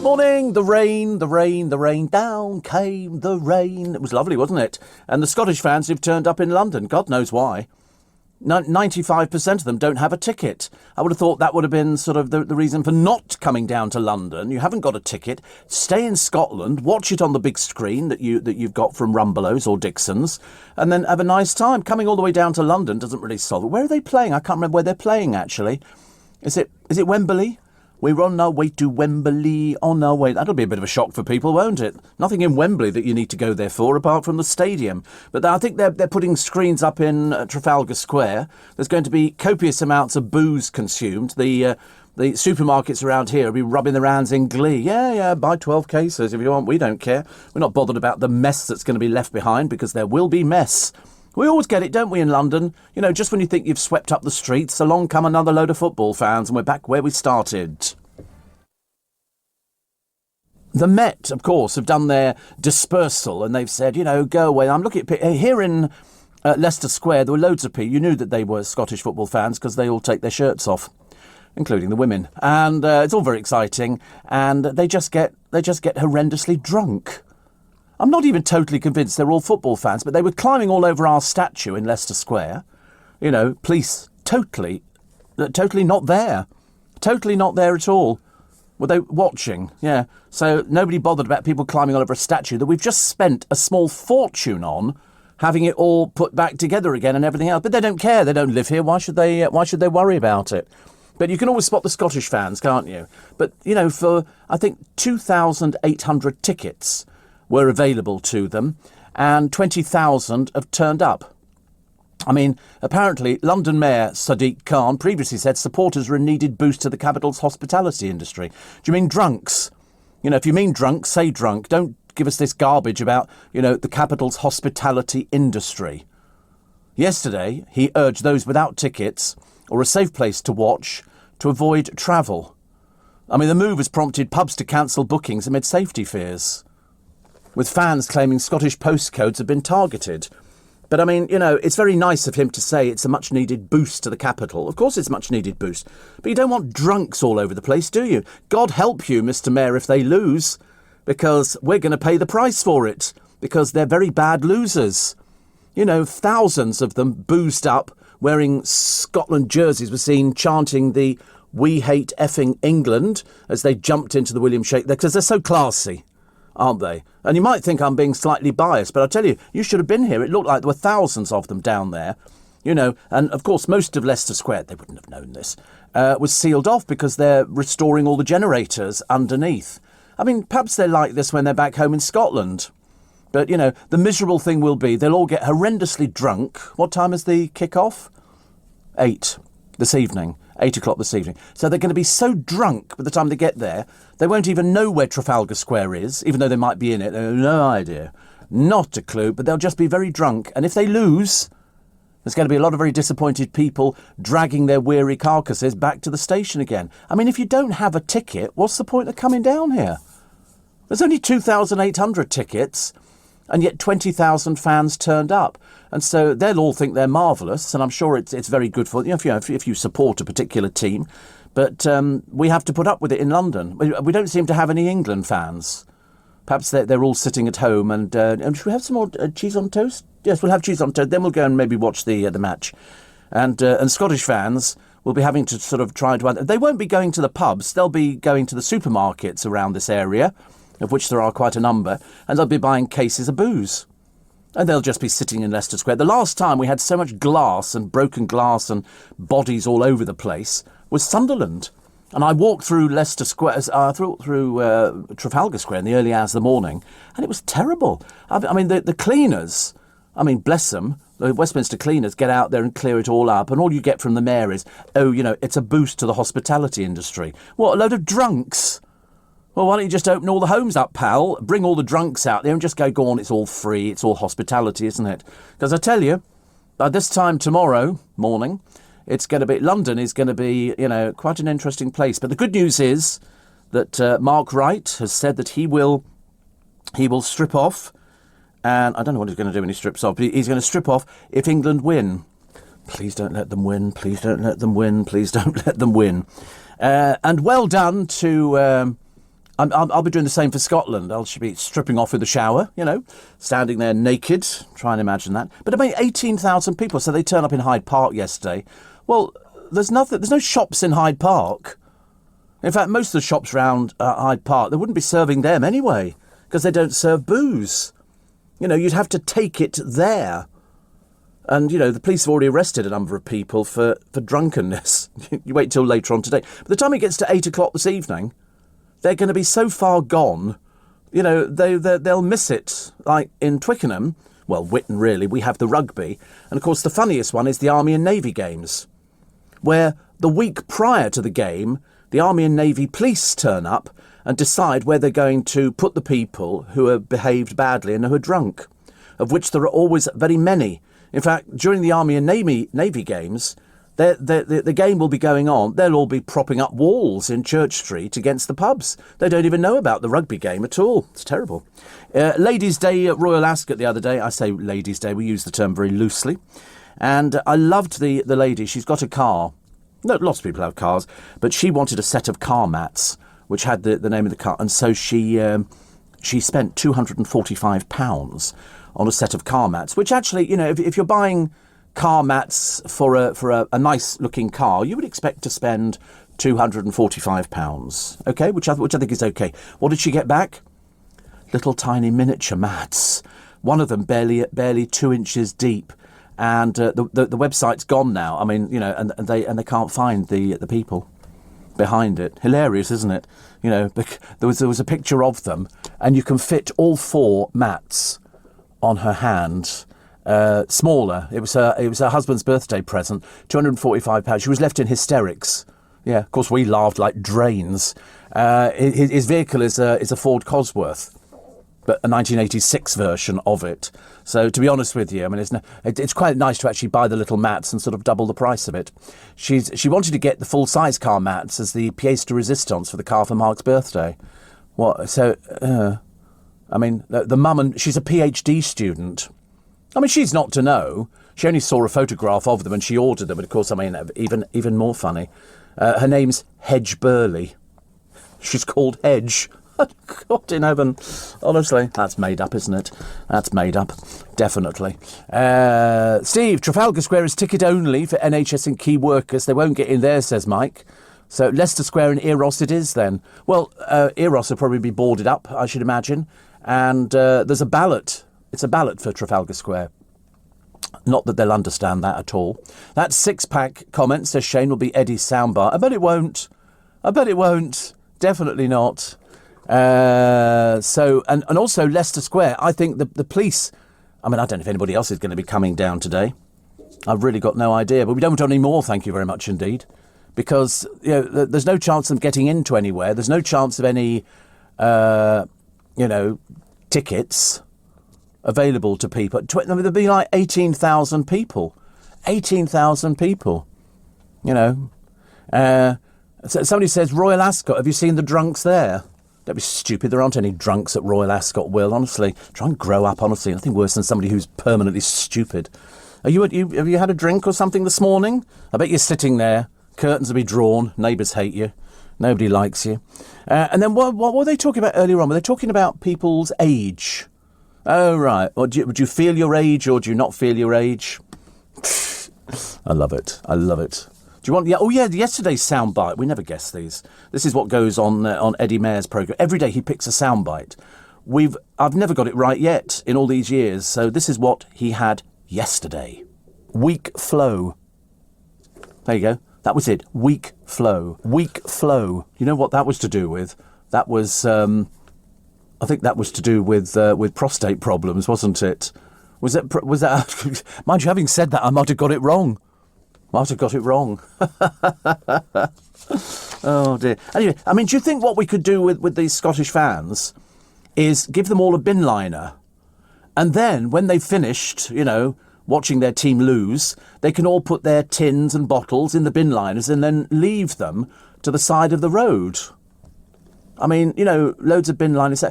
Morning, the rain, down came the rain. It was lovely, wasn't it? And the Scottish fans who've turned up in London, God knows why. 95% of them don't have a ticket. I would have thought that would have been sort of the reason for not coming down to London. You haven't got a ticket. Stay in Scotland, watch it on the big screen that you've got from Rumbelows or Dixon's, and then have a nice time. Coming all the way down to London doesn't really solve it. Where are they playing? I can't remember where they're playing, actually. Is it Wembley? We're on our way to Wembley, on our way. That'll be a bit of a shock for people, won't it? Nothing in Wembley that you need to go there for, apart from the stadium. But I think they're putting screens up in Trafalgar Square. There's going to be copious amounts of booze consumed. The supermarkets around here will be rubbing their hands in glee. Yeah, buy 12 cases if you want. We don't care. We're not bothered about the mess that's going to be left behind, because there will be mess. We always get it, don't we, in London? You know, just when you think you've swept up the streets, along come another load of football fans, and we're back where we started. The Met, of course, have done their dispersal, and they've said, go away. I'm looking at here in Leicester Square. There were loads of people. You knew that they were Scottish football fans because they all take their shirts off, including the women, and it's all very exciting. And they just get horrendously drunk. I'm not even totally convinced they're all football fans, but they were climbing all over our statue in Leicester Square. Police totally not there. Totally not there at all. Were they watching? Yeah. So nobody bothered about people climbing all over a statue that we've just spent a small fortune on, having it all put back together again and everything else. But they don't care. They don't live here. Why should they worry about it? But you can always spot the Scottish fans, can't you? But, for, I think, 2,800 tickets were available to them, and 20,000 have turned up. I mean, apparently, London Mayor Sadiq Khan previously said supporters are a needed boost to the capital's hospitality industry. Do you mean drunks? If you mean drunk, say drunk. Don't give us this garbage about, the capital's hospitality industry. Yesterday, he urged those without tickets or a safe place to watch to avoid travel. I mean, the move has prompted pubs to cancel bookings amid safety fears, with fans claiming Scottish postcodes have been targeted. But I mean, it's very nice of him to say it's a much needed boost to the capital. Of course it's a much needed boost. But you don't want drunks all over the place, do you? God help you, Mr. Mayor, if they lose, because we're going to pay the price for it, because they're very bad losers. Thousands of them boozed up, wearing Scotland jerseys, were seen chanting the "We hate effing England" as they jumped into the William Shakespeare, because they're so classy, aren't they? And you might think I'm being slightly biased, but I tell you, you should have been here. It looked like there were thousands of them down there, and of course most of Leicester Square, they wouldn't have known this, was sealed off because they're restoring all the generators underneath. I mean, perhaps they're like this when they're back home in Scotland. But, the miserable thing will be they'll all get horrendously drunk. What time is the kick-off? 8 this evening. 8 o'clock this evening. So they're going to be so drunk by the time they get there, they won't even know where Trafalgar Square is, even though they might be in it. They have no idea. Not a clue, but they'll just be very drunk. And if they lose, there's going to be a lot of very disappointed people dragging their weary carcasses back to the station again. I mean, if you don't have a ticket, what's the point of coming down here? There's only 2,800 tickets, and yet 20,000 fans turned up. And so they'll all think they're marvellous, and I'm sure it's very good for if you support a particular team. But we have to put up with it in London. We don't seem to have any England fans. Perhaps they're all sitting at home. And should we have some more cheese on toast? Yes, we'll have cheese on toast. Then we'll go and maybe watch the match. And Scottish fans will be having to sort of try to... They won't be going to the pubs. They'll be going to the supermarkets around this area, of which there are quite a number, and they'll be buying cases of booze. And they'll just be sitting in Leicester Square. The last time we had so much glass and broken glass and bodies all over the place was Sunderland. And I walked through Leicester Square, through Trafalgar Square in the early hours of the morning, and it was terrible. I mean, the cleaners, bless them, the Westminster cleaners get out there and clear it all up, and all you get from the mayor is, it's a boost to the hospitality industry. What, a load of drunks? Well, why don't you just open all the homes up, pal? Bring all the drunks out there and just go on, it's all free, it's all hospitality, isn't it? Because I tell you, by this time tomorrow morning, London is going to be, quite an interesting place. But the good news is that Mark Wright has said that he will strip off, and I don't know what he's going to do when he strips off, but he's going to strip off if England win. Please don't let them win, please don't let them win, please don't let them win. And well done to... I'll be doing the same for Scotland. I'll be stripping off in the shower, standing there naked. Try and imagine that. But about 18,000 people, so they turn up in Hyde Park yesterday. Well, there's no shops in Hyde Park. In fact, most of the shops around Hyde Park, they wouldn't be serving them anyway, because they don't serve booze. You'd have to take it there. And, the police have already arrested a number of people for drunkenness. You wait till later on today. By the time it gets to 8 o'clock this evening, they're going to be so far gone, they'll miss it. Like in Twickenham, well, Whitton really, we have the rugby. And of course, the funniest one is the Army and Navy games, where the week prior to the game, the Army and Navy police turn up and decide where they're going to put the people who have behaved badly and who are drunk, of which there are always very many. In fact, during the Army and Navy games, the game will be going on. They'll all be propping up walls in Church Street against the pubs. They don't even know about the rugby game at all. It's terrible. Ladies' Day at Royal Ascot the other day. I say Ladies' Day. We use the term very loosely. And I loved the lady. She's got a car. No, lots of people have cars. But she wanted a set of car mats, which had the name of the car. And so she spent £245 on a set of car mats, which actually, if you're buying car mats for a nice looking car, you would expect to spend £245, okay, which I think is okay. What did she get back? Little tiny miniature mats, one of them barely 2 inches deep, and the website's gone now. I mean, and they can't find the people behind it. Hilarious, isn't it? There was a picture of them, and you can fit all 4 mats on her hand. Smaller. It was her husband's birthday present. £245. She was left in hysterics. Yeah, of course we laughed like drains. His vehicle is a Ford Cosworth, but a 1986 version of it. So to be honest with you, I mean, it's quite nice to actually buy the little mats and sort of double the price of it. She wanted to get the full size car mats as the pièce de résistance for the car for Mark's birthday. What? So, I mean, the mum, and she's a PhD student. I mean, she's not to know. She only saw a photograph of them and she ordered them. And of course, I mean, even more funny. Her name's Hedge Burley. She's called Hedge. God in heaven. Honestly, that's made up, isn't it? That's made up. Definitely. Steve, Trafalgar Square is ticket only for NHS and key workers. They won't get in there, says Mike. So Leicester Square and Eros it is then. Well, Eros will probably be boarded up, I should imagine. And there's a ballot. It's a ballot for Trafalgar Square. Not that they'll understand that at all. That six-pack comment, says Shane, will be Eddie's soundbar. I bet it won't. Definitely not. So, and also Leicester Square, I think the police, I mean, I don't know if anybody else is going to be coming down today. I've really got no idea. But we don't want any more, thank you very much indeed. Because, there's no chance of them getting into anywhere. There's no chance of any, tickets available to people. There'd be like 18,000 people. 18,000 people. Somebody says, Royal Ascot, have you seen the drunks there? Don't be stupid. There aren't any drunks at Royal Ascot, Will. Honestly, try and grow up, honestly. Nothing worse than somebody who's permanently stupid. Have you had a drink or something this morning? I bet you're sitting there. Curtains will be drawn. Neighbours hate you. Nobody likes you. And then what were they talking about earlier on? Were they talking about people's age? Oh, right. Or would you feel your age or do you not feel your age? I love it. Do you want... yesterday's soundbite. We never guess these. This is what goes on Eddie Mair's programme. Every day he picks a soundbite. I've never got it right yet in all these years. So this is what he had yesterday. Weak flow. There you go. That was it. Weak flow. Weak flow. You know what that was to do with? That was... I think that was to do with prostate problems, wasn't it? Was that? Mind you, having said that, I might have got it wrong. Oh dear. Anyway, I mean, do you think what we could do with these Scottish fans is give them all a bin liner, and then when they've finished, watching their team lose, they can all put their tins and bottles in the bin liners and then leave them to the side of the road. I mean, loads of bin liners.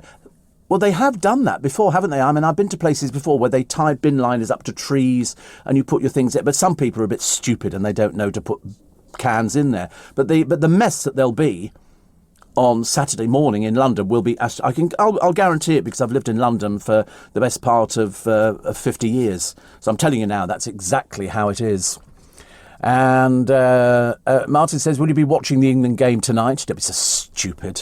Well, they have done that before, haven't they? I mean, I've been to places before where they tied bin liners up to trees and you put your things in. But some people are a bit stupid and they don't know to put cans in there. But the mess that there'll be, on Saturday morning in London will be. I'll guarantee it because I've lived in London for the best part of 50 years. So I'm telling you now, that's exactly how it is. And Martin says, will you be watching the England game tonight? Don't be so stupid.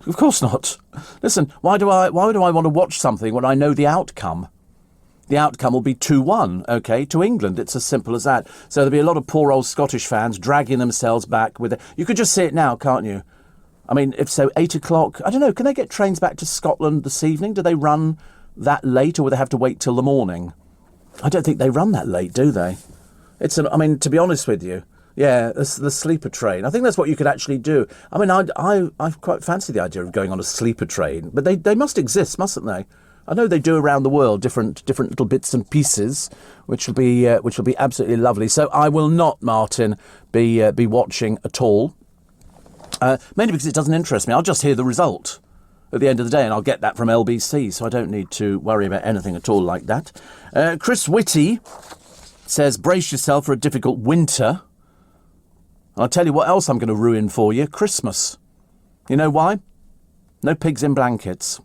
Of course not. Listen, why do I want to watch something when I know the outcome? The outcome will be 2-1, OK, to England. It's as simple as that. So there'll be a lot of poor old Scottish fans dragging themselves back with it. You could just see it now, can't you? I mean, if so, 8 o'clock. I don't know, can they get trains back to Scotland this evening? Do they run that late, or will they have to wait till the morning? I don't think they run that late, do they? I mean, to be honest with you, yeah, the sleeper train. I think that's what you could actually do. I mean, I quite fancy the idea of going on a sleeper train, but they must exist, mustn't they? I know they do around the world, different little bits and pieces, which will be absolutely lovely. So I will not, Martin, be watching at all, mainly because it doesn't interest me. I'll just hear the result at the end of the day, and I'll get that from LBC, so I don't need to worry about anything at all like that. Chris Whitty says, brace yourself for a difficult winter. I'll tell you what else I'm going to ruin for you, Christmas. You know why? No pigs in blankets.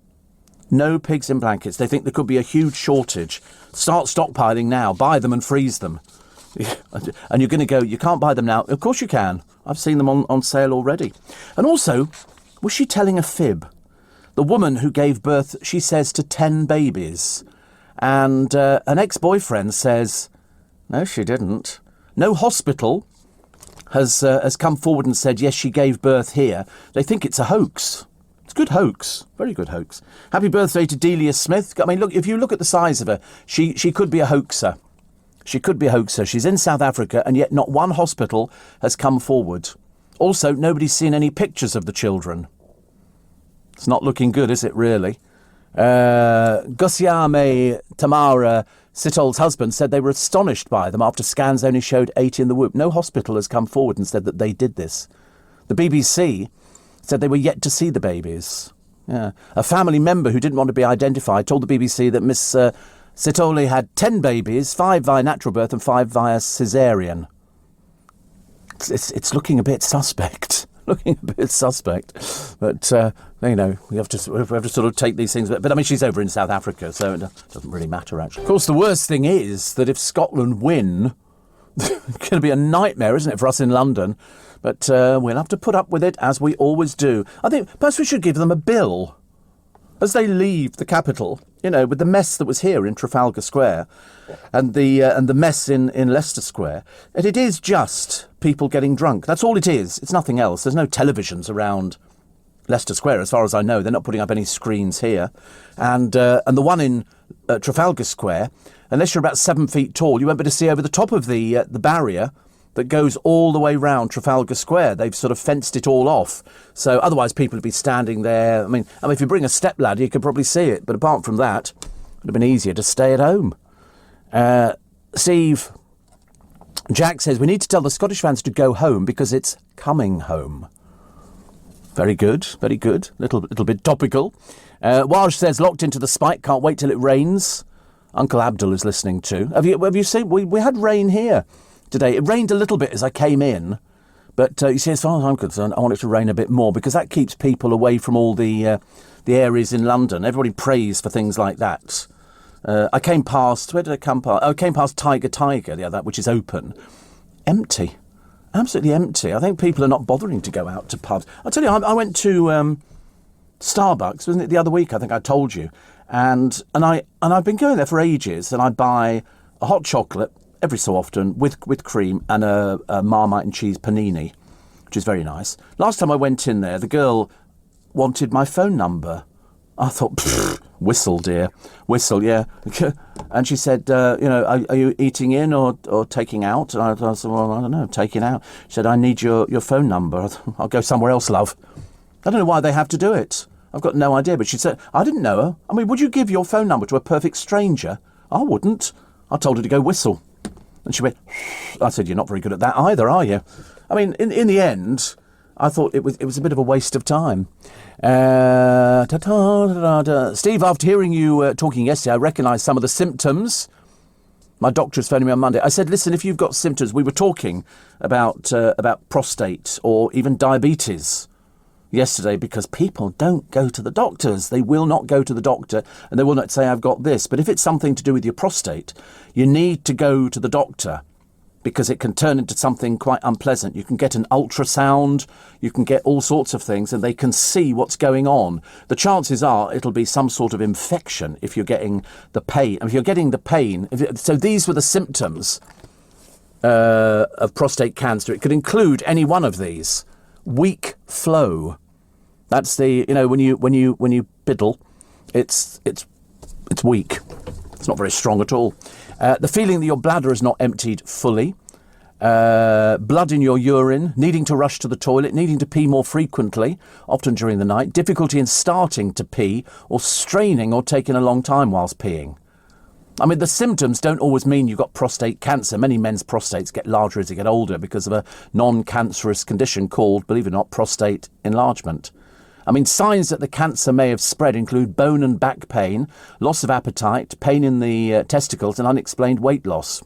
No pigs in blankets. They think there could be a huge shortage. Start stockpiling now. Buy them and freeze them. And you're going to go, you can't buy them now. Of course you can. I've seen them on sale already. And also, was she telling a fib? The woman who gave birth, she says, to 10 babies. And an ex-boyfriend says, no, she didn't. No hospital has come forward and said, yes, she gave birth here. They think it's a hoax. It's a good hoax. Very good hoax. Happy birthday to Delia Smith. I mean, look, if you look at the size of her, she could be a hoaxer. She could be a hoaxer. She's in South Africa, and yet not one hospital has come forward. Also, nobody's seen any pictures of the children. It's not looking good, is it, really? Gusiame Tamara Sitol's husband said they were astonished by them after scans only showed 8 in the womb. No hospital has come forward and said that they did this. The BBC said they were yet to see the babies. Yeah. A family member who didn't want to be identified told the BBC that Miss Sitoli had 10 babies, 5 via natural birth and 5 via caesarean. It's looking a bit suspect. Looking a bit suspect. But, you know, we have to sort of take these things. But I mean, she's over in South Africa, so it doesn't really matter, actually. Of course, the worst thing is that if Scotland win, it's going to be a nightmare, isn't it, for us in London? But we'll have to put up with it, as we always do. I think perhaps we should give them a bill as they leave the capital, you know, with the mess that was here in Trafalgar Square and the mess in Leicester Square. And it is just people getting drunk. That's all it is. It's nothing else. There's no televisions around Leicester Square, as far as I know. They're not putting up any screens here. And the one in Trafalgar Square, unless you're about 7 feet tall, you won't be able to see over the top of the barrier that goes all the way round Trafalgar Square. They've sort of fenced it all off. So otherwise people would be standing there. I mean, if you bring a stepladder, you could probably see it. But apart from that, it would have been easier to stay at home. Steve Jack says, we need to tell the Scottish fans to go home because it's coming home. Very good, very good. Little bit topical. Waj says, locked into the spike, can't wait till it rains. Uncle Abdul is listening too. Have you seen, we had rain here today. It rained a little bit as I came in, but you see, as far as I'm concerned, I want it to rain a bit more because that keeps people away from all the areas in London. Everybody prays for things like that. I came past, where did I come past? I came past Tiger, the other, which is open. Empty. Absolutely empty. I think people are not bothering to go out to pubs. I'll tell you, I went to Starbucks, wasn't it, the other week? I think I told you. And I've been going there for ages, and I buy a hot chocolate every so often with cream and a Marmite and cheese panini, which is very nice. Last time I went in there, the girl wanted my phone number. I thought, whistle, dear. Whistle, yeah. And she said, are you eating in or taking out? And I said, well, I don't know, taking out. She said, I need your phone number. I'll go somewhere else, love. I don't know why they have to do it. I've got no idea. But she said, I didn't know her. I mean, would you give your phone number to a perfect stranger? I wouldn't. I told her to go whistle. And she went, I said, you're not very good at that either, are you? I mean, in the end, I thought it was a bit of a waste of time. Steve, after hearing you talking yesterday, I recognised some of the symptoms. My doctor is phoning me on Monday. I said, listen, if you've got symptoms, we were talking about prostate or even diabetes. yesterday because people don't go to the doctors. They will not go to the doctor and they will not say, I've got this. But if it's something to do with your prostate, you need to go to the doctor because it can turn into something quite unpleasant. You can get an ultrasound, you can get all sorts of things, and they can see what's going on. The chances are it'll be some sort of infection if you're getting the pain. If you're getting the pain, so these were the symptoms of prostate cancer. It could include any one of these. Weak flow. That's the, when you piddle, it's weak. It's not very strong at all. The feeling that your bladder is not emptied fully. Blood in your urine, needing to rush to the toilet, needing to pee more frequently, often during the night, difficulty in starting to pee, or straining or taking a long time whilst peeing. I mean, the symptoms don't always mean you've got prostate cancer. Many men's prostates get larger as they get older because of a non-cancerous condition called, believe it or not, prostate enlargement. I mean, signs that the cancer may have spread include bone and back pain, loss of appetite, pain in the testicles, and unexplained weight loss.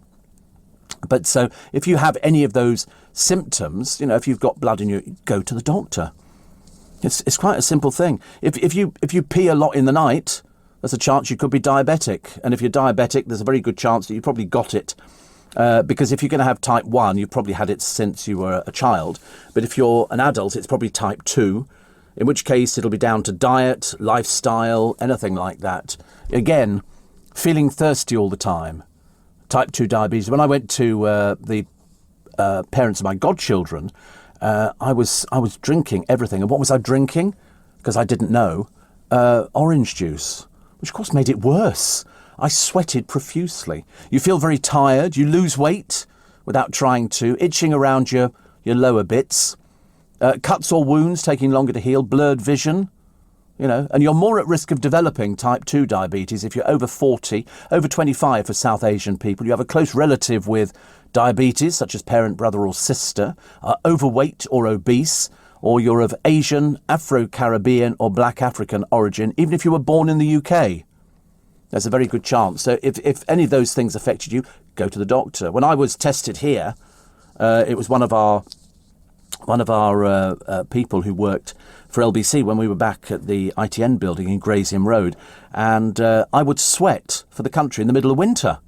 But so if you have any of those symptoms, if you've got blood in you, go to the doctor. It's quite a simple thing. If you pee a lot in the night, there's a chance you could be diabetic. And if you're diabetic, there's a very good chance that you probably got it. Because if you're going to have type 1, you've probably had it since you were a child. But if you're an adult, it's probably type 2, in which case it'll be down to diet, lifestyle, anything like that. Again, feeling thirsty all the time. Type 2 diabetes. When I went to the parents of my godchildren, I was drinking everything. And what was I drinking? Because I didn't know. Orange juice, which of course made it worse. I sweated profusely. You feel very tired. You lose weight without trying to. Itching around your lower bits. Cuts or wounds taking longer to heal. Blurred vision. And you're more at risk of developing type 2 diabetes if you're over 40, over 25 for South Asian people. You have a close relative with diabetes, such as parent, brother or sister, are overweight or obese, or you're of Asian, Afro-Caribbean or Black African origin, even if you were born in the UK. There's a very good chance. So if any of those things affected you, go to the doctor. When I was tested here, it was one of our people who worked for LBC when we were back at the ITN building in Gray's Inn Road, and I would sweat for the country in the middle of winter.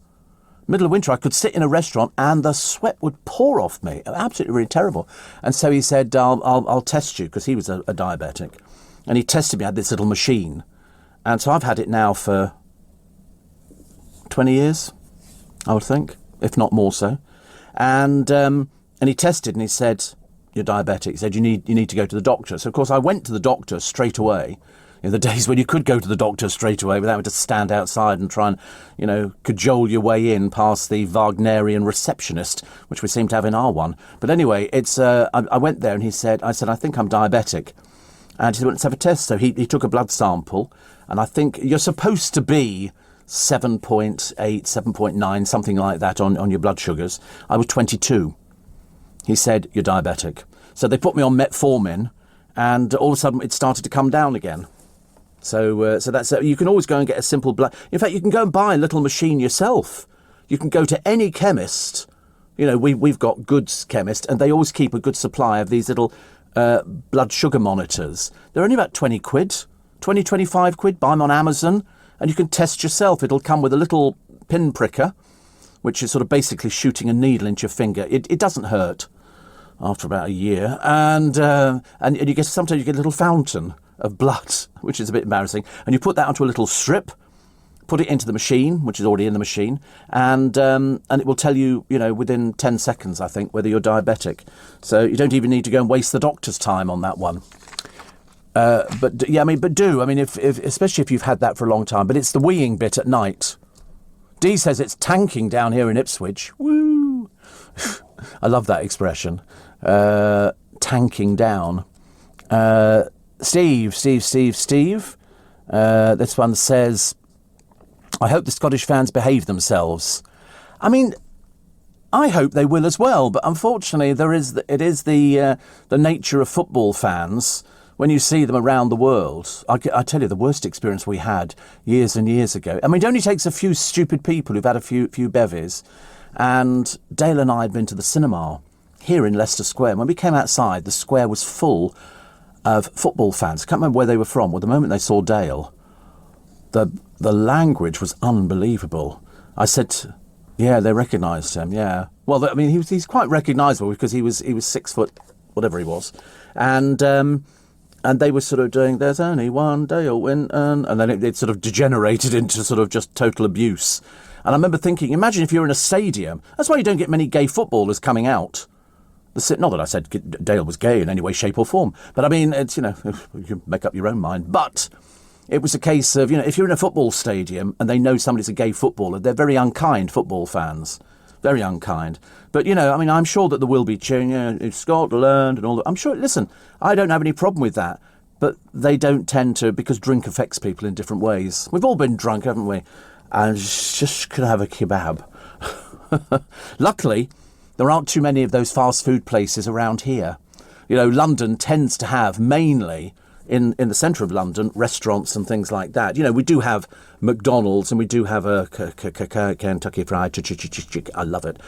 Middle of winter, I could sit in a restaurant and the sweat would pour off me. Absolutely really terrible. And so he said, I'll test you, because he was a diabetic. And he tested me, I had this little machine. And so I've had it now for 20 years, I would think, if not more so. And he tested and he said, you're diabetic. He said, you need to go to the doctor. So, of course, I went to the doctor straight away. In the days when you could go to the doctor straight away without having to stand outside and try and, cajole your way in past the Wagnerian receptionist, which we seem to have in our one. But anyway, I went there and I said, I think I'm diabetic. And he said, well, let's have a test. So he took a blood sample, and I think you're supposed to be 7.8, 7.9, something like that on your blood sugars. I was 22. He said, you're diabetic. So they put me on metformin, and all of a sudden it started to come down again. So that's you can always go and get a simple blood. In fact, you can go and buy a little machine yourself. You can go to any chemist. We've got Goods chemist, and they always keep a good supply of these little blood sugar monitors. They're only about 20 quid, 20, 25 quid. Buy them on Amazon, and you can test yourself. It'll come with a little pin pricker, which is sort of basically shooting a needle into your finger. It doesn't hurt after about a year, and sometimes you get a little fountain of blood, which is a bit embarrassing, and you put that onto a little strip, put it into the machine, which is already in the machine, and it will tell you, within 10 seconds, I think, whether you're diabetic. So you don't even need to go and waste the doctor's time on that one. But especially if you've had that for a long time. But it's the weeing bit at night. Dee says it's tanking down here in Ipswich. Woo! I love that expression. Tanking down. Steve. This one says, I hope the Scottish fans behave themselves. I mean, I hope they will as well, but unfortunately it is the nature of football fans. When you see them around the world, I tell you, the worst experience we had years and years ago. I mean, it only takes a few stupid people who've had a few bevies. And Dale and I had been to the cinema here in Leicester Square. When we came outside, the square was full of football fans. I can't remember where they were from. Well, the moment they saw Dale, the language was unbelievable. I said, yeah, they recognised him. Yeah. Well, I mean, he's quite recognisable because he was 6 foot, whatever he was, and they were sort of doing, there's only one Dale Winton, and then it sort of degenerated into sort of just total abuse. And I remember thinking, imagine if you're in a stadium. That's why you don't get many gay footballers coming out. Not that I said Dale was gay in any way, shape or form, but I mean, it's, you can make up your own mind. But it was a case of, if you're in a football stadium and they know somebody's a gay footballer, they're very unkind, football fans. Very unkind. But, I mean, I'm sure that there will be cheering, Scotland and all that. I'm sure, listen, I don't have any problem with that. But they don't tend to, because drink affects people in different ways. We've all been drunk, haven't we? And just could have a kebab. Luckily, there aren't too many of those fast food places around here. London tends to have mainly, in the centre of London, restaurants and things like that. We do have McDonald's and we do have a Kentucky Fried Chicken. I love it.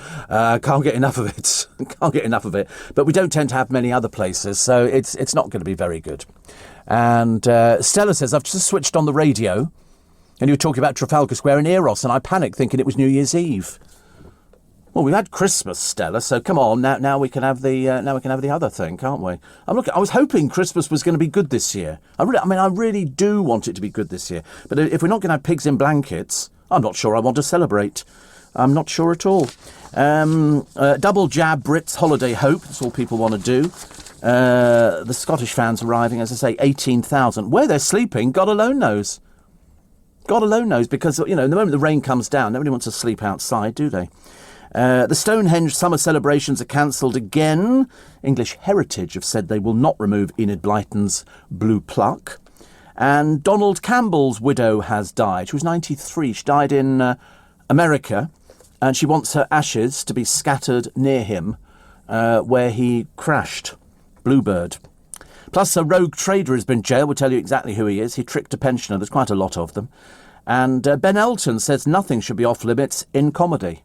Can't get enough of it. Can't get enough of it. But we don't tend to have many other places, so it's not going to be very good. And Stella says, I've just switched on the radio and you were talking about Trafalgar Square and Eros, and I panicked thinking it was New Year's Eve. Well, we've had Christmas, Stella, so come on, now we can have the other thing, can't we? I was hoping Christmas was going to be good this year. I really do want it to be good this year. But if we're not going to have pigs in blankets, I'm not sure I want to celebrate. I'm not sure at all. Double jab Brits holiday hope. That's all people want to do. The Scottish fans arriving, as I say, 18,000. Where they're sleeping, God alone knows. God alone knows, because, the moment the rain comes down, nobody wants to sleep outside, do they? The Stonehenge summer celebrations are cancelled again. English Heritage have said they will not remove Enid Blyton's blue pluck. And Donald Campbell's widow has died. She was 93. She died in America, and she wants her ashes to be scattered near him where he crashed. Bluebird. Plus, a rogue trader has been jailed. We'll tell you exactly who he is. He tricked a pensioner. There's quite a lot of them. And Ben Elton says nothing should be off limits in comedy.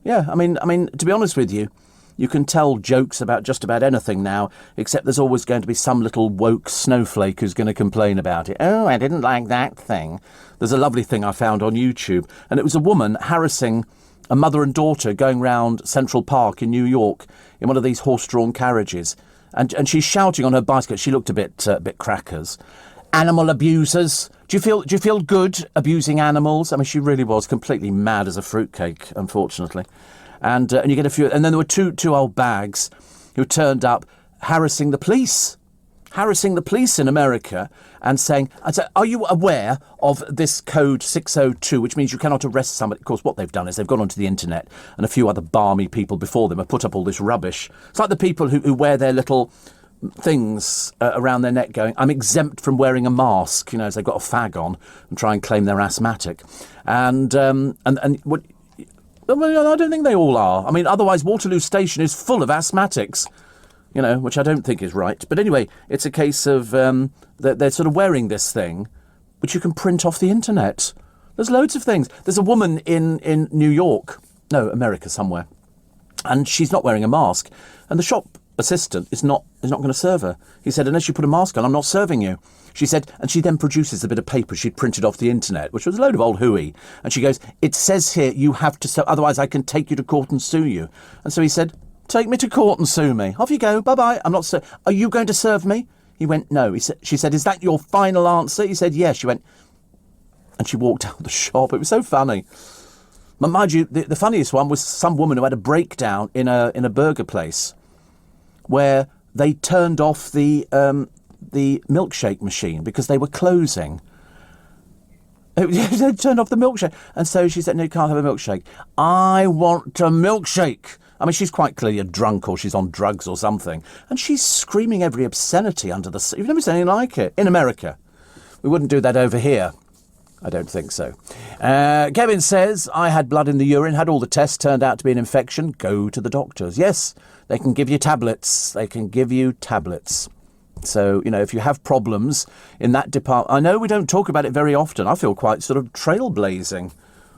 Yeah, I mean, to be honest with you, you can tell jokes about just about anything now, except there's always going to be some little woke snowflake who's going to complain about it. Oh, I didn't like that thing. There's a lovely thing I found on YouTube, and it was a woman harassing a mother and daughter going round Central Park in New York in one of these horse-drawn carriages, and she's shouting on her bicycle. She looked a bit crackers. Animal abusers. Do you feel good abusing animals? I mean, she really was completely mad as a fruitcake, unfortunately. And you get a few, and then there were two old bags who turned up harassing the police in America and saying, are you aware of this code 602, which means you cannot arrest somebody? Of course, what they've done is they've gone onto the internet, and a few other balmy people before them have put up all this rubbish. It's like the people who wear their little things around their neck going, I'm exempt from wearing a mask, as they've got a fag on and try and claim they're asthmatic. And what, I don't think they all are. I mean, otherwise Waterloo Station is full of asthmatics, which I don't think is right. But anyway, it's a case of they're sort of wearing this thing, which you can print off the internet. There's loads of things. There's a woman in New York, no, America somewhere, and she's not wearing a mask, and the shop assistant is not going to serve her. He said, unless you put a mask on, I'm not serving you. She said, and she then produces a bit of paper she'd printed off the internet, which was a load of old hooey. And she goes, it says here you have to serve, otherwise I can take you to court and sue you. And so he said, take me to court and sue me. Off you go. Bye-bye. I'm not Are you going to serve me? He went, no. She said, is that your final answer? He said, yes. She went, and she walked out the shop. It was so funny. But mind you, the funniest one was some woman who had a breakdown in a burger place, where they turned off the milkshake machine because they were closing. They turned off the milkshake. And so she said, no, you can't have a milkshake. I want a milkshake. I mean, she's quite clearly a drunk or she's on drugs or something. And she's screaming every obscenity under the sea. You've never seen anything like it. In America. We wouldn't do that over here. I don't think so. Kevin says, I had blood in the urine, had all the tests, turned out to be an infection. Go to the doctors. Yes, they can give you tablets. So, if you have problems in that department, I know we don't talk about it very often. I feel quite sort of trailblazing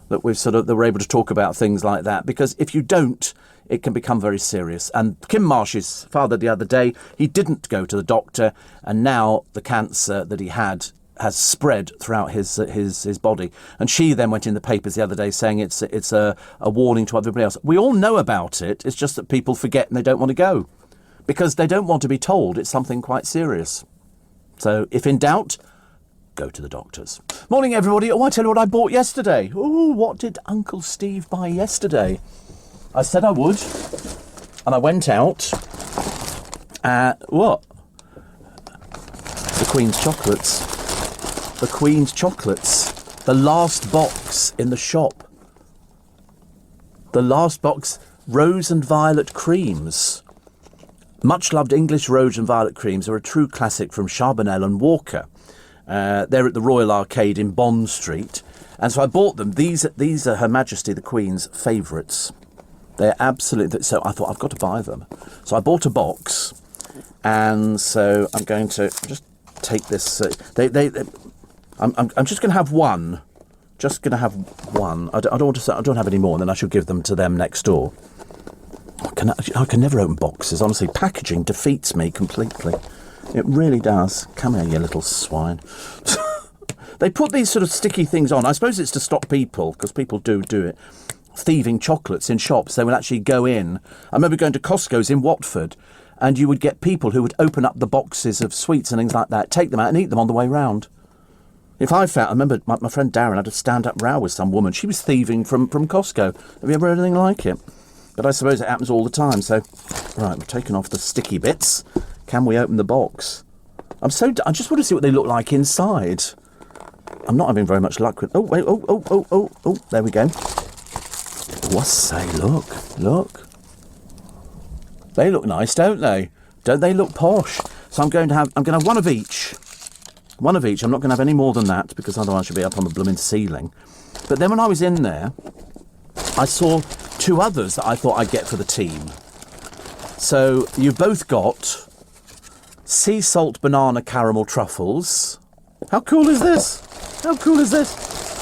that we're able to talk about things like that, because if you don't, it can become very serious. And Kim Marsh's father the other day, he didn't go to the doctor, and now the cancer that he had has spread throughout his body. And she then went in the papers the other day saying it's a warning to everybody else. We all know about it. It's just that people forget and they don't want to go because they don't want to be told it's something quite serious. So if in doubt, go to the doctors. Morning, everybody. Oh, I tell you what I bought yesterday. Oh, what did Uncle Steve buy yesterday? I said I would, and I went out. What? The Queen's chocolates. The Queen's chocolates. The last box in the shop. The last box, rose and violet creams. Much loved English rose and violet creams are a true classic from Charbonnel and Walker. They're at the Royal Arcade in Bond Street. And so I bought them. These are Her Majesty the Queen's favourites. They're absolutely... So I thought, I've got to buy them. So I bought a box. And so I'm going to just take this... I'm just going to have one. Just going to have one. I don't have any more, and then I should give them to them next door. I can never open boxes. Honestly, packaging defeats me completely. It really does. Come here, you little swine. They put these sort of sticky things on. I suppose it's to stop people, because people do it, thieving chocolates in shops. They would actually go in. I remember going to Costco's in Watford, and you would get people who would open up the boxes of sweets and things like that, take them out and eat them on the way round. I remember my friend Darren had a stand-up row with some woman. She was thieving from Costco. Have you ever heard anything like it? But I suppose it happens all the time. So, right, we've taken off the sticky bits. Can we open the box? I just want to see what they look like inside. I'm not having very much luck with... Oh, wait, oh, there we go. Oh, I say, look. They look nice, don't they? Don't they look posh? So I'm going to have one of each. One of each. I'm not going to have any more than that, because otherwise I should be up on the blooming ceiling. But then when I was in there, I saw two others that I thought I'd get for the team. So you've both got sea salt banana caramel truffles. How cool is this?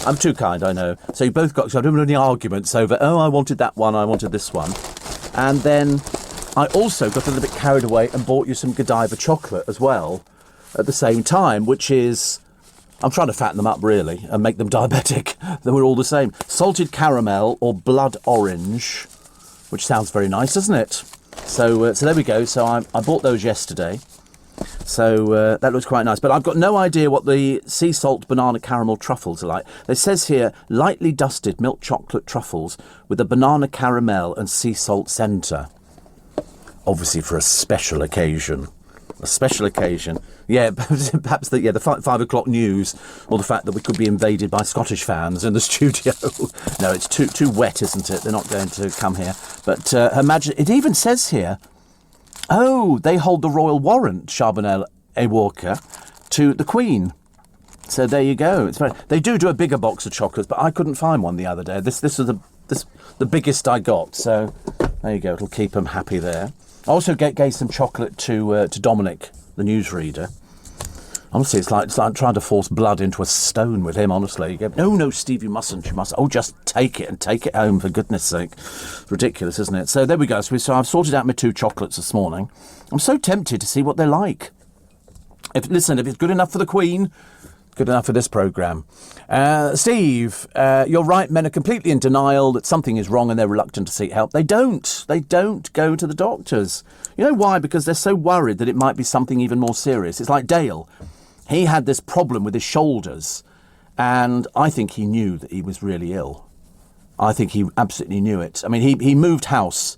I'm too kind, I know. So you both got... So I don't have any arguments over, oh, I wanted that one, I wanted this one. And then I also got a little bit carried away and bought you some Godiva chocolate as well at the same time, which is... I'm trying to fatten them up, really, and make them diabetic. They were all the same. Salted caramel or blood orange, which sounds very nice, doesn't it? So there we go. So I bought those yesterday. So that looks quite nice. But I've got no idea what the sea salt banana caramel truffles are like. It says here, lightly dusted milk chocolate truffles with a banana caramel and sea salt centre. Obviously for a special occasion. Yeah, perhaps the 5 o'clock news, or the fact that we could be invaded by Scottish fans in the studio. No, it's too wet, isn't it? They're not going to come here. But Her Majesty, it even says here, oh, they hold the royal warrant, Charbonnel et Walker, to the Queen. So there you go. They do a bigger box of chocolates, but I couldn't find one the other day. This was the biggest I got. So there you go. It'll keep them happy there. I also gave some chocolate to Dominic, the newsreader. Honestly, it's like trying to force blood into a stone with him, honestly. You go, no, Steve, you mustn't. Oh, just take it and take it home, for goodness sake. It's ridiculous, isn't it? So there we go. So I've sorted out my 2 chocolates this morning. I'm so tempted to see what they're like. If it's good enough for the Queen, good enough for this programme. Steve, you're right. Men are completely in denial that something is wrong and they're reluctant to seek help. They don't go to the doctors. You know why? Because they're so worried that it might be something even more serious. It's like Dale. He had this problem with his shoulders, and I think he knew that he was really ill. I think he absolutely knew it. I mean, he moved house,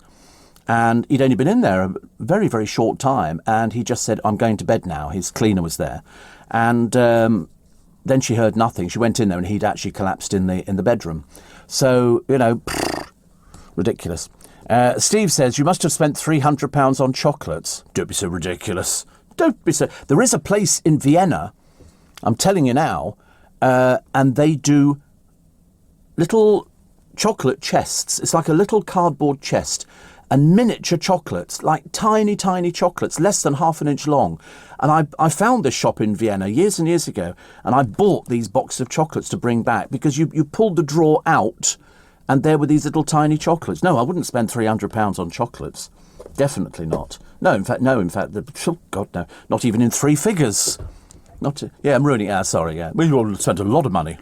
and he'd only been in there a very, very short time, and he just said, I'm going to bed now. His cleaner was there. And then she heard nothing. She went in there, and he'd actually collapsed in the bedroom. So, ridiculous. Steve says, you must have spent £300 on chocolates. Don't be so ridiculous. Don't be so... There is a place in Vienna, I'm telling you now, and they do little chocolate chests. It's like a little cardboard chest, and miniature chocolates, like tiny, tiny chocolates, less than half an inch long. And I found this shop in Vienna years and years ago, and I bought these boxes of chocolates to bring back, because you pulled the drawer out and there were these little tiny chocolates. No, I wouldn't spend £300 on chocolates. Definitely not. No, in fact, oh God, no, not even in three figures. I'm ruining it. Sorry, yeah. We all spent a lot of money,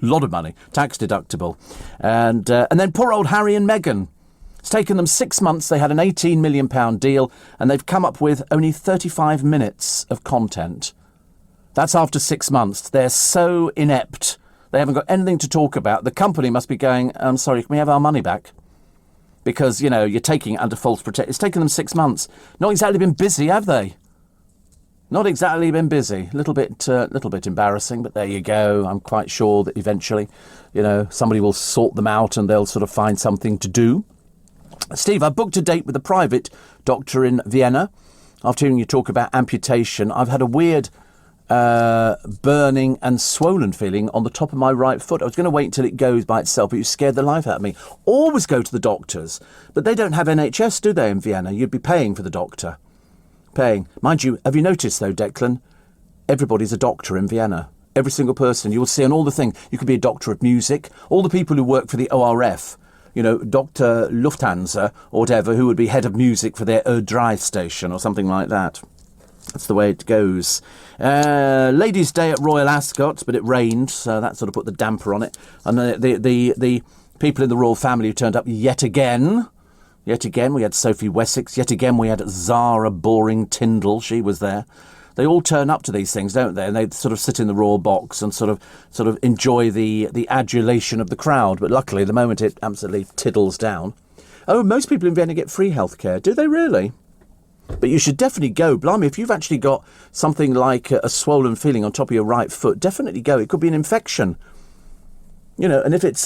tax deductible. And then poor old Harry and Meghan. It's taken them 6 months. They had an £18 million deal, and they've come up with only 35 minutes of content. That's after 6 months. They're so inept. They haven't got anything to talk about. The company must be going, I'm sorry, can we have our money back? Because, you're taking it under false pretense. It's taken them 6 months. Not exactly been busy, have they? Not exactly been busy. Little bit embarrassing, but there you go. I'm quite sure that eventually, somebody will sort them out and they'll sort of find something to do. Steve, I booked a date with a private doctor in Vienna. After hearing you talk about amputation, I've had a weird burning and swollen feeling on the top of my right foot. I was going to wait until it goes by itself, but you scared the life out of me. Always go to the doctors. But they don't have NHS, do they, in Vienna? You'd be paying for the doctor. Paying. Mind you, have you noticed, though, Declan? Everybody's a doctor in Vienna. Every single person. You will see on all the things. You could be a doctor of music. All the people who work for the ORF, Dr. Lufthansa or whatever, who would be head of music for their drive station or something like that. That's the way it goes. Ladies' Day at Royal Ascot, but it rained, so that sort of put the damper on it. And the people in the royal family who turned up yet again. Yet again, we had Sophie Wessex. Yet again, we had Zara Boring Tyndall. She was there. They all turn up to these things, don't they? And they sort of sit in the royal box and sort of enjoy the adulation of the crowd. But luckily, the moment it absolutely tiddles down. Oh, most people in Vienna get free healthcare. Do they really? But you should definitely go. Blimey, if you've actually got something like a swollen feeling on top of your right foot, definitely go. It could be an infection. And if it's...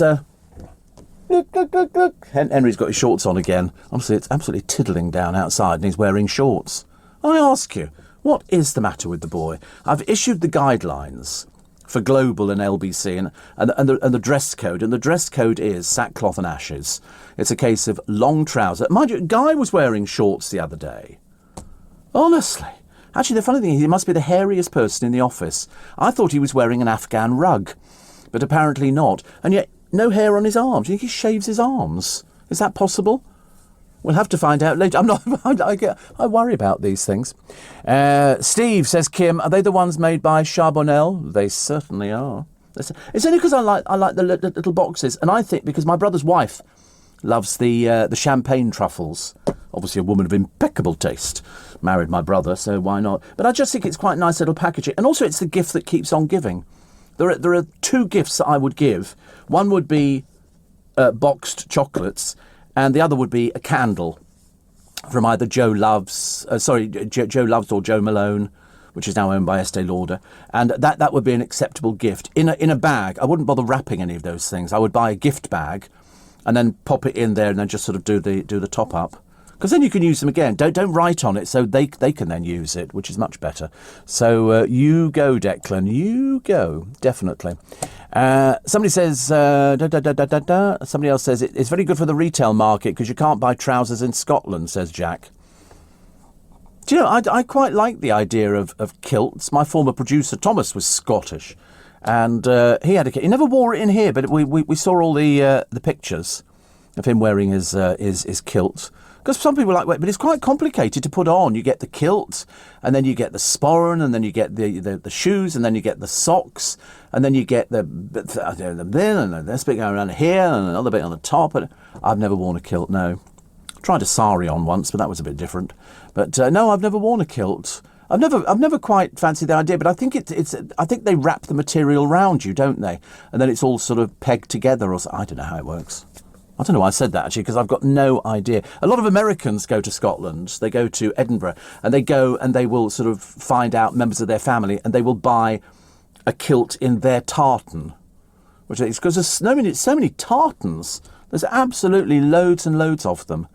Henry's got his shorts on again. Honestly, it's absolutely tiddling down outside and he's wearing shorts. I ask you, what is the matter with the boy? I've issued the guidelines for Global and LBC and the dress code. And the dress code is sackcloth and ashes. It's a case of long trousers. Mind you, a guy was wearing shorts the other day. Honestly. Actually, the funny thing is he must be the hairiest person in the office. I thought he was wearing an Afghan rug, but apparently not. And yet, no hair on his arms. You think he shaves his arms? Is that possible? We'll have to find out later. I worry about these things. Steve, says Kim, are they the ones made by Charbonnel? They certainly are. It's only because I like the little boxes. And I think because my brother's wife loves the champagne truffles. Obviously a woman of impeccable taste. Married my brother, so why not? But I just think it's quite a nice little packaging. And also it's the gift that keeps on giving. There are two gifts that I would give. One would be boxed chocolates, and the other would be a candle from either Joe Loves or Joe Malone, which is now owned by Estee Lauder. And that would be an acceptable gift. In a bag, I wouldn't bother wrapping any of those things. I would buy a gift bag and then pop it in there and then just sort of do the top up. Because then you can use them again. Don't write on it so they can then use it, which is much better. So you go, Declan. You go, definitely. Somebody says, somebody else says, it's very good for the retail market because you can't buy trousers in Scotland, says Jack. Do you know, I quite like the idea of kilts. My former producer, Thomas, was Scottish. And he had a kilt. He never wore it in here, but we saw all the pictures of him wearing his kilt. Because some people like, but it's quite complicated to put on. You get the kilt, and then you get the sporran, and then you get the shoes, and then you get the socks, and then you get the this bit going around here, and another bit on the top. And I've never worn a kilt, no. Tried a sari on once, but that was a bit different. But no, I've never worn a kilt. I've never quite fancied the idea, but I think I think they wrap the material around you, don't they? And then it's all sort of pegged together, or I don't know how it works. I don't know why I said that, actually, because I've got no idea. A lot of Americans go to Scotland. They go to Edinburgh, and they go and they will sort of find out members of their family, and they will buy a kilt in their tartan. Which is because there's so many tartans. There's absolutely loads and loads of them.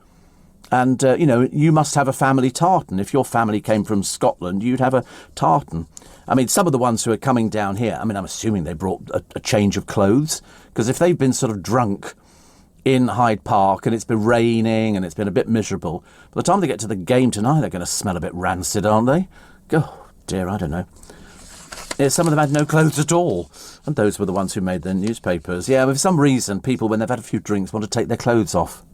And, you must have a family tartan. If your family came from Scotland, you'd have a tartan. I mean, some of the ones who are coming down here, I'm assuming they brought a change of clothes. Because if they've been sort of drunk in Hyde Park, and it's been raining and it's been a bit miserable. By the time they get to the game tonight, they're going to smell a bit rancid, aren't they? Oh, dear, I don't know. Yeah, some of them had no clothes at all. And those were the ones who made the newspapers. Yeah, but for some reason, people, when they've had a few drinks, want to take their clothes off.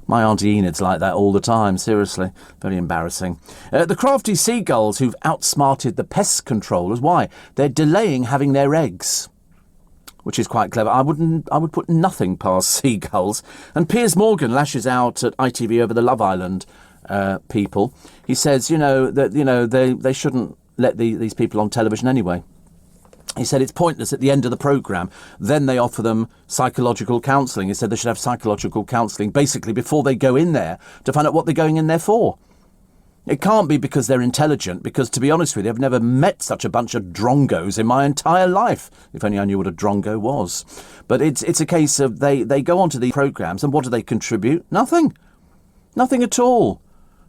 My Auntie Enid's like that all the time, seriously. Very embarrassing. The crafty seagulls who've outsmarted the pest controllers. Why? They're delaying having their eggs, which is quite clever. I would put nothing past seagulls. And Piers Morgan lashes out at ITV over the Love Island people. He says, that they shouldn't let these people on television anyway. He said it's pointless at the end of the programme. Then they offer them psychological counselling. He said they should have psychological counselling basically before they go in there to find out what they're going in there for. It can't be because they're intelligent, because, to be honest with you, I've never met such a bunch of drongos in my entire life. If only I knew what a drongo was. But it's a case of they go onto the programmes, and what do they contribute? Nothing. Nothing at all.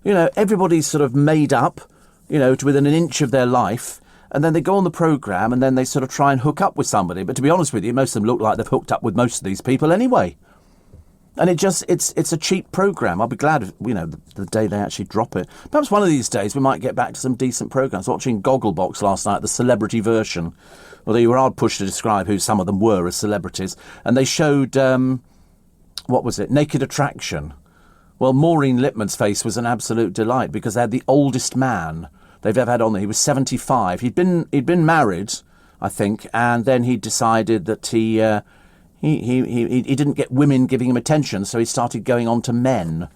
Everybody's sort of made up, to within an inch of their life. And then they go on the programme and then they sort of try and hook up with somebody. But to be honest with you, most of them look like they've hooked up with most of these people anyway. And it's a cheap programme. I'll be glad if, the day they actually drop it. Perhaps one of these days we might get back to some decent programmes. Watching Gogglebox last night, the celebrity version. Although you were hard pushed to describe who some of them were as celebrities. And they showed, Naked Attraction. Well, Maureen Lipman's face was an absolute delight because they had the oldest man they've ever had on there. He was 75. He'd been married, I think, and then he decided that he didn't get women giving him attention, so he started going on to men,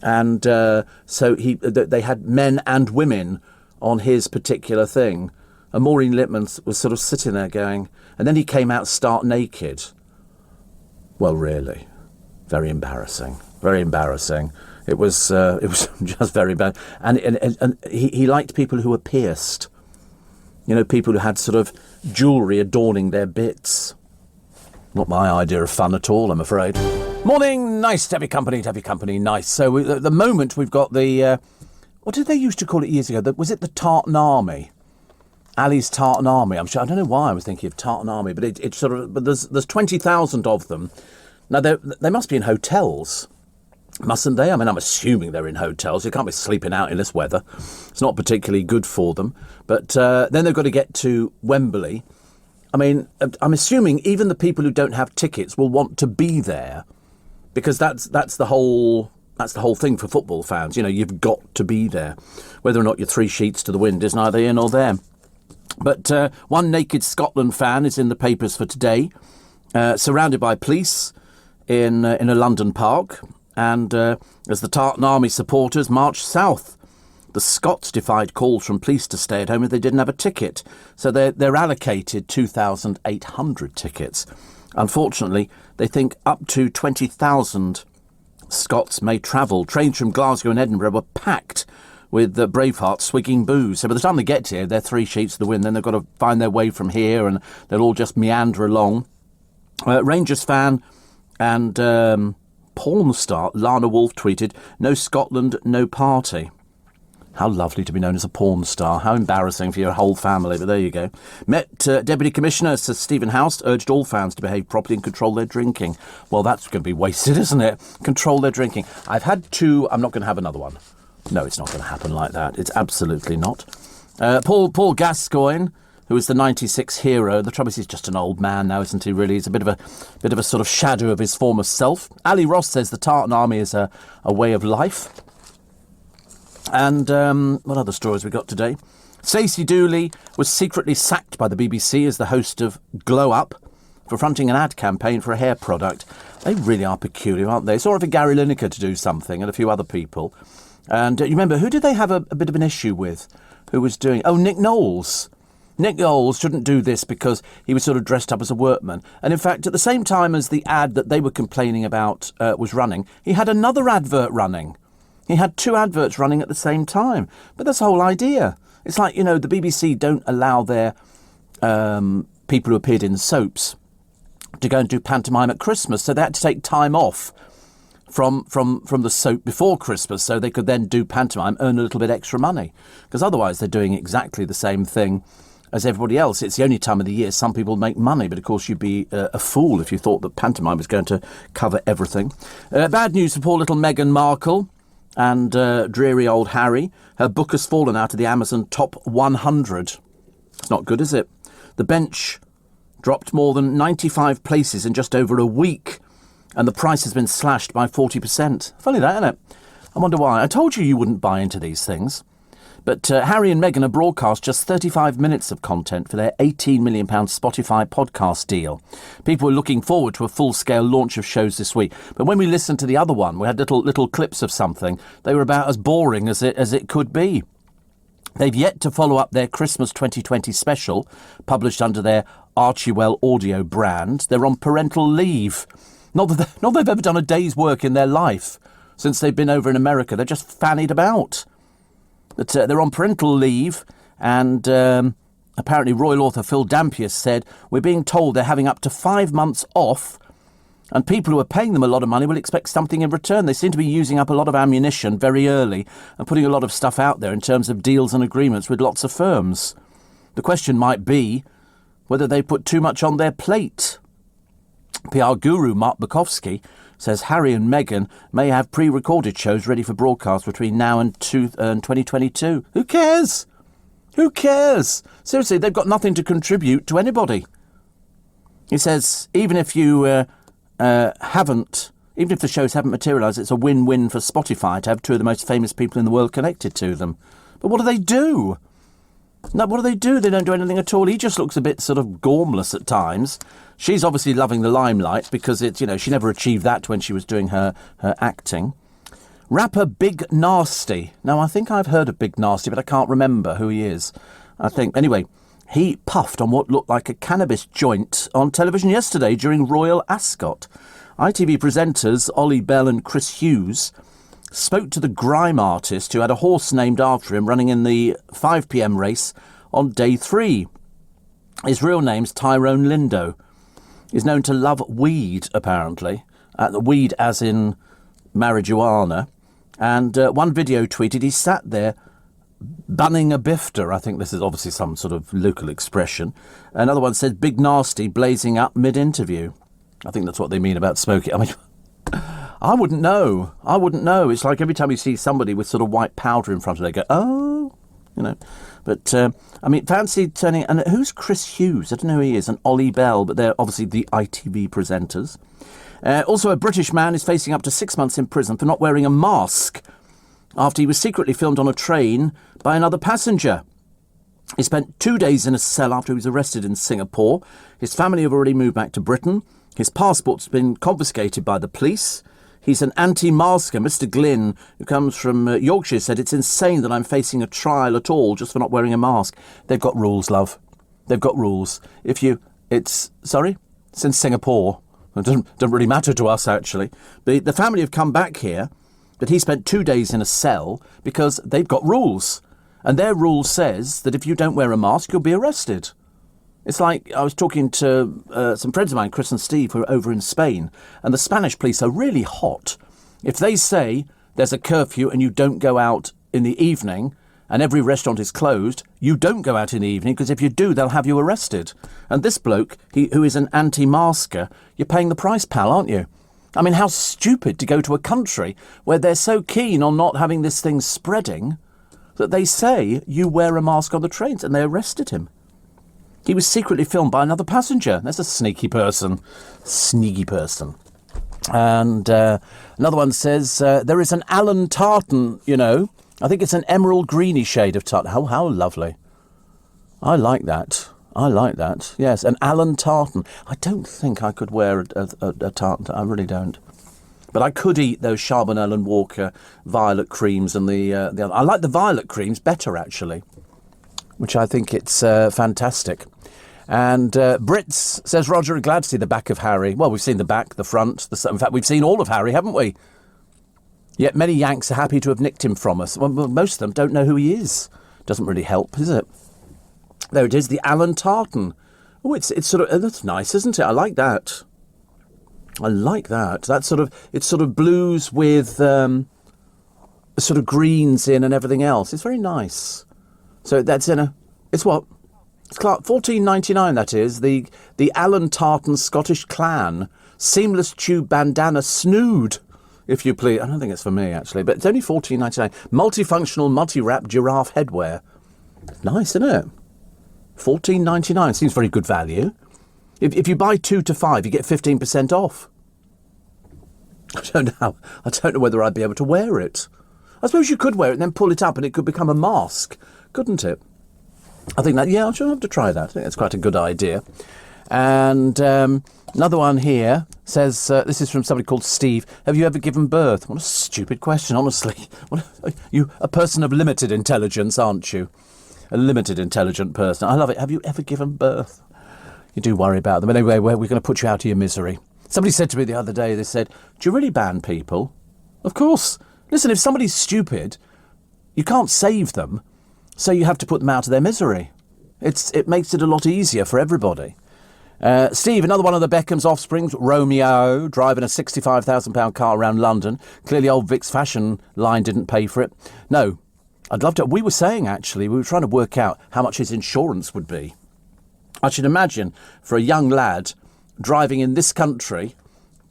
and so they had men and women on his particular thing. And Maureen Lipman was sort of sitting there going, and then he came out stark naked. Well, really, very embarrassing. Very embarrassing. It was just very bad. And he liked people who were pierced. People who had sort of jewellery adorning their bits. Not my idea of fun at all, I'm afraid. Morning, nice to have your company, nice. So at the moment we've got the, what did they used to call it years ago? Was it the Tartan Army? Ali's Tartan Army. I'm sure, I don't know why I was thinking of Tartan Army, but it's sort of, but there's 20,000 of them. Now they must be in hotels. Mustn't they? I mean, I'm assuming they're in hotels. You can't be sleeping out in this weather. It's not particularly good for them. But then they've got to get to Wembley. I mean, I'm assuming even the people who don't have tickets will want to be there, because that's the whole thing for football fans. You've got to be there, whether or not you're three sheets to the wind is neither here nor there. But one naked Scotland fan is in the papers for today, surrounded by police in a London park. And as the Tartan Army supporters marched south, the Scots defied calls from police to stay at home if they didn't have a ticket. So they're allocated 2,800 tickets. Unfortunately, they think up to 20,000 Scots may travel. Trains from Glasgow and Edinburgh were packed with the Bravehearts swigging booze. So by the time they get here, they're three sheets to the wind. Then they've got to find their way from here, and they'll all just meander along. Rangers fan and porn star Lana Wolf tweeted, "No Scotland, no party." How lovely to be known as a porn star. How embarrassing for your whole family, but there you go. Met Deputy Commissioner Sir Stephen House, urged all fans to behave properly and control their drinking. Well, that's going to be wasted, isn't it? Control their drinking. I've had two. I'm not going to have another one. No, it's not going to happen like that. It's absolutely not. Paul Gascoigne, who was the 96 hero. The trouble is he's just an old man now, isn't he, really? He's a bit of a sort of shadow of his former self. Ali Ross says the Tartan Army is a way of life. And what other stories we got today? Stacey Dooley was secretly sacked by the BBC as the host of Glow Up for fronting an ad campaign for a hair product. They really are peculiar, aren't they? It's all right for Gary Lineker to do something and a few other people. And you remember, who did they have a bit of an issue with? Who was doing... Oh, Nick Knowles. Nick Knowles shouldn't do this because he was sort of dressed up as a workman. And in fact, at the same time as the ad that they were complaining about was running, he had another advert running. He had two adverts running at the same time. But that's the whole idea. It's like, the BBC don't allow their people who appeared in soaps to go and do pantomime at Christmas. So they had to take time off from the soap before Christmas so they could then do pantomime, earn a little bit extra money. Because otherwise they're doing exactly the same thing as everybody else. It's the only time of the year some people make money, but of course you'd be a fool if you thought that pantomime was going to cover everything. Bad news for poor little Meghan Markle and dreary old Harry. Her book has fallen out of the Amazon top 100. It's not good, is it? The Bench dropped more than 95 places in just over a week, and the price has been slashed by 40%. Funny that, isn't it? I wonder why. I told you wouldn't buy into these things. But Harry and Meghan have broadcast just 35 minutes of content for their £18 million Spotify podcast deal. People were looking forward to a full-scale launch of shows this week. But when we listened to the other one, we had little clips of something. They were about as boring as it could be. They've yet to follow up their Christmas 2020 special, published under their Archewell Audio brand. They're on parental leave. Not that they've ever done a day's work in their life since they've been over in America. They're just fannied about. But they're on parental leave, and apparently royal author Phil Dampier said, "We're being told they're having up to 5 months off, and people who are paying them a lot of money will expect something in return. They seem to be using up a lot of ammunition very early and putting a lot of stuff out there in terms of deals and agreements with lots of firms. The question might be whether they put too much on their plate." PR guru Mark Bukowski says Harry and Meghan may have pre-recorded shows ready for broadcast between now and 2022. Who cares? Who cares? Seriously, they've got nothing to contribute to anybody. He says, even if the shows haven't materialised, it's a win-win for Spotify to have two of the most famous people in the world connected to them. But what do they do? No, what do they do? They don't do anything at all. He just looks a bit sort of gormless at times. She's obviously loving the limelight because it's, she never achieved that when she was doing her acting. Rapper Big Nasty. Now, I think I've heard of Big Nasty, but I can't remember who he is. Anyway, he puffed on what looked like a cannabis joint on television yesterday during Royal Ascot. ITV presenters Ollie Bell and Chris Hughes spoke to the grime artist who had a horse named after him running in the 5 p.m. race on day 3. His real name's Tyrone Lindo. He's known to love weed, apparently. Weed as in marijuana. And one video tweeted he sat there bunning a bifter. I think this is obviously some sort of local expression. Another one said Big Nasty blazing up mid-interview. I think that's what they mean about smoking. I mean, I wouldn't know. It's like every time you see somebody with sort of white powder in front of them, they go, oh, But, fancy turning... And who's Chris Hughes? I don't know who he is. And Ollie Bell, but they're obviously the ITV presenters. Also, a British man is facing up to 6 months in prison for not wearing a mask after he was secretly filmed on a train by another passenger. He spent 2 days in a cell after he was arrested in Singapore. His family have already moved back to Britain. His passport's been confiscated by the police. He's an anti-masker. Mr. Glynn, who comes from Yorkshire, said, "It's insane that I'm facing a trial at all just for not wearing a mask." They've got rules, love. They've got rules. It's in Singapore. It doesn't really matter to us, actually. The family have come back here, but he spent 2 days in a cell because they've got rules. And their rule says that if you don't wear a mask, you'll be arrested. It's like I was talking to some friends of mine, Chris and Steve, who are over in Spain, and the Spanish police are really hot. If they say there's a curfew and you don't go out in the evening and every restaurant is closed, you don't go out in the evening because if you do, they'll have you arrested. And this bloke, who is an anti-masker, you're paying the price, pal, aren't you? I mean, how stupid to go to a country where they're so keen on not having this thing spreading that they say you wear a mask on the trains, and they arrested him. He was secretly filmed by another passenger. That's a sneaky person. Sneaky person. And another one says, there is an Alan Tartan, I think it's an emerald greeny shade of tartan. How lovely. I like that. Yes, an Alan Tartan. I don't think I could wear a tartan. I really don't. But I could eat those Charbonnel and Walker violet creams and the other. I like the violet creams better, actually, which I think it's fantastic. And Brits, says Roger, are glad to see the back of Harry. Well, we've seen the back, the front. In fact, we've seen all of Harry, haven't we? Yet many Yanks are happy to have nicked him from us. Well, most of them don't know who he is. Doesn't really help, is it? There it is, the Alan Tartan. Oh, it's sort of, that's nice, isn't it? I like that. That's it's sort of blues with sort of greens in and everything else. It's very nice. So that's it's what? Clark, 14.99. That is the Alan Tartan Scottish Clan seamless tube bandana snood, if you please. I don't think it's for me actually, but it's only 14.99. Multifunctional, multi-wrap giraffe headwear. Nice, isn't it? 14.99 seems very good value. If you buy 2 to 5, you get 15% off. I don't know whether I'd be able to wear it. I suppose you could wear it and then pull it up and it could become a mask, couldn't it? I think that, yeah, I'll have to try that. I think that's quite a good idea. And another one here says, this is from somebody called Steve. Have you ever given birth? What a stupid question, honestly. You a person of limited intelligence, aren't you? A limited intelligent person. I love it. Have you ever given birth? You do worry about them. Anyway, we're going to put you out of your misery. Somebody said to me the other day, they said, do you really ban people? Of course. Listen, if somebody's stupid, you can't save them, so you have to put them out of their misery. It makes it a lot easier for everybody. Steve, another one of the Beckham's offsprings, Romeo, driving a £65,000 car around London. Clearly old Vic's fashion line didn't pay for it. No, I'd love to. We were saying, actually, we were trying to work out how much his insurance would be. I should imagine for a young lad driving in this country,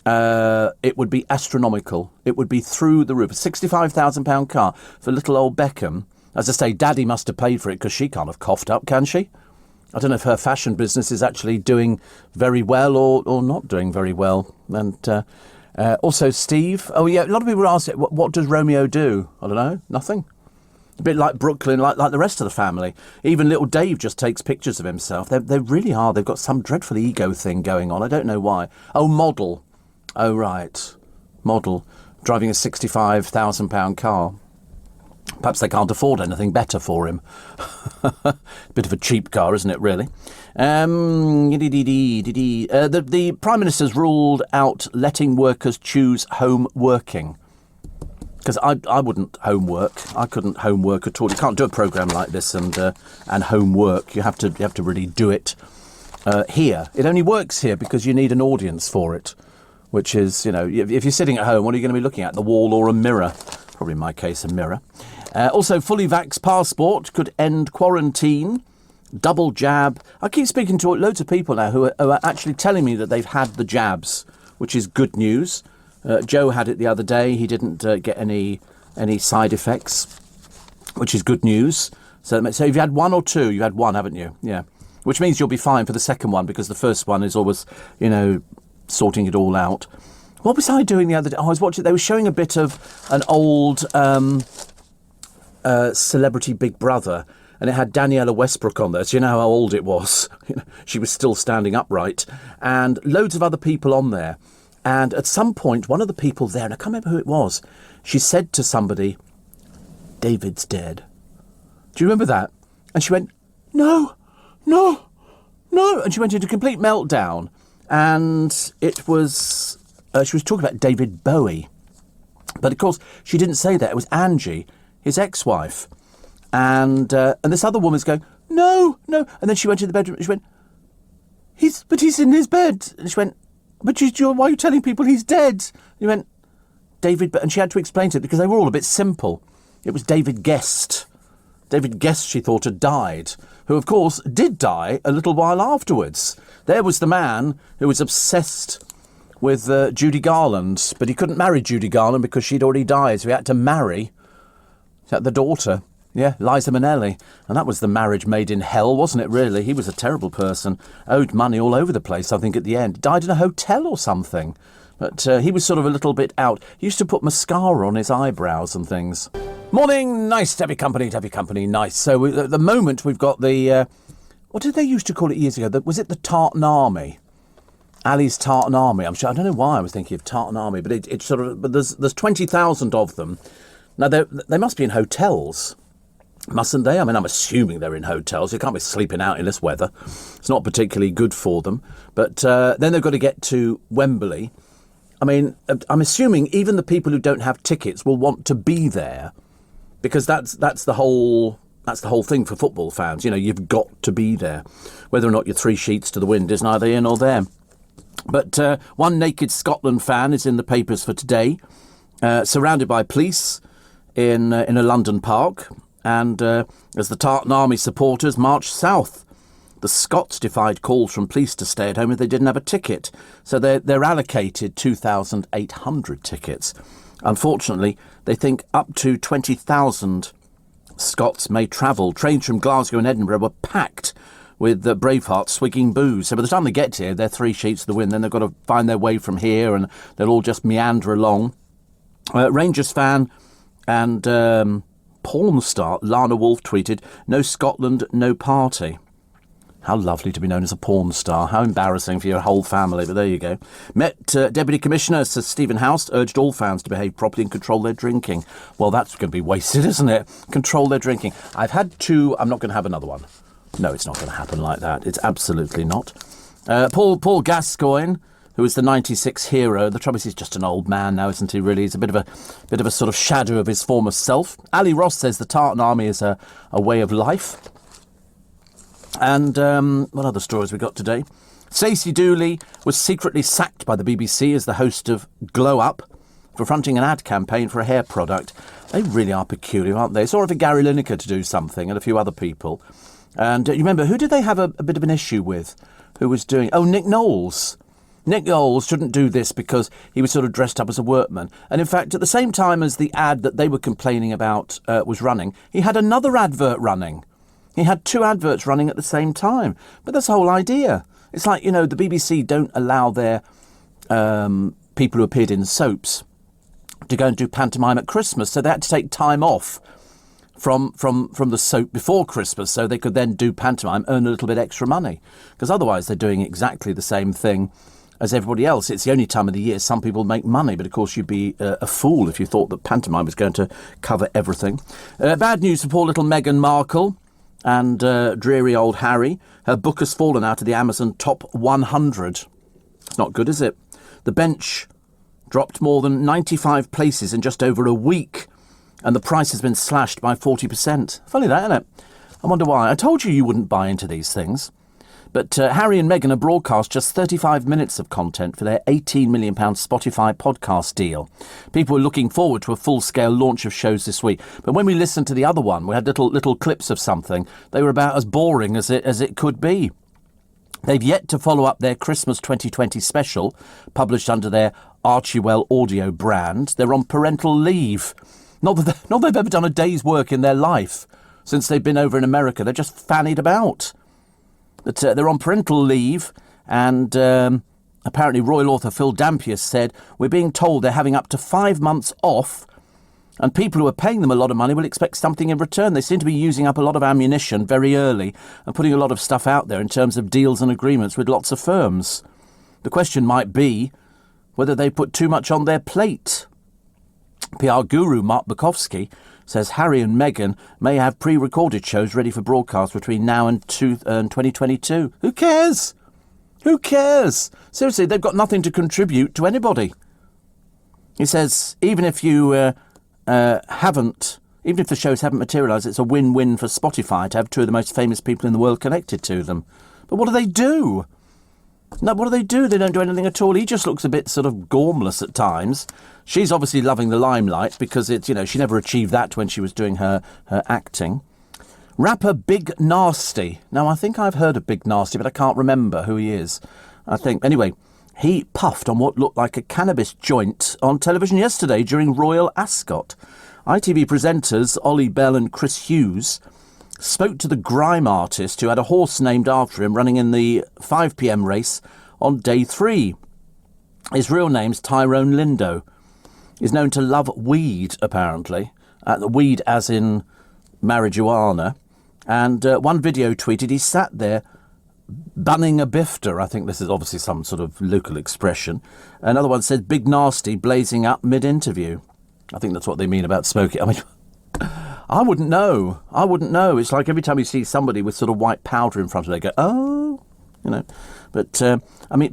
it would be astronomical. It would be through the roof. A £65,000 car for little old Beckham. As I say, Daddy must have paid for it because she can't have coughed up, can she? I don't know if her fashion business is actually doing very well or not doing very well. And also Steve. Oh, yeah, a lot of people ask, what does Romeo do? I don't know. Nothing. A bit like Brooklyn, like the rest of the family. Even little Dave just takes pictures of himself. They really are. They've got some dreadful ego thing going on. I don't know why. Oh, model. Oh, right. Model. Driving a £65,000 car. Perhaps they can't afford anything better for him. Bit of a cheap car, isn't it, really? The Prime Minister's ruled out letting workers choose home working. Because I wouldn't homework. I couldn't homework at all. You can't do a programme like this and homework. You have to really do it here. It only works here because you need an audience for it. Which is, if you're sitting at home, what are you going to be looking at? The wall or a mirror? Probably in my case, a mirror. Also, fully vaxxed passport could end quarantine. Double jab. I keep speaking to loads of people now who are actually telling me that they've had the jabs, which is good news. Joe had it the other day. He didn't get any side effects, which is good news. So you've had one or two? You had one, haven't you? Yeah. Which means you'll be fine for the second one because the first one is always, sorting it all out. What was I doing the other day? I was watching. They were showing a bit of an old Celebrity Big Brother, and it had Daniela Westbrook on there. So you know how old it was. She was still standing upright, and loads of other people on there. And at some point, one of the people there, and I can't remember who it was, she said to somebody, "David's dead." Do you remember that? And she went, "No, no, no," and she went into complete meltdown. And it was, she was talking about David Bowie. But of course, she didn't say that. It was Angie, his ex-wife. And this other woman's going, "No, no." And then she went to the bedroom and she went, he's in his bed. And she went, "But why are you telling people he's dead?" And he went, "David," and she had to explain to it because they were all a bit simple. It was David Guest. David Guest, she thought, had died, who, of course, did die a little while afterwards. There was the man who was obsessed with Judy Garland, but he couldn't marry Judy Garland because she'd already died, so he had to marry the daughter. Yeah, Liza Minnelli. And that was the marriage made in hell, wasn't it, really? He was a terrible person. Owed money all over the place, I think, at the end. Died in a hotel or something. But he was sort of a little bit out. He used to put mascara on his eyebrows and things. Morning, nice to have your company, nice. So at the moment we've got the, what did they used to call it years ago? Was it the Tartan Army? Ali's Tartan Army. I'm sure, I don't know why I was thinking of Tartan Army, but it's sort of, but there's 20,000 of them. Now they must be in hotels, mustn't they? I mean, I'm assuming they're in hotels. You can't be sleeping out in this weather. It's not particularly good for them. But then they've got to get to Wembley. I mean, I'm assuming even the people who don't have tickets will want to be there. Because that's the whole thing for football fans. You've got to be there. Whether or not you're 3 sheets to the wind is neither here nor there. But one naked Scotland fan is in the papers for today, surrounded by police in a London park, and as the Tartan Army supporters march south The Scots defied calls from police to stay at home if they didn't have a ticket. So they're allocated 2,800 tickets. Unfortunately, they think up to 20,000 Scots may travel. Trains from Glasgow and Edinburgh were packed with the Bravehearts swigging booze. So by the time they get here, they're 3 sheets to the wind. Then they've got to find their way from here, and they'll all just meander along. Rangers fan and porn star Lana Wolf tweeted, "No Scotland, no party." How lovely to be known as a porn star. How embarrassing for your whole family, but there you go. Met Deputy Commissioner Sir Stephen House, urged all fans to behave properly and control their drinking. Well, that's going to be wasted, isn't it? Control their drinking. I've had 2. I'm not going to have another one. No, it's not going to happen like that. It's absolutely not. Paul Gascoigne, who is the 96 hero. The trouble is he's just an old man now, isn't he, really? He's a bit of a sort of shadow of his former self. Ali Ross says the Tartan Army is a way of life. And what other stories we got today? Stacey Dooley was secretly sacked by the BBC as the host of Glow Up for fronting an ad campaign for a hair product. They really are peculiar, aren't they? It's all right for Gary Lineker to do something and a few other people. And you remember, who did they have a bit of an issue with? Who was doing... Oh, Nick Knowles. Nick Knowles shouldn't do this because he was sort of dressed up as a workman. And in fact, at the same time as the ad that they were complaining about was running, he had another advert running. He had 2 adverts running at the same time. But that's the whole idea. It's like, the BBC don't allow their people who appeared in soaps to go and do pantomime at Christmas. So they had to take time off from the soap before Christmas so they could then do pantomime, earn a little bit extra money. Because otherwise they're doing exactly the same thing as everybody else. It's the only time of the year some people make money, but of course you'd be a fool if you thought that pantomime was going to cover everything. Bad news for poor little Meghan Markle and dreary old Harry. Her book has fallen out of the Amazon top 100. It's not good, is it? The Bench dropped more than 95 places in just over a week, and the price has been slashed by 40%. Funny that, isn't it? I wonder why. I told you wouldn't buy into these things. But Harry and Meghan have broadcast just 35 minutes of content for their £18 million Spotify podcast deal. People were looking forward to a full-scale launch of shows this week. But when we listened to the other one, we had little clips of something. They were about as boring as it could be. They've yet to follow up their Christmas 2020 special, published under their Archewell Audio brand. They're on parental leave. Not that they've ever done a day's work in their life since they've been over in America. They're just fannied about. But they're on parental leave, and apparently royal author Phil Dampier said, "We're being told they're having up to 5 months off, and people who are paying them a lot of money will expect something in return. They seem to be using up a lot of ammunition very early and putting a lot of stuff out there in terms of deals and agreements with lots of firms. The question might be whether they put too much on their plate." PR guru Mark Bukowski says Harry and Meghan may have pre-recorded shows ready for broadcast between now and 2022. Who cares? Who cares? Seriously, they've got nothing to contribute to anybody. He says, even if the shows haven't materialised, it's a win-win for Spotify to have 2 of the most famous people in the world connected to them. But what do they do? No, what do they do? They don't do anything at all. He just looks a bit sort of gormless at times. She's obviously loving the limelight because it's, she never achieved that when she was doing her acting. Rapper Big Nasty. Now, I think I've heard of Big Nasty, but I can't remember who he is. Anyway, he puffed on what looked like a cannabis joint on television yesterday during Royal Ascot. ITV presenters Ollie Bell and Chris Hughes spoke to the grime artist who had a horse named after him running in the 5 p.m. race on day 3. His real name's Tyrone Lindo. He's known to love weed, apparently. Weed as in marijuana. And one video tweeted he sat there bunning a bifter. I think this is obviously some sort of local expression. Another one said Big Nasty blazing up mid-interview. I think that's what they mean about smoking. I mean, I wouldn't know. It's like every time you see somebody with sort of white powder in front of them, they go, oh, But,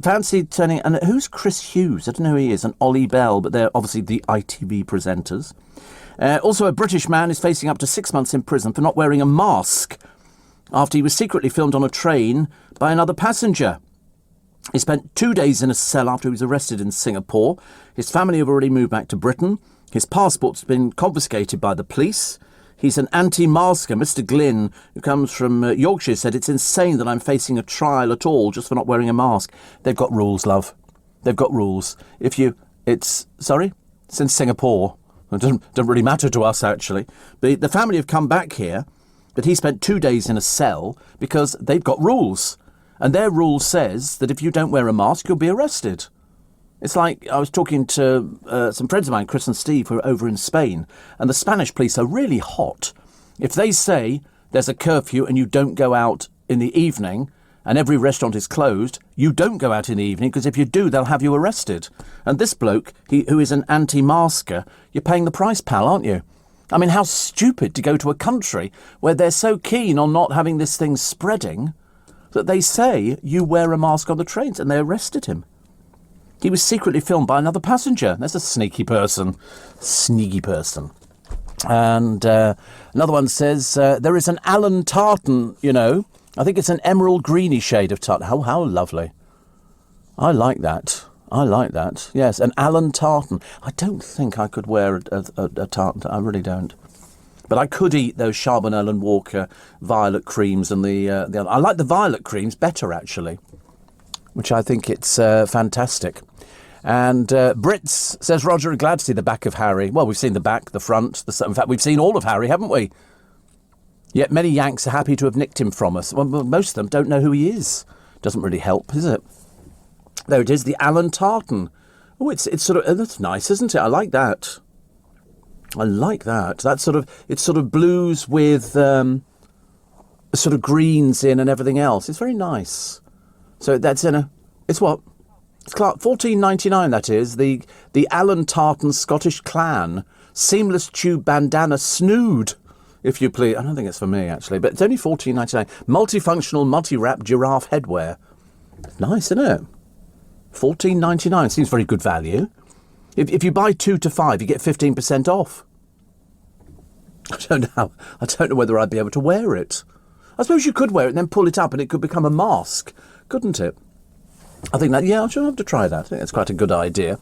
fancy turning... And who's Chris Hughes? I don't know who he is. And Ollie Bell, but they're obviously the ITV presenters. Also, a British man is facing up to 6 months in prison for not wearing a mask after he was secretly filmed on a train by another passenger. He spent 2 days in a cell after he was arrested in Singapore. His family have already moved back to Britain. His passport's been confiscated by the police. He's an anti-masker. Mr. Glynn, who comes from Yorkshire, said it's insane that I'm facing a trial at all just for not wearing a mask. They've got rules, love. They've got rules. It's in Singapore. It doesn't really matter to us, actually. The family have come back here, but he spent 2 days in a cell because they've got rules. And their rule says that if you don't wear a mask, you'll be arrested. It's like I was talking to some friends of mine, Chris and Steve, who are over in Spain, and the Spanish police are really hot. If they say there's a curfew and you don't go out in the evening and every restaurant is closed, you don't go out in the evening because if you do, they'll have you arrested. And this bloke, who is an anti-masker, you're paying the price, pal, aren't you? I mean, how stupid to go to a country where they're so keen on not having this thing spreading that they say you wear a mask on the trains, and they arrested him. He was secretly filmed by another passenger. That's a sneaky person. Sneaky person. And another one says, there is an Alan Tartan, you know. I think it's an emerald greeny shade of tartan. How lovely. I like that. Yes, an Alan Tartan. I don't think I could wear a tartan. I really don't. But I could eat those Charbonnel and Walker violet creams and the other. I like the violet creams better, actually, which I think it's fantastic. And Brits says, Roger, glad to see the back of Harry. Well, we've seen the back, the front. In fact, we've seen all of Harry, haven't we? Yet many Yanks are happy to have nicked him from us. Well, most of them don't know who he is. Doesn't really help, is it? There it is, the Alan Tartan. Oh, it's sort of, that's nice, isn't it? I like that. That's sort of, it's sort of blues with sort of greens in and everything else. It's very nice. So that's it's what? It's $14.99, that is. The Alan Tartan Scottish Clan seamless tube bandana snood, if you please. I don't think it's for me, actually, but it's only $14.99. Multifunctional, multi-wrap giraffe headwear. Nice, isn't it? $14.99 seems very good value. If you buy 2 to 5, you get 15% off. I don't know whether I'd be able to wear it. I suppose you could wear it and then pull it up and it could become a mask, couldn't it? I think that, yeah, I should have to try that. I think that's quite a good idea.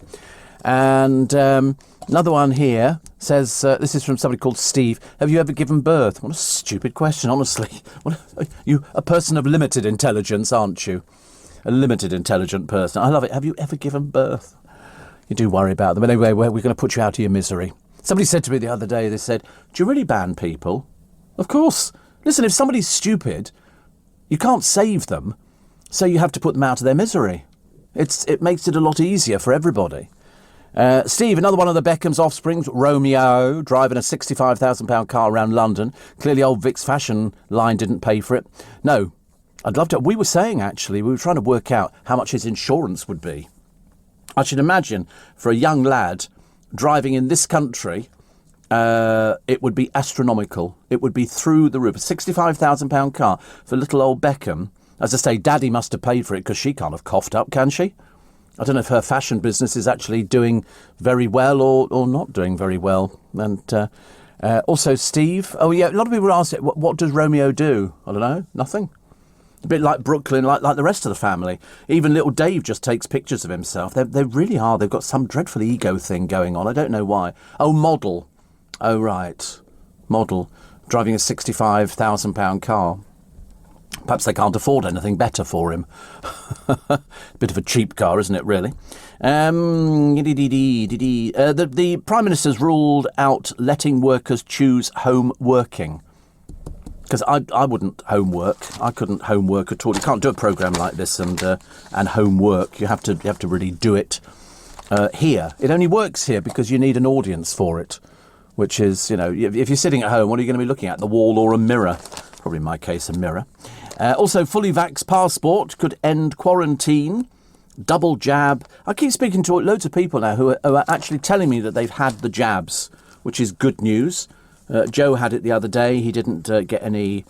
And another one here says, this is from somebody called Steve. Have you ever given birth? What a stupid question, honestly. You a person of limited intelligence, aren't you? A limited intelligent person. I love it. Have you ever given birth? You do worry about them. Anyway, we're going to put you out of your misery. Somebody said to me the other day, they said, do you really ban people? Of course. Listen, if somebody's stupid, you can't save them, so you have to put them out of their misery. It makes it a lot easier for everybody. Steve, another one of the Beckham's offsprings, Romeo, driving a £65,000 car around London. Clearly old Vic's fashion line didn't pay for it. No, I'd love to. We were saying, actually, we were trying to work out how much his insurance would be. I should imagine for a young lad driving in this country, it would be astronomical. It would be through the roof. A £65,000 car for little old Beckham. As I say, Daddy must have paid for it because she can't have coughed up, can she? I don't know if her fashion business is actually doing very well or not doing very well. And also Steve. Oh, yeah, a lot of people ask, what does Romeo do? I don't know. Nothing. A bit like Brooklyn, like the rest of the family. Even little Dave just takes pictures of himself. They really are. They've got some dreadful ego thing going on. I don't know why. Oh, model. Oh, right. Model. Driving a £65,000 car. Perhaps they can't afford anything better for him. Bit of a cheap car, isn't it, really? The Prime Minister's ruled out letting workers choose home working. Because I wouldn't homework. I couldn't homework at all. You can't do a programme like this and homework. You have to really do it here. It only works here because you need an audience for it. Which is, if you're sitting at home, what are you going to be looking at? The wall or a mirror? Probably in my case, a mirror. Also, fully vax passport could end quarantine. Double jab. I keep speaking to loads of people now who are actually telling me that they've had the jabs, which is good news. Joe had it the other day. He didn't get any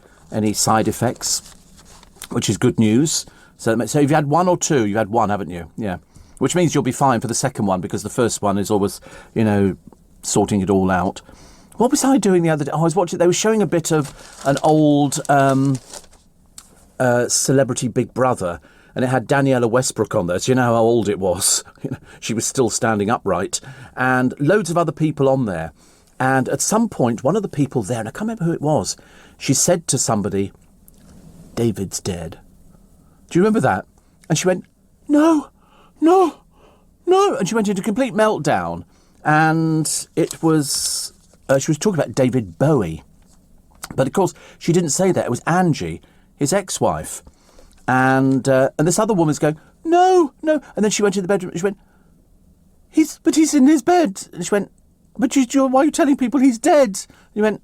side effects, which is good news. So you've had one or two. You've had one, haven't you? Yeah. Which means you'll be fine for the second one because the first one is always, sorting it all out. What was I doing the other day? I was watching. They were showing a bit of an old Celebrity Big Brother, and it had Daniela Westbrook on there. So you know how old it was. She was still standing upright, and loads of other people on there. And at some point, one of the people there, and I can't remember who it was, she said to somebody, "David's dead." Do you remember that? And she went, "No, no, no." And she went into complete meltdown. And it was, she was talking about David Bowie. But of course, she didn't say that. It was Angie, his ex-wife. And this other woman's going, "No, no." And then she went to the bedroom and she went, he's in his bed. And she went, "But why are you telling people he's dead?" And he went,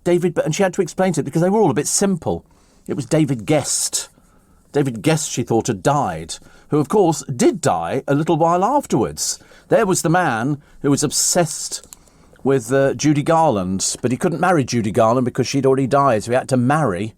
"David," and she had to explain to it because they were all a bit simple. It was David Guest. David Guest, she thought, had died, who, of course, did die a little while afterwards. There was the man who was obsessed with Judy Garland, but he couldn't marry Judy Garland because she'd already died, so he had to marry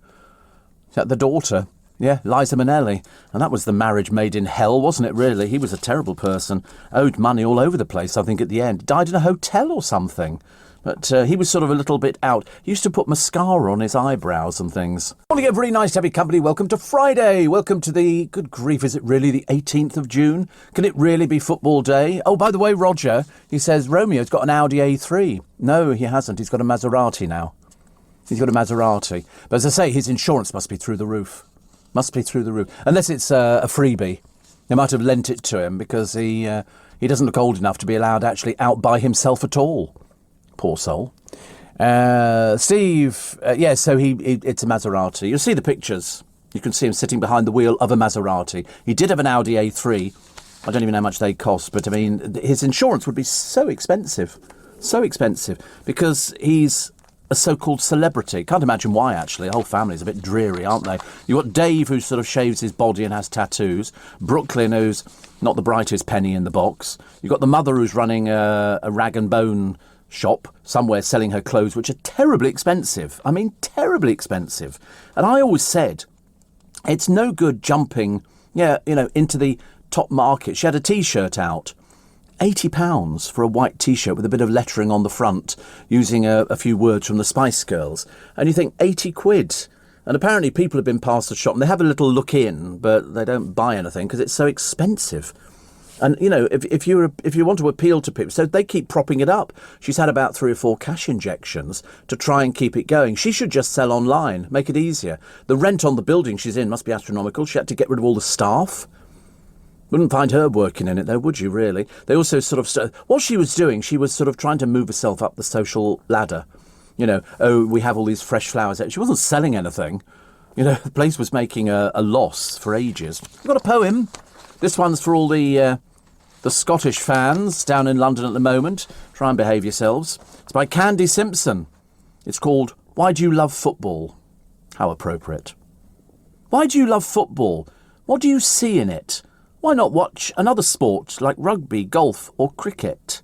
the daughter. Yeah, Liza Minnelli. And that was the marriage made in hell, wasn't it, really? He was a terrible person. Owed money all over the place, I think, at the end. Died in a hotel or something. But he was sort of a little bit out. He used to put mascara on his eyebrows and things. Morning, everybody. Nice to have you company. Welcome to Friday. Welcome to the, good grief, is it really the 18th of June? Can it really be football day? Oh, by the way, Roger, he says Romeo's got an Audi A3. No, he hasn't. He's got a Maserati now. He's got a Maserati. But as I say, his insurance must be through the roof. Must be through the roof. Unless it's a freebie. They might have lent it to him because he doesn't look old enough to be allowed actually out by himself at all. Poor soul. Steve, so it's a Maserati. You'll see the pictures. You can see him sitting behind the wheel of a Maserati. He did have an Audi A3. I don't even know how much they cost, but I mean, his insurance would be so expensive. So expensive. Because he's a so-called celebrity. Can't imagine why, actually. The whole family's a bit dreary, aren't they? You've got Dave, who sort of shaves his body and has tattoos. Brooklyn, who's not the brightest penny in the box. You've got the mother, who's running a rag and bone shop somewhere selling her clothes, which are terribly expensive. I mean, terribly expensive. And I always said, it's no good jumping, into the top market. She had a T-shirt out. £80 for a white T-shirt with a bit of lettering on the front, using a few words from the Spice Girls. And you think, 80 quid. And apparently people have been past the shop and they have a little look in, but they don't buy anything because it's so expensive. And, if you want to appeal to people, so they keep propping it up. She's had about 3 or 4 cash injections to try and keep it going. She should just sell online, make it easier. The rent on the building she's in must be astronomical. She had to get rid of all the staff. Wouldn't find her working in it, though, would you, really? They also sort of... what she was doing, she was sort of trying to move herself up the social ladder. We have all these fresh flowers. She wasn't selling anything. The place was making a loss for ages. I've got a poem. This one's for all the Scottish fans down in London at the moment. Try and behave yourselves. It's by Candy Simpson. It's called Why Do You Love Football? How appropriate. Why do you love football? What do you see in it? Why not watch another sport like rugby, golf or cricket?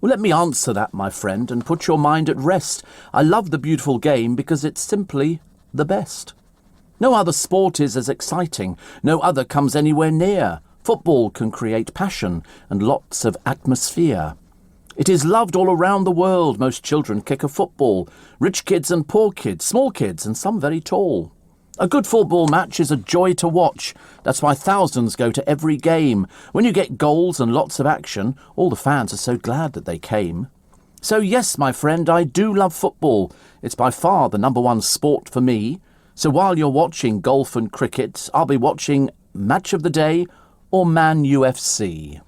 Well, let me answer that, my friend, and put your mind at rest. I love the beautiful game because it's simply the best. No other sport is as exciting. No other comes anywhere near. Football can create passion and lots of atmosphere. It is loved all around the world. Most children kick a football. Rich kids and poor kids, small kids and some very tall. A good football match is a joy to watch. That's why thousands go to every game. When you get goals and lots of action, all the fans are so glad that they came. So yes, my friend, I do love football. It's by far the number one sport for me. So while you're watching golf and cricket, I'll be watching Match of the Day or Man UFC.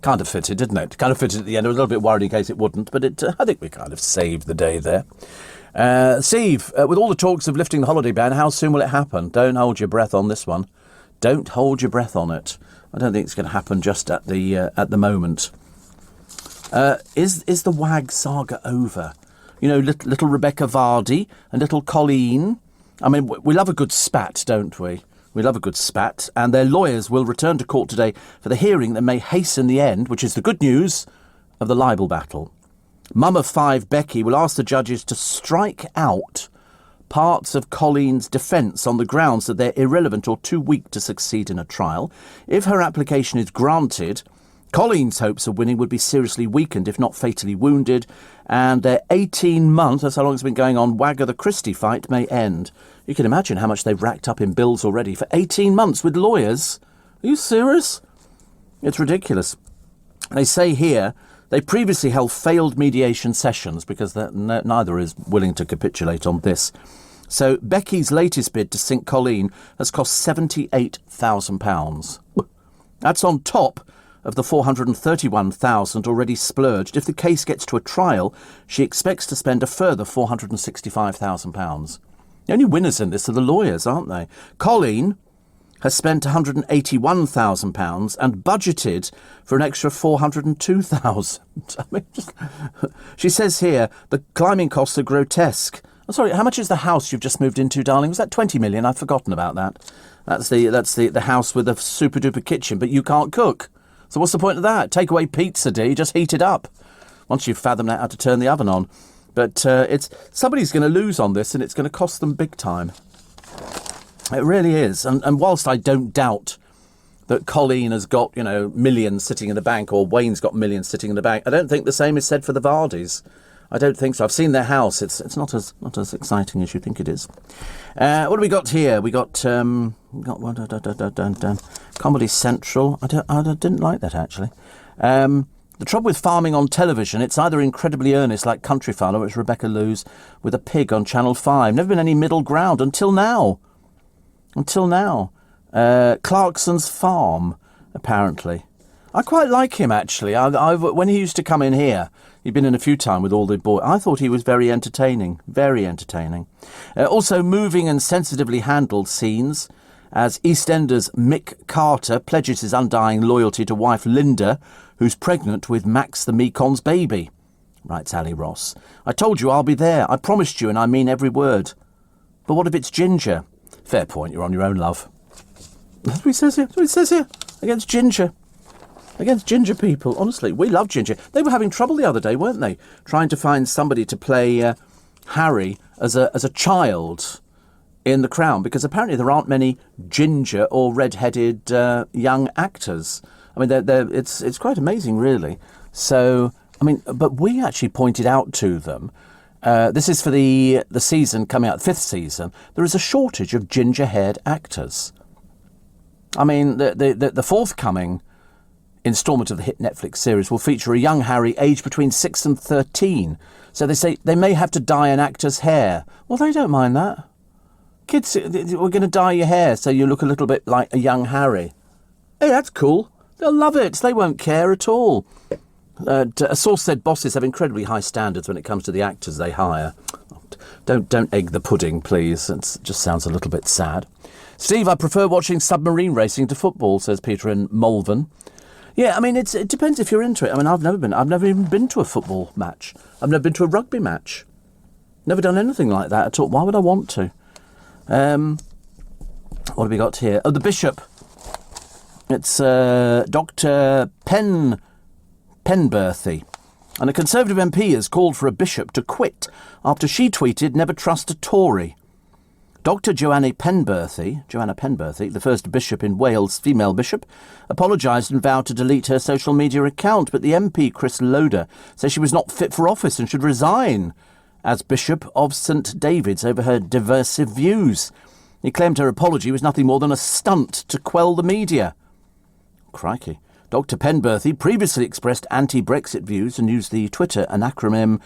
Kind of fitted, didn't it? Kind of fitted at the end. I was a little bit worried in case it wouldn't, but I think we kind of saved the day there. Steve, with all the talks of lifting the holiday ban, how soon will it happen? Don't hold your breath on this one. Don't hold your breath on it. I don't think it's going to happen just at the moment. Is the WAG saga over? Little Rebecca Vardy and little Colleen. I mean, we love a good spat, don't we? We love a good spat. And their lawyers will return to court today for the hearing that may hasten the end, which is the good news, of the libel battle. Mum of 5 Becky will ask the judges to strike out parts of Colleen's defence on the grounds that they're irrelevant or too weak to succeed in a trial. If her application is granted, Colleen's hopes of winning would be seriously weakened, if not fatally wounded, and their 18-month, that's how long it's been going on, Wagger Christie fight may end. You can imagine how much they've racked up in bills already for 18 months with lawyers. Are you serious? It's ridiculous. They say here They previously held failed mediation sessions because neither is willing to capitulate on this. So Becky's latest bid to sink Colleen has cost £78,000. That's on top of the $431,000 already splurged. If the case gets to a trial, she expects to spend a further £465,000. The only winners in this are the lawyers, aren't they? Colleen has spent £181,000 and budgeted for an extra $402,000. I mean, she says here the climbing costs are grotesque. I'm sorry, how much is the house you've just moved into, darling? Was that 20 million? I've forgotten about that. That's the house with a super duper kitchen, but you can't cook. So what's the point of that? Take away pizza, dear. You just heat it up once you've fathomed out how to turn the oven on. But it's somebody's going to lose on this, and it's going to cost them big time. It really is. And whilst I don't doubt that Colleen has got, millions sitting in the bank, or Wayne's got millions sitting in the bank, I don't think the same is said for the Vardys. I don't think so. I've seen their house. It's not as exciting as you think it is. What do we got here? We got Comedy Central. I didn't like that, actually. The trouble with farming on television, it's either incredibly earnest like Country File, or it's Rebecca Lewis with a pig on Channel 5. Never been any middle ground until now. Clarkson's Farm, apparently. I quite like him, actually. When he used to come in here, he'd been in a few times with all the boys. I thought he was very entertaining. Very entertaining. Also moving and sensitively handled scenes as EastEnders Mick Carter pledges his undying loyalty to wife Linda, who's pregnant with Max the Meekon's baby, writes Ali Ross. I told you I'll be there. I promised you, and I mean every word. But what if it's Ginger? Fair point, you're on your own, love. That's what he says here. That's what he says here. Against Ginger. Against Ginger people. Honestly, we love Ginger. They were having trouble the other day, weren't they? Trying to find somebody to play Harry as a child in The Crown, because apparently there aren't many ginger or red-headed young actors. I mean, it's quite amazing, really. So, I mean, but we actually pointed out to them, this is for the season coming out, 5th season, there is a shortage of ginger-haired actors. I mean, the forthcoming instalment of the hit Netflix series will feature a young Harry aged between 6 and 13. So they say they may have to dye an actor's hair. Well, they don't mind that. Kids, we're going to dye your hair so you look a little bit like a young Harry. Hey, that's cool. They'll love it. They won't care at all. A source said bosses have incredibly high standards when it comes to the actors they hire. Don't egg the pudding, please. It just sounds a little bit sad. Steve, I prefer watching submarine racing to football, says Peter in Malvern. Yeah, I mean, it depends if you're into it. I mean, I've never even been to a football match. I've never been to a rugby match. Never done anything like that at all. Why would I want to? What have we got here? Oh, the Bishop. It's Dr. Penberthy. And a Conservative MP has called for a bishop to quit after she tweeted, "Never trust a Tory." Dr. Joanna Penberthy, the first bishop in Wales, female bishop, apologised and vowed to delete her social media account, but the MP, Chris Loder, says she was not fit for office and should resign as Bishop of St David's over her divisive views. He claimed her apology was nothing more than a stunt to quell the media. Crikey. Dr. Penberthy previously expressed anti-Brexit views and used the Twitter acronym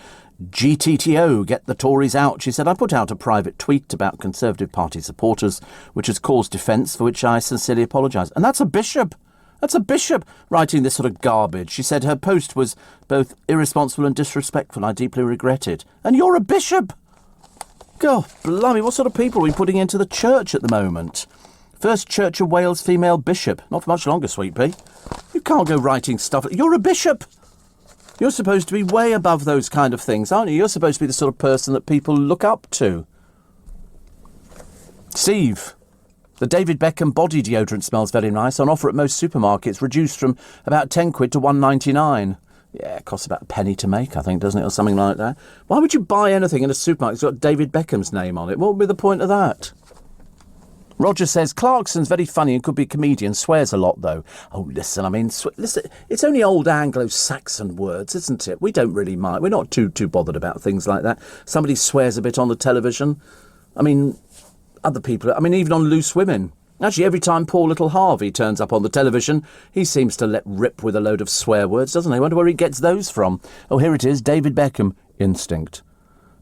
GTTO, Get the Tories Out. She said, I put out a private tweet about Conservative Party supporters, which has caused defence, for which I sincerely apologise. And that's a bishop. That's a bishop writing this sort of garbage. She said her post was both irresponsible and disrespectful. I deeply regret it. And you're a bishop. God, blimey, what sort of people are we putting into the church at the moment? First Church of Wales female bishop. Not for much longer, Sweet Pea. You can't go writing stuff. You're a bishop. You're supposed to be way above those kind of things, aren't you? You're supposed to be the sort of person that people look up to. Steve, the David Beckham body deodorant smells very nice. On offer at most supermarkets, reduced from about 10 quid to £1.99. Yeah, it costs about a penny to make, I think, doesn't it? Or something like that. Why would you buy anything in a supermarket that's got David Beckham's name on it? What would be the point of that? Roger says, Clarkson's very funny and could be a comedian, swears a lot, though. Oh, listen, I mean, listen, it's only old Anglo-Saxon words, isn't it? We don't really mind. We're not too bothered about things like that. Somebody swears a bit on the television. I mean, other people, I mean, even on Loose Women, Actually, every time poor little Harvey turns up on the television, he seems to let rip with a load of swear words, doesn't he? I wonder where he gets those from. Oh, here it is. David Beckham, Instinct.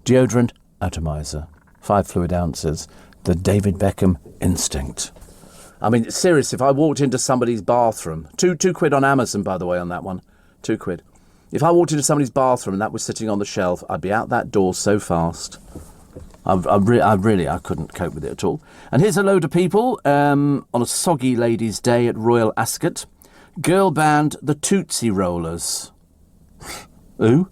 Deodorant, Atomizer. 5 fluid ounces. The David Beckham Instinct. I mean, seriously, if I walked into somebody's bathroom... Two quid on Amazon, by the way, on that one. 2 quid. If I walked into somebody's bathroom and that was sitting on the shelf, I'd be out that door so fast. I couldn't cope with it at all. And here's a load of people on a soggy ladies' day at Royal Ascot. Girl band The Tootsie Rollers. Ooh.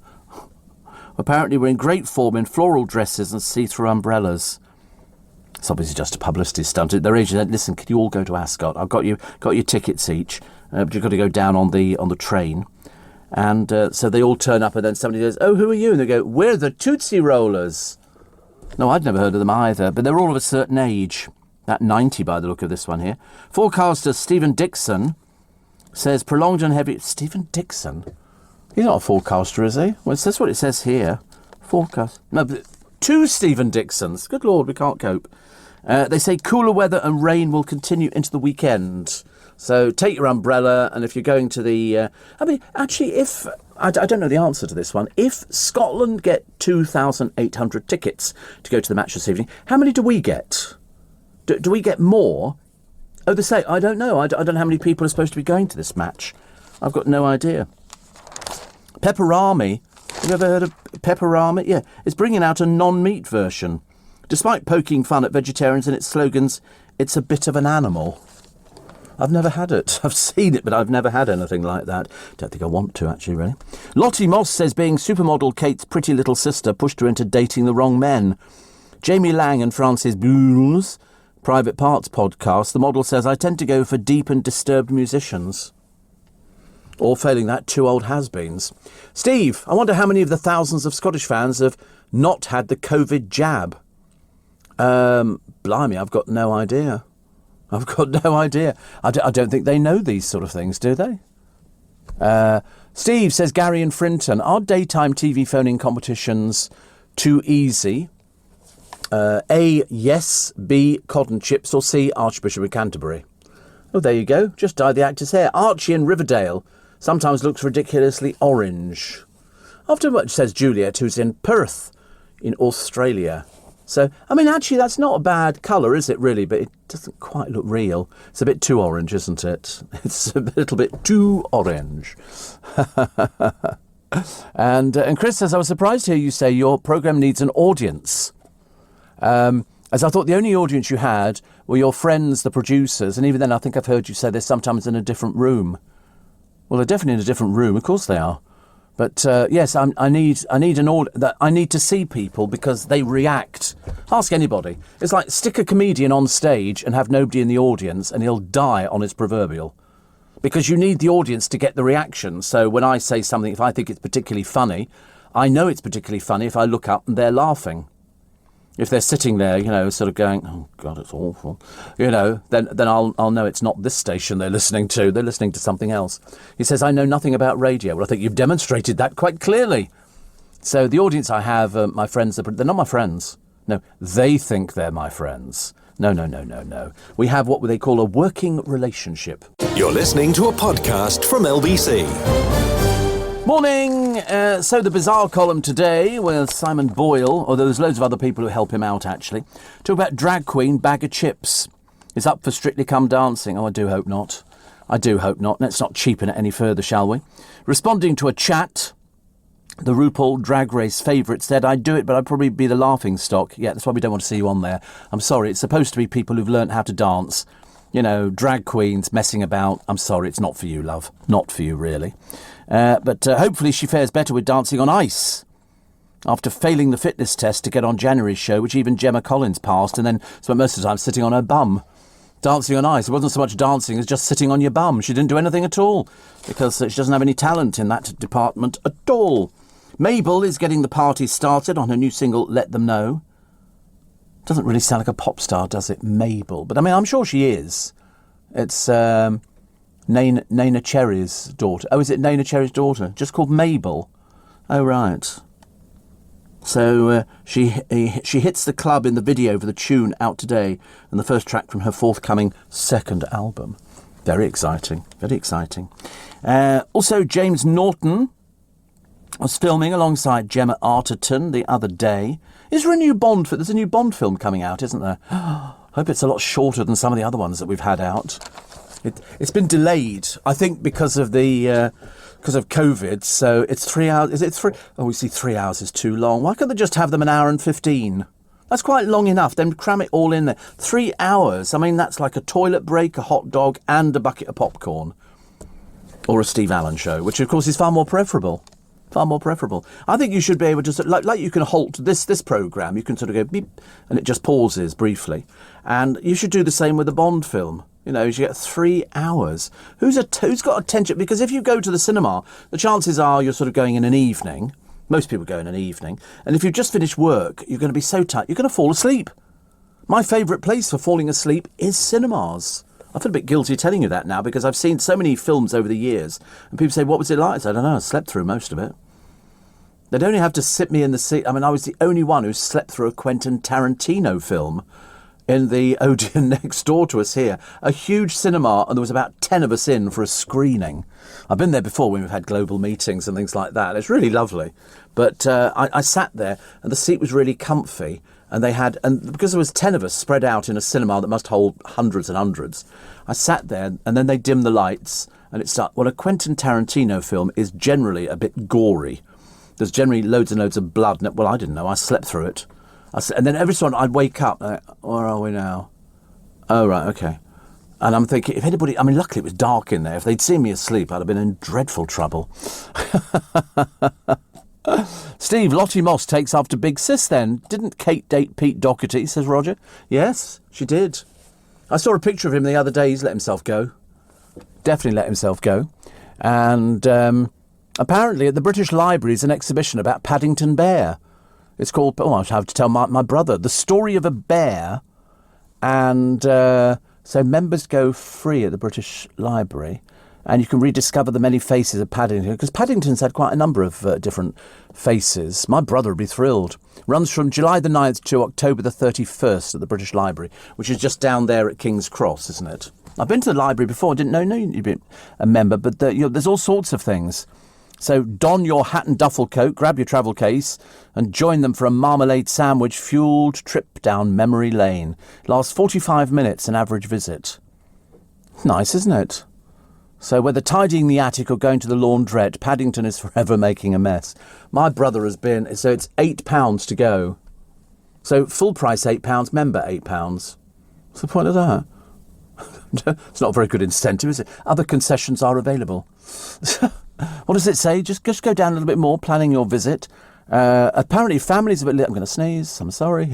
Apparently we're in great form in floral dresses and see-through umbrellas. It's obviously just a publicity stunt. Their agent said, listen, can you all go to Ascot? I've got your tickets each, but you've got to go down on the train. And so they all turn up and then somebody goes, oh, who are you? And they go, we're the Tootsie Rollers. No, I'd never heard of them either, but they're all of a certain age. About 90 by the look of this one here. Forecaster Stephen Dixon says prolonged and heavy... Stephen Dixon? He's not a forecaster, is he? Well, that's what it says here. Forecast... No, but 2 Stephen Dixons. Good Lord, we can't cope. They say cooler weather and rain will continue into the weekend. So take your umbrella, and if you're going to the... actually, if... I don't know the answer to this one. If Scotland get 2,800 tickets to go to the match this evening, how many do we get? Do we get more? Oh, they say, I don't know. I don't know how many people are supposed to be going to this match. I've got no idea. Pepperami. Have you ever heard of Pepperami? Yeah, it's bringing out a non-meat version. Despite poking fun at vegetarians and its slogans, it's a bit of an animal. I've never had it. I've seen it, but I've never had anything like that. Don't think I want to, actually, really. Lottie Moss says being supermodel Kate's pretty little sister pushed her into dating the wrong men. Jamie Lang and Francis Bouls, Private Parts podcast, the model says, I tend to go for deep and disturbed musicians. Or, failing that, 2 old has-beens. Steve, I wonder how many of the thousands of Scottish fans have not had the COVID jab. Blimey, I've got no idea. I've got no idea. I don't think they know these sort of things, do they? Steve says, Gary and Frinton, are daytime TV phoning competitions too easy? A, yes. B, cod and chips. Or C, Archbishop of Canterbury. Oh, there you go. Just dyed the actor's hair. Archie in Riverdale sometimes looks ridiculously orange. After much, says Juliet, who's in Perth in Australia. So, I mean, actually, that's not a bad colour, is it, really? But it doesn't quite look real. It's a bit too orange, isn't it? It's a little bit too orange. And Chris says, I was surprised to hear you say your programme needs an audience. As I thought the only audience you had were your friends, the producers. And even then, I think I've heard you say they're sometimes in a different room. Well, they're definitely in a different room. Of course they are. But yes, I need I need to see people because they react. Ask anybody. It's like stick a comedian on stage and have nobody in the audience, and he'll die on his proverbial. Because you need the audience to get the reaction. So when I say something, if I think it's particularly funny, I know it's particularly funny if I look up and they're laughing. If they're sitting there, you know, sort of going, oh God, it's awful, you know, then I'll know it's not this station they're listening to. They're listening to something else. He says, I know nothing about radio. Well, I think you've demonstrated that quite clearly. So the audience I have, my friends, they're not my friends. No, they think they're my friends. No. We have what they call a working relationship. You're listening to a podcast from LBC. Morning! So the bizarre column today with Simon Boyle, although there's loads of other people who help him out, actually. Talk about drag queen Bag of Chips. Is up for Strictly Come Dancing. Oh, I do hope not. Let's not cheapen it any further, shall we? Responding to a chat, the RuPaul Drag Race favourite said, I'd do it, but I'd probably be the laughing stock. Yeah, that's why we don't want to see you on there. I'm sorry, it's supposed to be people who've learnt how to dance. You know, drag queens messing about. I'm sorry, it's not for you, love. Not for you, really. But hopefully she fares better with dancing on ice. After failing the fitness test to get on January's show, which even Gemma Collins passed, and then spent most of the time sitting on her bum. Dancing on ice. It wasn't so much dancing as just sitting on your bum. She didn't do anything at all, because she doesn't have any talent in that department at all. Mabel is getting the party started on her new single, Let Them Know. Doesn't really sound like a pop star, does it, Mabel? But I mean, I'm sure she is. It's Naina Cherry's daughter. Oh, is it Naina Cherry's daughter? Just called Mabel. Oh, right. So she hits the club in the video for the tune out today, and the first track from her forthcoming second album. Very exciting, very exciting. Also, James Norton was filming alongside Gemma Arterton the other day. Is there a new Bond? There's a new Bond film coming out, isn't there? Hope it's a lot shorter than some of the other ones that we've had out. It's been delayed, I think, because of COVID. So it's 3 hours. Is it 3? Oh, we see 3 hours is too long. Why can't they just have them an hour and 15? That's quite long enough. Then cram it all in there. 3 hours. I mean, that's like a toilet break, a hot dog, and a bucket of popcorn, or a Steve Allen show, which of course is far more preferable. Far more preferable. I think you should be able to, like you can halt this programme. You can sort of go beep, and it just pauses briefly. And you should do the same with a Bond film. You know, you get 3 hours. Who's got attention? Because if you go to the cinema, the chances are you're sort of going in an evening. Most people go in an evening. And if you've just finished work, you're going to be so tired, you're going to fall asleep. My favourite place for falling asleep is cinemas. I feel a bit guilty telling you that now because I've seen so many films over the years. And people say, what was it like? I said, I don't know, I slept through most of it. They'd only have to sit me in the seat. I mean, I was the only one who slept through a Quentin Tarantino film in the Odeon next door to us here. A huge cinema, and there was about 10 of us in for a screening. I've been there before when we've had global meetings and things like that. It's really lovely. But I sat there, and the seat was really comfy. And because there was 10 of us spread out in a cinema that must hold hundreds and hundreds, I sat there, and then they dimmed the lights, and it started. Well, a Quentin Tarantino film is generally a bit gory. There's generally loads and loads of blood. Well, I didn't know. I slept through it. And then every so often I'd wake up. Where are we now? Oh, right, okay. And I'm thinking, if anybody... I mean, luckily it was dark in there. If they'd seen me asleep, I'd have been in dreadful trouble. Steve, Lottie Moss takes after Big Sis then. Didn't Kate date Pete Doherty, says Roger. Yes, she did. I saw a picture of him the other day. He's let himself go. Definitely let himself go. And apparently at the British Library is an exhibition about Paddington Bear. It's called, I have to tell my brother, The Story of a Bear. And so members go free at the British Library. And you can rediscover the many faces of Paddington. Because Paddington's had quite a number of different faces. My brother would be thrilled. Runs from July the 9th to October the 31st at the British Library, which is just down there at King's Cross, isn't it? I've been to the library before. I didn't know you'd be a member. But there's all sorts of things. So don your hat and duffel coat, grab your travel case, and join them for a marmalade sandwich-fueled trip down memory lane. Lasts 45 minutes, an average visit. Nice, isn't it? So whether tidying the attic or going to the laundrette, Paddington is forever making a mess. My brother has been... So it's £8 to go. So full price £8, member £8. What's the point of that? It's not a very good incentive, is it? Other concessions are available. What does it say? Just go down a little bit more, planning your visit. Apparently families of... I'm going to sneeze, I'm sorry.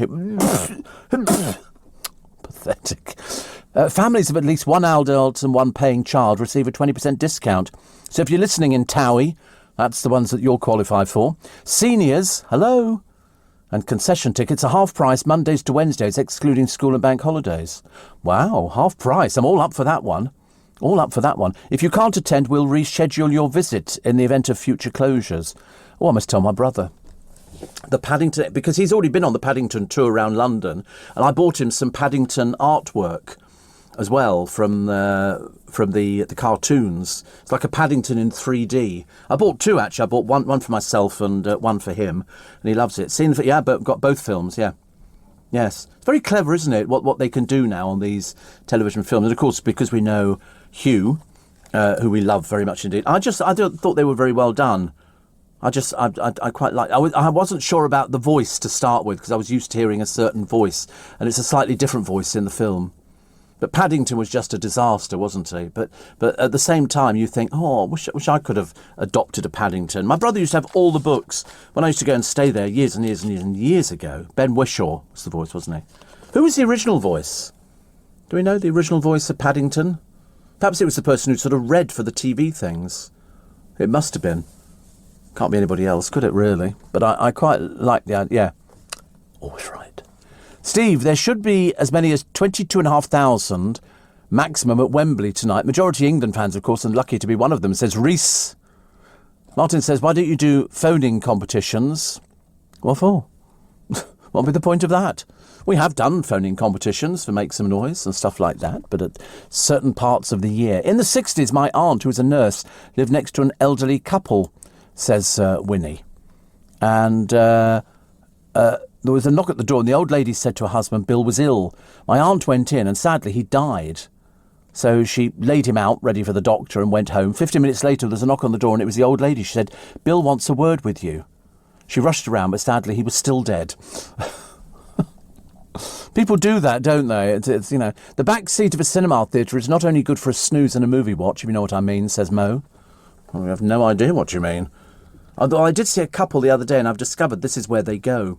Pathetic. Families of at least one adult and one paying child receive a 20% discount. So if you're listening in Towie, that's the ones that you'll qualify for. Seniors, hello. And concession tickets are half price Mondays to Wednesdays, excluding school and bank holidays. Wow, half price. I'm all up for that one. All up for that one. If you can't attend, we'll reschedule your visit in the event of future closures. Oh, I must tell my brother. The Paddington, because he's already been on the Paddington tour around London, and I bought him some Paddington artwork as well from the cartoons. It's like a Paddington in 3D. I bought two, actually. I bought one for myself and one for him, and he loves it. Got both films, yeah. Yes. It's very clever, isn't it, what they can do now on these television films. And, of course, because we know Hugh, who we love very much indeed, I thought they were very well done. I quite like... I wasn't sure about the voice to start with, because I was used to hearing a certain voice, and it's a slightly different voice in the film. But Paddington was just a disaster, wasn't he? But at the same time, you think, I wish I could have adopted a Paddington. My brother used to have all the books when I used to go and stay there years and years and years and years ago. Ben Whishaw was the voice, wasn't he? Who was the original voice? Do we know the original voice of Paddington? Perhaps it was the person who sort of read for the TV things. It must have been. Can't be anybody else, could it, really? But I quite like the idea. Yeah. Always right. Steve, there should be as many as 22,500 maximum at Wembley tonight. Majority England fans, of course, and lucky to be one of them, says Reese. Martin says, why don't you do phoning competitions? What for? What would be the point of that? We have done phoning competitions for Make Some Noise and stuff like that, but at certain parts of the year. In the 60s, my aunt, who was a nurse, lived next to an elderly couple, says Winnie. And there was a knock at the door, and the old lady said to her husband, Bill was ill. My aunt went in, and sadly, he died. So she laid him out, ready for the doctor, and went home. 15 minutes later, there was a knock on the door, and it was the old lady. She said, Bill wants a word with you. She rushed around, but sadly, he was still dead. People do that, don't they? It's you know, the back seat of a cinema theatre is not only good for a snooze and a movie watch, if you know what I mean, says Mo. Well, we have no idea what you mean. Although I did see a couple the other day, and I've discovered this is where they go.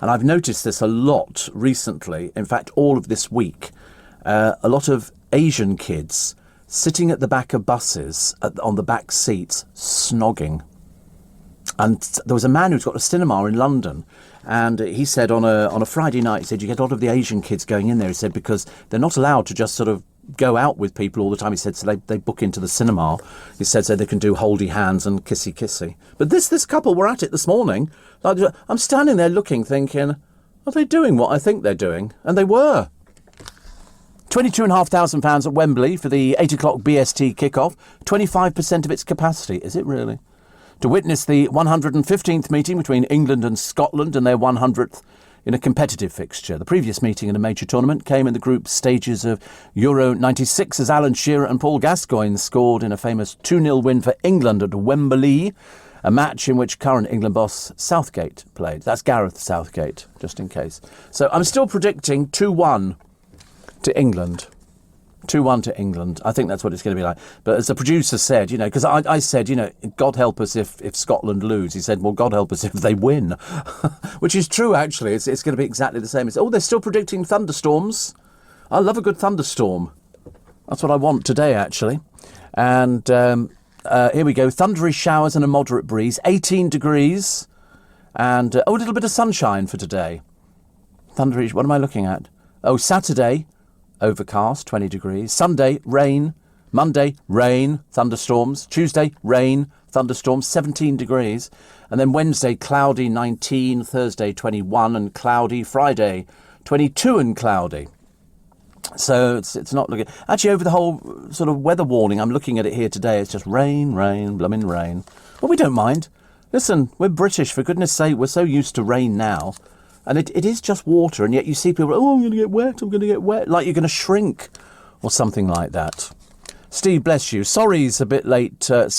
And I've noticed this a lot recently, in fact, all of this week. A lot of Asian kids sitting at the back of buses, on the back seats, snogging. And there was a man who's got a cinema in London, and he said on a Friday night, he said, you get a lot of the Asian kids going in there, he said, because they're not allowed to just sort of go out with people all the time. He said, so they book into the cinema. He said, so they can do holdy hands and kissy. But this couple were at it this morning. Like, I'm standing there looking, thinking, are they doing what I think they're doing? And they were. £22,500 at Wembley for the 8 o'clock BST kick-off. 25% of its capacity. Is it really? To witness the 115th meeting between England and Scotland and their 100th in a competitive fixture. The previous meeting in a major tournament came in the group stages of Euro 96 as Alan Shearer and Paul Gascoigne scored in a famous 2-0 win for England at Wembley, a match in which current England boss Southgate played. That's Gareth Southgate, just in case. So I'm still predicting 2-1 to England. 2-1 to England. I think that's what it's going to be like. But as the producer said, you know, because I said, you know, God help us if Scotland lose. He said, well, God help us if they win. Which is true, actually. It's going to be exactly the same. They're still predicting thunderstorms. I love a good thunderstorm. That's what I want today, actually. And here we go. Thundery showers and a moderate breeze. 18 degrees. And, a little bit of sunshine for today. Thundery, what am I looking at? Oh, Saturday, overcast, 20 degrees. Sunday, rain. Monday, rain, thunderstorms. Tuesday, rain, thunderstorms, 17 degrees. And then Wednesday, cloudy, 19. Thursday, 21 and cloudy. Friday, 22 and cloudy. So it's not looking... Actually, over the whole sort of weather warning, I'm looking at it here today, it's just rain, blooming rain. Well, we don't mind. Listen, we're British, for goodness sake. We're so used to rain now. And it is just water, and yet you see people, oh, I'm going to get wet, like you're going to shrink, or something like that. Steve, bless you. Sorry's a bit late. A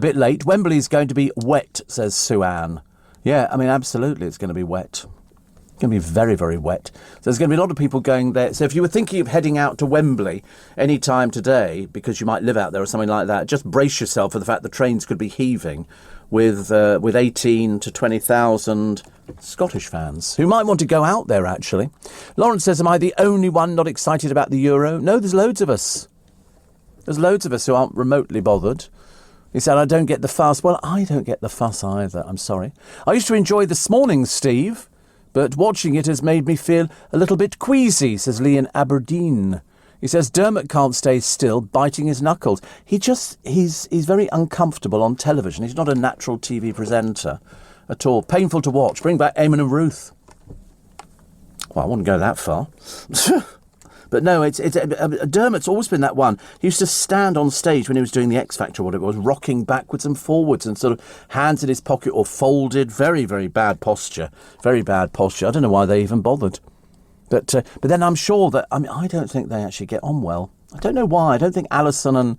bit late. Wembley's going to be wet, says Sue Ann. Yeah, I mean, absolutely, it's going to be wet. It's going to be very, very wet. So there's going to be a lot of people going there. So if you were thinking of heading out to Wembley any time today, because you might live out there or something like that, just brace yourself for the fact the trains could be heaving with 18 to 20,000 Scottish fans who might want to go out there, actually. Lawrence says, am I the only one not excited about the Euro? No, there's loads of us. There's loads of us who aren't remotely bothered. He said, I don't get the fuss. Well, I don't get the fuss either, I'm sorry. I used to enjoy This Morning, Steve, but watching it has made me feel a little bit queasy, says Lee in Aberdeen. He says Dermot can't stay still, biting his knuckles. He's very uncomfortable on television. He's not a natural TV presenter at all. Painful to watch. Bring back Eamon and Ruth. Well, I wouldn't go that far. But no, Dermot's always been that one. He used to stand on stage when he was doing the X Factor, what it was, rocking backwards and forwards and sort of hands in his pocket or folded. Very, very bad posture. Very bad posture. I don't know why they even bothered. But then I'm sure that, I don't think they actually get on well. I don't know why. I don't think Alison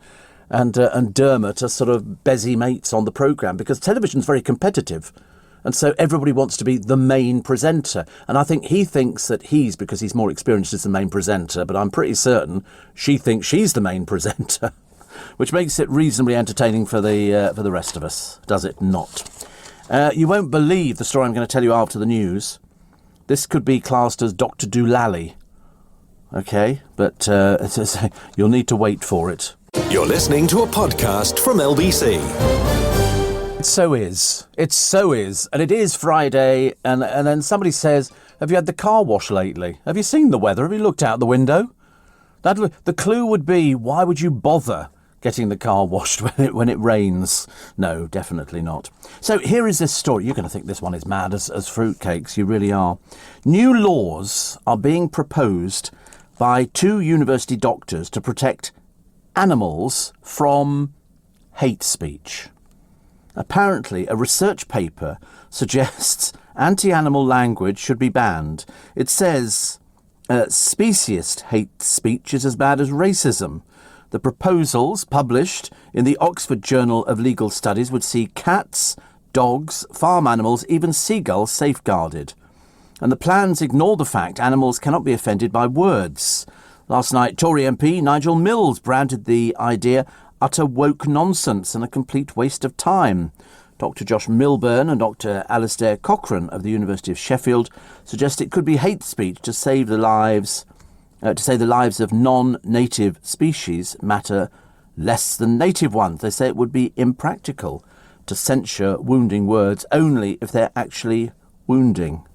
and Dermot are sort of bezzy mates on the programme, because television's very competitive. And so everybody wants to be the main presenter. And I think he thinks that because he's more experienced as the main presenter, but I'm pretty certain she thinks she's the main presenter, which makes it reasonably entertaining for the rest of us, does it not? You won't believe the story I'm going to tell you after the news. This could be classed as Dr. Doolally. OK, but you'll need to wait for it. You're listening to a podcast from LBC. It so is. And it is Friday, and then somebody says, have you had the car wash lately? Have you seen the weather? Have you looked out the window? The clue would be, why would you bother getting the car washed when it rains. No, definitely not. So here is this story. You're going to think this one is mad as fruitcakes. You really are. New laws are being proposed by 2 university doctors to protect animals from hate speech. Apparently, a research paper suggests anti-animal language should be banned. It says speciesist hate speech is as bad as racism. The proposals, published in the Oxford Journal of Legal Studies, would see cats, dogs, farm animals, even seagulls safeguarded. And the plans ignore the fact animals cannot be offended by words. Last night, Tory MP Nigel Mills branded the idea utter woke nonsense and a complete waste of time. Dr. Josh Milburn and Dr. Alistair Cochrane of the University of Sheffield suggest it could be hate speech to say the lives of non-native species matter less than native ones. They say it would be impractical to censure wounding words only if they're actually wounding.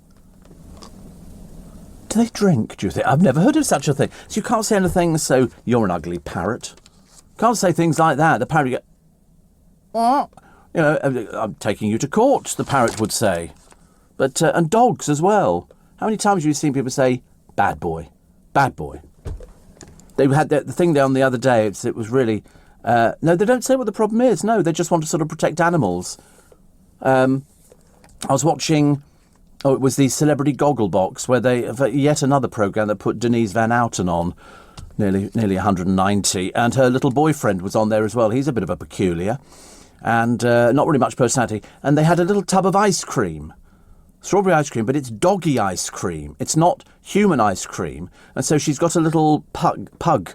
Do they drink, do you think? I've never heard of such a thing. So you can't say anything, so you're an ugly parrot. Can't say things like that. The parrot would go, what? You know, I'm taking you to court, the parrot would say. But and dogs as well. How many times have you seen people say, bad boy? Bad boy. They had the thing down the other day. It was really... no, they don't say what the problem is. No, they just want to sort of protect animals. I was watching... Oh, it was the Celebrity Gogglebox, where they... Yet another programme that put Denise Van Outen on, nearly 190, and her little boyfriend was on there as well. He's a bit of a peculiar, and not really much personality. And they had a little tub of ice cream. Strawberry ice cream, but it's doggy ice cream. It's not human ice cream. And so she's got a little pug.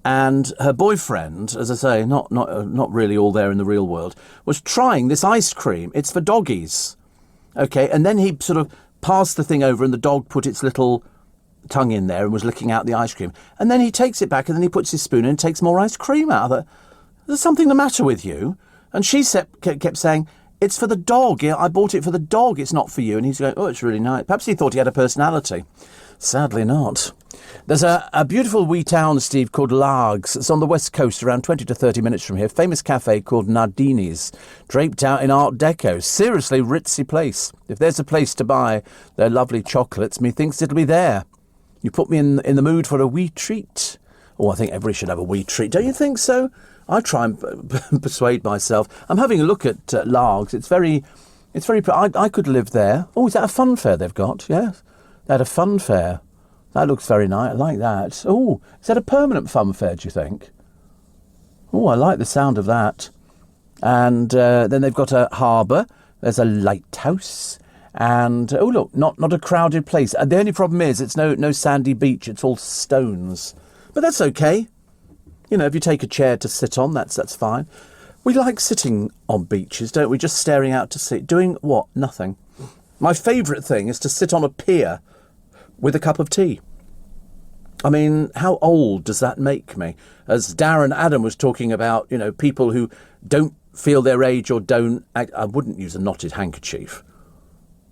And her boyfriend, as I say, not really all there in the real world, was trying this ice cream. It's for doggies. Okay, and then he sort of passed the thing over and the dog put its little tongue in there and was licking out the ice cream. And then he takes it back and then he puts his spoon in and takes more ice cream out of it. There's something the matter with you. And she kept saying, it's for the dog. I bought it for the dog. It's not for you. And he's going, oh, it's really nice. Perhaps he thought he had a personality. Sadly not. There's a beautiful wee town, Steve, called Largs. It's on the west coast, around 20 to 30 minutes from here. Famous cafe called Nardini's, draped out in Art Deco. Seriously ritzy place. If there's a place to buy their lovely chocolates, methinks it'll be there. You put me in the mood for a wee treat. Oh, I think everybody should have a wee treat. Don't you think so? I try and persuade myself. I'm having a look at Largs. It's very. I could live there. Oh, is that a fun fair they've got? Yes, they had a fun fair. That looks very nice. I like that. Oh, is that a permanent fun fair, do you think? Oh, I like the sound of that. And then they've got a harbour. There's a lighthouse. And, oh, look, not a crowded place. The only problem is it's no sandy beach. It's all stones. But that's okay. You know, if you take a chair to sit on, that's fine. We like sitting on beaches, don't we? Just staring out to sea. Doing what? Nothing. My favourite thing is to sit on a pier with a cup of tea. I mean, how old does that make me? As Darren Adam was talking about, you know, people who don't feel their age or don't act, I wouldn't use a knotted handkerchief.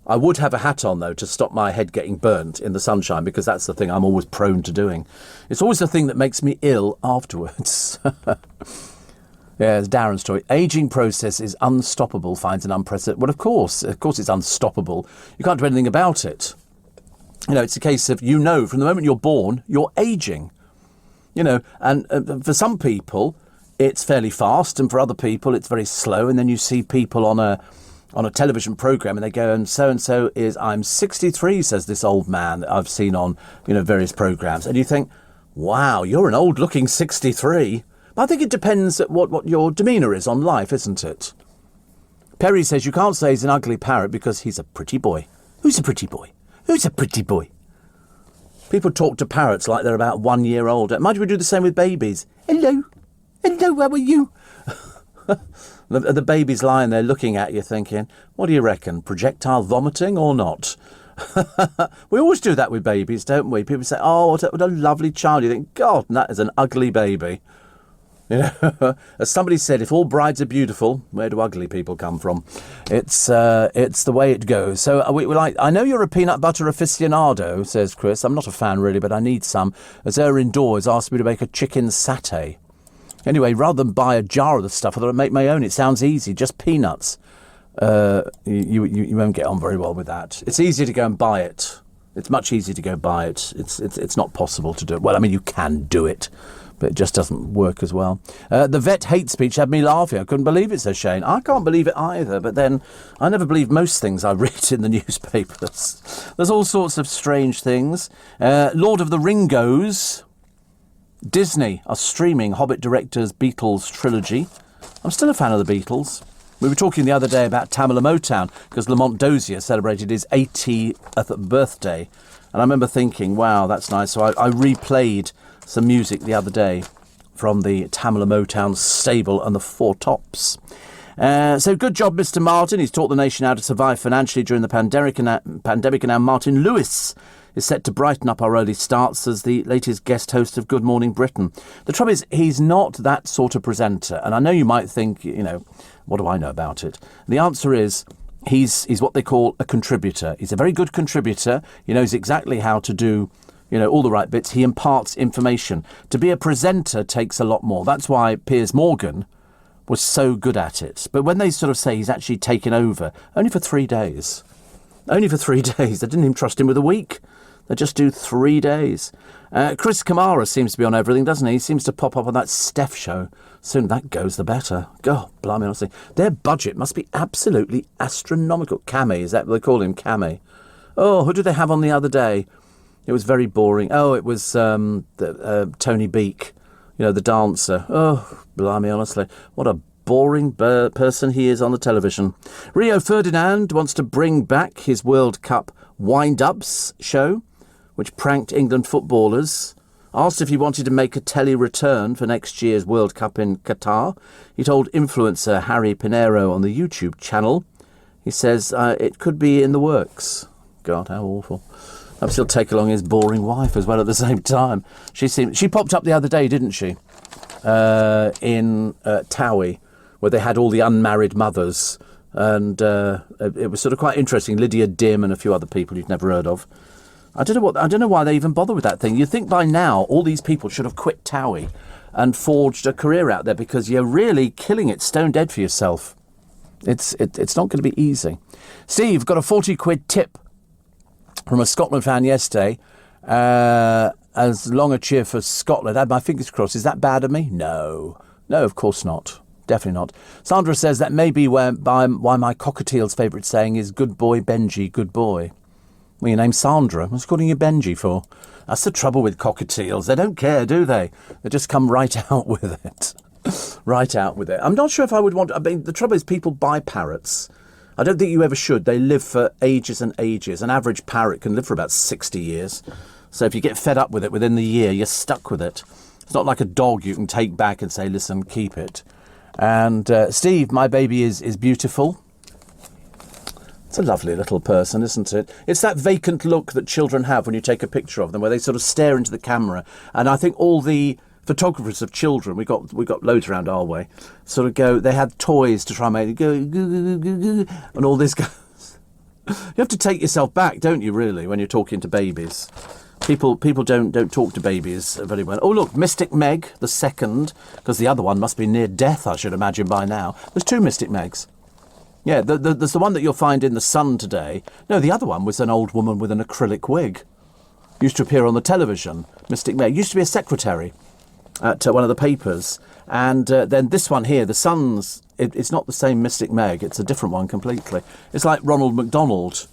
I would have a hat on, though, to stop my head getting burnt in the sunshine, because that's the thing I'm always prone to doing. It's always the thing that makes me ill afterwards. Yeah, it's Darren's story. Ageing process is unstoppable, finds an unprecedented... Well, of course it's unstoppable. You can't do anything about it. You know, it's a case of, you know, from the moment you're born, you're ageing. You know, and for some people, it's fairly fast, and for other people, it's very slow. And then you see people on a television programme and they go, and so is, I'm 63, says this old man that I've seen on, you know, various programmes. And you think, wow, you're an old looking 63. But I think it depends at what your demeanour is on life, isn't it? Perry says you can't say he's an ugly parrot because he's a pretty boy. Who's a pretty boy? Who's a pretty boy? People talk to parrots like they're about 1 year old. Might we do the same with babies? Hello, how are you? The baby's lying there looking at you thinking, what do you reckon, projectile vomiting or not? We always do that with babies, don't we? People say, oh, what a lovely child. You think, God, that is an ugly baby. You know, as somebody said, if all brides are beautiful, where do ugly people come from? It's the way it goes. So we like. I know you're a peanut butter aficionado, says Chris. I'm not a fan really, but I need some. As Erin Dawes asked me to make a chicken satay. Anyway, rather than buy a jar of the stuff, I thought I'd make my own. It sounds easy, just peanuts. You won't get on very well with that. It's easier to go and buy it. It's much easier to go buy it. It's not possible to do it. Well, I mean, you can do it, but it just doesn't work as well. The vet hate speech had me laughing. I couldn't believe it, says Shane. I can't believe it either, but then I never believe most things I read in the newspapers. There's all sorts of strange things. Lord of the Ringos. Disney are streaming Hobbit director's Beatles trilogy. I'm still a fan of the Beatles. We were talking the other day about Tamala Motown because Lamont Dozier celebrated his 80th birthday. And I remember thinking, wow, that's nice. So I replayed some music the other day from the Tamala Motown stable and the Four Tops. So good job, Mr. Martin. He's taught the nation how to survive financially during the pandemic. And now Martin Lewis is set to brighten up our early starts as the latest guest host of Good Morning Britain. The trouble is, he's not that sort of presenter. And I know you might think, what do I know about it? The answer is he's what they call a contributor. He's a very good contributor. He knows exactly how to do, all the right bits. He imparts information. To be a presenter takes a lot more. That's why Piers Morgan was so good at it. But when they sort of say he's actually taken over, only for 3 days. Only for 3 days. They didn't even trust him with a week. They just do 3 days. Chris Kamara seems to be on everything, doesn't he? He seems to pop up on that Steph show. Soon that goes, the better. God, blimey, honestly. Their budget must be absolutely astronomical. Cammy, is that what they call him? Cammy. Oh, who did they have on the other day? It was very boring. Oh, it was Tony Beak, the dancer. Oh, blimey, honestly. What a boring person he is on the television. Rio Ferdinand wants to bring back his World Cup wind-ups show, which pranked England footballers. Asked if he wanted to make a telly return for next year's World Cup in Qatar, he told influencer Harry Pinero on the YouTube channel. He says it could be in the works. God, how awful. Perhaps he'll take along his boring wife as well at the same time. She popped up the other day, didn't she? In Towie, where they had all the unmarried mothers. And it was sort of quite interesting. Lydia Dim and a few other people you'd never heard of. I don't know why they even bother with that thing. You'd think by now all these people should have quit Towie and forged a career out there, because you're really killing it stone dead for yourself. It's not going to be easy. Steve got a 40 quid tip from a Scotland fan yesterday. As long a cheer for Scotland. I had my fingers crossed. Is that bad of me? No, of course not. Definitely not. Sandra says that may be why my cockatiel's favourite saying is "Good boy, Benji, good boy." Well, your name's Sandra. What's calling you Benji for? That's the trouble with cockatiels. They don't care, do they? They just come right out with it. Right out with it. I'm not sure if I would want... I mean, the trouble is people buy parrots. I don't think you ever should. They live for ages and ages. An average parrot can live for about 60 years. So if you get fed up with it within the year, you're stuck with it. It's not like a dog you can take back and say, listen, keep it. And Steve, my baby is beautiful. It's a lovely little person, isn't it? It's that vacant look that children have when you take a picture of them, where they sort of stare into the camera. And I think all the photographers of children, we got loads around our way, sort of go, they had toys to try and make it go, and all this goes. You have to take yourself back, don't you, really, when you're talking to babies? People don't talk to babies very well. Oh, look, Mystic Meg, the second, because the other one must be near death, I should imagine, by now. There's 2 Mystic Megs. Yeah, there's the one that you'll find in The Sun today. No, the other one was an old woman with an acrylic wig. Used to appear on the television, Mystic Meg. Used to be a secretary at one of the papers. And then this one here, The Sun's, it's not the same Mystic Meg. It's a different one completely. It's like Ronald McDonald.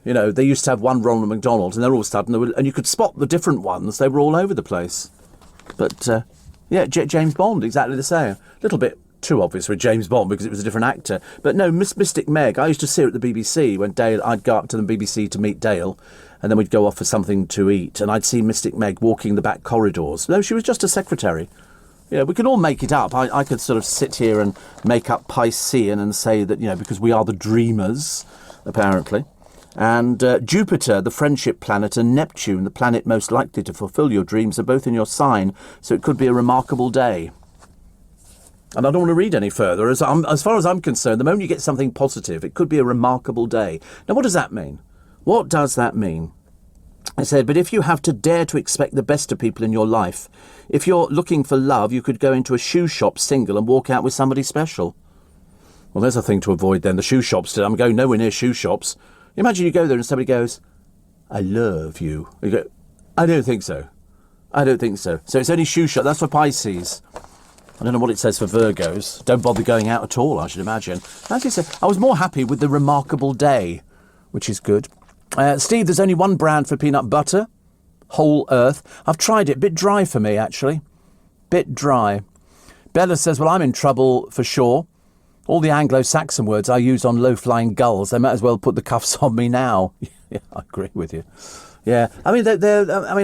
They used to have one Ronald McDonald, and then all of a sudden, and you could spot the different ones. They were all over the place. But, James Bond, exactly the same. A little bit too obvious with James Bond because it was a different actor. But no, Mystic Meg, I used to see her at the BBC when I'd go up to the BBC to meet Dale, and then we'd go off for something to eat, and I'd see Mystic Meg walking the back corridors. No, she was just a secretary. We can all make it up. I could sort of sit here and make up Piscean and say that, because we are the dreamers, apparently. And Jupiter, the friendship planet, and Neptune, the planet most likely to fulfil your dreams, are both in your sign, so it could be a remarkable day. And I don't want to read any further. As far as I'm concerned, the moment you get something positive, it could be a remarkable day. Now, what does that mean? What does that mean? I said, but if you have to dare to expect the best of people in your life, if you're looking for love, you could go into a shoe shop single and walk out with somebody special. Well, there's a thing to avoid then. The shoe shops, I'm going nowhere near shoe shops. Imagine you go there and somebody goes, I love you. You go, I don't think so. I don't think so. So it's only shoe shop. That's for Pisces. I don't know what it says for Virgos. Don't bother going out at all, I should imagine. As you say, I was more happy with the remarkable day, which is good. Steve, there's only one brand for peanut butter, Whole Earth. I've tried it. Bit dry for me, actually. Bit dry. Bella says, well, I'm in trouble for sure. All the Anglo-Saxon words I use on low-flying gulls, they might as well put the cuffs on me now. Yeah, I agree with you. Yeah, I mean,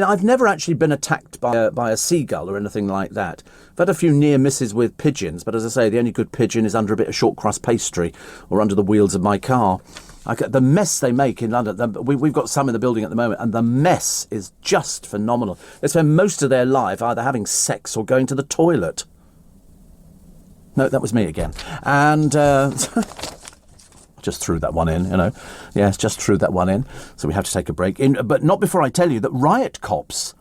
I've never actually been attacked by a seagull or anything like that. I've had a few near misses with pigeons, but as I say, the only good pigeon is under a bit of short crust pastry or under the wheels of my car. The mess they make in London, we've got some in the building at the moment, and the mess is just phenomenal. They spend most of their life either having sex or going to the toilet. No, that was me again. And just threw that one in, you know. Yes, just threw that one in. So we have to take a break. But not before I tell you that riot cops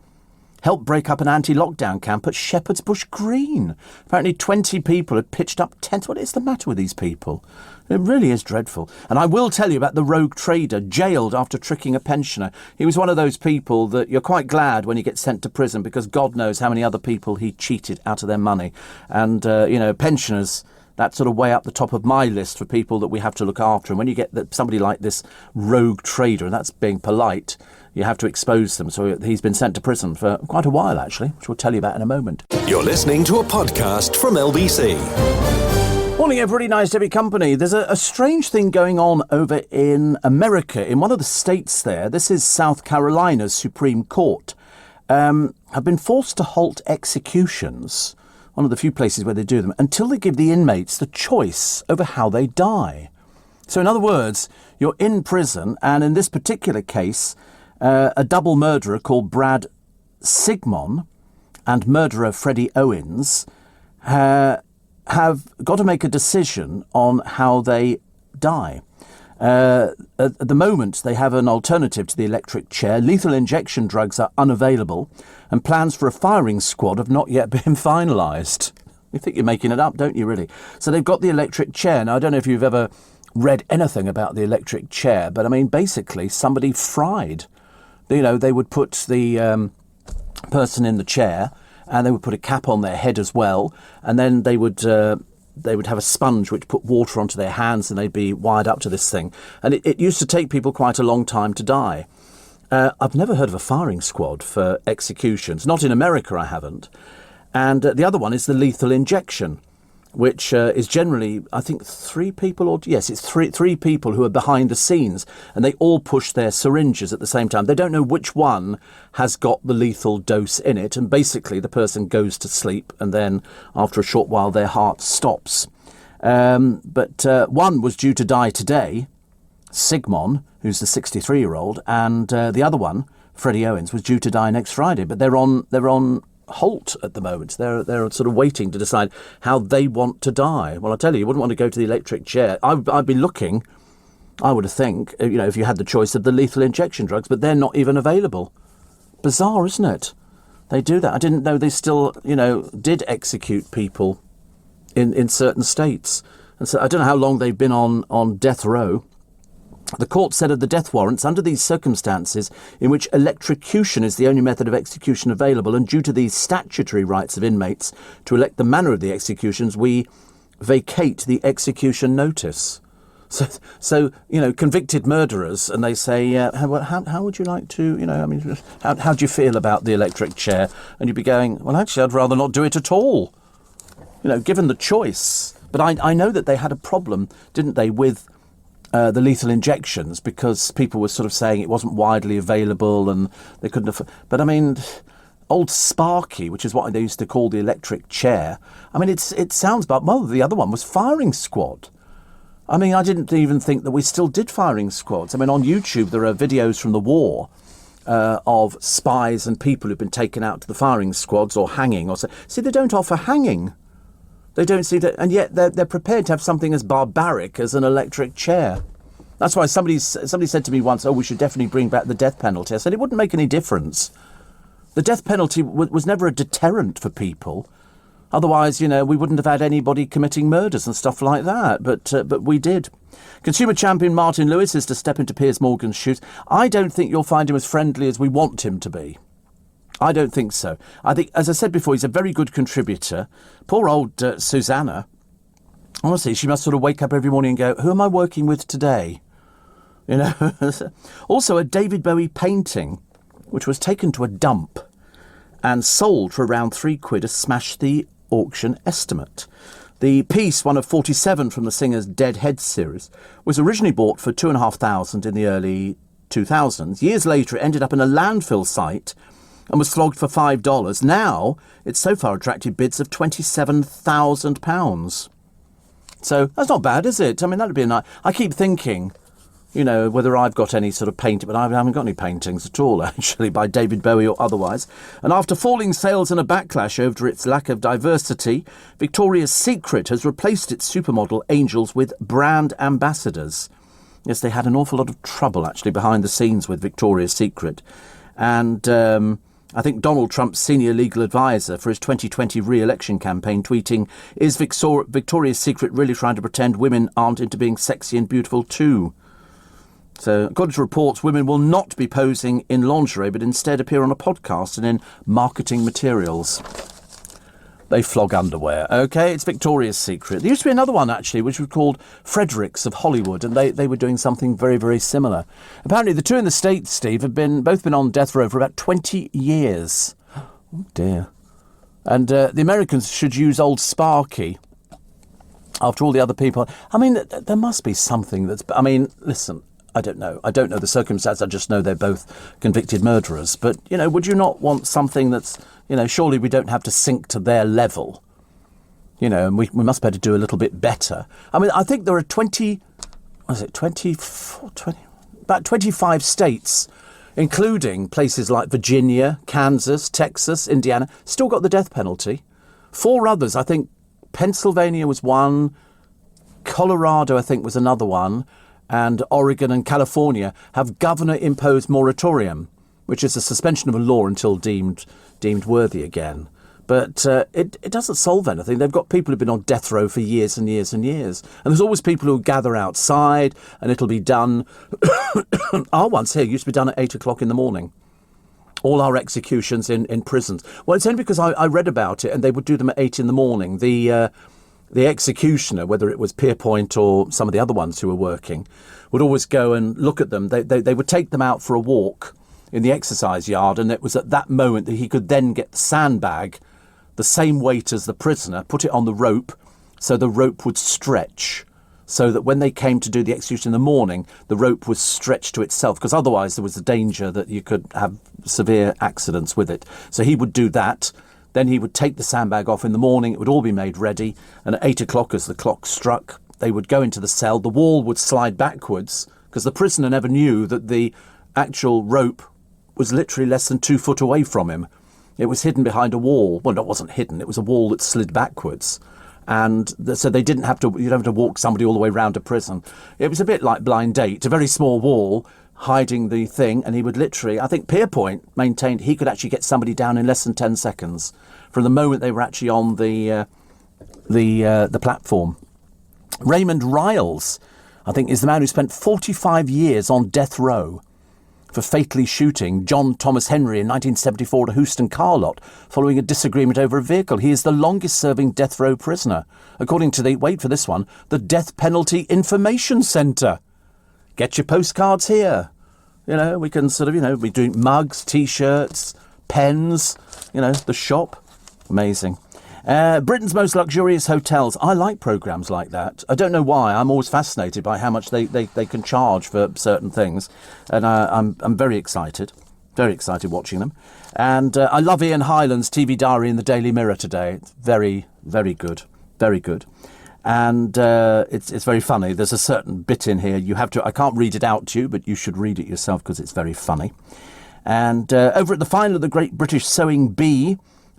helped break up an anti-lockdown camp at Shepherd's Bush Green. Apparently 20 people had pitched up tents. What is the matter with these people? It really is dreadful. And I will tell you about the rogue trader jailed after tricking a pensioner. He was one of those people that you're quite glad when he gets sent to prison because God knows how many other people he cheated out of their money. And, pensioners, that's sort of way up the top of my list for people that we have to look after. And when you get somebody like this rogue trader, and that's being polite, you have to expose them. So he's been sent to prison for quite a while, actually, which we'll tell you about in a moment. You're listening to a podcast from LBC. Morning, everybody. Nice to have your company. There's a strange thing going on over in America, in one of the states there. This is South Carolina's Supreme Court. Have been forced to halt executions, one of the few places where they do them, until they give the inmates the choice over how they die. So in other words, you're in prison, and in this particular case, a double murderer called Brad Sigmon and murderer Freddie Owens have got to make a decision on how they die. At the moment, they have an alternative to the electric chair. Lethal injection drugs are unavailable, and plans for a firing squad have not yet been finalised. You think you're making it up, don't you, really? So they've got the electric chair. Now, I don't know if you've ever read anything about the electric chair, but I mean, basically, somebody fried. You know, they would put the person in the chair, and they would put a cap on their head as well, and then they would have a sponge which put water onto their hands, and they'd be wired up to this thing. And it used to take people quite a long time to die. I've never heard of a firing squad for executions. Not in America, I haven't. And the other one is the lethal injection, which is generally, I think, it's three people who are behind the scenes, and they all push their syringes at the same time. They don't know which one has got the lethal dose in it, and basically the person goes to sleep, and then after a short while their heart stops. But one was due to die today, Sigmon, who's the 63-year-old, and the other one, Freddie Owens, was due to die next Friday. But they're on halt at the moment. They're sort of waiting to decide how they want to die. Well, I tell you wouldn't want to go to the electric chair. I'd be looking, I would think, if you had the choice of the lethal injection drugs, but they're not even available. Bizarre, isn't it? They do that. I didn't know they still, did execute people in certain states. And so I don't know how long they've been on death row. The court said of the death warrants, under these circumstances in which electrocution is the only method of execution available, and due to the statutory rights of inmates to elect the manner of the executions, we vacate the execution notice. So convicted murderers, and they say, how would you like to, how do you feel about the electric chair? And you'd be going, well, actually, I'd rather not do it at all, given the choice. But I know that they had a problem, didn't they, with the lethal injections, because people were sort of saying it wasn't widely available and they couldn't afford. But I mean, old Sparky, which is what they used to call the electric chair, I mean, it sounds about, well, the other one was firing squad. I mean, I didn't even think that we still did firing squads. I mean, on YouTube, there are videos from the war of spies and people who've been taken out to the firing squads or hanging or so. See, they don't offer hanging. They don't see that, and yet they're prepared to have something as barbaric as an electric chair. That's why somebody said to me once, we should definitely bring back the death penalty. I said it wouldn't make any difference. The death penalty was never a deterrent for people. Otherwise, we wouldn't have had anybody committing murders and stuff like that. But we did. Consumer champion Martin Lewis is to step into Piers Morgan's shoes. I don't think you'll find him as friendly as we want him to be. I don't think so. I think, as I said before, he's a very good contributor. Poor old Susanna. Honestly, she must sort of wake up every morning and go, who am I working with today? Also, a David Bowie painting, which was taken to a dump and sold for around £3 has smashed the auction estimate. The piece, one of 47 from the singer's Dead Head series, was originally bought for $2,500 in the early 2000s. Years later, it ended up in a landfill site and was flogged for $5. Now, it's so far attracted bids of £27,000. So that's not bad, is it? I mean, that'd be a nice... I keep thinking, whether I've got any sort of painting, but I haven't got any paintings at all, actually, by David Bowie or otherwise. And after falling sales and a backlash over its lack of diversity, Victoria's Secret has replaced its supermodel angels with brand ambassadors. Yes, they had an awful lot of trouble, actually, behind the scenes with Victoria's Secret. And I think Donald Trump's senior legal advisor for his 2020 re-election campaign tweeting, is Victoria's Secret really trying to pretend women aren't into being sexy and beautiful too? So, according to reports, women will not be posing in lingerie, but instead appear on a podcast and in marketing materials. They flog underwear. OK, it's Victoria's Secret. There used to be another one, actually, which was called Fredericks of Hollywood, and they were doing something very, very similar. Apparently, the two in the States, Steve, have both been on death row for about 20 years. Oh, dear. And the Americans should use old Sparky after all the other people. I mean, there must be something that's... I mean, listen... I don't know. I don't know the circumstance. I just know they're both convicted murderers. But, would you not want something that's, surely we don't have to sink to their level. And we must better do a little bit better. I mean, I think there are 25 states, including places like Virginia, Kansas, Texas, Indiana, still got the death penalty. 4 others, I think Pennsylvania was one, Colorado, I think, was another one, and Oregon and California have governor-imposed moratorium, which is a suspension of a law until deemed worthy again. But it doesn't solve anything. They've got people who've been on death row for years and years and years. And there's always people who gather outside and it'll be done. Our ones here used to be done at 8 o'clock in the morning. All our executions in prisons. Well, it's only because I read about it and they would do them at 8 in the morning. The executioner, whether it was Pierpoint or some of the other ones who were working, would always go and look at them. They would take them out for a walk in the exercise yard, and it was at that moment that he could then get the sandbag, the same weight as the prisoner, put it on the rope, so the rope would stretch, so that when they came to do the execution in the morning, the rope was stretched to itself, because otherwise there was the danger that you could have severe accidents with it. So he would do that. Then he would take the sandbag off in the morning. It would all be made ready. And at 8 o'clock, as the clock struck, they would go into the cell. The wall would slide backwards because the prisoner never knew that the actual rope was literally less than 2 foot away from him. It was hidden behind a wall. Well, it wasn't hidden. It was a wall that slid backwards. And so they didn't have to, you don't have to walk somebody all the way round a prison. It was a bit like Blind Date, a very small wall hiding the thing, and he would literally, I think Pierpoint maintained he could actually get somebody down in less than 10 seconds from the moment they were actually on the platform. Raymond Riles, I think, is the man who spent 45 years on death row for fatally shooting John Thomas Henry in 1974 at a Houston car lot following a disagreement over a vehicle. He is the longest-serving death row prisoner, according to the, wait for this one, the Death Penalty Information Centre. Get your postcards here. We can sort of, be doing mugs, T-shirts, pens, the shop. Amazing. Britain's most luxurious hotels. I like programmes like that. I don't know why. I'm always fascinated by how much they can charge for certain things. And I'm very excited watching them. And I love Ian Hyland's TV Diary in the Daily Mirror today. It's very, very good. Very good. And it's very funny. There's a certain bit in here you have to... I can't read it out to you, but you should read it yourself because it's very funny. And over at the final of the Great British Sewing Bee,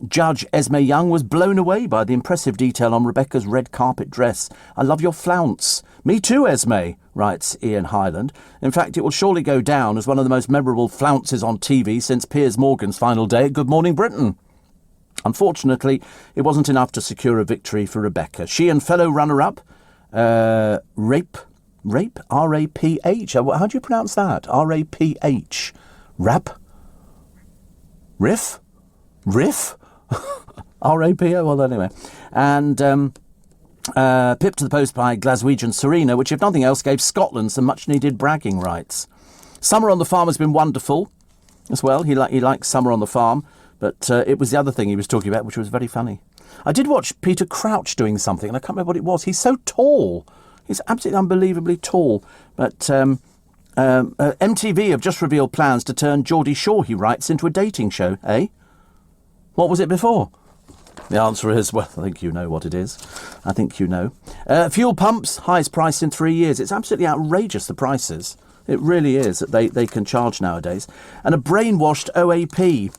Judge Esme Young was blown away by the impressive detail on Rebecca's red carpet dress. I love your flounce. Me too, Esme, writes Ian Hyland. In fact, it will surely go down as one of the most memorable flounces on TV since Piers Morgan's final day at Good Morning Britain. Unfortunately, it wasn't enough to secure a victory for Rebecca. She and fellow runner-up, Rape, R-A-P-H. How do you pronounce that? R-A-P-H. Riff? R-A-P-O, well, anyway. And pipped to the post by Glaswegian Serena, which, if nothing else, gave Scotland some much-needed bragging rights. Summer on the farm has been wonderful as well. He likes Summer on the Farm, but it was the other thing he was talking about, which was very funny. I did watch Peter Crouch doing something, and I can't remember what it was. He's so tall. He's absolutely unbelievably tall. But MTV have just revealed plans to turn Geordie Shore, he writes, into a dating show, eh? What was it before? The answer is, well, I think you know what it is. I think you know. Fuel pumps, highest price in 3 years. It's absolutely outrageous, the prices. It really is that they can charge nowadays. And a brainwashed OAP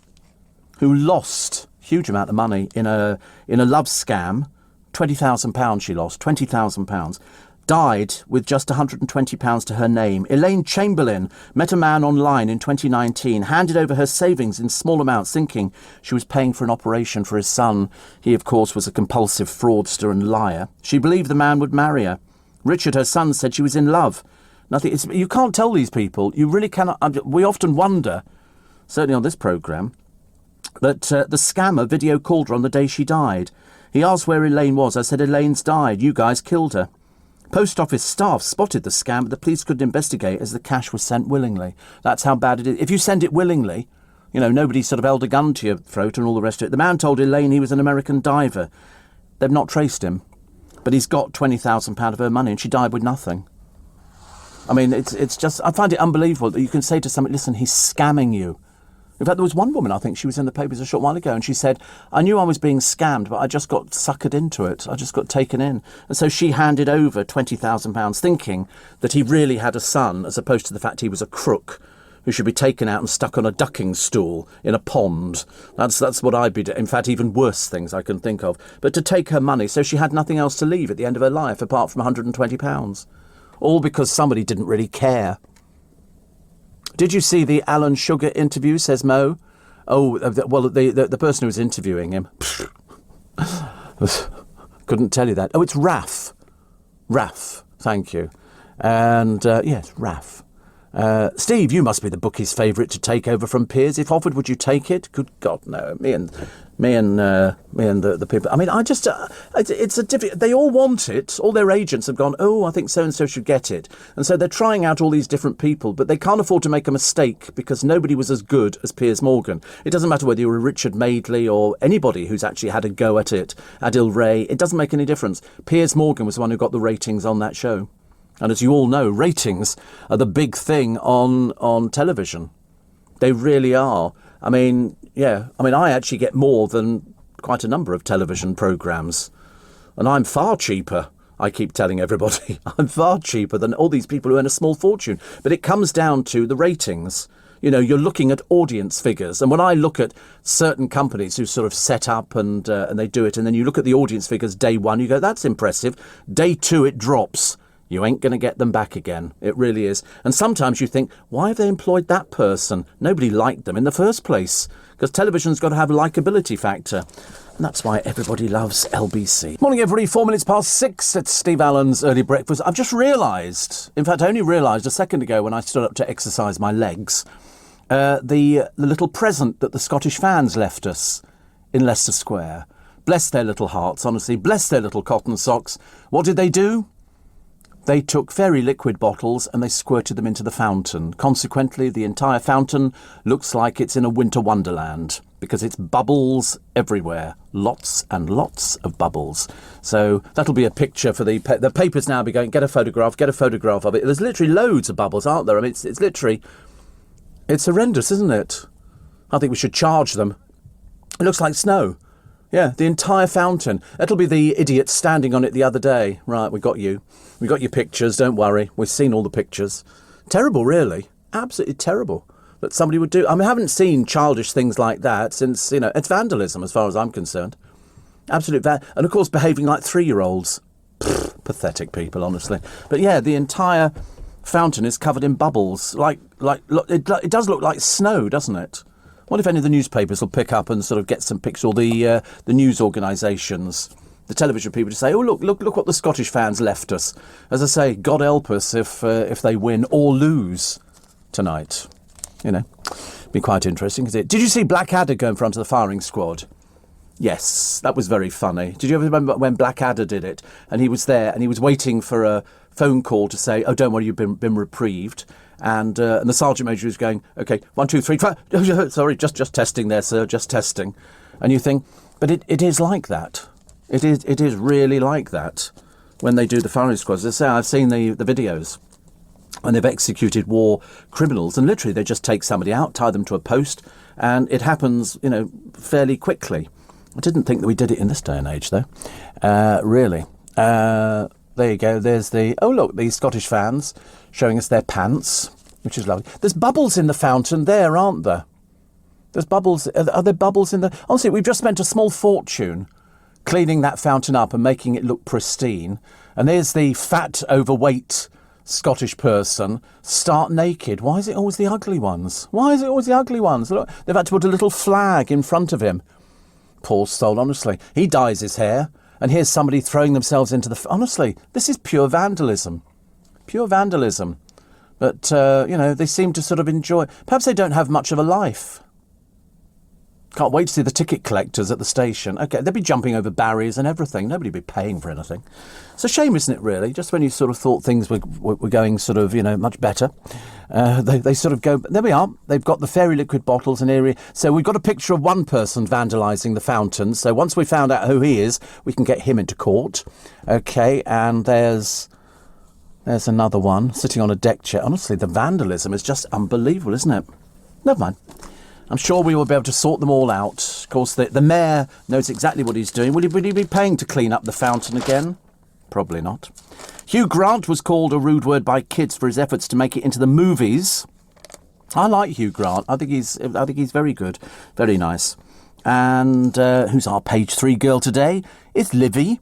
who lost a huge amount of money in a love scam, £20,000 she lost, £20,000, died with just £120 to her name. Elaine Chamberlain met a man online in 2019, handed over her savings in small amounts, thinking she was paying for an operation for his son. He, of course, was a compulsive fraudster and liar. She believed the man would marry her. Richard, her son, said she was in love. You can't tell these people. You really cannot. We often wonder, certainly on this programme, that the scammer video called her on the day she died. He asked where Elaine was. I said, Elaine's died. You guys killed her. Post office staff spotted the scam, but the police couldn't investigate as the cash was sent willingly. That's how bad it is. If you send it willingly, nobody sort of held a gun to your throat and all the rest of it. The man told Elaine he was an American diver. They've not traced him, but he's got £20,000 of her money and she died with nothing. I mean, it's just, I find it unbelievable that you can say to somebody, listen, he's scamming you. In fact, there was one woman, I think she was in the papers a short while ago, and she said, I knew I was being scammed, but I just got suckered into it. I just got taken in. And so she handed over £20,000 thinking that he really had a son, as opposed to the fact he was a crook who should be taken out and stuck on a ducking stool in a pond. That's what I'd be doing. In fact, even worse things I can think of. But to take her money, so she had nothing else to leave at the end of her life apart from £120. All because somebody didn't really care. Did you see the Alan Sugar interview, says Mo? Oh, well, the person who was interviewing him. Couldn't tell you that. Oh, it's Raf. Raf, thank you. And, yes, Raf. Steve, you must be the bookie's favourite to take over from Piers. If offered, would you take it? Good God, no. Me and the people. I mean, it's a difficult. They all want it. All their agents have gone, oh, I think so and so should get it, and so they're trying out all these different people, but they can't afford to make a mistake because nobody was as good as Piers Morgan. It doesn't matter whether you're a Richard Madeley or anybody who's actually had a go at it. Adil Ray. It doesn't make any difference. Piers Morgan was the one who got the ratings on that show. And as you all know, ratings are the big thing on television. They really are. I mean, I actually get more than quite a number of television programmes. And I'm far cheaper, I keep telling everybody. I'm far cheaper than all these people who earn a small fortune. But it comes down to the ratings. You're looking at audience figures. And when I look at certain companies who sort of set up and they do it, and then you look at the audience figures day one, you go, that's impressive. Day two, it drops. You ain't going to get them back again. It really is. And sometimes you think, why have they employed that person? Nobody liked them in the first place. Because television's got to have a likeability factor. And that's why everybody loves LBC. Morning, everybody. 4 minutes past 6. It's Steve Allen's Early Breakfast. I've just realised, in fact, I only realised a second ago when I stood up to exercise my legs, the little present that the Scottish fans left us in Leicester Square. Bless their little hearts, honestly. Bless their little cotton socks. What did they do? They took fairy liquid bottles and they squirted them into the fountain. Consequently, the entire fountain looks like it's in a winter wonderland because it's bubbles everywhere. Lots and lots of bubbles. So that'll be a picture for the papers now. Be going, get a photograph of it. There's literally loads of bubbles, aren't there? I mean, it's literally, it's horrendous, isn't it? I think we should charge them. It looks like snow. Yeah, the entire fountain. That'll be the idiot standing on it the other day. Right, we got you. We got your pictures, don't worry. We've seen all the pictures. Terrible, really. Absolutely terrible. that somebody would do. I mean, I haven't seen childish things like that since, it's vandalism as far as I'm concerned. Absolute and of course behaving like 3-year-olds. Pathetic people, honestly. But yeah, the entire fountain is covered in bubbles. It does look like snow, doesn't it? What if any of the newspapers will pick up and sort of get some pictures, or the news organisations, the television people, to say, "Oh, look what the Scottish fans left us." As I say, God help us if they win or lose tonight. Be quite interesting, isn't it? Did you see Blackadder go in front of the firing squad? Yes, that was very funny. Did you ever remember when Blackadder did it? And he was there and he was waiting for a phone call to say, "Oh, don't worry, you've been reprieved." And the sergeant major was going, "Okay, 1, 2, 3, 5. Sorry, just testing there, sir, just testing." And you think, but it is like that. It is really like that when they do the firing squads. As I say, I've seen the videos when they've executed war criminals, and literally they just take somebody out, tie them to a post, and it happens, fairly quickly. I didn't think that we did it in this day and age, though. Really. There you go. There's the Scottish fans showing us their pants, which is lovely. There's bubbles in the fountain there, aren't there? There's bubbles. Are there bubbles in the... Honestly, we've just spent a small fortune cleaning that fountain up and making it look pristine. And there's the fat, overweight Scottish person start naked. Why is it always the ugly ones? Look, they've had to put a little flag in front of him. Poor soul, honestly. He dyes his hair, and here's somebody throwing themselves into the... Honestly, this is pure vandalism. Pure vandalism. But, they seem to sort of enjoy... Perhaps they don't have much of a life. Can't wait to see the ticket collectors at the station. OK, they'd be jumping over barriers and everything. Nobody'd be paying for anything. It's a shame, isn't it, really? Just when you sort of thought things were going sort of, much better. They sort of go... There we are. They've got the fairy liquid bottles and area. So we've got a picture of one person vandalising the fountain. So once we found out who he is, we can get him into court. OK, and there's another one sitting on a deck chair. Honestly, the vandalism is just unbelievable, isn't it? Never mind. I'm sure we will be able to sort them all out. Of course, the mayor knows exactly what he's doing. Will he be paying to clean up the fountain again? Probably not. Hugh Grant was called a rude word by kids for his efforts to make it into the movies. I like Hugh Grant. I think he's very good. Very nice. And who's our page 3 girl today? It's Livy.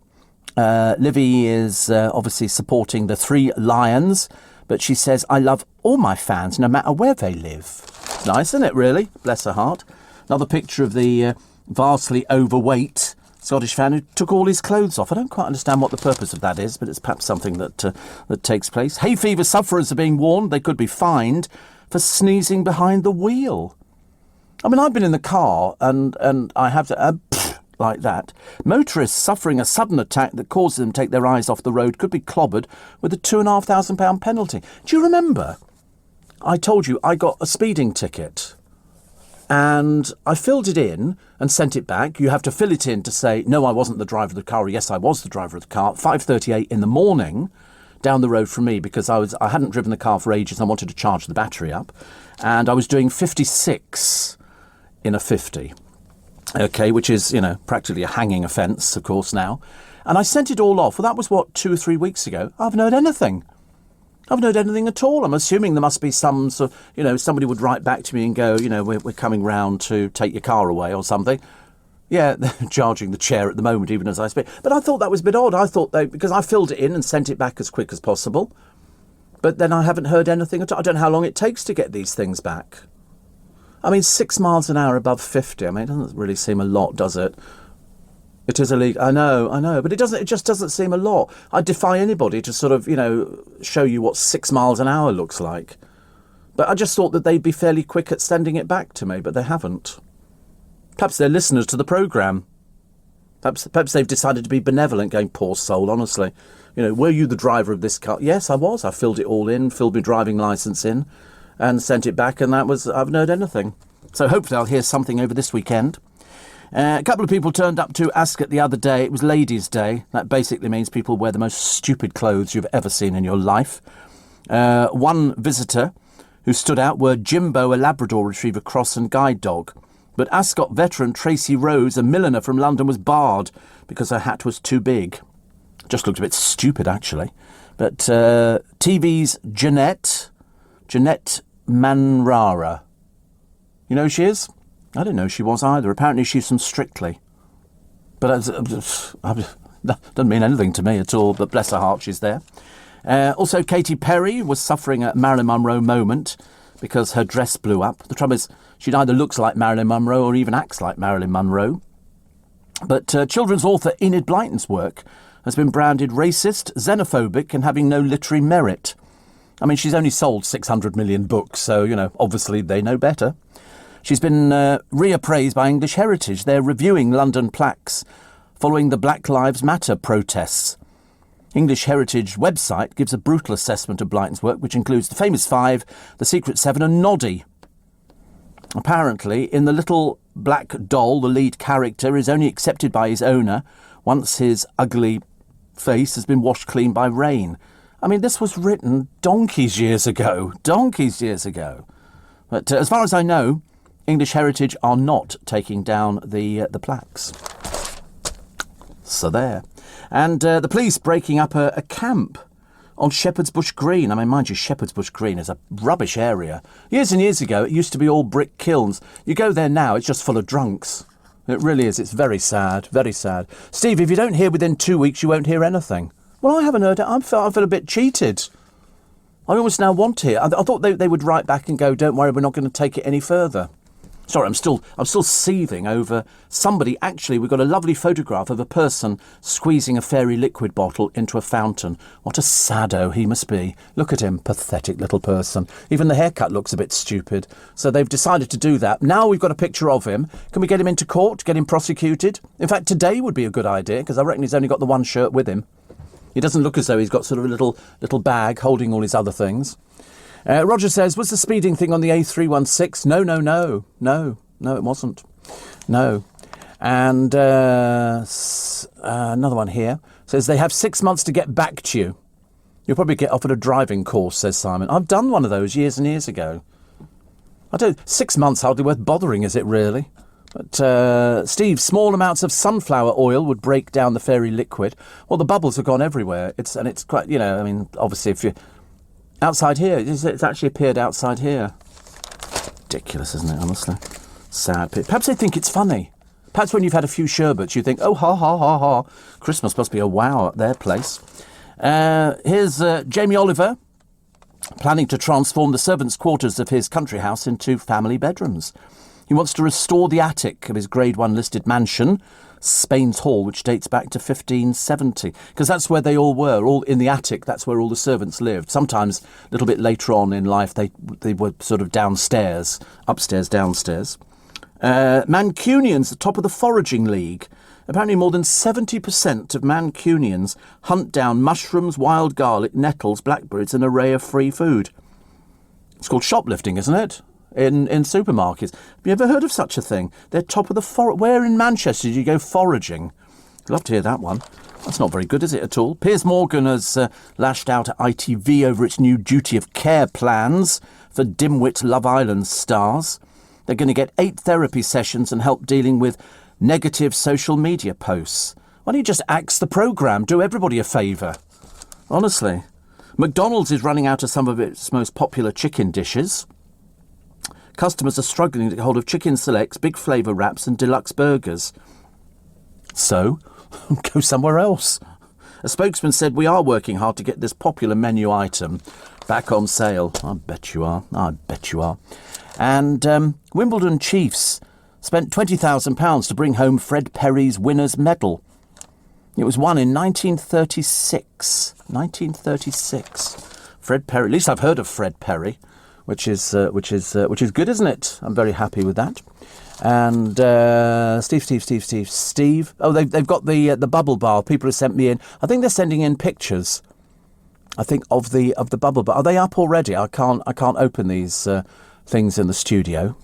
Livy is obviously supporting the 3 Lions, but she says, "I love all my fans, no matter where they live." It's nice, isn't it, really? Bless her heart. Another picture of the vastly overweight Scottish fan who took all his clothes off. I don't quite understand what the purpose of that is, but it's perhaps something that takes place. Hay fever sufferers are being warned they could be fined for sneezing behind the wheel. I mean, I've been in the car and I have to... like that. Motorists suffering a sudden attack that causes them to take their eyes off the road could be clobbered with a £2,500 penalty. Do you remember? I told you I got a speeding ticket and I filled it in and sent it back. You have to fill it in to say, no, I wasn't the driver of the car, or yes, I was the driver of the car. 5:38 in the morning down the road from me, because I hadn't driven the car for ages. I wanted to charge the battery up, and I was doing 56 in a 50. OK, which is, practically a hanging offence, of course, now. And I sent it all off. Well, that was, 2 or 3 weeks ago. I haven't heard anything. I haven't heard anything at all. I'm assuming there must be some sort of, somebody would write back to me and go, we're coming round to take your car away or something. Yeah, they're charging the chair at the moment, even as I speak. But I thought that was a bit odd. I thought because I filled it in and sent it back as quick as possible. But then I haven't heard anything at all. I don't know how long it takes to get these things back. I mean, 6 miles an hour above 50. I mean, it doesn't really seem a lot, does it? It is illegal. I know. But it just doesn't seem a lot. I defy anybody to sort of, show you what 6 miles an hour looks like. But I just thought that they'd be fairly quick at sending it back to me, but they haven't. Perhaps they're listeners to the programme. Perhaps they've decided to be benevolent, going, poor soul, honestly. Were you the driver of this car? Yes, I was. I filled it all in, filled my driving licence in, and sent it back, and I haven't heard anything. So hopefully I'll hear something over this weekend. A couple of people turned up to Ascot the other day. It was Ladies' Day. That basically means people wear the most stupid clothes you've ever seen in your life. One visitor who stood out were Jimbo, a Labrador Retriever cross and guide dog. But Ascot veteran Tracy Rose, a milliner from London, was barred because her hat was too big. Just looked a bit stupid, actually. But TV's Jeanette Manrara. You know who she is? I didn't know who she was either. Apparently she's from Strictly. But that doesn't mean anything to me at all, but bless her heart, she's there. Also, Katy Perry was suffering a Marilyn Monroe moment because her dress blew up. The trouble is, she neither looks like Marilyn Monroe or even acts like Marilyn Monroe. But children's author Enid Blyton's work has been branded racist, xenophobic and having no literary merit. I mean, she's only sold 600 million books, so, obviously they know better. She's been reappraised by English Heritage. They're reviewing London plaques following the Black Lives Matter protests. English Heritage website gives a brutal assessment of Blyton's work, which includes The Famous Five, The Secret Seven and Noddy. Apparently, in The Little Black Doll, the lead character is only accepted by his owner once his ugly face has been washed clean by rain. I mean, this was written donkey's years ago. But as far as I know, English Heritage are not taking down the plaques. So there. And the police breaking up a camp on Shepherd's Bush Green. I mean, mind you, Shepherd's Bush Green is a rubbish area. Years and years ago, it used to be all brick kilns. You go there now, it's just full of drunks. It really is. It's very sad, very sad. Steve, if you don't hear within 2 weeks, you won't hear anything. Well, I haven't heard it. I feel a bit cheated. I almost now want to hear. I thought they would write back and go, don't worry, we're not going to take it any further. Sorry, I'm still seething over somebody. Actually, we've got a lovely photograph of a person squeezing a fairy liquid bottle into a fountain. What a saddo he must be. Look at him, pathetic little person. Even the haircut looks a bit stupid. So they've decided to do that. Now we've got a picture of him. Can we get him into court, get him prosecuted? In fact, today would be a good idea, because I reckon he's only got the one shirt with him. He doesn't look as though he's got sort of a little bag holding all his other things. Roger says, was the speeding thing on the A316? No, it wasn't. No. And another one here says, they have 6 months to get back to you. You'll probably get offered a driving course, says Simon. I've done one of those years and years ago. 6 months hardly worth bothering, is it really? But, Steve, small amounts of sunflower oil would break down the fairy liquid. Well, the bubbles have gone everywhere. It's quite, obviously if you... Outside here. It's actually appeared outside here. Ridiculous, isn't it, honestly? Sad. Perhaps they think it's funny. Perhaps when you've had a few sherbets, you think, oh, ha, ha, ha, ha. Christmas must be a wow at their place. Here's Jamie Oliver planning to transform the servants' quarters of his country house into family bedrooms. He wants to restore the attic of his Grade 1 listed mansion, Spain's Hall, which dates back to 1570, because that's where they all were, all in the attic. That's where all the servants lived. Sometimes a little bit later on in life, they were sort of downstairs, upstairs, downstairs. Mancunians, the top of the foraging league. Apparently more than 70% of Mancunians hunt down mushrooms, wild garlic, nettles, blackberries, and an array of free food. It's called shoplifting, isn't it? In supermarkets. Have you ever heard of such a thing? They're top of the forest. Where in Manchester do you go foraging? I'd love to hear that one. That's not very good, is it, at all? Piers Morgan has lashed out at ITV over its new duty of care plans for dimwit Love Island stars. They're going to get 8 therapy sessions and help dealing with negative social media posts. Why don't you just axe the programme? Do everybody a favour. Honestly. McDonald's is running out of some of its most popular chicken dishes. Customers are struggling to get hold of chicken selects, big flavour wraps and deluxe burgers. So, go somewhere else. A spokesman said, we are working hard to get this popular menu item back on sale. I bet you are. And Wimbledon Chiefs spent £20,000 to bring home Fred Perry's winner's medal. It was won in 1936. 1936. Fred Perry. At least I've heard of Fred Perry. Which is good, isn't it? I'm very happy with that. And Steve. Oh, they've got the bubble bar. People have sent me in. I think they're sending in pictures. I think of the bubble bar. Are they up already? I can't open these things in the studio.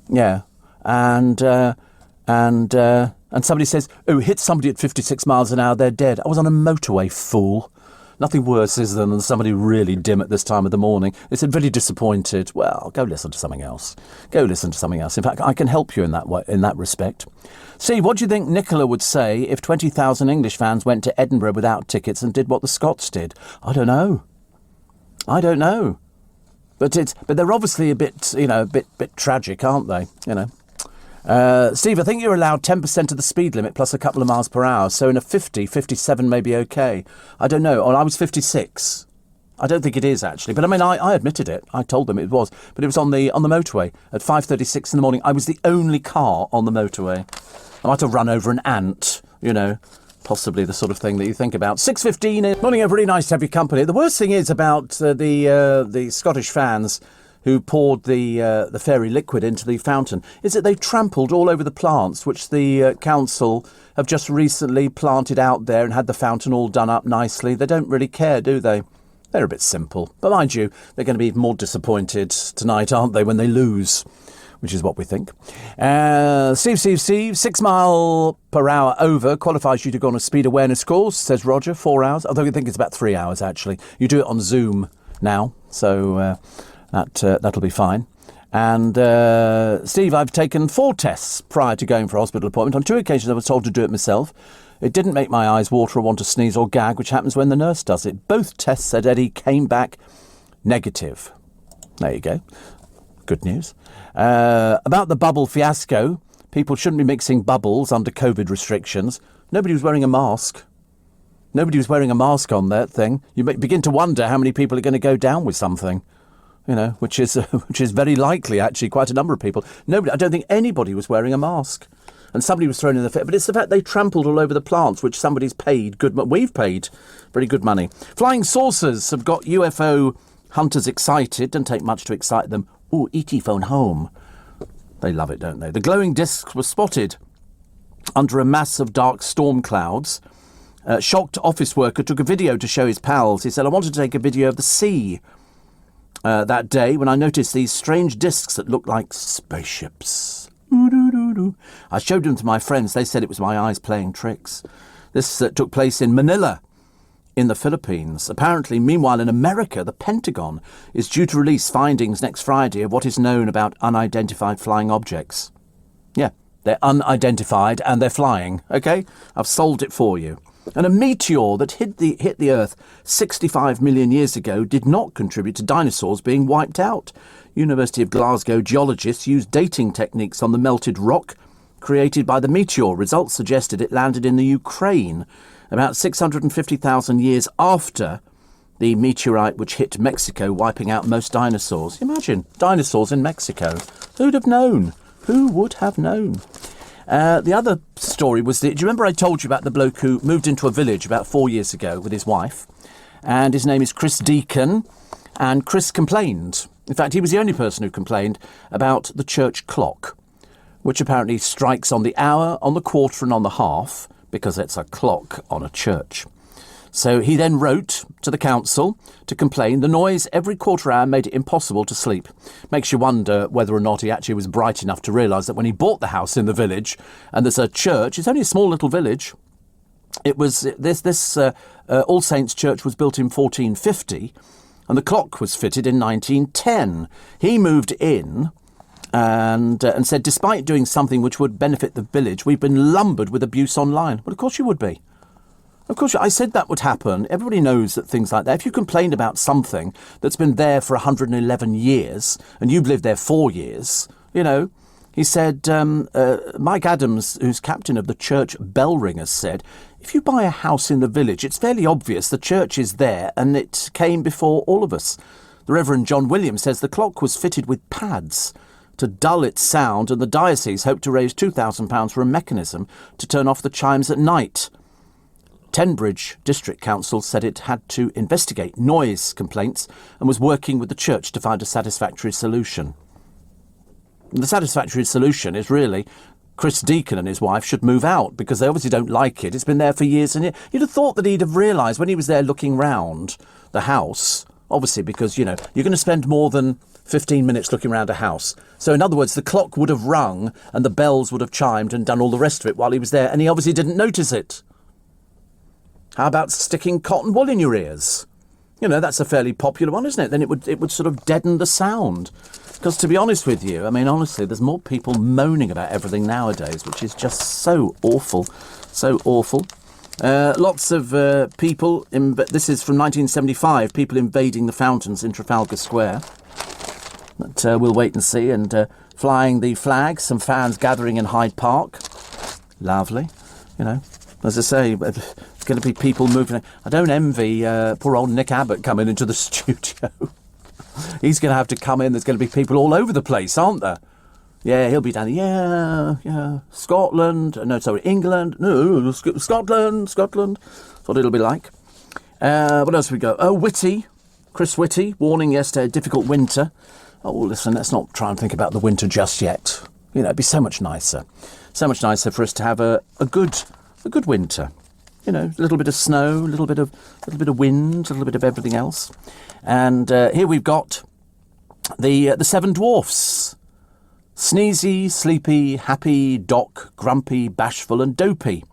Yeah, and somebody says, "Oh, hit somebody at 56 miles an hour. They're dead." I was on a motorway, fool. Nothing worse is than somebody really dim at this time of the morning. They said, very disappointed. Well, go listen to something else. In fact, I can help you in that respect. Steve, what do you think Nicola would say if 20,000 English fans went to Edinburgh without tickets and did what the Scots did? I don't know. But they're obviously a bit tragic, aren't they? Steve, I think you're allowed 10% of the speed limit plus a couple of miles per hour. So in a 50, 57 may be okay. I don't know. I was 56. I don't think it is, actually. But I mean, I admitted it. I told them it was. But it was on the motorway at 5:36 in the morning. I was the only car on the motorway. I might have run over an ant, possibly the sort of thing that you think about. 6:15. Morning, everybody. Nice to have your company. The worst thing is about the Scottish fans who poured the fairy liquid into the fountain is that they've trampled all over the plants which the council have just recently planted out there and had the fountain all done up nicely. They don't really care, do they? They're a bit simple. But mind you, they're going to be even more disappointed tonight, aren't they, when they lose, which is what we think. Steve, 6 mile per hour over qualifies you to go on a speed awareness course, says Roger, 4 hours. Although I think it's about 3 hours, actually. You do it on Zoom now, so that'll be fine. And Steve, I've taken 4 tests prior to going for a hospital appointment. On 2 occasions I was told to do it myself. It didn't make my eyes water or want to sneeze or gag, which happens when the nurse does it. Both tests, said Eddie, came back negative. There you go. Good news. About the bubble fiasco, people shouldn't be mixing bubbles under COVID restrictions. Nobody was wearing a mask. Nobody was wearing a mask on that thing. You begin to wonder how many people are going to go down with something. Which is very likely, actually, quite a number of people. I don't think anybody was wearing a mask. And somebody was thrown in the face. But it's the fact they trampled all over the plants, which somebody's paid good money. We've paid very good money. Flying saucers have got UFO hunters excited. Doesn't take much to excite them. Ooh, E.T. phone home. They love it, don't they? The glowing discs were spotted under a mass of dark storm clouds. Shocked office worker took a video to show his pals. He said, I wanted to take a video of the sea that day when I noticed these strange discs that looked like spaceships. I showed them to my friends. They said it was my eyes playing tricks. This took place in Manila, in the Philippines. Apparently, meanwhile, in America, the Pentagon is due to release findings next Friday of what is known about unidentified flying objects. Yeah, they're unidentified and they're flying, OK? I've solved it for you. And a meteor that hit the Earth 65 million years ago did not contribute to dinosaurs being wiped out. University of Glasgow geologists used dating techniques on the melted rock created by the meteor. Results suggested it landed in the Ukraine about 650,000 years after the meteorite which hit Mexico, wiping out most dinosaurs. Imagine, dinosaurs in Mexico. Who'd have known? Who would have known? The other story was, do you remember I told you about the bloke who moved into a village about 4 years ago with his wife? And his name is Chris Deacon. And Chris complained. In fact, he was the only person who complained about the church clock, which apparently strikes on the hour, on the quarter and on the half, because it's a clock on a church. So he then wrote to the council to complain. The noise every quarter hour made it impossible to sleep. Makes you wonder whether or not he actually was bright enough to realise that when he bought the house in the village, and there's a church, it's only a small little village. It was this All Saints Church was built in 1450, and the clock was fitted in 1910. He moved in and said, despite doing something which would benefit the village, we've been lumbered with abuse online. Well, of course you would be. Of course, I said that would happen. Everybody knows that things like that. If you complain about something that's been there for 111 years and you've lived there 4 years, he said, Mike Adams, who's captain of the church bell ringers, said, if you buy a house in the village, it's fairly obvious the church is there and it came before all of us. The Reverend John Williams says the clock was fitted with pads to dull its sound, and the diocese hoped to raise £2,000 for a mechanism to turn off the chimes at night. Tenbridge District Council said it had to investigate noise complaints and was working with the church to find a satisfactory solution. The satisfactory solution is really Chris Deacon and his wife should move out because they obviously don't like it. It's been there for years and years. You'd have thought that he'd have realised when he was there looking round the house, obviously because, you're going to spend more than 15 minutes looking around a house. So in other words, the clock would have rung and the bells would have chimed and done all the rest of it while he was there, and he obviously didn't notice it. How about sticking cotton wool in your ears? That's a fairly popular one, isn't it? Then it would sort of deaden the sound. Because to be honest with you, honestly, there's more people moaning about everything nowadays, which is just so awful. So awful. Lots of people, this is from 1975, people invading the fountains in Trafalgar Square. But we'll wait and see. And flying the flag, some fans gathering in Hyde Park. Lovely. You know, as I say, it's going to be people moving. I don't envy poor old Nick Abbott coming into the studio. He's going to have to come in. There's going to be people all over the place, aren't there? Yeah, he'll be down. Yeah. Scotland. No, sorry, England. No, Scotland. That's what it'll be like. What else have we got? Oh, Whitty. Chris Whitty warning yesterday, difficult winter. Oh, listen, let's not try and think about the winter just yet. You know, it'd be so much nicer. So much nicer for us to have a good winter. You know, a little bit of snow, a little bit of wind, a little bit of everything else. And here we've got the Seven Dwarfs. Sneezy, sleepy, happy, doc, grumpy, bashful and dopey.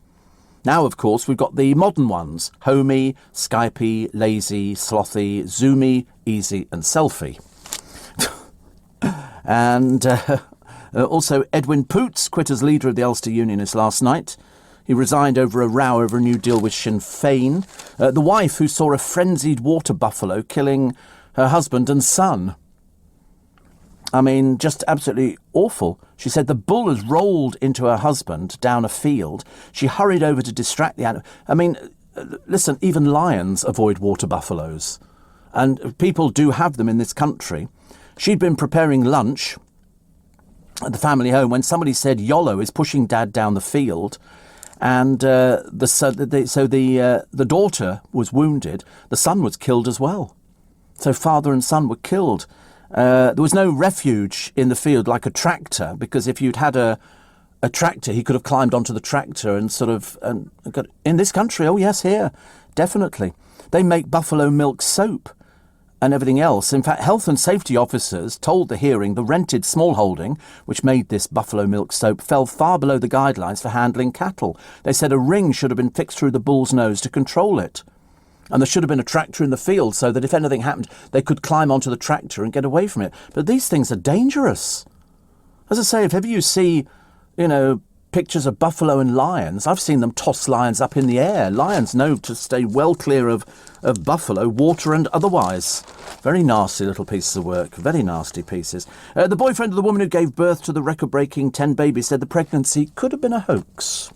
Now, of course, we've got the modern ones. Homey, Skypey, lazy, slothy, zoomy, easy and selfie. And also Edwin Poots quit as leader of the Ulster Unionists last night. He resigned over a row over a new deal with Sinn Féin. The wife who saw a frenzied water buffalo killing her husband and son. I mean, just absolutely awful. She said the bull has rolled into her husband down a field. She hurried over to distract the animal. I mean, listen, even lions avoid water buffaloes. And people do have them in this country. She'd been preparing lunch at the family home when somebody said Yolo is pushing Dad down the field. And the daughter was wounded. The son was killed as well. So father and son were killed. There was no refuge in the field like a tractor, because if you'd had a tractor, he could have climbed onto the tractor and sort of got in this country. Oh yes, here, definitely. They make buffalo milk soap and everything else. In fact, health and safety officers told the hearing the rented smallholding, which made this buffalo milk soap, fell far below the guidelines for handling cattle. They said a ring should have been fixed through the bull's nose to control it. And there should have been a tractor in the field so that if anything happened, they could climb onto the tractor and get away from it. But these things are dangerous. As I say, if ever you see, you know, pictures of buffalo and lions, I've seen them toss lions up in the air. Lions know to stay well clear of buffalo, water and otherwise. Very nasty little pieces of work. Very nasty pieces. The boyfriend of the woman who gave birth to the record-breaking 10 babies said the pregnancy could have been a hoax.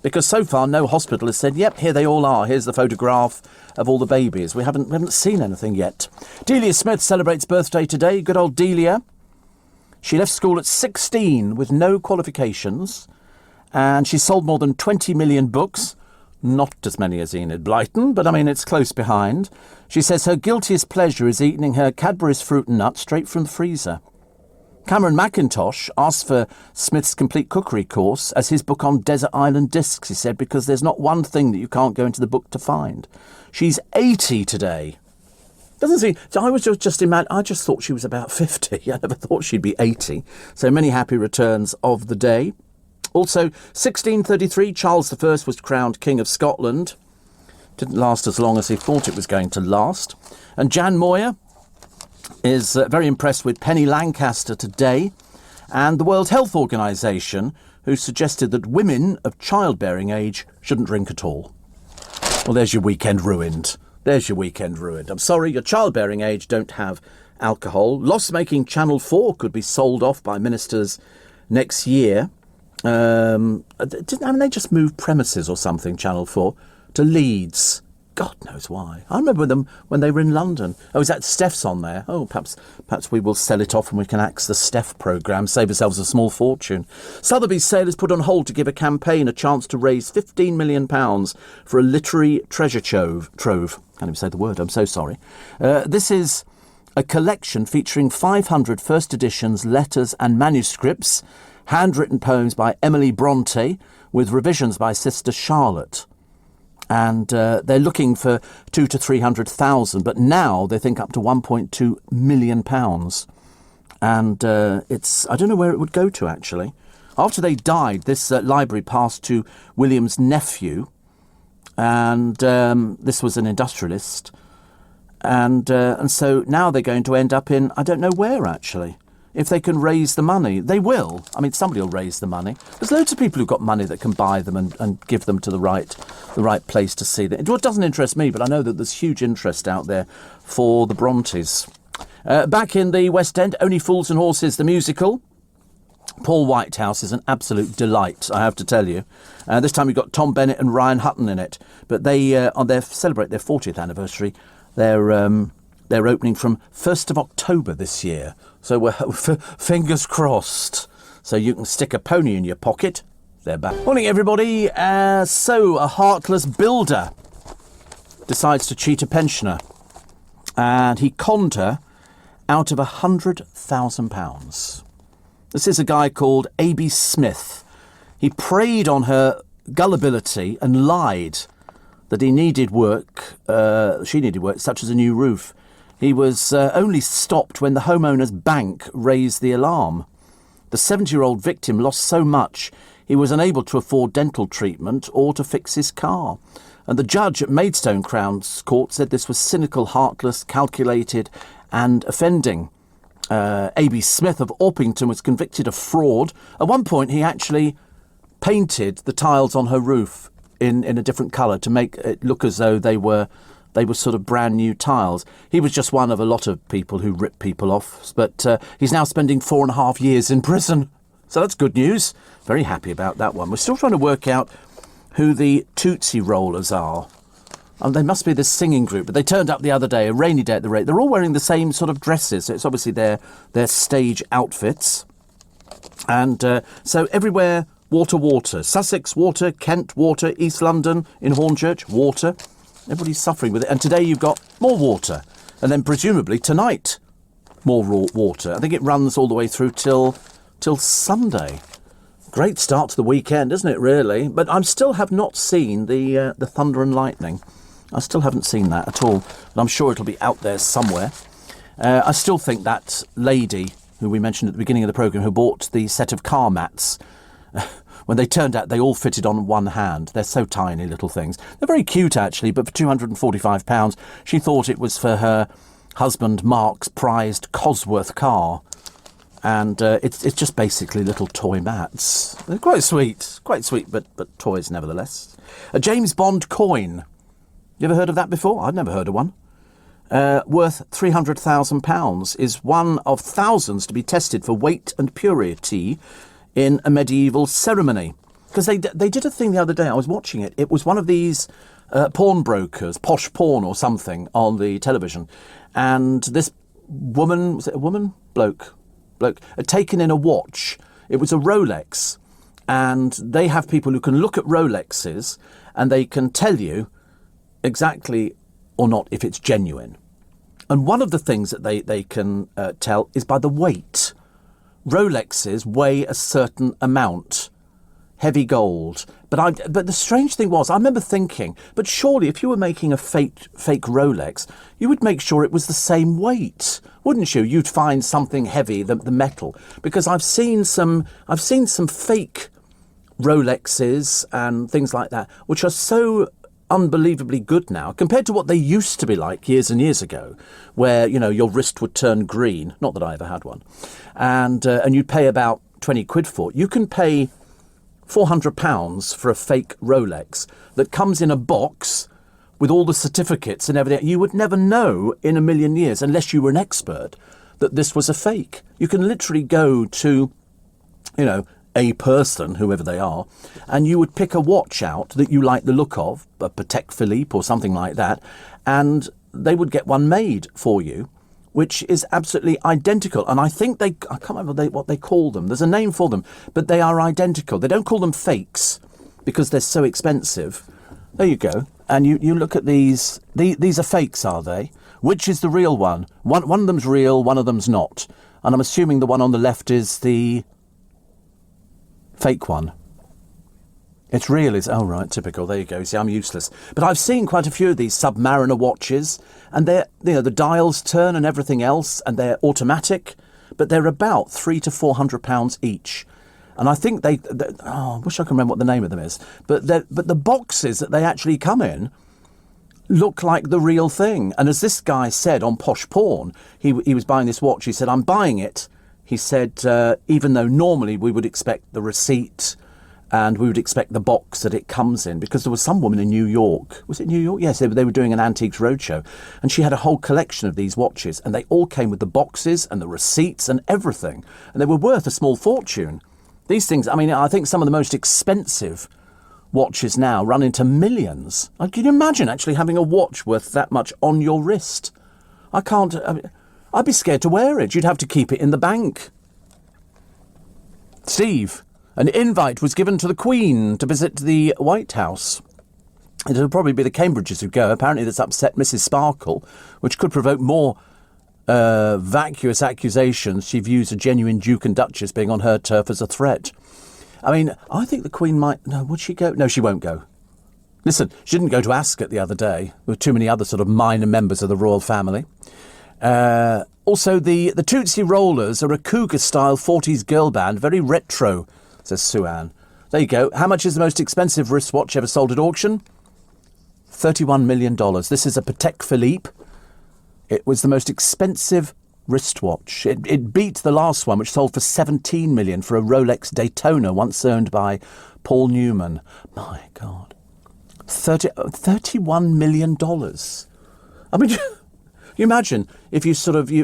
Because so far, no hospital has said, yep, here they all are. Here's the photograph of all the babies. We haven't seen anything yet. Delia Smith celebrates birthday today. Good old Delia. She left school at 16 with no qualifications. And she sold more than 20 million books. Not as many as Enid Blyton, but I mean, it's close behind. She says her guiltiest pleasure is eating her Cadbury's fruit and nuts straight from the freezer. Cameron McIntosh asked for Smith's complete cookery course as his book on desert island discs, he said, because there's not one thing that you can't go into the book to find. She's 80 today. Doesn't seem... So I just thought she was about 50. I never thought she'd be 80. So many happy returns of the day. Also, 1633, Charles I was crowned King of Scotland. Didn't last as long as he thought it was going to last. And Jan Moyer is very impressed with Penny Lancaster today, and the World Health Organization, who suggested that women of childbearing age shouldn't drink at all. Well, there's your weekend ruined. I'm sorry, your childbearing age, don't have alcohol. Loss-making Channel 4 could be sold off by ministers next year. They just moved premises or something, Channel 4, to Leeds. God knows why. I remember them when they were in London. Oh, is that Steph's on there? Oh, perhaps we will sell it off and we can axe the Steph programme, save ourselves a small fortune. Sotheby's sale is put on hold to give a campaign a chance to raise £15 million for a literary treasure trove. Can't even say the word, I'm so sorry. This is a collection featuring 500 first editions, letters and manuscripts, handwritten poems by Emily Bronte, with revisions by Sister Charlotte. And they're looking for 200,000 to 300,000, but now they think up to £1.2 million. And I don't know where it would go to, actually. After they died, this library passed to William's nephew, and this was an industrialist. And so now they're going to end up in, I don't know where, actually. If they can raise the money, they will. I mean, somebody will raise the money. There's loads of people who've got money that can buy them and give them to the right place to see them. It doesn't interest me, but I know that there's huge interest out there for the Brontes. Back in the West End, Only Fools and Horses, the musical. Paul Whitehouse is an absolute delight, I have to tell you. This time you've got Tom Bennett and Ryan Hutton in it. But they celebrate their 40th anniversary. They're opening from 1st of October this year. So we're fingers crossed. So you can stick a pony in your pocket. They're back. Morning, everybody. So a heartless builder decides to cheat a pensioner. And he conned her out of £100,000. This is a guy called A.B. Smith. He preyed on her gullibility and lied that he needed work, she needed work, such as a new roof. He was only stopped when the homeowner's bank raised the alarm. The 70-year-old victim lost so much he was unable to afford dental treatment or to fix his car. And the judge at Maidstone Crown Court said this was cynical, heartless, calculated and offending. A.B. Smith of Orpington was convicted of fraud. At one point, he actually painted the tiles on her roof in a different colour to make it look as though they were sort of brand new tiles. He was just one of a lot of people who rip people off. But he's now spending 4.5 years in prison. So that's good news. Very happy about that one. We're still trying to work out who the Tootsie Rollers are. They must be this singing group, but they turned up the other day, a rainy day at the rate. They're all wearing the same sort of dresses. It's obviously their stage outfits. And so everywhere, water. Sussex, water. Kent, water. East London, in Hornchurch, water. Everybody's suffering with it. And today you've got more water. And then presumably tonight, more raw water. I think it runs all the way through till Sunday. Great start to the weekend, isn't it, really? But I still have not seen the thunder and lightning. I still haven't seen that at all. But I'm sure it'll be out there somewhere. I still think that lady who we mentioned at the beginning of the programme who bought the set of car mats, when they turned out, they all fitted on one hand. They're so tiny little things. They're very cute, actually, but for £245, she thought it was for her husband Mark's prized Cosworth car. And it's just basically little toy mats. They're quite sweet, but toys nevertheless. A James Bond coin. You ever heard of that before? I've never heard of one. Worth £300,000 is one of thousands to be tested for weight and purity in a medieval ceremony. Because they did a thing the other day, I was watching it. It was one of these pawnbrokers, Posh Pawn or something, on the television. And this woman, was it a woman? Bloke, had taken in a watch. It was a Rolex. And they have people who can look at Rolexes and they can tell you exactly or not if it's genuine. And one of the things that they can tell is by the weight. Rolexes weigh a certain amount, heavy gold. But the strange thing was, I remember thinking, but surely if you were making a fake Rolex, you would make sure it was the same weight, wouldn't you? You'd find something heavy, the metal, because I've seen some fake Rolexes and things like that, which are so unbelievably good now compared to what they used to be like years and years ago, where your wrist would turn green. Not that I ever had one, and you'd pay about 20 quid for it. You can pay £400 for a fake Rolex that comes in a box with all the certificates and everything. You would never know in a million years, unless you were an expert, that this was a fake. You can literally go to, a person, whoever they are, and you would pick a watch out that you like the look of, a Patek Philippe or something like that, and they would get one made for you, which is absolutely identical. And I think I can't remember what they call them. There's a name for them, but they are identical. They don't call them fakes because they're so expensive. There you go. And you look at these. These are fakes, are they? Which is the real one? One of them's real, one of them's not. And I'm assuming the one on the left is the fake one. It's real, is oh right, typical. There you go. See, I'm useless. But I've seen quite a few of these Submariner watches, and they're the dials turn and everything else, and they're automatic, but they're about £300 to £400 each. And I think I wish I could remember what the name of them is. But the boxes that they actually come in look like the real thing. And as this guy said on Posh Pawn, he was buying this watch. He said, "I'm buying it." He said, even though normally we would expect the receipt And we would expect the box that it comes in, because there was some woman in New York. Was it New York? Yes, they were doing an antiques roadshow. And she had a whole collection of these watches. And they all came with the boxes and the receipts and everything. And they were worth a small fortune. These things, I mean, I think some of the most expensive watches now run into millions. Can you imagine actually having a watch worth that much on your wrist? I'd be scared to wear it. You'd have to keep it in the bank. Steve, an invite was given to the Queen to visit the White House. It'll probably be the Cambridges who go. Apparently that's upset Mrs. Sparkle, which could provoke more vacuous accusations. She views a genuine Duke and Duchess being on her turf as a threat. I mean, I think the Queen might... No, would she go? No, she won't go. Listen, she didn't go to Ascot the other day. There were too many other sort of minor members of the royal family. Also, the Tootsie Rollers are a cougar-style 40s girl band, very retro, says Sue-Ann. There you go. How much is the most expensive wristwatch ever sold at auction? $31 million. This is a Patek Philippe. It was the most expensive wristwatch. It beat the last one, which sold for $17 million for a Rolex Daytona, once owned by Paul Newman. My God. $31 million. I mean... You imagine if you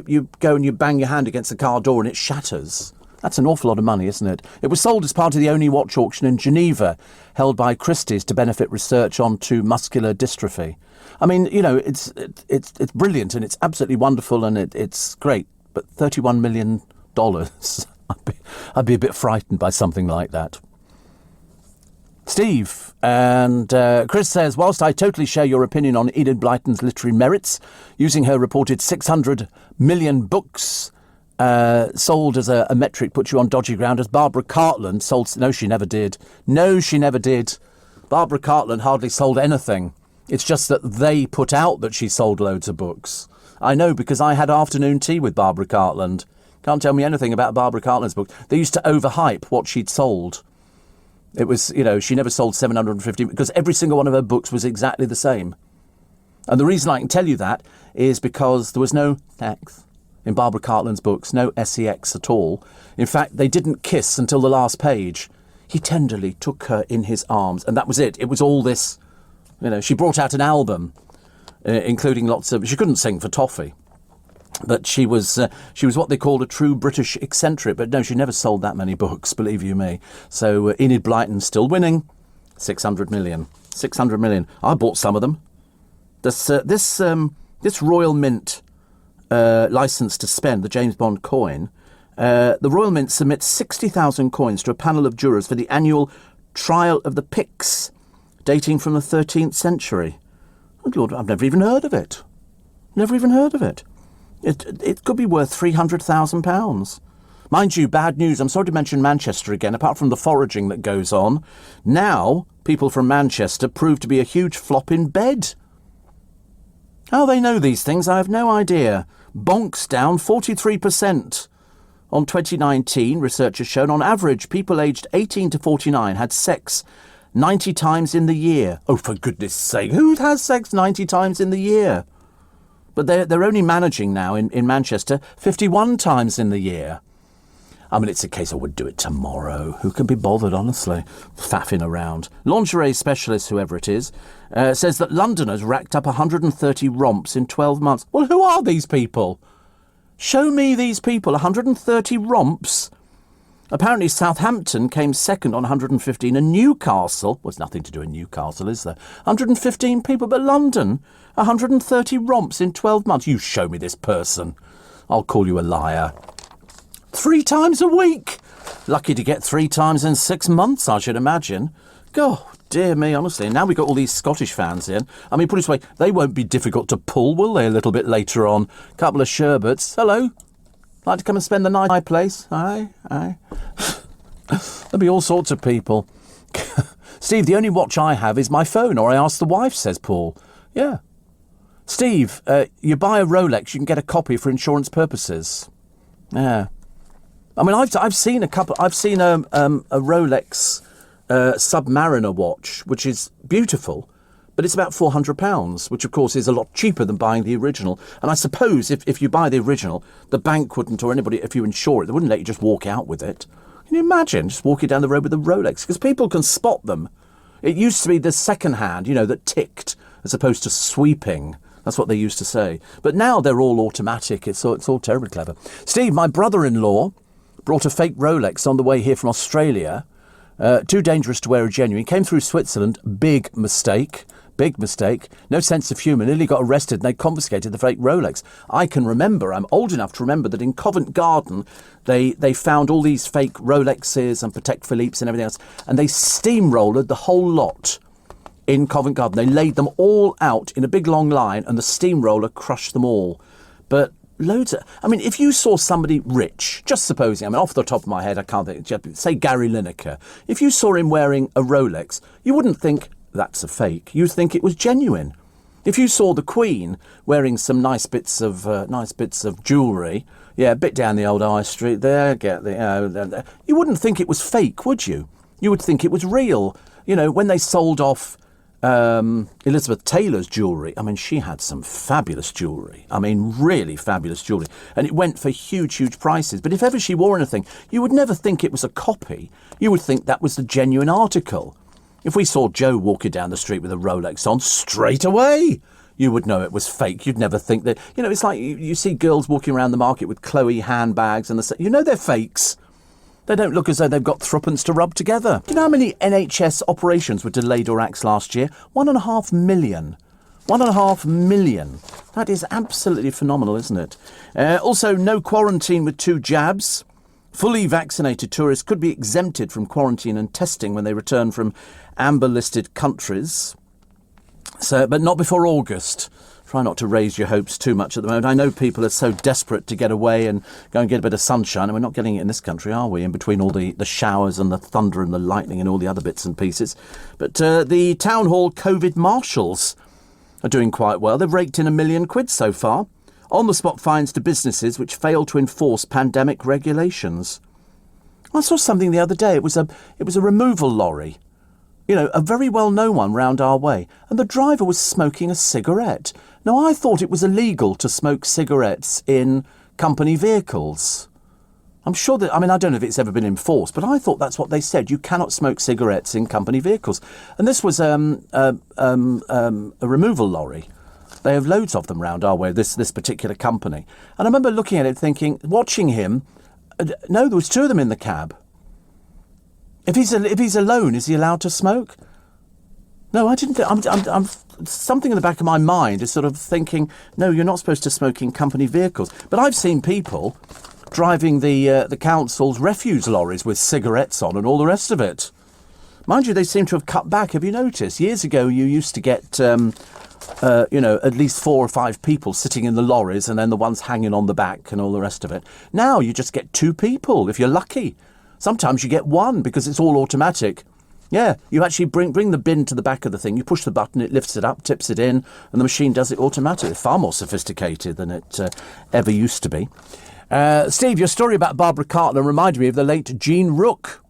you go and you bang your hand against the car door and it shatters. That's an awful lot of money, isn't it? It was sold as part of the only watch auction in Geneva, held by Christie's to benefit research onto muscular dystrophy. I mean, you know, it's brilliant and it's absolutely wonderful and it's great. But $31 million, I'd be a bit frightened by something like that. Steve and Chris says, whilst I totally share your opinion on Enid Blyton's literary merits, using her reported 600 million books sold as a metric puts you on dodgy ground, as Barbara Cartland sold... No, she never did. No, she never did. Barbara Cartland hardly sold anything. It's just that they put out that she sold loads of books. I know, because I had afternoon tea with Barbara Cartland. Can't tell me anything about Barbara Cartland's book. They used to overhype what she'd sold. It was, you know, she never sold 750, because every single one of her books was exactly the same. And the reason I can tell you that is because there was no sex in Barbara Cartland's books, no sex at all. In fact, they didn't kiss until the last page. He tenderly took her in his arms, and that was it. It was all this, you know, she brought out an album, including lots of... She couldn't sing for toffee. But she was what they called a true British eccentric. But no, she never sold that many books, believe you me. So Enid Blyton still winning. 600 million. 600 million. I bought some of them. This Royal Mint licence to spend, the James Bond coin, the Royal Mint submits 60,000 coins to a panel of jurors for the annual Trial of the Picts, dating from the 13th century. Oh, Lord, I've never even heard of it. Never even heard of it. It could be worth £300,000. Mind you, bad news. I'm sorry to mention Manchester again. Apart from the foraging that goes on, now people from Manchester prove to be a huge flop in bed. How they know these things, I have no idea. Bonks down 43%. On 2019, research has shown on average people aged 18 to 49 had sex 90 times in the year. Oh, for goodness sake, who has sex 90 times in the year? But they're only managing now in Manchester 51 times in the year. I mean, it's a case I would do it tomorrow. Who can be bothered, honestly? Faffing around. Lingerie specialist, whoever it is, says that Londoners racked up 130 romps in 12 months. Well, who are these people? Show me these people. 130 romps. Apparently Southampton came second on 115, and Newcastle... Well, there's nothing to do in Newcastle, is there? 115 people, but London, 130 romps in 12 months. You show me this person. I'll call you a liar. 3 times a week. Lucky to get 3 times in 6 months, I should imagine. God, dear me, honestly. And now we've got all these Scottish fans in. I mean, put it this way, they won't be difficult to pull, will they, a little bit later on? Couple of sherbets. Hello. Like to come and spend the night at my place? Aye. There'll be all sorts of people. Steve, the only watch I have is my phone, or I ask the wife, says Paul. Yeah. Steve, you buy a Rolex, you can get a copy for insurance purposes. Yeah. I mean, I've seen a couple. I've seen a Rolex Submariner watch, which is beautiful, but it's about £400, which of course is a lot cheaper than buying the original. And I suppose if you buy the original, the bank wouldn't, or anybody, if you insure it, they wouldn't let you just walk out with it. Can you imagine just walking down the road with a Rolex? Because people can spot them. It used to be the second hand, that ticked as opposed to sweeping. That's what they used to say. But now they're all automatic. It's all terribly clever. Steve, my brother-in-law, brought a fake Rolex on the way here from Australia. Too dangerous to wear a genuine. Came through Switzerland. Big mistake. Big mistake. No sense of humour. Nearly got arrested and they confiscated the fake Rolex. I can remember, I'm old enough to remember that in Covent Garden they found all these fake Rolexes and Patek Philippe's and everything else, and they steamrollered the whole lot in Covent Garden. They laid them all out in a big long line and the steamroller crushed them all. But if you saw somebody rich, just supposing, off the top of my head, I can't think, say Gary Lineker, if you saw him wearing a Rolex, you wouldn't think, that's a fake. You'd think it was genuine. If you saw the Queen wearing some nice bits of jewellery, a bit down the old High Street there, you wouldn't think it was fake, would you? You would think it was real. When they sold off Elizabeth Taylor's jewellery, she had some fabulous jewellery. Really fabulous jewellery. And it went for huge, huge prices. But if ever she wore anything, you would never think it was a copy. You would think that was the genuine article. If we saw Joe walking down the street with a Rolex on, straight away you would know it was fake. You'd never think that. It's like you see girls walking around the market with Chloe handbags and they're fakes. They don't look as though they've got threepence to rub together. Do you know how many NHS operations were delayed or axed last year? 1.5 million. 1.5 million. That is absolutely phenomenal, isn't it? Also, no quarantine with 2 jabs. Fully vaccinated tourists could be exempted from quarantine and testing when they return from amber-listed countries. But not before August. Try not to raise your hopes too much at the moment. I know people are so desperate to get away and go and get a bit of sunshine, and we're not getting it in this country, are we? In between all the showers and the thunder and the lightning and all the other bits and pieces. But the Town Hall COVID marshals are doing quite well. They've raked in £1 million so far. On-the-spot fines to businesses which fail to enforce pandemic regulations. I saw something the other day. It was a removal lorry. A very well-known one round our way. And the driver was smoking a cigarette. Now, I thought it was illegal to smoke cigarettes in company vehicles. I'm sure that, I don't know if it's ever been enforced, but I thought that's what they said. You cannot smoke cigarettes in company vehicles. And this was a removal lorry. They have loads of them round our way, this particular company. And I remember looking at it thinking, watching him, no, there was 2 of them in the cab. If he's alone, is he allowed to smoke? No, I didn't. I'm something in the back of my mind is sort of thinking, no, you're not supposed to smoke in company vehicles. But I've seen people driving the council's refuse lorries with cigarettes on and all the rest of it. Mind you, they seem to have cut back. Have you noticed? Years ago, you used to get at least 4 or 5 people sitting in the lorries and then the ones hanging on the back and all the rest of it. Now you just get 2 people if you're lucky. Sometimes you get 1 because it's all automatic. Yeah, you actually bring the bin to the back of the thing. You push the button, it lifts it up, tips it in, and the machine does it automatically. Far more sophisticated than it ever used to be. Steve, your story about Barbara Cartland reminded me of the late Jean Rook,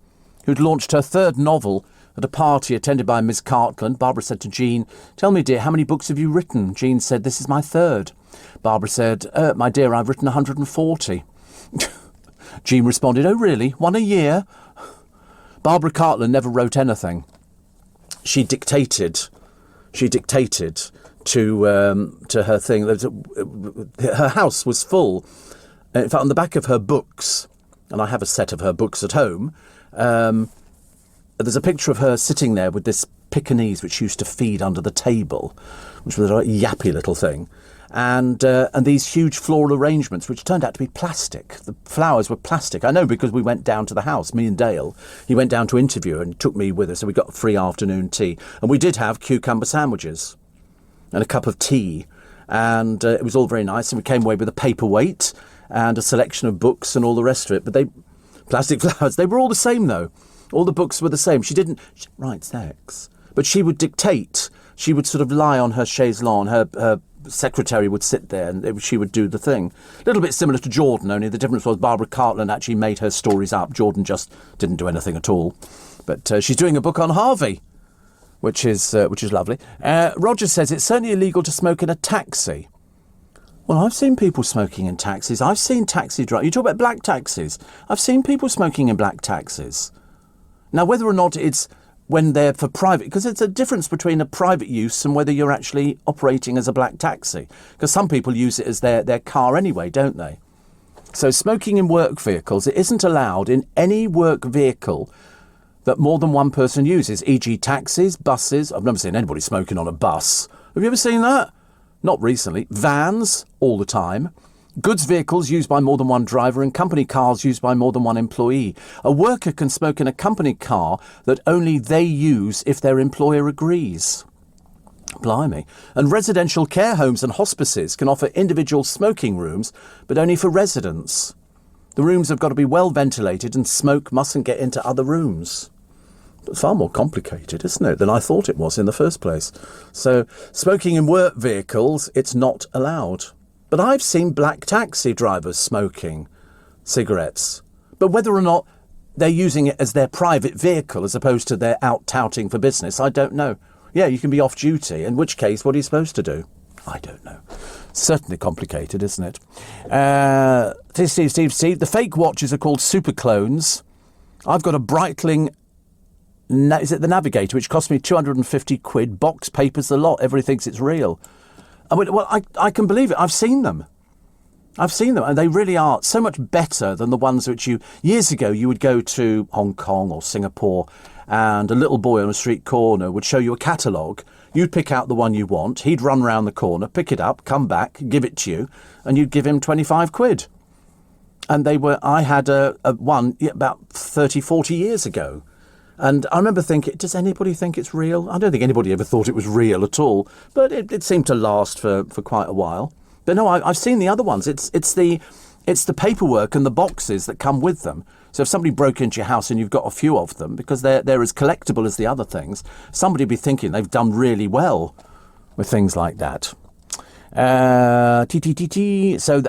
who'd launched her 3rd novel at a party attended by Miss Cartland. Barbara said to Jean, "Tell me, dear, how many books have you written?" Jean said, "This is my 3rd. Barbara said, "My dear, I've written 140. Jean responded, "Oh, really? 1 a year?" Barbara Cartland never wrote anything. She dictated to her thing. Her house was full. In fact, on the back of her books, and I have a set of her books at home, there's a picture of her sitting there with this Pekingese which she used to feed under the table, which was a yappy little thing. And these huge floral arrangements, which turned out to be plastic. The flowers were plastic. I know because we went down to the house, me and Dale. He went down to interview and took me with us, so we got free afternoon tea. And we did have cucumber sandwiches and a cup of tea. And it was all very nice. And we came away with a paperweight and a selection of books and all the rest of it. But plastic flowers, they were all the same, though. All the books were the same. She write sex. But she would dictate. She would sort of lie on her chaise longue. Her secretary would sit there and she would do the thing. A little bit similar to Jordan, only the difference was Barbara Cartland actually made her stories up. Jordan just didn't do anything at all. But she's doing a book on Harvey, which is lovely. Roger says it's certainly illegal to smoke in a taxi. Well, I've seen people smoking in taxis. I've seen taxi drivers. You talk about black taxis. I've seen people smoking in black taxis. Now, whether or not it's when they're for private, because it's a difference between a private use and whether you're actually operating as a black taxi. Because some people use it as their car anyway, don't they? So smoking in work vehicles, it isn't allowed in any work vehicle that more than one person uses, e.g. taxis, buses. I've never seen anybody smoking on a bus. Have you ever seen that? Not recently. Vans, all the time. Goods vehicles used by more than one driver and company cars used by more than one employee. A worker can smoke in a company car that only they use if their employer agrees. Blimey. And residential care homes and hospices can offer individual smoking rooms, but only for residents. The rooms have got to be well ventilated and smoke mustn't get into other rooms. It's far more complicated, isn't it, than I thought it was in the first place. So, smoking in work vehicles, it's not allowed. But I've seen black taxi drivers smoking cigarettes. But whether or not they're using it as their private vehicle as opposed to their out touting for business, I don't know. Yeah, you can be off duty, in which case, what are you supposed to do? I don't know. Certainly complicated, isn't it? Steve, the fake watches are called super clones. I've got a Breitling, is it the Navigator, which cost me 250 quid, box, papers, the lot, everybody thinks it's real. I mean, well, I can believe it. I've seen them, and they really are so much better than the ones which years ago, you would go to Hong Kong or Singapore and a little boy on a street corner would show you a catalogue. You'd pick out the one you want. He'd run round the corner, pick it up, come back, give it to you, and you'd give him 25 quid. And I had a one about 30, 40 years ago. And I remember thinking, does anybody think it's real? I don't think anybody ever thought it was real at all. But it seemed to last for quite a while. But no, I've seen the other ones. It's the paperwork and the boxes that come with them. So if somebody broke into your house and you've got a few of them, because they're as collectible as the other things, somebody would be thinking they've done really well with things like that. So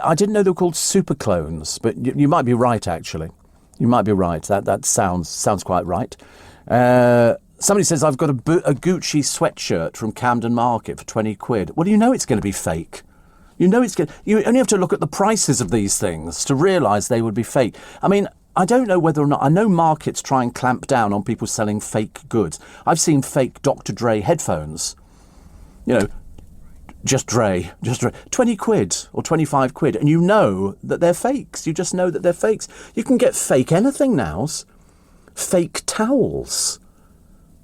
I didn't know they were called super clones, but you might be right, actually. You might be right. That sounds quite right. Somebody says, I've got a Gucci sweatshirt from Camden Market for 20 quid. Well, you know it's going to be fake. You know you only have to look at the prices of these things to realise they would be fake. I mean, I don't know whether or not... I know markets try and clamp down on people selling fake goods. I've seen fake Dr. Dre headphones. You know, just Dre. 20 quid or 25 quid. And you know that they're fakes. You just know that they're fakes. You can get fake anything now. Fake towels.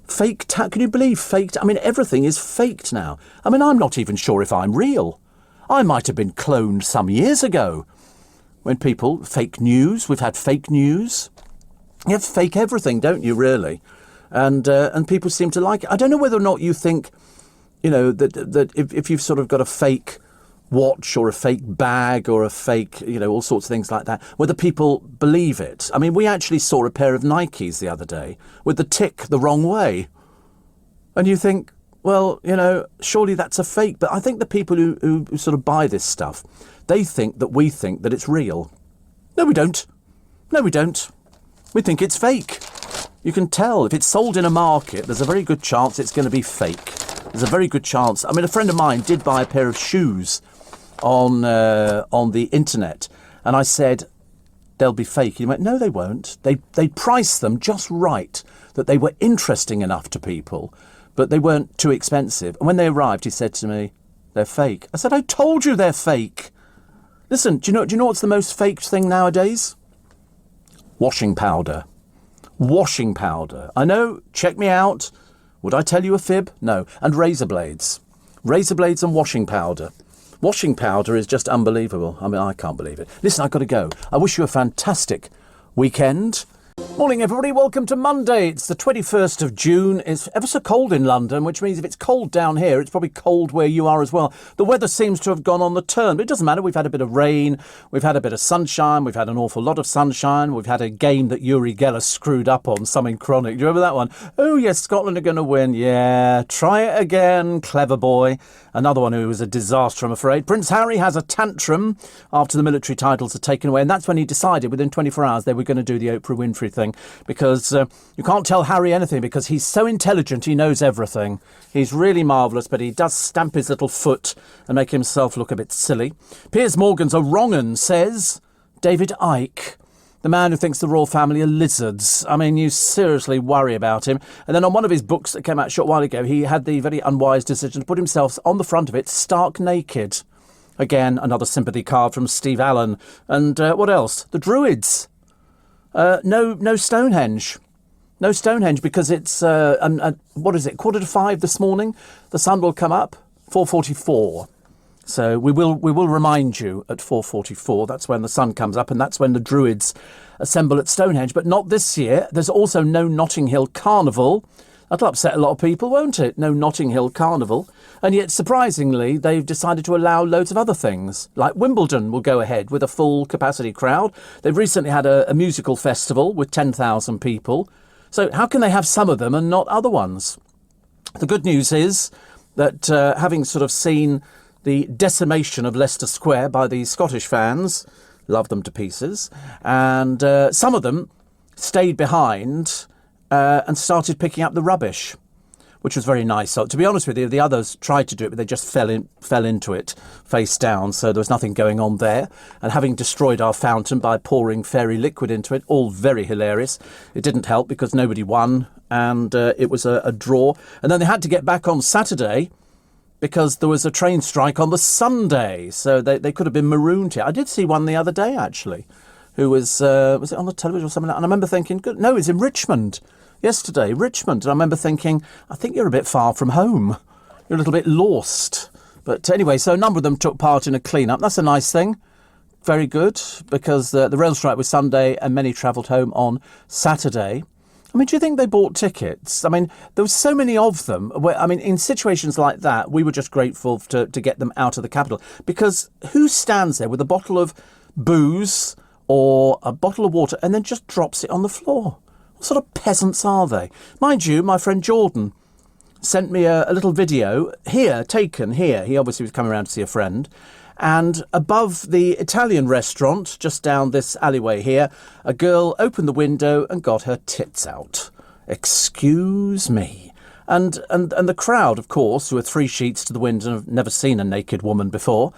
Can you believe fake... I mean, everything is faked now. I mean, I'm not even sure if I'm real. I might have been cloned some years ago. When people... Fake news. We've had fake news. You have fake everything, don't you, really? And people seem to like it. I don't know whether or not you think, you know, that if you've sort of got a fake watch or a fake bag or a fake, you know, all sorts of things like that, whether people believe it. I mean, we actually saw a pair of Nikes the other day with the tick the wrong way. And you think, well, you know, surely that's a fake. But I think the people who sort of buy this stuff, they think that we think that it's real. No, we don't. No, we don't. We think it's fake. You can tell if it's sold in a market, there's a very good chance it's going to be fake. There's a very good chance. I mean, a friend of mine did buy a pair of shoes on the internet, and I said, they'll be fake. He went, no, they won't. They priced them just right, that they were interesting enough to people, but they weren't too expensive. And when they arrived, he said to me, they're fake. I said, I told you they're fake. Listen, do you know what's the most faked thing nowadays? Washing powder. Washing powder. I know, check me out. Would I tell you a fib? No. And razor blades. Razor blades and washing powder. Washing powder is just unbelievable. I mean, I can't believe it. Listen, I've got to go. I wish you a fantastic weekend. Morning, everybody. Welcome to Monday. It's the 21st of June. It's ever so cold in London, which means if it's cold down here, it's probably cold where you are as well. The weather seems to have gone on the turn, but it doesn't matter. We've had a bit of rain. We've had a bit of sunshine. We've had an awful lot of sunshine. We've had a game that Uri Geller screwed up on, something chronic. Do you remember that one? Oh, yes, Scotland are going to win. Yeah, try it again, clever boy. Another one who was a disaster, I'm afraid. Prince Harry has a tantrum after the military titles are taken away, and that's when he decided within 24 hours they were going to do the Oprah Winfrey thing. everything, because you can't tell Harry anything because he's so intelligent, he knows everything. He's really marvellous, but he does stamp his little foot and make himself look a bit silly. Piers Morgan's a wrong 'un, says David Icke, the man who thinks the royal family are lizards. I mean, you seriously worry about him. And then on one of his books that came out a short while ago, he had the very unwise decision to put himself on the front of it stark naked. Again, another sympathy card from Steve Allen. And what else? The Druids. No Stonehenge. No Stonehenge because it's, what is it, 4:45 this morning? The sun will come up, 4:44. So we will remind you at 4:44. That's when the sun comes up, and that's when the Druids assemble at Stonehenge. But not this year. There's also no Notting Hill Carnival. That'll upset a lot of people, won't it? No Notting Hill Carnival. And yet, surprisingly, they've decided to allow loads of other things. Like Wimbledon will go ahead with a full capacity crowd. They've recently had a musical festival with 10,000 people. So how can they have some of them and not other ones? The good news is that having sort of seen the decimation of Leicester Square by the Scottish fans, love them to pieces, and some of them stayed behind and started picking up the rubbish, which was very nice. So, to be honest with you, the others tried to do it, but they just fell into it face down, so there was nothing going on there. And having destroyed our fountain by pouring fairy liquid into it, all very hilarious. It didn't help because nobody won, and it was a draw. And then they had to get back on Saturday because there was a train strike on the Sunday, so they could have been marooned here. I did see one the other day, actually, who was it on the television or something like that? And I remember thinking, good, no, it's in Richmond. Yesterday, Richmond. And I remember thinking, I think you're a bit far from home. You're a little bit lost. But anyway, so a number of them took part in a clean-up. That's a nice thing. Very good, because the rail strike was Sunday and many travelled home on Saturday. I mean, do you think they bought tickets? I mean, there were so many of them. I mean, in situations like that, we were just grateful to get them out of the capital. Because who stands there with a bottle of booze or a bottle of water and then just drops it on the floor? What sort of peasants are they? Mind you, my friend Jordan sent me a little video taken here. He obviously was coming around to see a friend. And above the Italian restaurant, just down this alleyway here, a girl opened the window and got her tits out. Excuse me. And the crowd, of course, who were 3 sheets to the wind and have never seen a naked woman before,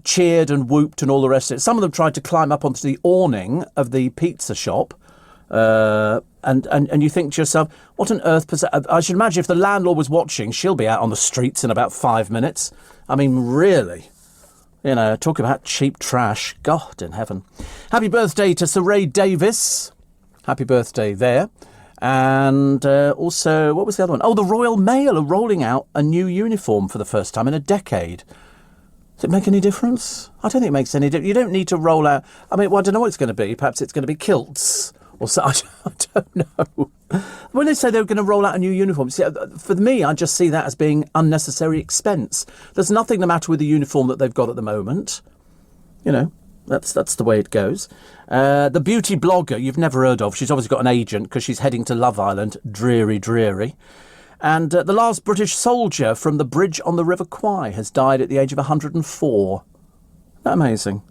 cheered and whooped and all the rest of it. Some of them tried to climb up onto the awning of the pizza shop. And you think to yourself, what on earth? I should imagine if the landlord was watching, she'll be out on the streets in about 5 minutes. I mean, really. You know, talk about cheap trash. God in heaven. Happy birthday to Sir Ray Davis. Happy birthday there. And also, what was the other one? Oh, the Royal Mail are rolling out a new uniform for the first time in a decade. Does it make any difference? I don't think it makes any difference. You don't need to roll out... I mean, well, I don't know what it's going to be. Perhaps it's going to be kilts. Or so, I don't know. When they say they're going to roll out a new uniform, see, for me, I just see that as being unnecessary expense. There's nothing the matter with the uniform that they've got at the moment. You know, that's the way it goes. The beauty blogger you've never heard of. She's obviously got an agent because she's heading to Love Island. Dreary, dreary. And the last British soldier from the bridge on the River Kwai has died at the age of 104. Isn't that amazing?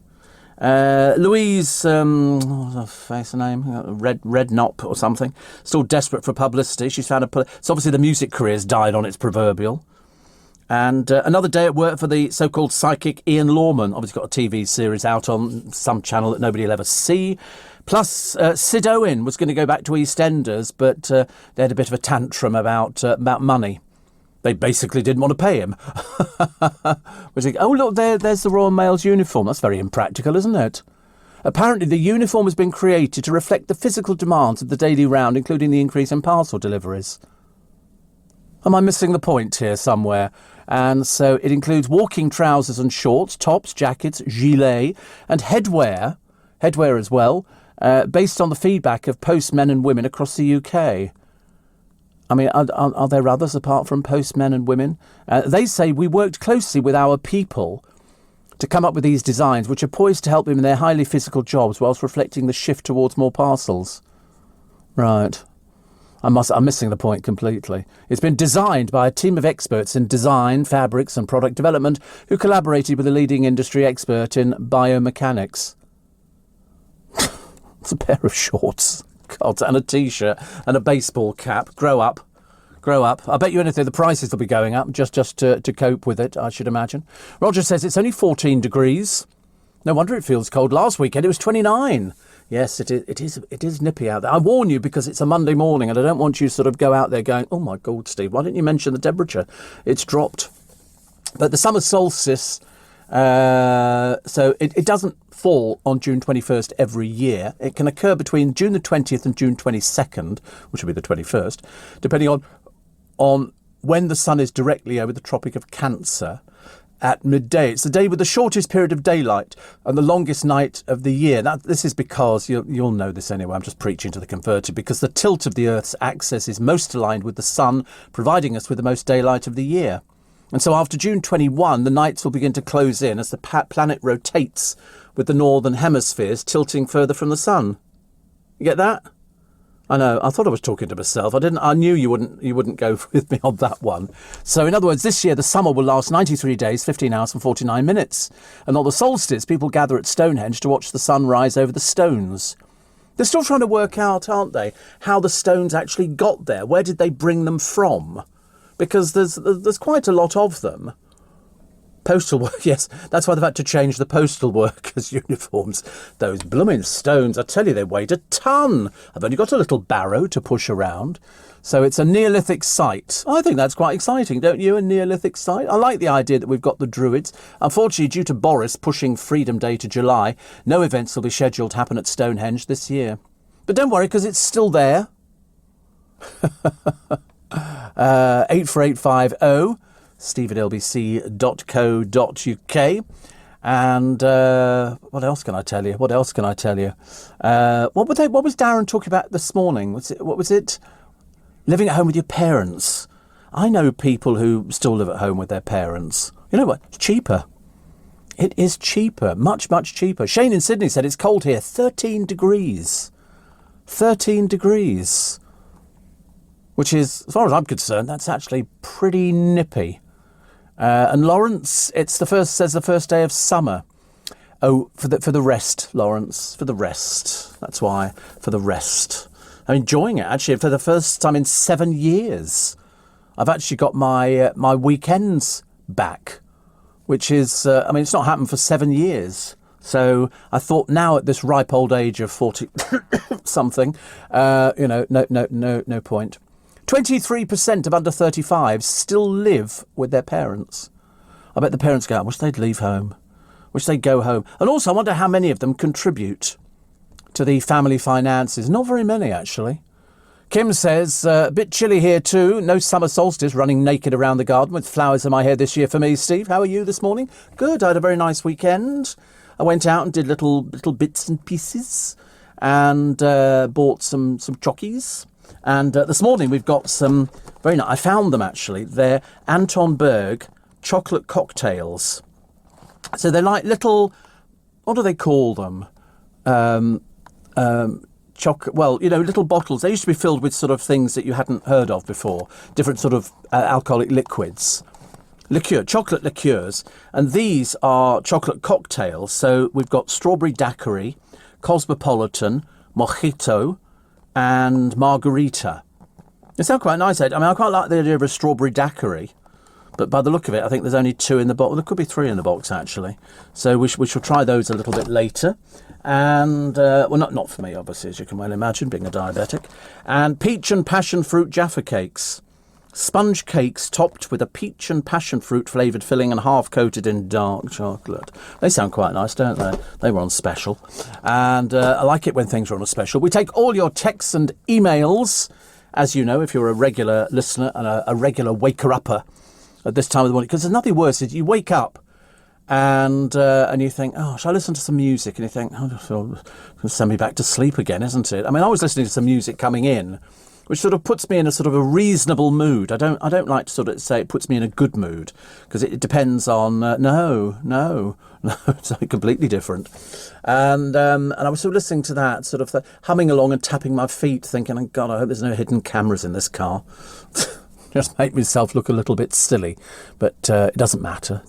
Louise, what's her face, her name? Redknapp or something. Still desperate for publicity. She's found so obviously the music career's died on its proverbial. And another day at work for the so-called psychic Ian Lawman. Obviously got a TV series out on some channel that nobody will ever see. Plus, Sid Owen was going to go back to EastEnders, but they had a bit of a tantrum about money. They basically didn't want to pay him. Oh, look, there's the Royal Mail's uniform. That's very impractical, isn't it? Apparently, the uniform has been created to reflect the physical demands of the daily round, including the increase in parcel deliveries. Am I missing the point here somewhere? And so it includes walking trousers and shorts, tops, jackets, gilet, and headwear as well, based on the feedback of postmen and women across the UK. I mean, are there others apart from postmen and women? They say we worked closely with our people to come up with these designs, which are poised to help them in their highly physical jobs whilst reflecting the shift towards more parcels. Right. I'm missing the point completely. It's been designed by a team of experts in design, fabrics and product development who collaborated with a leading industry expert in biomechanics. It's a pair of shorts. God, and a T-shirt and a baseball cap. Grow up. Grow up. I bet you anything the prices will be going up just to cope with it, I should imagine. Roger says it's only 14 degrees. No wonder it feels cold. Last weekend it was 29. Yes, it is nippy out there. I warn you because it's a Monday morning and I don't want you to sort of go out there going, oh my God, Steve, why didn't you mention the temperature? It's dropped. But the summer solstice, so it doesn't fall on June 21st every year. It can occur between June the 20th and June 22nd, which will be the 21st, depending on when the sun is directly over the Tropic of Cancer at midday. It's the day with the shortest period of daylight and the longest night of the year. Now, this is because, you'll know this anyway, I'm just preaching to the converted, because the tilt of the Earth's axis is most aligned with the sun, providing us with the most daylight of the year. And so after June 21, the nights will begin to close in as the planet rotates with the northern hemispheres tilting further from the sun. You get that? I know. I thought I was talking to myself. I knew you wouldn't go with me on that one. So in other words, this year the summer will last 93 days, 15 hours and 49 minutes. And on the solstice, people gather at Stonehenge to watch the sun rise over the stones. They're still trying to work out, aren't they, how the stones actually got there. Where did they bring them from? Because there's quite a lot of them. Postal work, yes, that's why they've had to change the postal workers' uniforms. Those blooming stones, I tell you, they weighed a ton. I've only got a little barrow to push around. So it's a Neolithic site. I think that's quite exciting, don't you, a Neolithic site? I like the idea that we've got the Druids. Unfortunately, due to Boris pushing Freedom Day to July, no events will be scheduled to happen at Stonehenge this year. But don't worry, because it's still there. 84850. Steve at lbc.co.uk. And what else can I tell you? What was Darren talking about this morning? What was it? Living at home with your parents. I know people who still live at home with their parents. You know what? It's cheaper. It is cheaper. Much, much cheaper. Shane in Sydney said it's cold here. 13 degrees. 13 degrees. Which is, as far as I'm concerned, that's actually pretty nippy. And Lawrence, says the first day of summer. Oh, for the rest, Lawrence, for the rest. That's why, for the rest. I'm enjoying it, actually, for the first time in 7 years. I've actually got my weekends back, which is, it's not happened for 7 years. So I thought now at this ripe old age of 40 something, no point. 23% of under 35s still live with their parents. I bet the parents go, I wish they'd leave home. Wish they'd go home. And also, I wonder how many of them contribute to the family finances. Not very many, actually. Kim says, a bit chilly here too. No summer solstice, running naked around the garden with flowers in my hair this year for me. Steve, how are you this morning? Good. I had a very nice weekend. I went out and did little bits and pieces and bought some chockies. And this morning we've got some very nice, I found them actually, they're Anton Berg chocolate cocktails. So they're like little, what do they call them? Little bottles. They used to be filled with sort of things that you hadn't heard of before, different sort of alcoholic liquids. Chocolate liqueurs. And these are chocolate cocktails. So we've got strawberry daiquiri, cosmopolitan, mojito, and margarita. They sound quite nice. I quite like the idea of a strawberry daiquiri, but by the look of it, I think there's only 2 in the box. There could be 3 in the box, actually. So we shall try those a little bit later. And, not for me, obviously, as you can well imagine, being a diabetic. And peach and passion fruit Jaffa cakes. Sponge cakes topped with a peach and passion fruit flavoured filling and half coated in dark chocolate. They sound quite nice, don't they? They were on special. And I like it when things are on a special. We take all your texts and emails, as you know, if you're a regular listener and a regular waker-upper at this time of the morning. Because there's nothing worse is you wake up and you think, oh, shall I listen to some music? And you think, oh, it's going to send me back to sleep again, isn't it? I was listening to some music coming in, which sort of puts me in a sort of a reasonable mood. I don't like to sort of say it puts me in a good mood, because it depends on no, it's something completely different. And I was sort of listening to that, sort of humming along and tapping my feet, thinking, oh God, I hope there's no hidden cameras in this car. just make myself look a little bit silly. But it doesn't matter.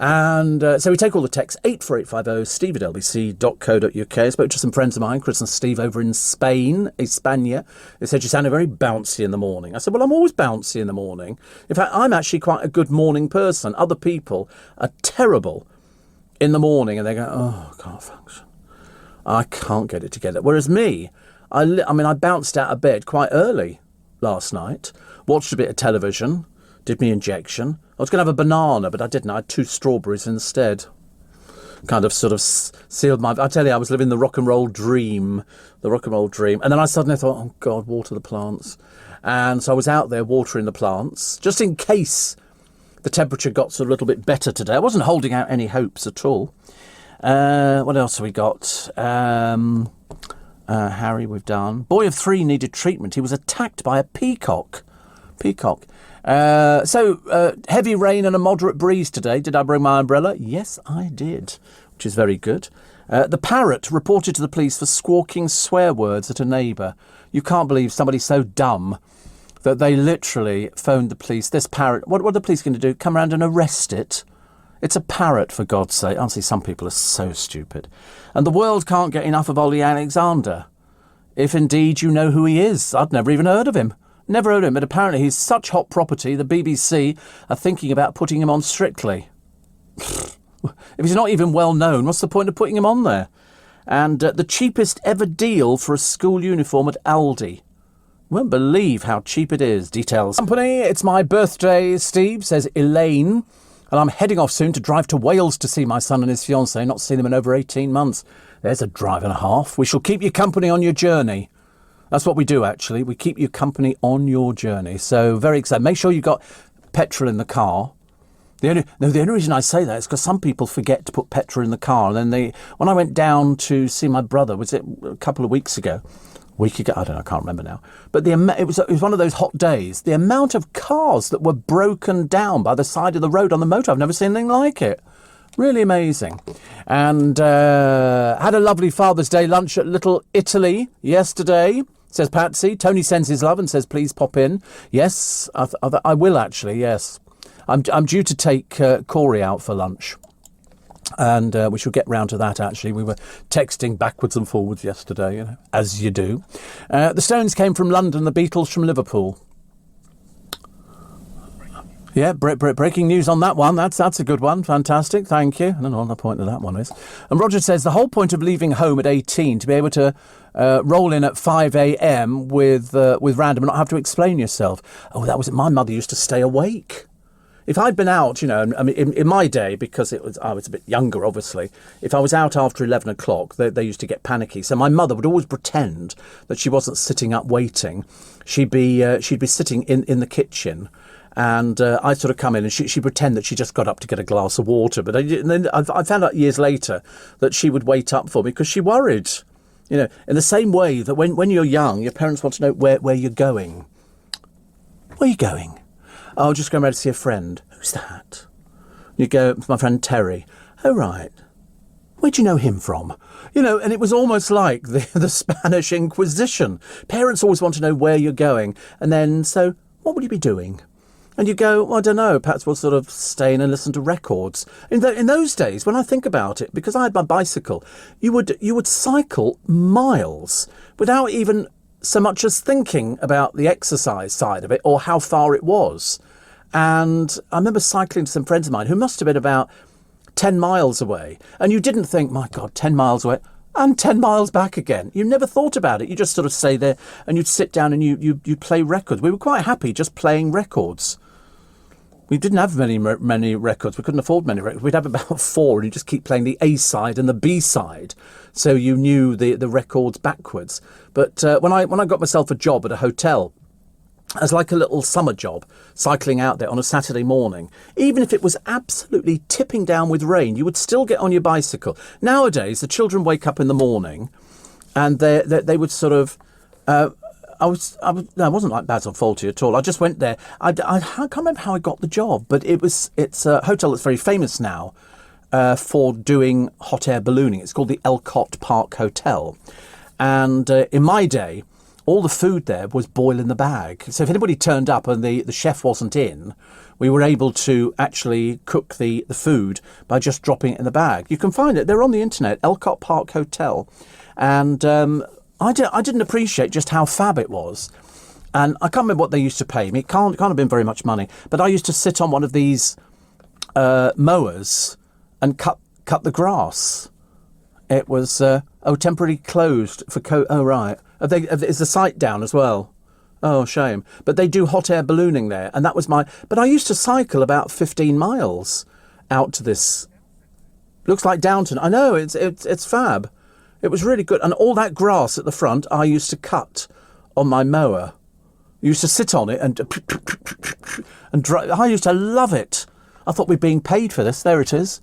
And so we take all the texts, 84850, steve@lbc.co.uk. I spoke to some friends of mine, Chris and Steve, over in Spain, España. They said, you sounded very bouncy in the morning. I said, well, I'm always bouncy in the morning. In fact, I'm actually quite a good morning person. Other people are terrible in the morning, and they go, oh, I can't function. I can't get it together. Whereas me, I bounced out of bed quite early last night, watched a bit of television, did me injection. I was going to have a banana, but I didn't. I had 2 strawberries instead. Kind of sort of sealed my... I tell you, I was living the rock and roll dream. And then I suddenly thought, oh, God, water the plants. And so I was out there watering the plants, just in case the temperature got sort of a little bit better today. I wasn't holding out any hopes at all. What else have we got? Harry, we've done. Boy of 3 needed treatment. He was attacked by a peacock. Heavy rain and a moderate breeze today. Did I bring my umbrella? Yes, I did, which is very good. The parrot reported to the police for squawking swear words at a neighbour. You can't believe somebody's so dumb that they literally phoned the police. This parrot, what are the police going to do? Come around and arrest it? It's a parrot, for God's sake. Honestly, some people are so stupid. And the world can't get enough of Ollie Alexander. If indeed you know who he is. I'd never even heard of him. But apparently he's such hot property, the BBC are thinking about putting him on Strictly. If he's not even well known, what's the point of putting him on there? And the cheapest ever deal for a school uniform at Aldi. Won't believe how cheap it is. Details. Company, it's my birthday, Steve, says Elaine. And I'm heading off soon to drive to Wales to see my son and his fiancée. Not seen them in over 18 months. There's a drive and a half. We shall keep you company on your journey. That's what we do, actually. We keep you company on your journey. So very excited. Make sure you've got petrol in the car. The only reason I say that is because some people forget to put petrol in the car. And then when I went down to see my brother, was it a couple of weeks ago? I don't know, I can't remember now. But it was one of those hot days. The amount of cars that were broken down by the side of the road on the motor, I've never seen anything like it. Really amazing. And had a lovely Father's Day lunch at Little Italy yesterday, says Patsy. Tony sends his love and says, please pop in. Yes, I will actually, yes. I'm due to take Corey out for lunch. And we shall get round to that, actually. We were texting backwards and forwards yesterday, as you do. The Stones came from London, the Beatles from Liverpool. Yeah, breaking news on that one. That's a good one. Fantastic. Thank you. I don't know what the point of that one is. And Roger says, the whole point of leaving home at 18 to be able to roll in at 5 a.m. with random and not have to explain yourself. Oh, that was it. My mother used to stay awake. If I'd been out, in my day, because I was a bit younger, obviously, if I was out after 11 o'clock, they used to get panicky. So my mother would always pretend that she wasn't sitting up waiting. She'd be sitting in the kitchen, and I'd sort of come in, and she'd pretend that she just got up to get a glass of water. But then I found out years later that she would wait up for me because she worried. In the same way that when you're young, your parents want to know where you're going. Where are you going? Oh, just going around to see a friend. Who's that? You go, it's my friend Terry. Oh, right. Where'd you know him from? And it was almost like the Spanish Inquisition. Parents always want to know where you're going. And then, so, what would you be doing? And you go, well, I don't know, perhaps we'll sort of stay in and listen to records. In those days, when I think about it, because I had my bicycle, you would cycle miles without even so much as thinking about the exercise side of it or how far it was. And I remember cycling to some friends of mine who must have been about 10 miles away. And you didn't think, my God, 10 miles away and 10 miles back again. You never thought about it. You just sort of stay there and you'd sit down and you'd play records. We were quite happy just playing records. We didn't have many records. We couldn't afford many records. We'd have about 4 and you just keep playing the A side and the B side. So you knew the records backwards. But when I got myself a job at a hotel, as like a little summer job, cycling out there on a Saturday morning, even if it was absolutely tipping down with rain, you would still get on your bicycle. Nowadays, the children wake up in the morning and they would sort of... I wasn't like Basil Fawlty at all. I just went there. I can't remember how I got the job, but it's a hotel that's very famous now for doing hot air ballooning. It's called the Elcott Park Hotel. And in my day, all the food there was boil in the bag. So if anybody turned up and the chef wasn't in, we were able to actually cook the food by just dropping it in the bag. You can find it. They're on the internet, Elcott Park Hotel. And I didn't appreciate just how fab it was. And I can't remember what they used to pay me. It can't have been very much money. But I used to sit on one of these mowers and cut the grass. It was temporarily closed for oh right. Is the site down as well? Oh, shame. But they do hot air ballooning there, and that was but I used to cycle about 15 miles out to this. Looks like Downton. I know, it's fab. It was really good. And all that grass at the front I used to cut on my mower. I used to sit on it and drive. I used to love it. I thought we'd being paid for this. There it is.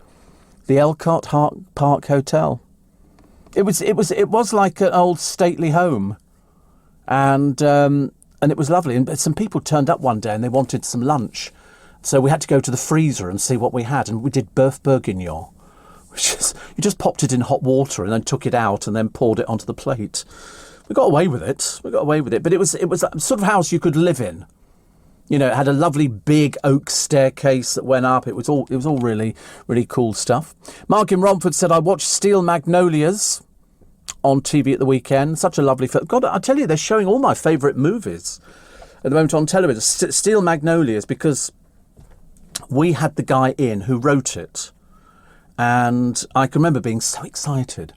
The Elcott Park Hotel. It was like an old stately home, and it was lovely. And some people turned up one day and they wanted some lunch, so we had to go to the freezer and see what we had. And we did bœuf bourguignon, which is you just popped it in hot water and then took it out and then poured it onto the plate. We got away with it. But it was a sort of house you could live in. You know, it had a lovely big oak staircase that went up. It was all really, really cool stuff. Mark in Romford said, I watched Steel Magnolias on TV at the weekend. Such a lovely film. God, I tell you, they're showing all my favourite movies at the moment on television. Steel Magnolias, because we had the guy in who wrote it. And I can remember being so excited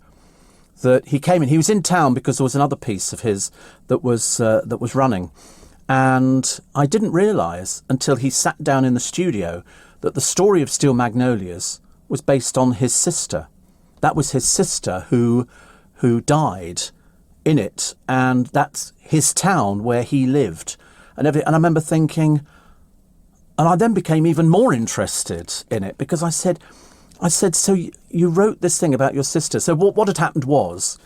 that he came in. He was in town because there was another piece of his that was running. And I didn't realise until he sat down in the studio that the story of Steel Magnolias was based on his sister. That was his sister who died in it, and that's his town where he lived. And I remember thinking, and I then became even more interested in it because I said, so you wrote this thing about your sister. So what had happened was,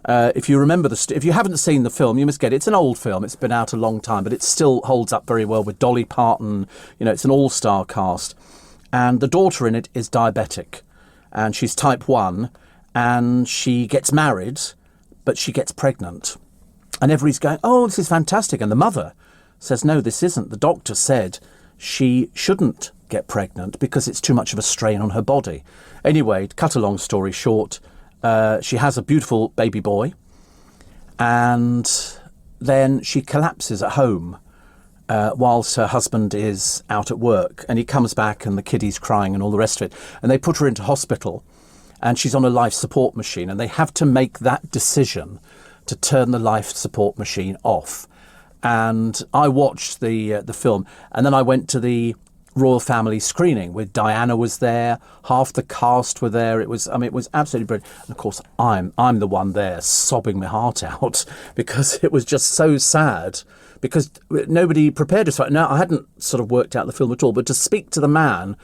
if you remember if you haven't seen the film, you must get it. It's an old film. It's been out a long time, but it still holds up very well with Dolly Parton. You know, it's an all-star cast. And the daughter in it is diabetic, and she's type 1, and she gets married, but she gets pregnant. And everybody's going, oh, this is fantastic. And the mother says, no, this isn't. The doctor said she shouldn't get pregnant because it's too much of a strain on her body. Anyway, to cut a long story short, she has a beautiful baby boy, and then she collapses at home whilst her husband is out at work, and he comes back and the kiddie's crying and all the rest of it, and they put her into hospital, and she's on a life support machine, and they have to make that decision to turn the life support machine off. And I watched the film, and then I went to the royal family screening with Diana was there, half the cast were there. It was absolutely brilliant. And of course, I'm the one there sobbing my heart out because it was just so sad because nobody prepared us for it. Now, I hadn't sort of worked out the film at all, but to speak to the man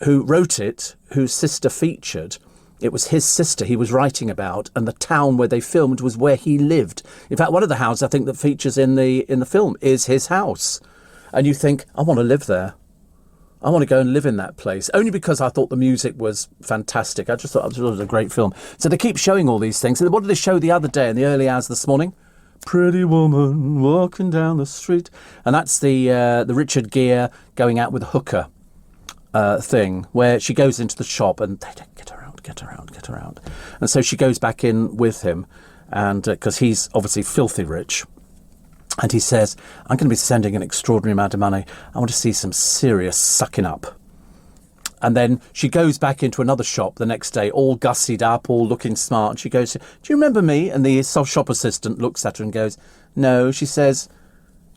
who wrote it, whose sister featured, it was his sister he was writing about, and the town where they filmed was where he lived. In fact, one of the houses I think that features in the film is his house. And you think, I want to live there. I want to go and live in that place, only because I thought the music was fantastic. I just thought it was a great film. So they keep showing all these things. And what did they show the other day in the early hours this morning? Pretty woman walking down the street. And that's the Richard Gere going out with a hooker thing, where she goes into the shop and they don't get around. And so she goes back in with him, and because he's obviously filthy rich. And he says, I'm going to be sending an extraordinary amount of money. I want to see some serious sucking up. And then she goes back into another shop the next day, all gussied up, all looking smart. And she goes, do you remember me? And the shop assistant looks at her and goes, no. She says,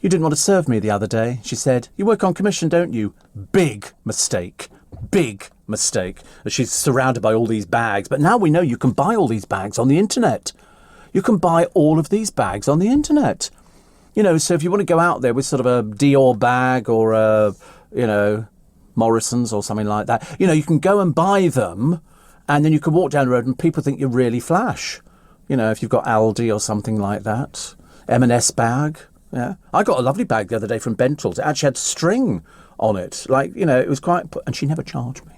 you didn't want to serve me the other day. She said, you work on commission, don't you? Big mistake. As she's surrounded by all these bags. But now we know you can buy all these bags on the internet. You can buy all of these bags on the internet. You know, so if you want to go out there with sort of a Dior bag or a, Morrison's or something like that, you can go and buy them, and then you can walk down the road and people think you're really flash. If you've got Aldi or something like that. M&S bag, yeah. I got a lovely bag the other day from Bentall's. It actually had string on it. It was quite... And she never charged me.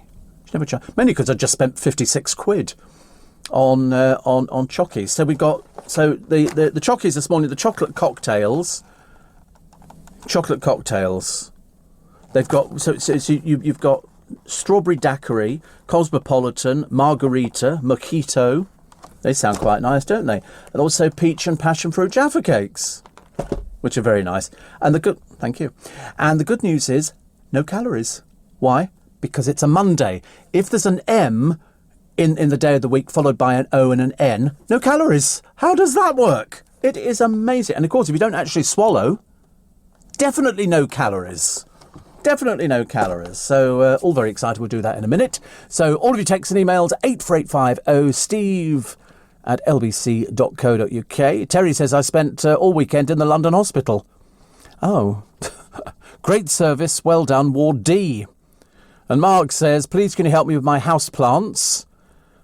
Mainly because I just spent 56 quid on chockies. So we got So the chockies this morning, the chocolate cocktails. They've got so you've got strawberry daiquiri, cosmopolitan, margarita, mojito. They sound quite nice, don't they? And also peach and passion fruit Jaffa cakes, which are very nice. And thank you. And the good news is no calories. Why? Because it's a Monday. If there's an M in the day of the week followed by an O and an N, no calories. How does that work? It is amazing. And of course, if you don't actually swallow, definitely no calories. Definitely no calories. So all very excited. We'll do that in a minute. So all of you texts and emails, 84850 steve@lbc.co.uk. Terry says, I spent all weekend in the London hospital. Oh, great service. Well done, Ward D. And Mark says, please can you help me with my house plants?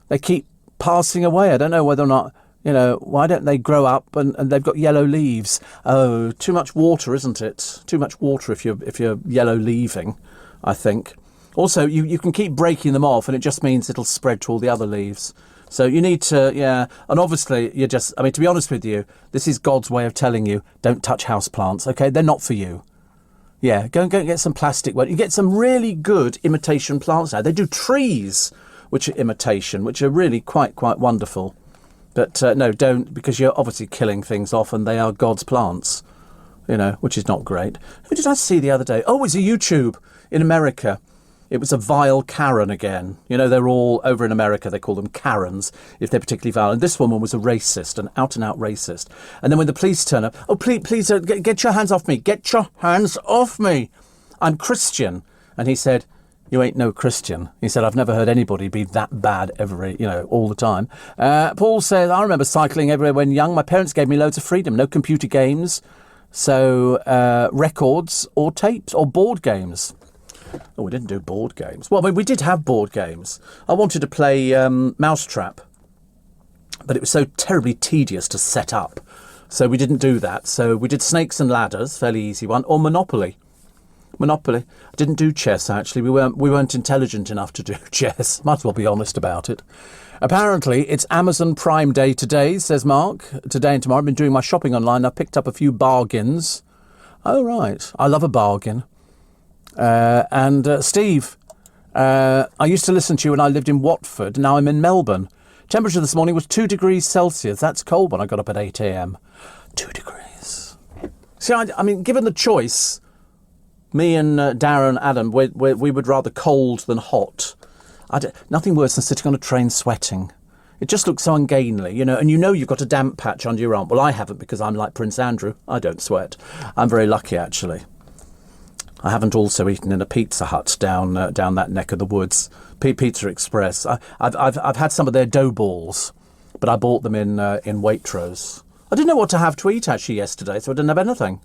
They keep passing away. I don't know whether or not, why don't they grow up and they've got yellow leaves? Oh, too much water, isn't it? Too much water if you're yellow leaving, I think. Also, you can keep breaking them off and it just means it'll spread to all the other leaves. So you need to, and obviously to be honest with you, this is God's way of telling you, don't touch houseplants, okay? They're not for you. Yeah, go and get some plastic one. You get some really good imitation plants now. They do trees, which are imitation, which are really quite wonderful. But no, don't, because you're obviously killing things off and they are God's plants, which is not great. Who did I see the other day? Oh, it was a YouTube in America. It was a vile Karen again. They're all over in America. They call them Karens if they're particularly vile. And this woman was a racist, an out-and-out racist. And then when the police turn up, oh, please, get your hands off me. Get your hands off me. I'm Christian. And he said, you ain't no Christian. He said, I've never heard anybody be that bad all the time. Paul says, I remember cycling everywhere when young. My parents gave me loads of freedom. No computer games. So records or tapes or board games. Oh, we didn't do board games. Well, we did have board games. I wanted to play Mousetrap, but it was so terribly tedious to set up. So we didn't do that. So we did Snakes and Ladders, fairly easy one, or Monopoly. I didn't do chess, actually. We weren't intelligent enough to do chess. Might as well be honest about it. Apparently, it's Amazon Prime Day today, says Mark. Today and tomorrow. I've been doing my shopping online. I've picked up a few bargains. Oh, right. I love a bargain. And Steve, I used to listen to you when I lived in Watford. Now I'm in Melbourne. Temperature this morning was 2 degrees Celsius. That's cold when I got up at 8 a.m. 2 degrees. See, I mean, given the choice, me and Darren and Adam, we would rather cold than hot. Nothing worse than sitting on a train sweating. It just looks so ungainly, and you've got a damp patch under your arm. Well, I haven't because I'm like Prince Andrew. I don't sweat. I'm very lucky, actually. I haven't also eaten in a Pizza Hut down that neck of the woods. Pizza Express. I've had some of their dough balls, but I bought them in Waitrose. I didn't know what to have to eat actually yesterday, so I didn't have anything.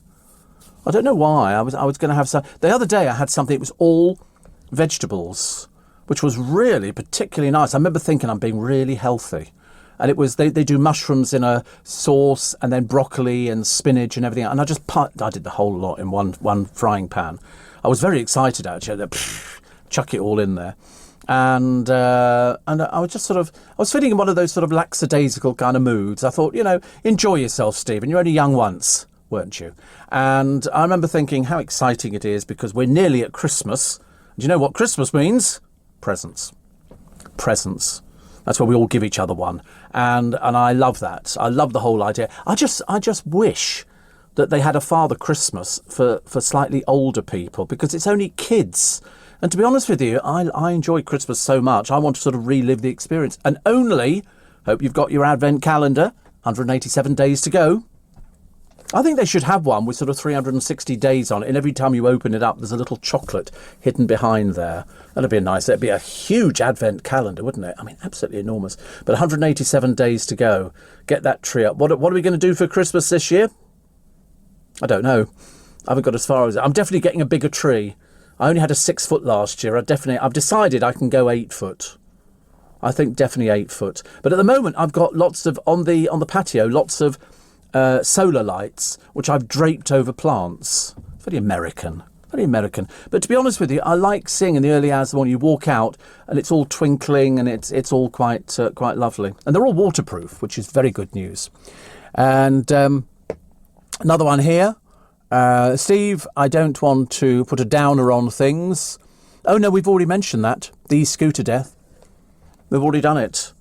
I don't know why. I was going to have some. The other day I had something. It was all vegetables, which was really particularly nice. I remember thinking I'm being really healthy. And it was, they do mushrooms in a sauce and then broccoli and spinach and everything. And I did the whole lot in one frying pan. I was very excited, actually. Chuck it all in there. And I was just I was feeling in one of those sort of lackadaisical kind of moods. I thought, enjoy yourself, Stephen. You're only young once, weren't you? And I remember thinking how exciting it is because we're nearly at Christmas. Do you know what Christmas means? Presents. Presents. That's where we all give each other one. And I love that. I love the whole idea. I just wish that they had a Father Christmas for slightly older people because it's only kids. And to be honest with you, I enjoy Christmas so much. I want to sort of relive the experience. And hope you've got your Advent calendar, 187 days to go. I think they should have one with sort of 360 days on it. And every time you open it up, there's a little chocolate hidden behind there. That'd be nice. That'd be a huge Advent calendar, wouldn't it? I mean, absolutely enormous. But 187 days to go. Get that tree up. What are we going to do for Christmas this year? I don't know. I haven't got as far as it. I'm definitely getting a bigger tree. I only had a 6 foot last year. I've decided I can go 8 foot. I think definitely 8 foot. But at the moment, I've got lots of, on the patio, lots of solar lights, which I've draped over plants. Very American. Very American. But to be honest with you, I like seeing in the early hours when you walk out and it's all twinkling and it's all quite lovely. And they're all waterproof, which is very good news. And another one here. Steve, I don't want to put a downer on things. Oh, no, we've already mentioned that. The scooter death. We've already done it.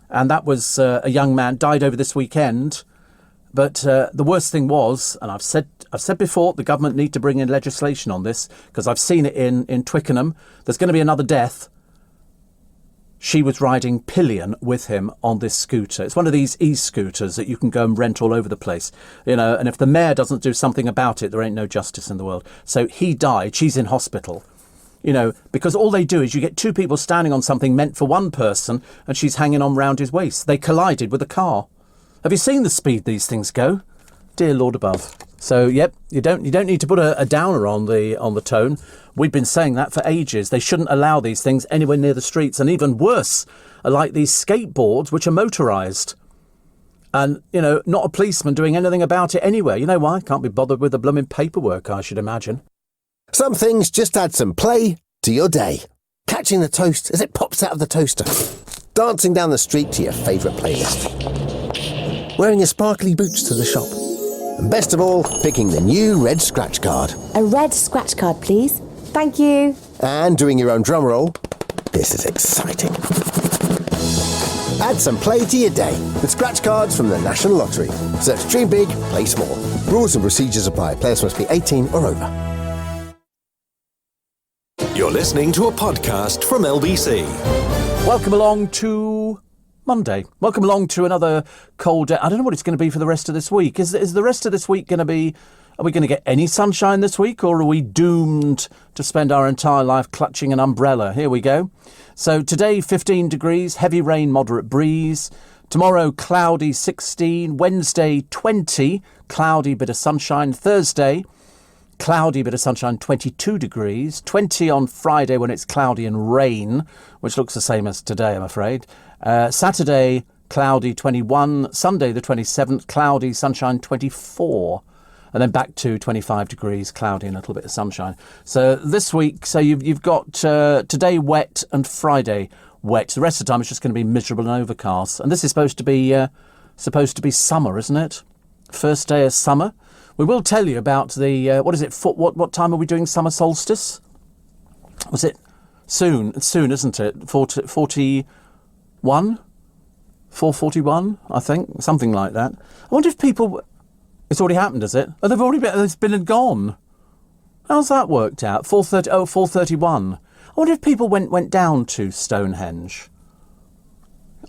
And that was a young man, died over this weekend. But the worst thing was, and I've said before, the government need to bring in legislation on this, because I've seen it in Twickenham. There's going to be another death. She was riding pillion with him on this scooter. It's one of these e-scooters that you can go and rent all over the place, and if the mayor doesn't do something about it, there ain't no justice in the world. So he died. She's in hospital, because all they do is you get two people standing on something meant for one person and she's hanging on round his waist. They collided with a car. Have you seen the speed these things go? Dear Lord above. So, yep, you don't need to put a downer on the tone. We've been saying that for ages. They shouldn't allow these things anywhere near the streets. And even worse, are like these skateboards, which are motorised. And, not a policeman doing anything about it anywhere. You know why? Can't be bothered with the blooming paperwork, I should imagine. Some things just add some play to your day. Catching the toast as it pops out of the toaster. Dancing down the street to your favourite playlist. Wearing your sparkly boots to the shop. And best of all, picking the new red scratch card. A red scratch card, please. Thank you. And doing your own drum roll. This is exciting. Add some play to your day with scratch cards from the National Lottery. Search Dream Big, Play Small. Rules and procedures apply. Players must be 18 or over. You're listening to a podcast from LBC. Welcome along to Monday. Welcome along to another cold day. I don't know what it's going to be for the rest of this week. Is the rest of this week going to be... Are we going to get any sunshine this week, or are we doomed to spend our entire life clutching an umbrella? Here we go. So today, 15 degrees, heavy rain, moderate breeze. Tomorrow, cloudy, 16. Wednesday, 20, cloudy, bit of sunshine. Thursday, cloudy, bit of sunshine, 22 degrees. 20 on Friday when it's cloudy and rain, which looks the same as today, I'm afraid. Saturday, cloudy, 21. Sunday, the 27th, cloudy, sunshine, 24. And then back to 25 degrees, cloudy and a little bit of sunshine. So this week, you've got today wet and Friday wet. The rest of the time it's just going to be miserable and overcast. And this is supposed to be summer, isn't it? First day of summer. We will tell you about the what time are we doing summer solstice? Was it soon? It's soon, isn't it? 41? 4:41, I think, something like that. I wonder if people. It's already happened, has it? Oh, it's been and gone. How's that worked out? 4:30. Oh, 4:31. I wonder if people went down to Stonehenge.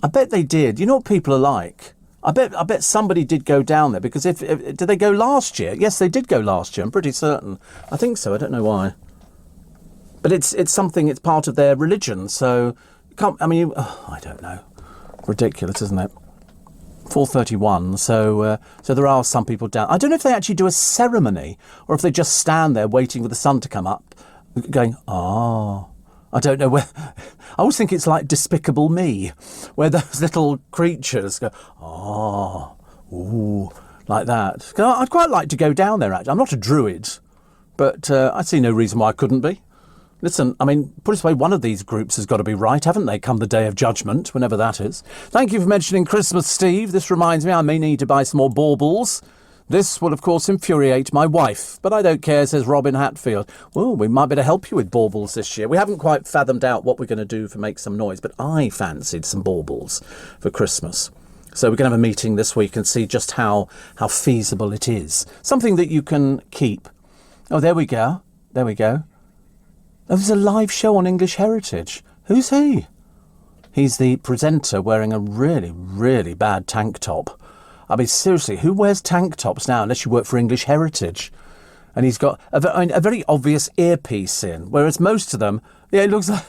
I bet they did. You know what people are like. I bet somebody did go down there, because if did they go last year? Yes, they did go last year. I'm pretty certain. I think so. I don't know why. But it's something. It's part of their religion. So I don't know. Ridiculous, isn't it? 4:31. So there are some people down. I don't know if they actually do a ceremony or if they just stand there waiting for the sun to come up, going, I don't know where. I always think it's like Despicable Me, where those little creatures go, ooh, like that. I'd quite like to go down there, actually. I'm not a druid, but I see no reason why I couldn't be. Listen, put it this way, one of these groups has got to be right, haven't they, come the day of judgment, whenever that is. Thank you for mentioning Christmas, Steve. This reminds me I may need to buy some more baubles. This will, of course, infuriate my wife, but I don't care, says Robin Hatfield. Well, we might be able to help you with baubles this year. We haven't quite fathomed out what we're going to do to make some noise, but I fancied some baubles for Christmas. So we're going to have a meeting this week and see just how feasible it is. Something that you can keep. Oh, there we go. There we go. Oh, there's a live show on English Heritage. Who's he? He's the presenter wearing a really, really bad tank top. Seriously, who wears tank tops now unless you work for English Heritage? And he's got a very obvious earpiece in, whereas most of them, it looks like...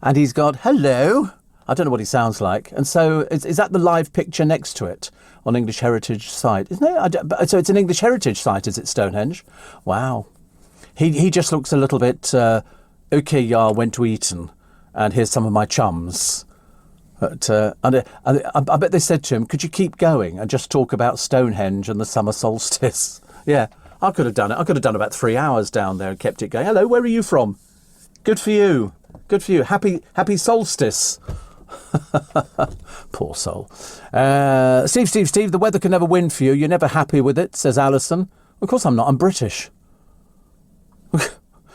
And he's got, hello. I don't know what he sounds like. And so is that the live picture next to it on English Heritage site? Isn't it? So it's an English Heritage site, is it, Stonehenge? Wow. He just looks a little bit, okay, yeah, I went to Eton, and here's some of my chums. But I bet they said to him, could you keep going and just talk about Stonehenge and the summer solstice? Yeah, I could have done it. I could have done about 3 hours down there and kept it going. Hello, where are you from? Good for you. Good for you. Happy solstice. Poor soul. Steve, the weather can never win for you. You're never happy with it, says Alison. Of course I'm not. I'm British.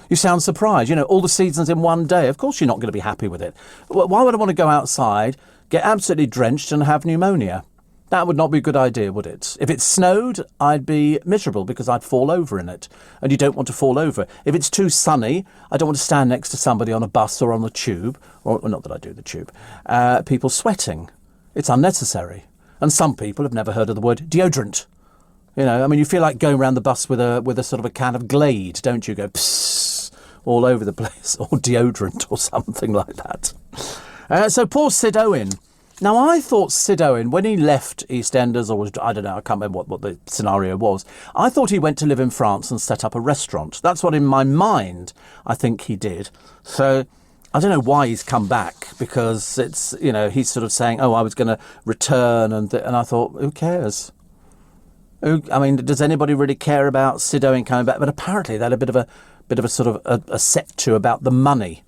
You sound surprised. You know, all the seasons in one day. Of course you're not going to be happy with it. Why would I want to go outside, get absolutely drenched and have pneumonia? That would not be a good idea, would it? If it snowed, I'd be miserable because I'd fall over in it. And you don't want to fall over. If it's too sunny, I don't want to stand next to somebody on a bus or on a tube, or not that I do the tube, people sweating. It's unnecessary. And some people have never heard of the word deodorant. You know, I mean, you feel like going around the bus with a sort of a can of Glade, don't you? Go psss all over the place, or deodorant or something like that. So poor Sid Owen. Now, I thought Sid Owen, when he left EastEnders, or I don't know, I can't remember what the scenario was, I thought he went to live in France and set up a restaurant. That's what, in my mind, I think he did. So I don't know why he's come back, because it's, you know, he's sort of saying, oh, I was going to return, and I thought, who cares? I mean, does anybody really care about Sid Owen coming back? But apparently they had a bit of a sort of a set to about the money.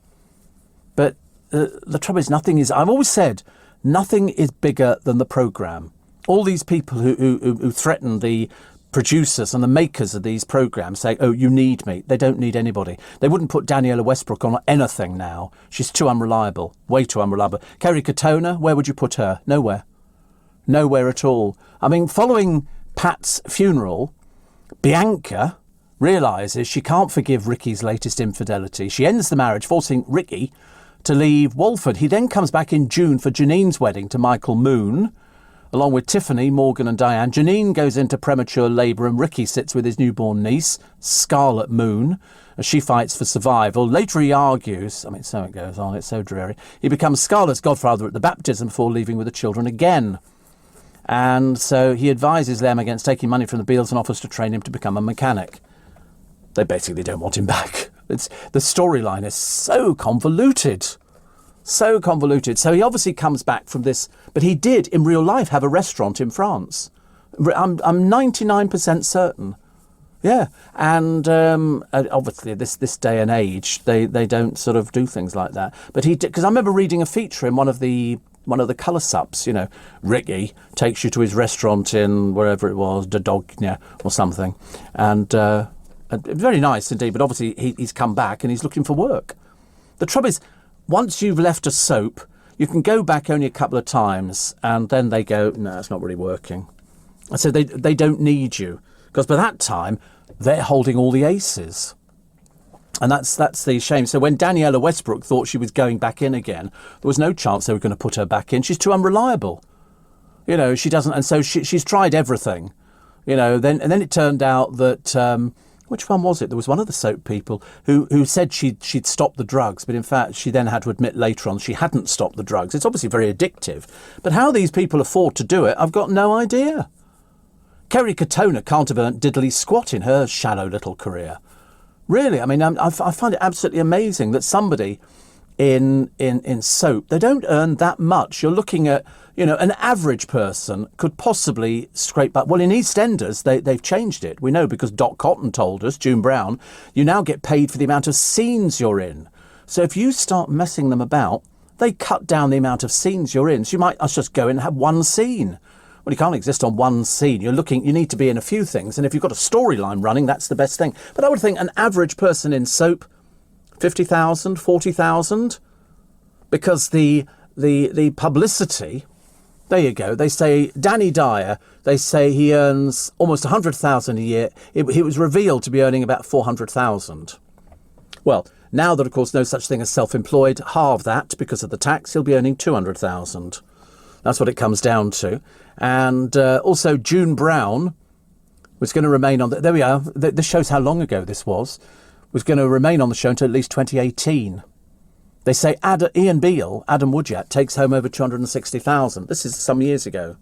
But the trouble is, I've always said, nothing is bigger than the programme. All these people who threaten the producers and the makers of these programmes, say, oh, you need me. They don't need anybody. They wouldn't put Daniela Westbrook on anything now. She's too unreliable, way too unreliable. Kerry Katona, where would you put her? Nowhere. Nowhere at all. I mean, following Pat's funeral, Bianca realises she can't forgive Ricky's latest infidelity. She ends the marriage, forcing Ricky to leave Walford. He then comes back in June for Janine's wedding to Michael Moon, along with Tiffany, Morgan and Diane. Janine goes into premature labour and Ricky sits with his newborn niece, Scarlett Moon, as she fights for survival. Later he argues, I mean, so it goes on, it's so dreary. He becomes Scarlett's godfather at the baptism before leaving with the children again. And so he advises them against taking money from the Beals and offers to train him to become a mechanic. They basically don't want him back. The storyline is so convoluted. So convoluted. So he obviously comes back from this, but he did in real life have a restaurant in France. I'm 99% certain. Yeah. And obviously this day and age, they don't sort of do things like that. But he did, because I remember reading a feature in one of the colour sups, you know, Ricky takes you to his restaurant in wherever it was, De Dogne or something. And very nice indeed, but obviously he's come back and he's looking for work. The trouble is, once you've left a soap, you can go back only a couple of times and then they go, no, it's not really working. And so they don't need you, because by that time they're holding all the aces. And that's the shame. So when Daniela Westbrook thought she was going back in again, there was no chance they were going to put her back in. She's too unreliable. You know, she doesn't, and so she's tried everything. You know, then it turned out that which one was it? There was one of the soap people who said she'd stopped the drugs, but in fact she then had to admit later on she hadn't stopped the drugs. It's obviously very addictive. But how these people afford to do it, I've got no idea. Kerry Katona can't have earned diddly squat in her shallow little career. Really, I mean, I find it absolutely amazing that somebody in soap, they don't earn that much. You're looking at, you know, an average person could possibly scrape back. Well, in EastEnders, they've changed it. We know because Doc Cotton told us, June Brown, you now get paid for the amount of scenes you're in. So if you start messing them about, they cut down the amount of scenes you're in. So you might just go in and have one scene. Well, you can't exist on one scene. You need to be in a few things. And if you've got a storyline running, that's the best thing. But I would think an average person in soap, 50,000, 40,000, because the publicity, there you go. They say Danny Dyer, they say he earns almost 100,000 a year. He was revealed to be earning about 400,000. Well, now that, of course, no such thing as self-employed, halve that because of the tax, he'll be earning 200,000. That's what it comes down to. And also June Brown was going to remain on there we are. This shows how long ago this was going to remain on the show until at least 2018. They say Ian Beale, Adam Woodyard, takes home over 260,000. This is some years ago.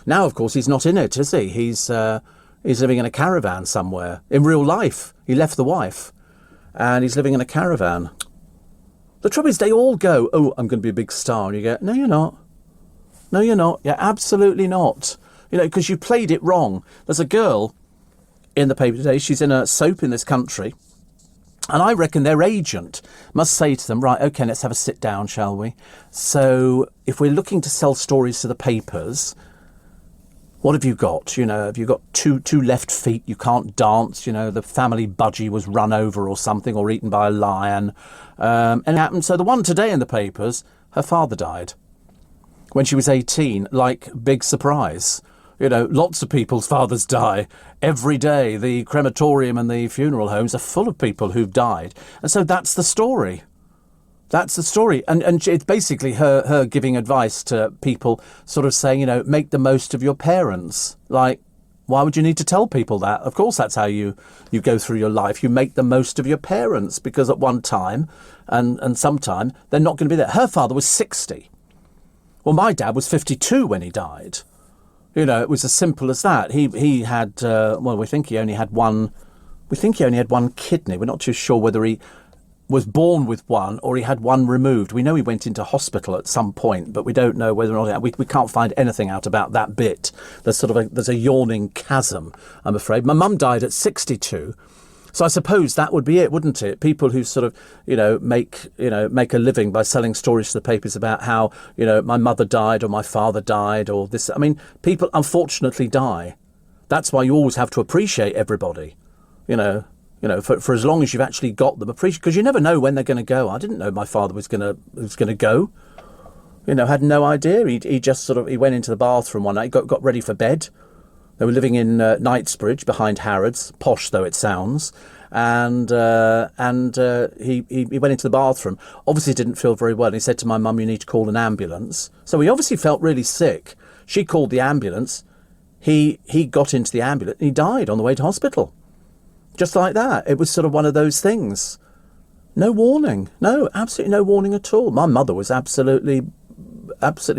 Now, of course, he's not in it, is he? He's living in a caravan somewhere. In real life, he left the wife, and he's living in a caravan. The trouble is, they all go, oh, I'm going to be a big star. And you go, no, you're not. No, you're not. You're absolutely not. You know, because you played it wrong. There's a girl in the paper today. She's in a soap in this country. And I reckon their agent must say to them, right, OK, let's have a sit down, shall we? So if we're looking to sell stories to the papers, what have you got? You know, have you got two left feet? You can't dance. You know, the family budgie was run over or something, or eaten by a lion. And it happened. So the one today in the papers, her father died when she was 18, like big surprise. You know, lots of people's fathers die every day. The crematorium and the funeral homes are full of people who've died. And so that's the story. That's the story. And it's basically her giving advice to people, sort of saying, you know, make the most of your parents. Like, why would you need to tell people that? Of course, that's how you go through your life. You make the most of your parents, because at one time and sometime they're not going to be there. Her father was 60. Well, my dad was 52 when he died. You know, it was as simple as that. He had, we think he only had one kidney. We're not too sure whether he was born with one or he had one removed. We know he went into hospital at some point, but we don't know whether or not, we can't find anything out about that bit. There's a yawning chasm, I'm afraid. My mum died at 62. So I suppose that would be it, wouldn't it? People who sort of, make a living by selling stories to the papers about how, my mother died or my father died or this. I mean, people unfortunately die. That's why you always have to appreciate everybody, for as long as you've actually got them. Because you never know when they're going to go. I didn't know my father was going to go. Had no idea. He just he went into the bathroom one night, got ready for bed. They were living in Knightsbridge behind Harrods, posh though it sounds, and he went into the bathroom. Obviously didn't feel very well. And he said to my mum, "You need to call an ambulance." So he obviously felt really sick. She called the ambulance. He got into the ambulance and he died on the way to hospital. Just like that. It was sort of one of those things. No warning. No, absolutely no warning at all. My mother was absolutely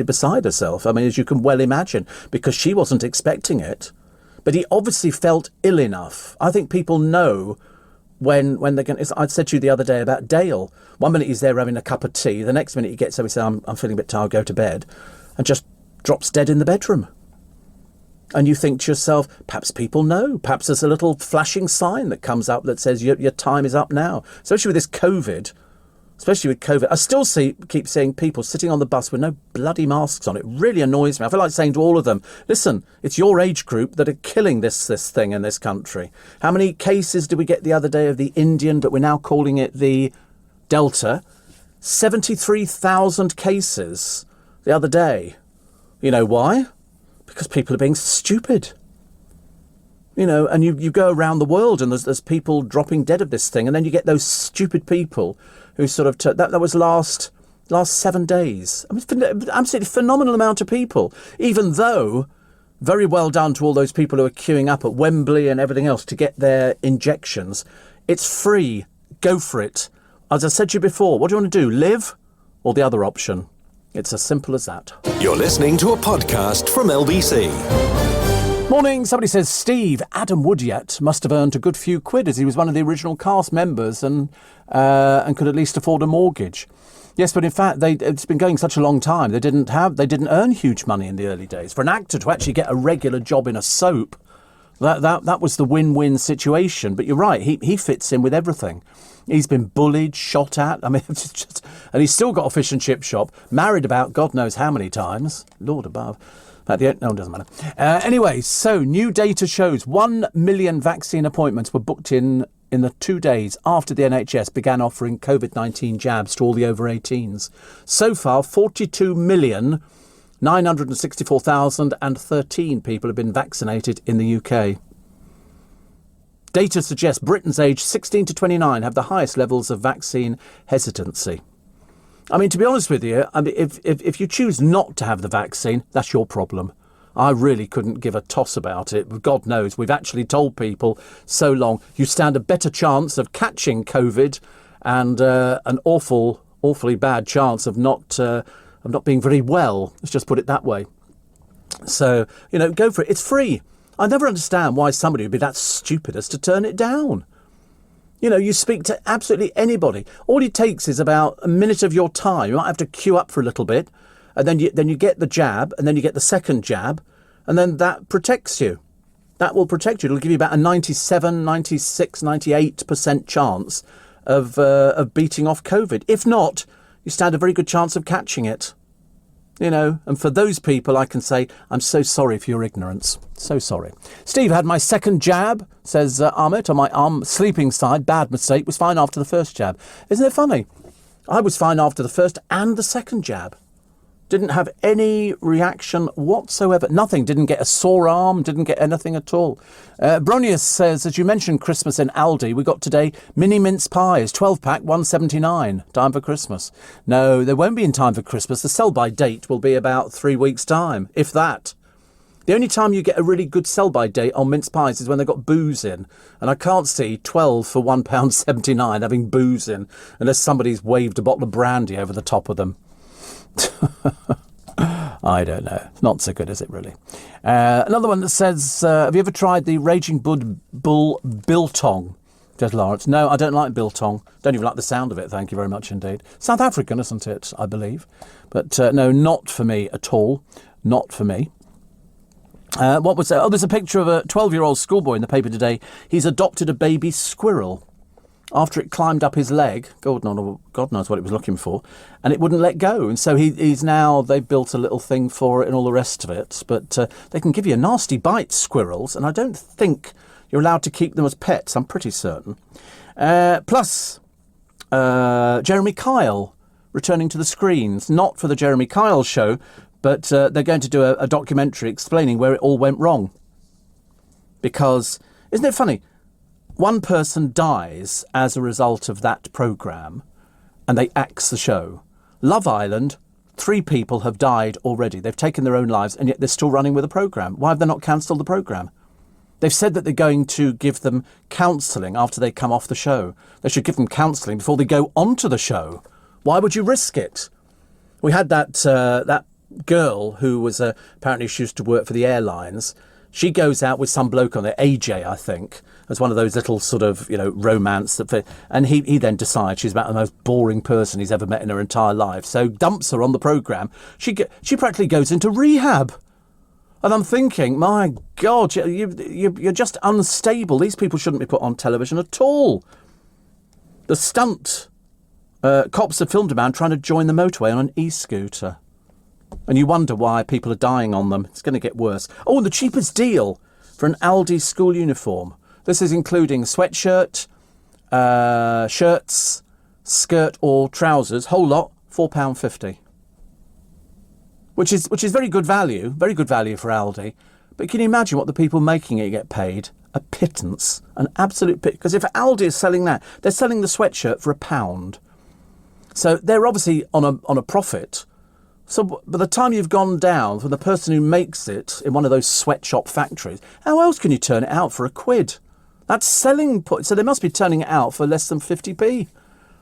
beside herself. I mean, as you can well imagine, because she wasn't expecting it. But he obviously felt ill enough. I think people know when they're going to... I said to you the other day about Dale. 1 minute he's there having a cup of tea. The next minute he gets up and says, I'm feeling a bit tired, go to bed. And just drops dead in the bedroom. And you think to yourself, perhaps people know. Perhaps there's a little flashing sign that comes up that says your time is up now. Especially with this COVID. I still keep seeing people sitting on the bus with no bloody masks on. It really annoys me. I feel like saying to all of them, listen, it's your age group that are killing this thing in this country. How many cases did we get the other day of the Indian, but we're now calling it the Delta? 73,000 cases the other day. You know why? Because people are being stupid. And you go around the world and there's people dropping dead of this thing, and then you get those stupid people who sort of that was last 7 days. I mean, absolutely phenomenal amount of people. Even though, very well done to all those people who are queuing up at Wembley and everything else to get their injections. It's free. Go for it. As I said to you before, what do you want to do? Live, or the other option? It's as simple as that. You're listening to a podcast from LBC. Morning. Somebody says, Steve, Adam Woodyett must have earned a good few quid as he was one of the original cast members and could at least afford a mortgage. Yes, but in fact, it's been going such a long time. They didn't earn huge money in the early days. For an actor to actually get a regular job in a soap, that was the win-win situation. But you're right, he fits in with everything. He's been bullied, shot at. I mean, and he's still got a fish and chip shop. Married about God knows how many times. Lord above. No, it doesn't matter. Anyway, so new data shows 1 million vaccine appointments were booked in the 2 days after the NHS began offering COVID-19 jabs to all the over 18s. So far, 42,964,013 people have been vaccinated in the UK. Data suggests Britain's aged 16 to 29 have the highest levels of vaccine hesitancy. I mean, to be honest with you, if you choose not to have the vaccine, that's your problem. I really couldn't give a toss about it. God knows, we've actually told people so long, you stand a better chance of catching COVID and an awfully bad chance of not being very well. Let's just put it that way. So, go for it. It's free. I never understand why somebody would be that stupid as to turn it down. You speak to absolutely anybody. All it takes is about a minute of your time. You might have to queue up for a little bit, and then you get the jab, and then you get the second jab, and then that protects you. that will protect you. It'll give you about a 97, 96, 98% chance of beating off COVID. If not, you stand a very good chance of catching it. You know, and for those people, I can say, I'm so sorry for your ignorance. So sorry. Steve, had my second jab, says Amit, on my arm sleeping side. Bad mistake. Was fine after the first jab. Isn't it funny? I was fine after the first and the second jab. Didn't have any reaction whatsoever. Nothing. Didn't get a sore arm. Didn't get anything at all. Bronius says, as you mentioned Christmas in Aldi, we got today mini mince pies, 12-pack, 179. Time for Christmas. No, they won't be in time for Christmas. The sell-by date will be about 3 weeks' time, if that. The only time you get a really good sell-by date on mince pies is when they've got booze in. And I can't see 12 for £1.79 having booze in unless somebody's waved a bottle of brandy over the top of them. I don't know. Not so good, is it, really? Another one that says, have you ever tried the Raging Bull Biltong? Says Lawrence. No, I don't like biltong. Don't even like the sound of it, thank you very much indeed. South African, isn't it, I believe? But no, not for me at all. Not for me. What was that? Oh, there's a picture of a 12-year-old schoolboy in the paper today. He's adopted a baby squirrel. After it climbed up his leg, God knows what it was looking for, and it wouldn't let go. And so they've built a little thing for it and all the rest of it. But they can give you a nasty bite, squirrels, and I don't think you're allowed to keep them as pets, I'm pretty certain. Plus, Jeremy Kyle returning to the screens, not for the Jeremy Kyle show, but they're going to do a documentary explaining where it all went wrong. Because, isn't it funny? One person dies as a result of that programme, and they axe the show. Love Island, 3 people have died already. They've taken their own lives, and yet they're still running with the programme. Why have they not cancelled the programme? They've said that they're going to give them counselling after they come off the show. They should give them counselling before they go onto the show. Why would you risk it? We had that girl who was apparently she used to work for the airlines. She goes out with some bloke on there, AJ, I think, as one of those little sort of, romance. And he then decides she's about the most boring person he's ever met in her entire life. So dumps her on the programme. She practically goes into rehab. And I'm thinking, my God, you're just unstable. These people shouldn't be put on television at all. The stunt. Cops have filmed a man trying to join the motorway on an e-scooter. And you wonder why people are dying on them. It's going to get worse. Oh, and the cheapest deal for an Aldi school uniform. This is including sweatshirt, shirts, skirt or trousers. Whole lot, £4.50. Which is very good value. Very good value for Aldi. But can you imagine what the people making it get paid? A pittance. An absolute pittance. Because if Aldi is selling that, they're selling the sweatshirt for £1. So they're obviously on a profit. So by the time you've gone down from the person who makes it in one of those sweatshop factories, how else can you turn it out for £1? That's selling. So they must be turning it out for less than 50p,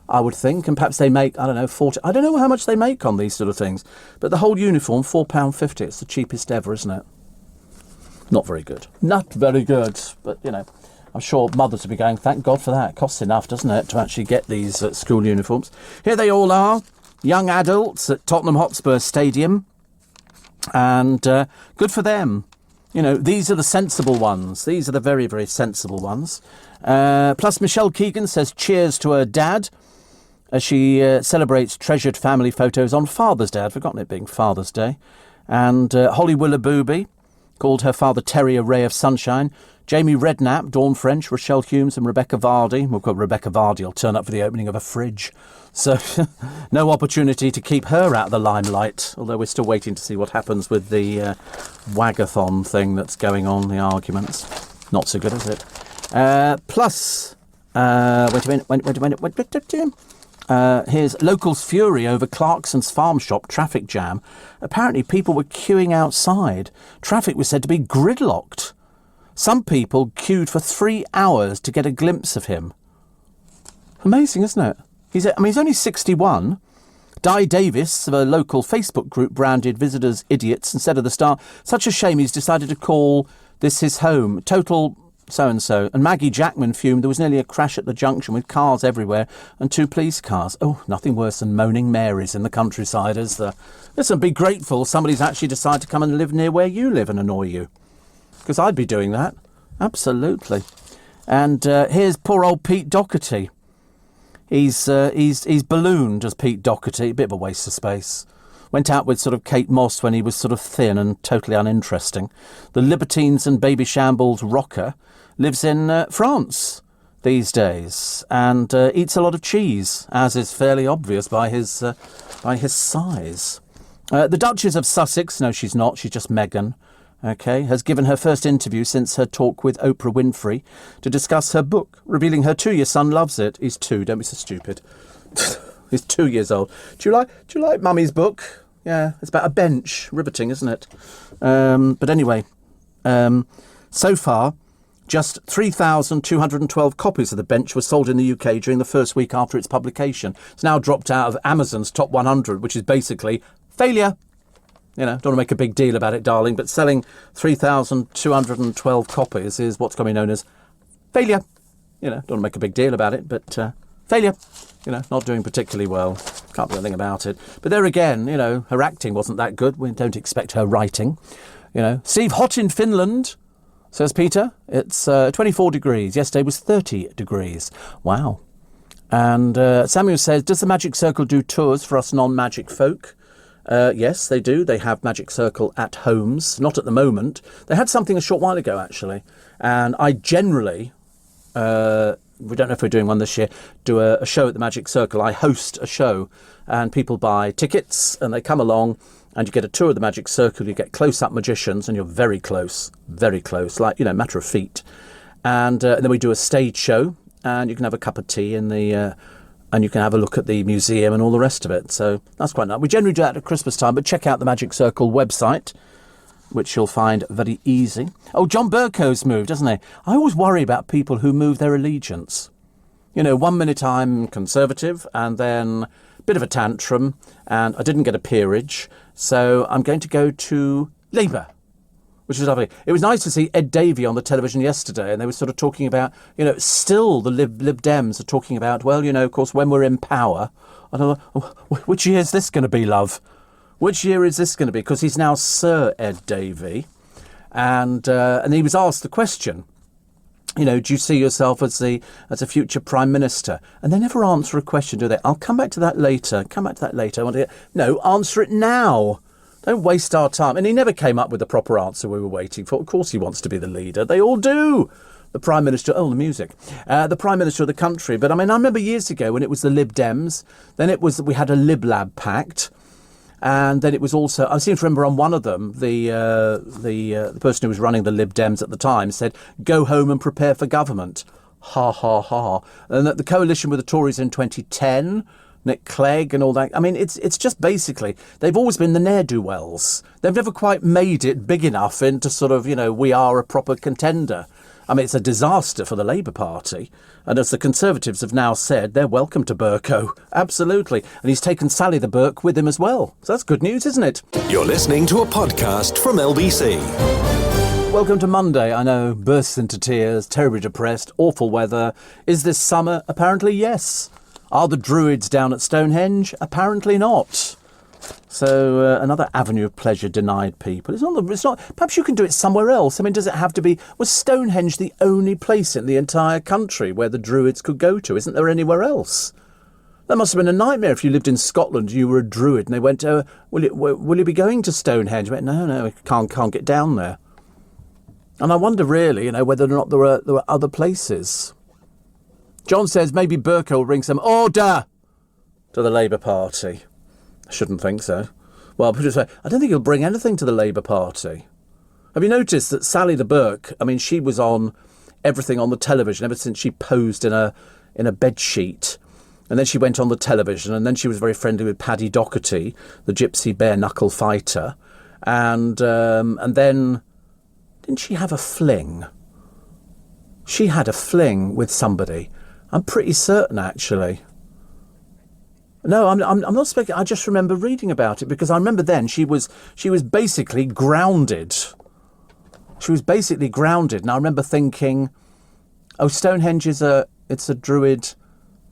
I would think. And perhaps they make, 40. I don't know how much they make on these sort of things. But the whole uniform, £4.50. It's the cheapest ever, isn't it? Not very good. Not very good. But, I'm sure mothers will be going, thank God for that. It costs enough, doesn't it, to actually get these school uniforms. Here they all are. Young adults at Tottenham Hotspur Stadium, and good for them. These are the sensible ones. These are the very, very sensible ones. Plus, Michelle Keegan says cheers to her dad as she celebrates treasured family photos on Father's Day. I'd forgotten it being Father's Day. And Holly Willoughby called her father Terry a ray of sunshine. Jamie Redknapp, Dawn French, Rochelle Humes and Rebecca Vardy. Well, Rebecca Vardy will turn up for the opening of a fridge. So no opportunity to keep her out of the limelight, although we're still waiting to see what happens with the Wagathon thing that's going on, the arguments. Not so good, is it? Plus, wait a minute. Here's locals' fury over Clarkson's farm shop traffic jam. Apparently people were queuing outside. Traffic was said to be gridlocked. Some people queued for 3 hours to get a glimpse of him. Amazing, isn't it? He's only 61. Di Davis of a local Facebook group branded visitors idiots and said at the start, such a shame he's decided to call this his home. Total so-and-so. And Maggie Jackman fumed there was nearly a crash at the junction with cars everywhere and 2 police cars. Oh, nothing worse than moaning Marys in the countryside, is there? Listen, be grateful somebody's actually decided to come and live near where you live and annoy you. Because I'd be doing that. Absolutely. And here's poor old Pete Doherty. He's ballooned as Pete Doherty, a bit of a waste of space. Went out with sort of Kate Moss when he was sort of thin and totally uninteresting. The Libertines and Baby Shambles rocker lives in France these days and eats a lot of cheese, as is fairly obvious by his size. The Duchess of Sussex, no, she's not. She's just Meghan. Okay, has given her first interview since her talk with Oprah Winfrey to discuss her book, revealing her 2-year son loves it. He's 2, don't be so stupid. He's 2 years old. Do you like Mummy's book? Yeah, it's about a bench. Riveting, isn't it? But anyway, so far, just 3,212 copies of The Bench were sold in the UK during the first week after its publication. It's now dropped out of Amazon's top 100, which is basically failure. You know, don't want to make a big deal about it, darling, but selling 3,212 copies is what's going to be known as failure. You know, don't want to make a big deal about it, but failure. You know, not doing particularly well. Can't do anything about it. But there again, you know, her acting wasn't that good. We don't expect her writing. You know, Steve, hot in Finland, says Peter. It's 24 degrees. Yesterday was 30 degrees. Wow. And Samuel says, does the Magic Circle do tours for us non-magic folk? Yes, they do. They have Magic Circle at homes. Not at the moment. They had something a short while ago, actually. And I generally, we don't know if we're doing one this year, do a show at the Magic Circle. I host a show and people buy tickets and they come along and you get a tour of the Magic Circle. You get close-up magicians and you're very close, like, you know, matter of feet. And then we do a stage show and you can have a cup of tea in the... and you can have a look at the museum and all the rest of it. So that's quite nice. We generally do that at Christmas time, but check out the Magic Circle website, which you'll find very easy. Oh, John Burko's moved, doesn't he? I always worry about people who move their allegiance. You know, 1 minute I'm Conservative, and then a bit of a tantrum, and I didn't get a peerage, so I'm going to go to Labour, which was lovely. It was nice to see Ed Davey on the television yesterday, and they were sort of talking about, you know, still the Lib Dems are talking about, well, you know, of course, when we're in power. I don't know, which year is this going to be, love? Which year is this going to be? Because he's now Sir Ed Davey. And he was asked the question, you know, do you see yourself as a future Prime Minister? And they never answer a question, do they? I'll come back to that later. No, answer it now. Don't waste our time. And he never came up with the proper answer we were waiting for. Of course he wants to be the leader. They all do. The Prime Minister, the music. The Prime Minister of the country. But I mean, I remember years ago when it was the Lib Dems, then we had a Lib Lab pact. And then it was also, I seem to remember on one of them, the person who was running the Lib Dems at the time said, go home and prepare for government. Ha, ha, ha. And that the coalition with the Tories in 2010... Nick Clegg and all that. I mean, it's just basically, they've always been the ne'er-do-wells. They've never quite made it big enough into sort of, you know, we are a proper contender. I mean, it's a disaster for the Labour Party. And as the Conservatives have now said, they're welcome to Burko. Absolutely. And he's taken Sally the Burke with him as well. So that's good news, isn't it? You're listening to a podcast from LBC. Welcome to Monday. I know, bursts into tears, terribly depressed, awful weather. Is this summer? Apparently, yes. Are the Druids down at Stonehenge? Apparently not. So another avenue of pleasure denied people. It's not. Perhaps you can do it somewhere else. I mean, does it have to be? Was Stonehenge the only place in the entire country where the Druids could go to? Isn't there anywhere else? That must have been a nightmare if you lived in Scotland. You were a Druid, and they went, "Will you be going to Stonehenge?" I went, "No, can't get down there." And I wonder, really, you know, whether or not there were other places. John says maybe Burko will bring some order to the Labour Party. I shouldn't think so. Well, put it this way, I don't think he'll bring anything to the Labour Party. Have you noticed that Sally the Burke, I mean, she was on everything on the television ever since she posed in a bed sheet. And then she went on the television, and then she was very friendly with Paddy Doherty, the gypsy bare-knuckle fighter. And then, didn't she have a fling? She had a fling with somebody. I'm pretty certain, actually. No, I'm not speaking. I just remember reading about it because I remember then she was basically grounded. She was basically grounded, and I remember thinking, "Oh, Stonehenge it's a Druid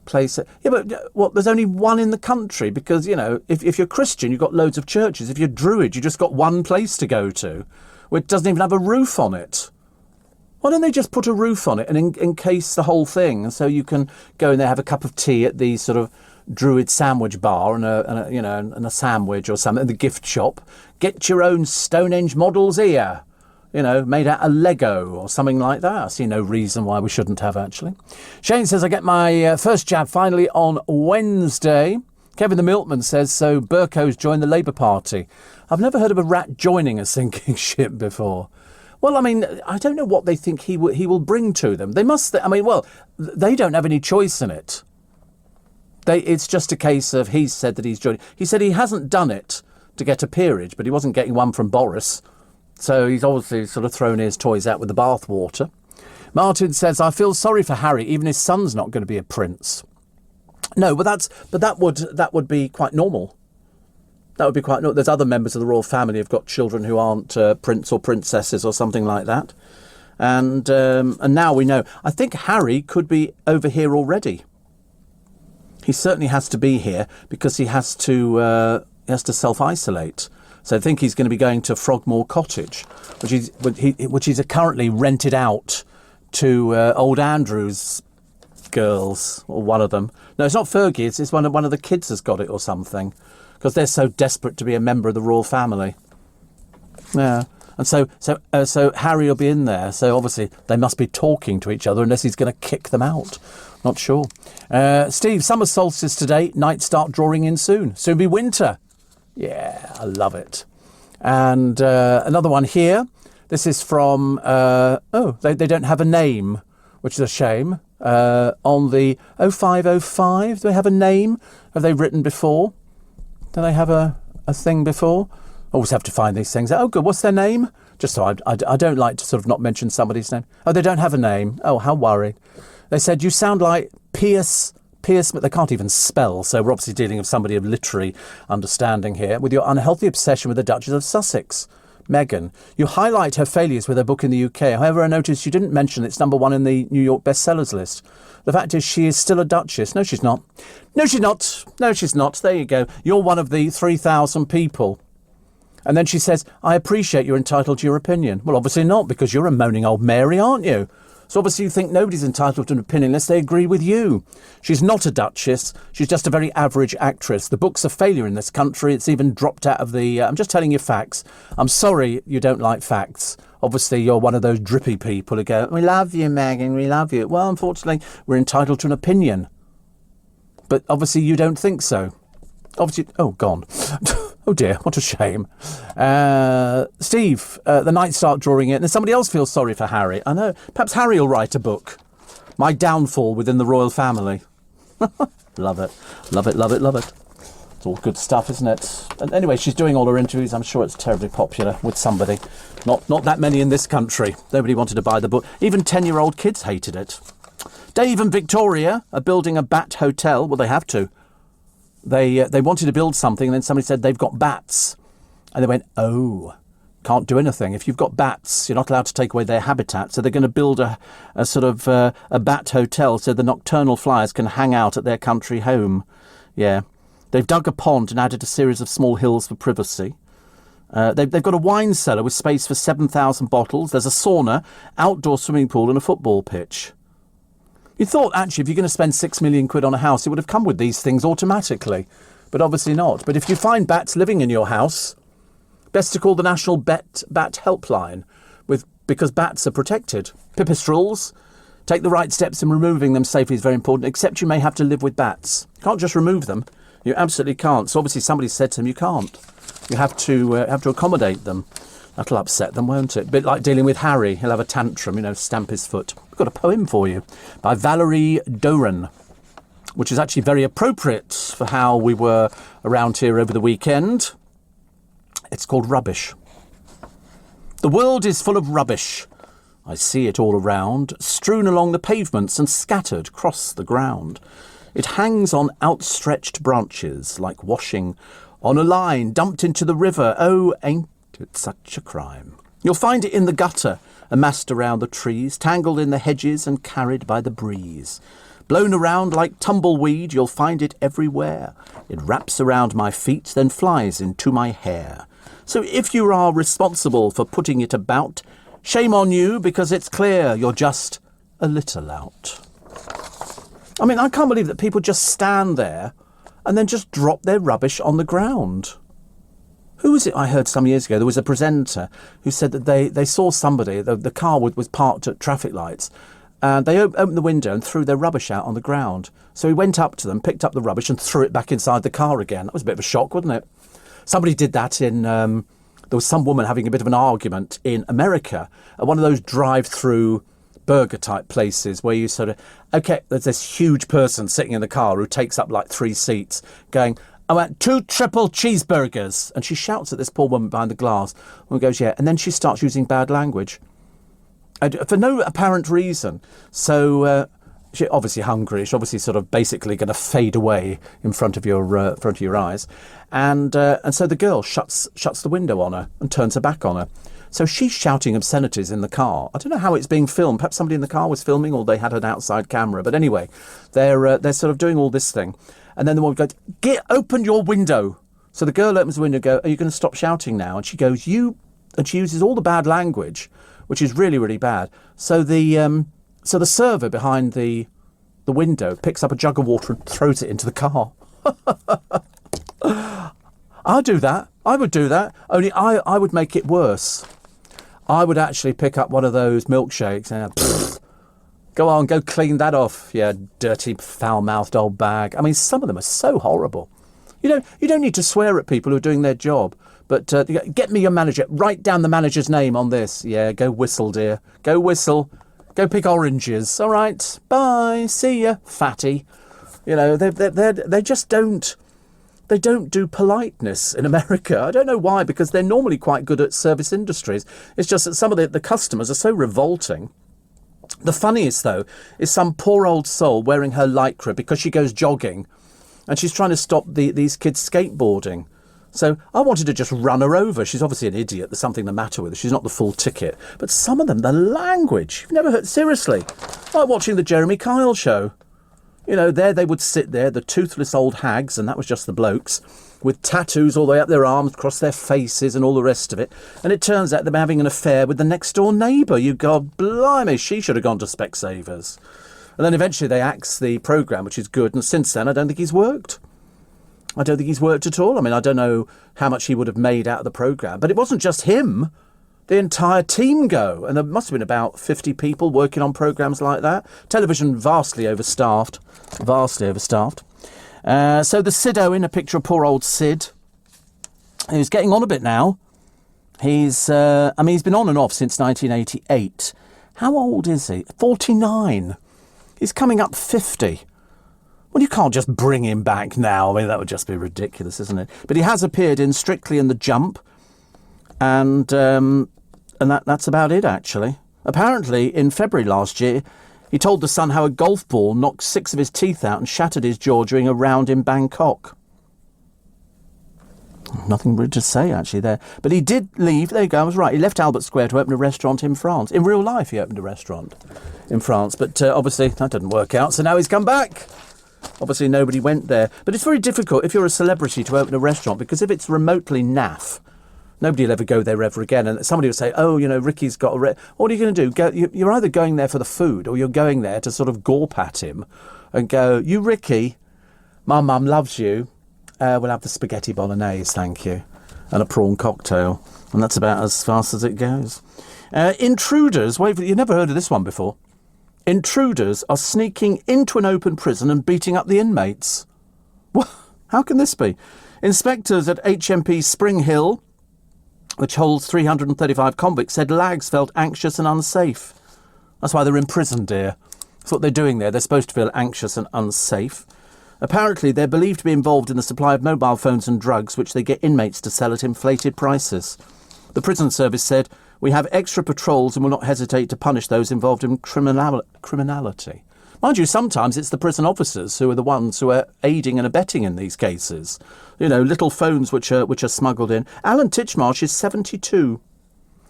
place." Yeah, but what? There's only one in the country because you know, if you're Christian, you've got loads of churches. If you're Druid, you just got one place to go to, which doesn't even have a roof on it. Why don't they just put a roof on it and encase the whole thing, and so you can go in there, have a cup of tea at the sort of Druid sandwich bar and a sandwich or something, the gift shop. Get your own Stonehenge models here, made out of Lego or something like that. I see no reason why we shouldn't have, actually. Shane says, I get my first jab finally on Wednesday. Kevin the Milkman says, so Burko's joined the Labour Party. I've never heard of a rat joining a sinking ship before. Well, I mean, I don't know what they think he will bring to them. They must, they don't have any choice in it. It's just a case of he's said that he's joining. He said he hasn't done it to get a peerage, but he wasn't getting one from Boris. So he's obviously sort of thrown his toys out with the bathwater. Martin says, I feel sorry for Harry, even his son's not going to be a prince. No, but that would be quite normal. That would be quite normal. There's other members of the royal family who've got children who aren't prince or princesses or something like that. And now we know. I think Harry could be over here already. He certainly has to be here because he has to self-isolate. So I think he's going to be going to Frogmore Cottage, which he's currently rented out to old Andrew's girls, or one of them. No, it's not Fergie. It's one of the kids has got it or something, because they're so desperate to be a member of the royal family. Yeah, and so Harry will be in there. So obviously they must be talking to each other, unless he's going to kick them out. Not sure. Steve, summer solstice today. Nights start drawing in soon. Soon be winter. Yeah, I love it. And another one here. This is from, they don't have a name, which is a shame. On the 0505, do they have a name? Have they written before? Do they have a thing before? Always have to find these things. Oh, good. What's their name? Just so I don't like to sort of not mention somebody's name. Oh, they don't have a name. Oh, how worried. They said, you sound like Pierce, but they can't even spell. So we're obviously dealing with somebody of literary understanding here. With your unhealthy obsession with the Duchess of Sussex, Meghan. You highlight her failures with her book in the UK. However, I noticed you didn't mention it's number 1 in the New York bestsellers list. The fact is she is still a duchess. No, she's not. No, she's not. No, she's not. There you go. You're one of the 3,000 people. And then she says, I appreciate you're entitled to your opinion. Well, obviously not, because you're a moaning old Mary, aren't you? So obviously you think nobody's entitled to an opinion unless they agree with you. She's not a duchess. She's just a very average actress. The book's a failure in this country. It's even dropped out of the... I'm just telling you facts. I'm sorry you don't like facts. Obviously, you're one of those drippy people who go, we love you, Meghan, we love you. Well, unfortunately, we're entitled to an opinion. But obviously you don't think so. Obviously... Oh, gone. Oh dear, what a shame. Steve, the nights start drawing in, and somebody else feels sorry for Harry. I know. Perhaps Harry will write a book. My downfall within the royal family. Love it. Love it, love it, love it. It's all good stuff, isn't it? And anyway, she's doing all her interviews. I'm sure it's terribly popular with somebody. Not that many in this country. Nobody wanted to buy the book. Even 10-year-old kids hated it. Dave and Victoria are building a bat hotel. Well, they have to. They wanted to build something, and then somebody said they've got bats. And they went, oh, can't do anything. If you've got bats, you're not allowed to take away their habitat. So they're going to build a sort of a bat hotel so the nocturnal flyers can hang out at their country home. Yeah. They've dug a pond and added a series of small hills for privacy. They've got a wine cellar with space for 7,000 bottles. There's a sauna, outdoor swimming pool and a football pitch. You thought, actually, if you're going to spend £6 million on a house, it would have come with these things automatically. But obviously not. But if you find bats living in your house, best to call the National Bat Helpline, because bats are protected. Pipistrels, take the right steps in removing them safely is very important, except you may have to live with bats. You can't just remove them. You absolutely can't. So obviously somebody said to him, you can't. You have to accommodate them. That'll upset them, won't it? A bit like dealing with Harry. He'll have a tantrum, stamp his foot. We've got a poem for you by Valerie Doran, which is actually very appropriate for how we were around here over the weekend. It's called Rubbish. The world is full of rubbish. I see it all around, strewn along the pavements and scattered across the ground. It hangs on outstretched branches like washing on a line dumped into the river. Oh, ain't it's such a crime. You'll find it in the gutter, amassed around the trees, tangled in the hedges and carried by the breeze. Blown around like tumbleweed, you'll find it everywhere. It wraps around my feet, then flies into my hair. So if you are responsible for putting it about, Shame on you, because it's clear you're just a little out. I mean, I can't believe that people just stand there and then just drop their rubbish on the ground. Who was it I heard some years ago? There was a presenter who said that they saw somebody, the car was parked at traffic lights, and they opened the window and threw their rubbish out on the ground. So he went up to them, picked up the rubbish and threw it back inside the car again. That was a bit of a shock, wasn't it? Somebody did that in... there was some woman having a bit of an argument in America at one of those drive-through burger-type places where you sort of... OK, there's this huge person sitting in the car who takes up like 3 seats going... I want 2 triple cheeseburgers. And she shouts at this poor woman behind the glass and goes, yeah. And then she starts using bad language for no apparent reason. So she's obviously hungry. She's obviously sort of basically going to fade away in front of your eyes. And so the girl shuts the window on her and turns her back on her. So she's shouting obscenities in the car. I don't know how it's being filmed. Perhaps somebody in the car was filming, or they had an outside camera. But anyway, they're sort of doing all this thing. And then the woman goes, open your window. So the girl opens the window and goes, are you going to stop shouting now? And she goes, and she uses all the bad language, which is really, really bad. So the server behind the window picks up a jug of water and throws it into the car. I'll do that. I would do that. Only I would make it worse. I would actually pick up one of those milkshakes and go on, go clean that off, yeah, dirty, foul-mouthed old bag. I mean, some of them are so horrible. You don't need to swear at people who are doing their job, but get me your manager. Write down the manager's name on this. Yeah, go whistle, dear. Go whistle. Go pick oranges. All right. Bye. See ya, fatty. You know, they just don't. They don't do politeness in America. I don't know why, because they're normally quite good at service industries. It's just that some of the customers are so revolting. The funniest, though, is some poor old soul wearing her lycra because she goes jogging and she's trying to stop these kids skateboarding. So I wanted to just run her over. She's obviously an idiot. There's something the matter with her. She's not the full ticket. But some of them, the language, you've never heard, seriously, like watching the Jeremy Kyle show. You know, there they would sit there, the toothless old hags, and that was just the blokes, with tattoos all the way up their arms, across their faces and all the rest of it. And it turns out they're having an affair with the next door neighbour. You God blimey, she should have gone to Specsavers. And then eventually they axe the programme, which is good. And since then, I don't think he's worked. I don't think he's worked at all. I mean, I don't know how much he would have made out of the programme. But it wasn't just him. The entire team go. And there must have been about 50 people working on programmes like that. Television vastly overstaffed. Vastly overstaffed. So the Sid Owen, a picture of poor old Sid, who's getting on a bit now. He's been on and off since 1988. How old is he? 49. He's coming up 50. Well, you can't just bring him back now. I mean, that would just be ridiculous, isn't it? But he has appeared in Strictly and the Jump, and that's about it, actually. Apparently, in February last year, he told The Sun how a golf ball knocked 6 of his teeth out and shattered his jaw during a round in Bangkok. Nothing really to say, actually, there. But he did leave. There you go, I was right. He left Albert Square to open a restaurant in France. In real life, he opened a restaurant in France. But obviously, that didn't work out. So now he's come back. Obviously, nobody went there. But it's very difficult if you're a celebrity to open a restaurant, because if it's remotely naff, nobody will ever go there ever again. And somebody will say, oh, you know, Ricky's got a... What are you going to do? You're either going there for the food, or you're going there to sort of gawp at him and go, you, Ricky, my mum loves you. We'll have the spaghetti bolognese, thank you, and a prawn cocktail. And that's about as fast as it goes. Intruders, wait, you've never heard of this one before. Intruders are sneaking into an open prison and beating up the inmates. What? How can this be? Inspectors at HMP Spring Hill, which holds 335 convicts, said lags felt anxious and unsafe. That's why they're in prison, dear. That's what they're doing there. They're supposed to feel anxious and unsafe. Apparently, they're believed to be involved in the supply of mobile phones and drugs, which they get inmates to sell at inflated prices. The prison service said, we have extra patrols and will not hesitate to punish those involved in criminality. Mind you, sometimes it's the prison officers who are the ones who are aiding and abetting in these cases. You know, little phones which are smuggled in. Alan Titchmarsh is 72.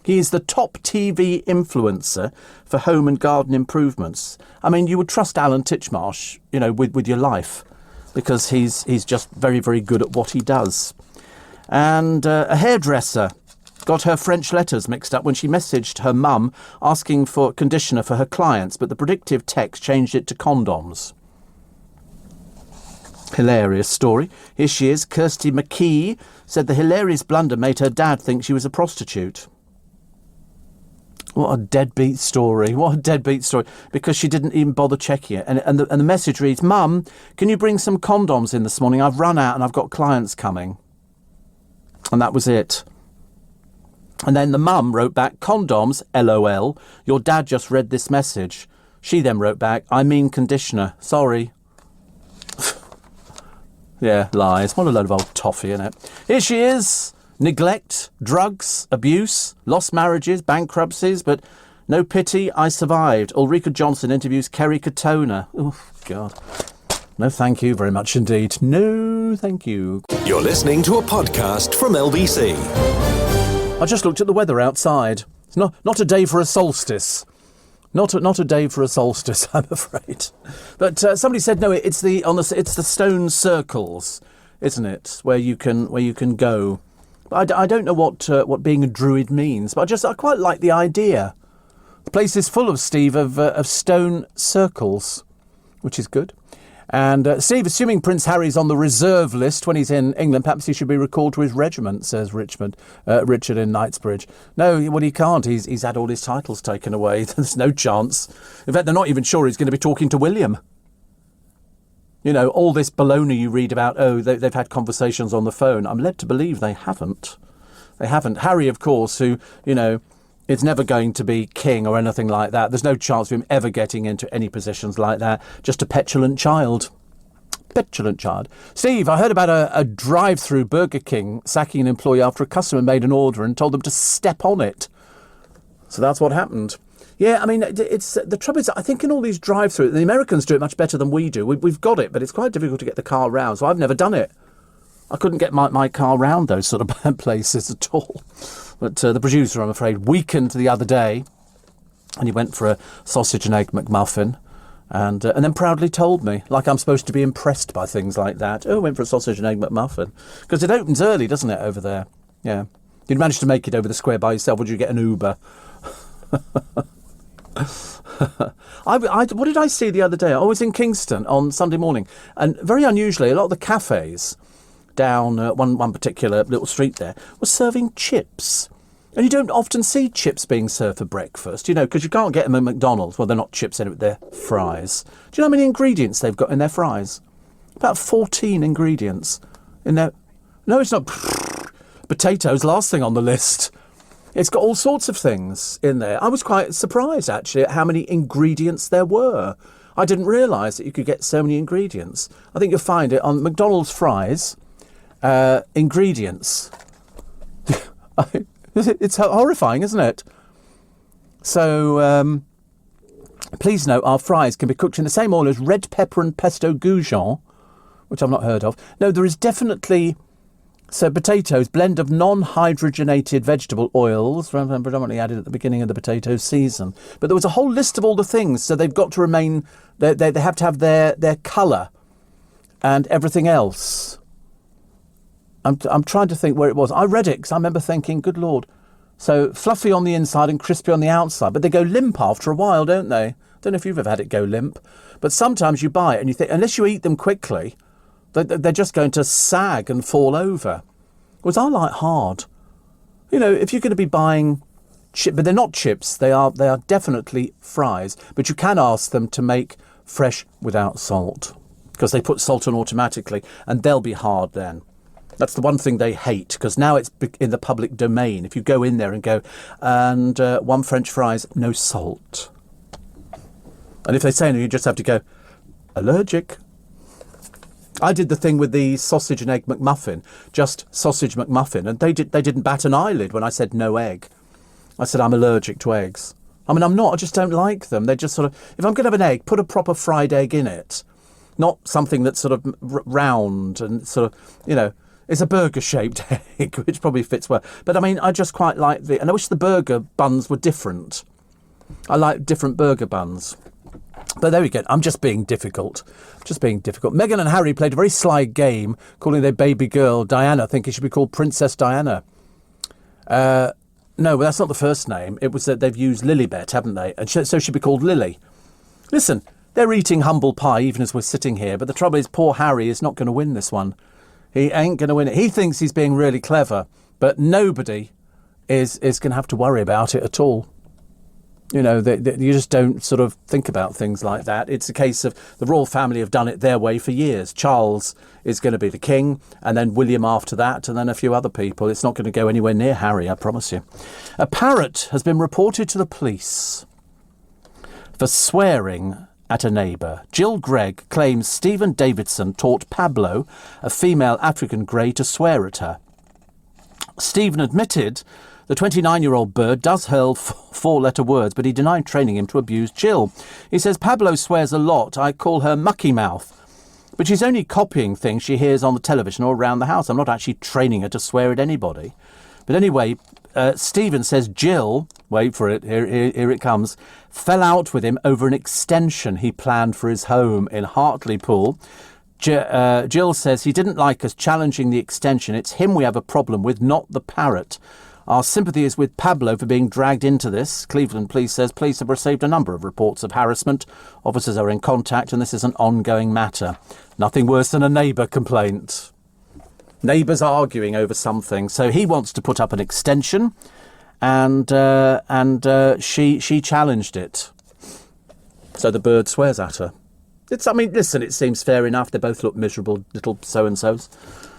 He is the top TV influencer for home and garden improvements. I mean, you would trust Alan Titchmarsh, you know, with your life, because he's just very, very good at what he does. And a hairdresser got her French letters mixed up when she messaged her mum asking for conditioner for her clients, but the predictive text changed it to condoms. Hilarious story. Here she is. Kirsty McKee said the hilarious blunder made her dad think she was a prostitute. What a deadbeat story. What a deadbeat story. Because she didn't even bother checking it. And the message reads, Mum, can you bring some condoms in this morning? I've run out and I've got clients coming. And that was it. And then the mum wrote back, condoms, LOL. Your dad just read this message. She then wrote back, I mean conditioner. Sorry. Yeah, lies. What a load of old toffee, innit? Here she is. Neglect, drugs, abuse, lost marriages, bankruptcies, but no pity, I survived. Ulrika Johnson interviews Kerry Katona. Oh, God. No, thank you very much indeed. No, thank you. You're listening to a podcast from LBC. I just looked at the weather outside. It's not a day for a solstice. Not a day for a solstice, I'm afraid. But somebody said no. It's the stone circles, isn't it? Where you can go. But I don't know what being a druid means. But I quite like the idea. The place is full of Steve of stone circles, which is good. And Steve, assuming Prince Harry's on the reserve list when he's in England, perhaps he should be recalled to his regiment, says Richard in Knightsbridge. No, well, he can't. He's had all his titles taken away. There's no chance. In fact, they're not even sure he's going to be talking to William. You know, all this baloney you read about, they've had conversations on the phone. I'm led to believe they haven't. They haven't. Harry, of course, who, you know, is never going to be king or anything like that. There's no chance of him ever getting into any positions like that. Just a petulant child. Petulant child. Steve, I heard about a drive-through Burger King sacking an employee after a customer made an order and told them to step on it. So that's what happened. Yeah, I mean, it's the trouble is, I think in all these drive-through, the Americans do it much better than we do. We've got it, but it's quite difficult to get the car round. So I've never done it. I couldn't get my car round those sort of places at all. But the producer, I'm afraid, weakened the other day, and he went for a sausage and egg McMuffin, and then proudly told me, like I'm supposed to be impressed by things like that. Oh, went for a sausage and egg McMuffin. Because it opens early, doesn't it, over there? Yeah. You'd manage to make it over the square by yourself, would you get an Uber? What did I see the other day? I was in Kingston on Sunday morning, and very unusually, a lot of the cafes down one particular little street there was serving chips. And you don't often see chips being served for breakfast, you know, because you can't get them at McDonald's. Well, they're not chips, they're fries. Do you know how many ingredients they've got in their fries? About 14 ingredients in there. No, it's not. Potatoes, last thing on the list. It's got all sorts of things in there. I was quite surprised, actually, at how many ingredients there were. I didn't realise that you could get so many ingredients. I think you'll find it on McDonald's fries. Ingredients. It's horrifying, isn't it? So, please note, our fries can be cooked in the same oil as red pepper and pesto goujon, which I've not heard of. No, there is definitely... So potatoes, blend of non-hydrogenated vegetable oils, predominantly added at the beginning of the potato season. But there was a whole list of all the things, so they've got to remain... They have to have their colour and everything else. I'm trying to think where it was. I read it because I remember thinking, good Lord. So fluffy on the inside and crispy on the outside. But they go limp after a while, don't they? I don't know if you've ever had it go limp. But sometimes you buy it and you think, unless you eat them quickly, they're just going to sag and fall over. Whereas I like hard. You know, if you're going to be buying chips, but they're not chips, they are definitely fries. But you can ask them to make fresh without salt. Because they put salt on automatically and they'll be hard then. That's the one thing they hate, because now it's in the public domain. If you go in there and go, and one French fries, no salt. And if they say no, you just have to go, allergic. I did the thing with the sausage and egg McMuffin, just sausage McMuffin, and they didn't bat an eyelid when I said no egg. I said I'm allergic to eggs. I mean, I'm not, I just don't like them. They're just sort of, if I'm going to have an egg, put a proper fried egg in it. Not something that's sort of round and sort of, you know, it's a burger-shaped egg, which probably fits well. But, I mean, I just quite like and I wish the burger buns were different. I like different burger buns. But there we go. I'm just being difficult. Meghan and Harry played a very sly game, calling their baby girl Diana, thinking she should be called Princess Diana. No, but that's not the first name. It was that they've used Lilibet, haven't they? And so she'd be called Lily. Listen, they're eating humble pie even as we're sitting here, but the trouble is poor Harry is not going to win this one. He ain't going to win it. He thinks he's being really clever, but nobody is going to have to worry about it at all. You know, you just don't sort of think about things like that. It's a case of the royal family have done it their way for years. Charles is going to be the king, and then William after that, and then a few other people. It's not going to go anywhere near Harry, I promise you. A parrot has been reported to the police for swearing at a neighbour. Jill Gregg claims Stephen Davidson taught Pablo, a female African grey, to swear at her. Stephen admitted the 29-year-old bird does hurl four-letter words, but he denied training him to abuse Jill. He says, Pablo swears a lot. I call her mucky mouth. But she's only copying things she hears on the television or around the house. I'm not actually training her to swear at anybody. But anyway, Stephen says Jill, wait for it, here it comes, fell out with him over an extension he planned for his home in Hartlepool. Jill says he didn't like us challenging the extension. It's him we have a problem with, not the parrot. Our sympathy is with Pablo for being dragged into this. Cleveland Police says police have received a number of reports of harassment. Officers are in contact and this is an ongoing matter. Nothing worse than a neighbour complaint. Neighbours arguing over something. So he wants to put up an extension and she challenged it. So the bird swears at her. Listen, it seems fair enough. They both look miserable little so-and-sos.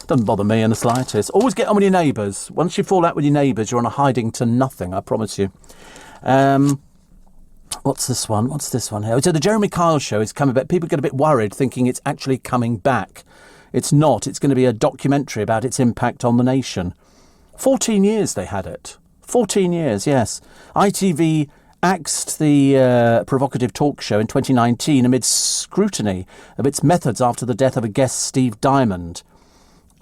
Doesn't bother me in the slightest. Always get on with your neighbours. Once you fall out with your neighbours, you're on a hiding to nothing, I promise you. What's this one? What's this one here? So the Jeremy Kyle show is coming back. People get a bit worried thinking it's actually coming back. It's not. It's going to be a documentary about its impact on the nation. 14 years they had it. 14 years, yes. ITV axed the provocative talk show in 2019 amid scrutiny of its methods after the death of a guest, Steve Diamond.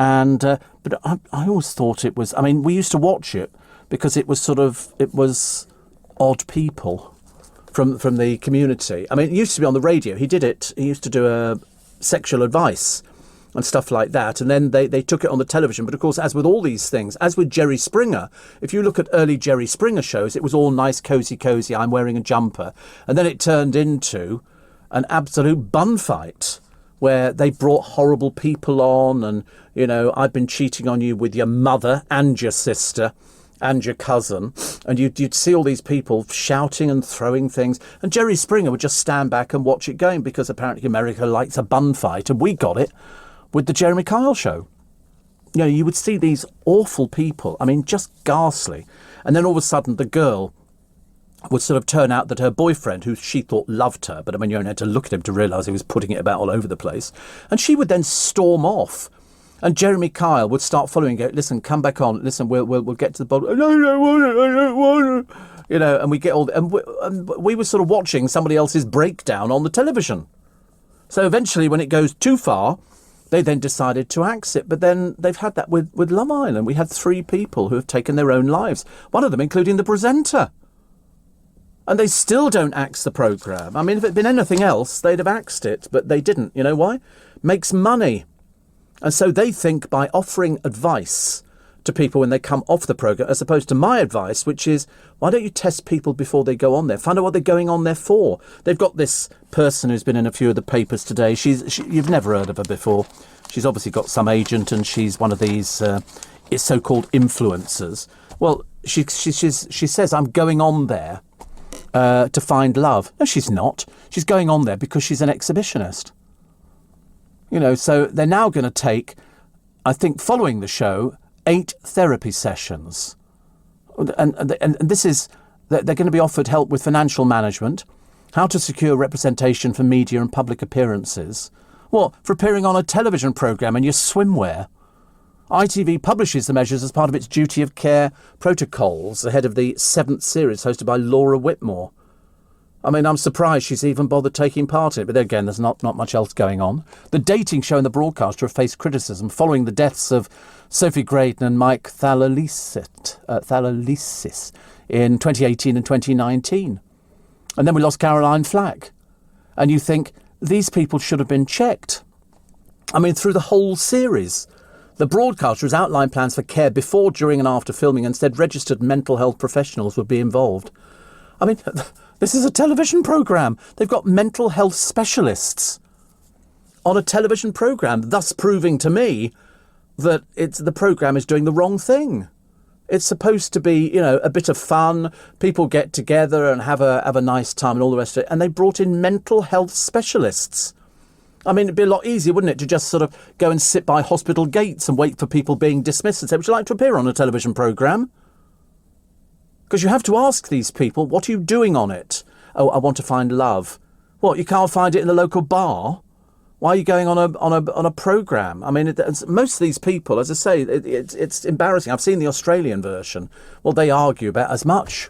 And but I always thought it was. We used to watch it because it was odd people from the community. It used to be on the radio. He did it. He used to do sexual advice and stuff like that. And then they took it on the television. But of course, as with all these things, as with Jerry Springer, if you look at early Jerry Springer shows, it was all nice, cosy. I'm wearing a jumper, and then it turned into an absolute bun fight, where they brought horrible people on and, I've been cheating on you with your mother and your sister and your cousin. And you'd see all these people shouting and throwing things. And Jerry Springer would just stand back and watch it going because apparently America likes a bun fight. And we got it with the Jeremy Kyle show. You would see these awful people. Just ghastly. And then all of a sudden the girl would sort of turn out that her boyfriend, who she thought loved her, but you only had to look at him to realise he was putting it about all over the place. And she would then storm off. And Jeremy Kyle would start following and go, listen, come back on. Listen, we'll get to the bottom. I don't want it. And we get all... And we were sort of watching somebody else's breakdown on the television. So eventually, when it goes too far, they then decided to axe it. But then they've had that with Love Island. We had 3 people who have taken their own lives. One of them including the presenter. And they still don't axe the programme. If it had been anything else, they'd have axed it. But they didn't. You know why? Makes money. And so they think by offering advice to people when they come off the programme, as opposed to my advice, which is, why don't you test people before they go on there? Find out what they're going on there for. They've got this person who's been in a few of the papers today. You've never heard of her before. She's obviously got some agent and she's one of these so-called influencers. Well, she says, I'm going on there to find love. No, she's not. She's going on there because she's an exhibitionist. So they're now going to take, I think, following the show, 8 therapy sessions. And this is, they're going to be offered help with financial management, how to secure representation for media and public appearances. What, for appearing on a television programme in your swimwear? ITV publishes the measures as part of its duty of care protocols ahead of the 7th series hosted by Laura Whitmore. I'm surprised she's even bothered taking part in it. But again, there's not much else going on. The dating show and the broadcaster have faced criticism following the deaths of Sophie Graydon and Mike Thalalisis in 2018 and 2019. And then we lost Caroline Flack. And you think, these people should have been checked. Through the whole series. The broadcaster has outlined plans for care before, during and after filming and said registered mental health professionals would be involved. I mean, this is a television programme. They've got mental health specialists on a television programme, thus proving to me that the programme is doing the wrong thing. It's supposed to be, a bit of fun. People get together and have a nice time and all the rest of it. And they brought in mental health specialists. I mean, it'd be a lot easier, wouldn't it, to just sort of go and sit by hospital gates and wait for people being dismissed and say, would you like to appear on a television programme? Because you have to ask these people, what are you doing on it? Oh, I want to find love. What, you can't find it in the local bar? Why are you going on a programme? I mean, most of these people, as I say, it's embarrassing. I've seen the Australian version. Well, they argue about as much.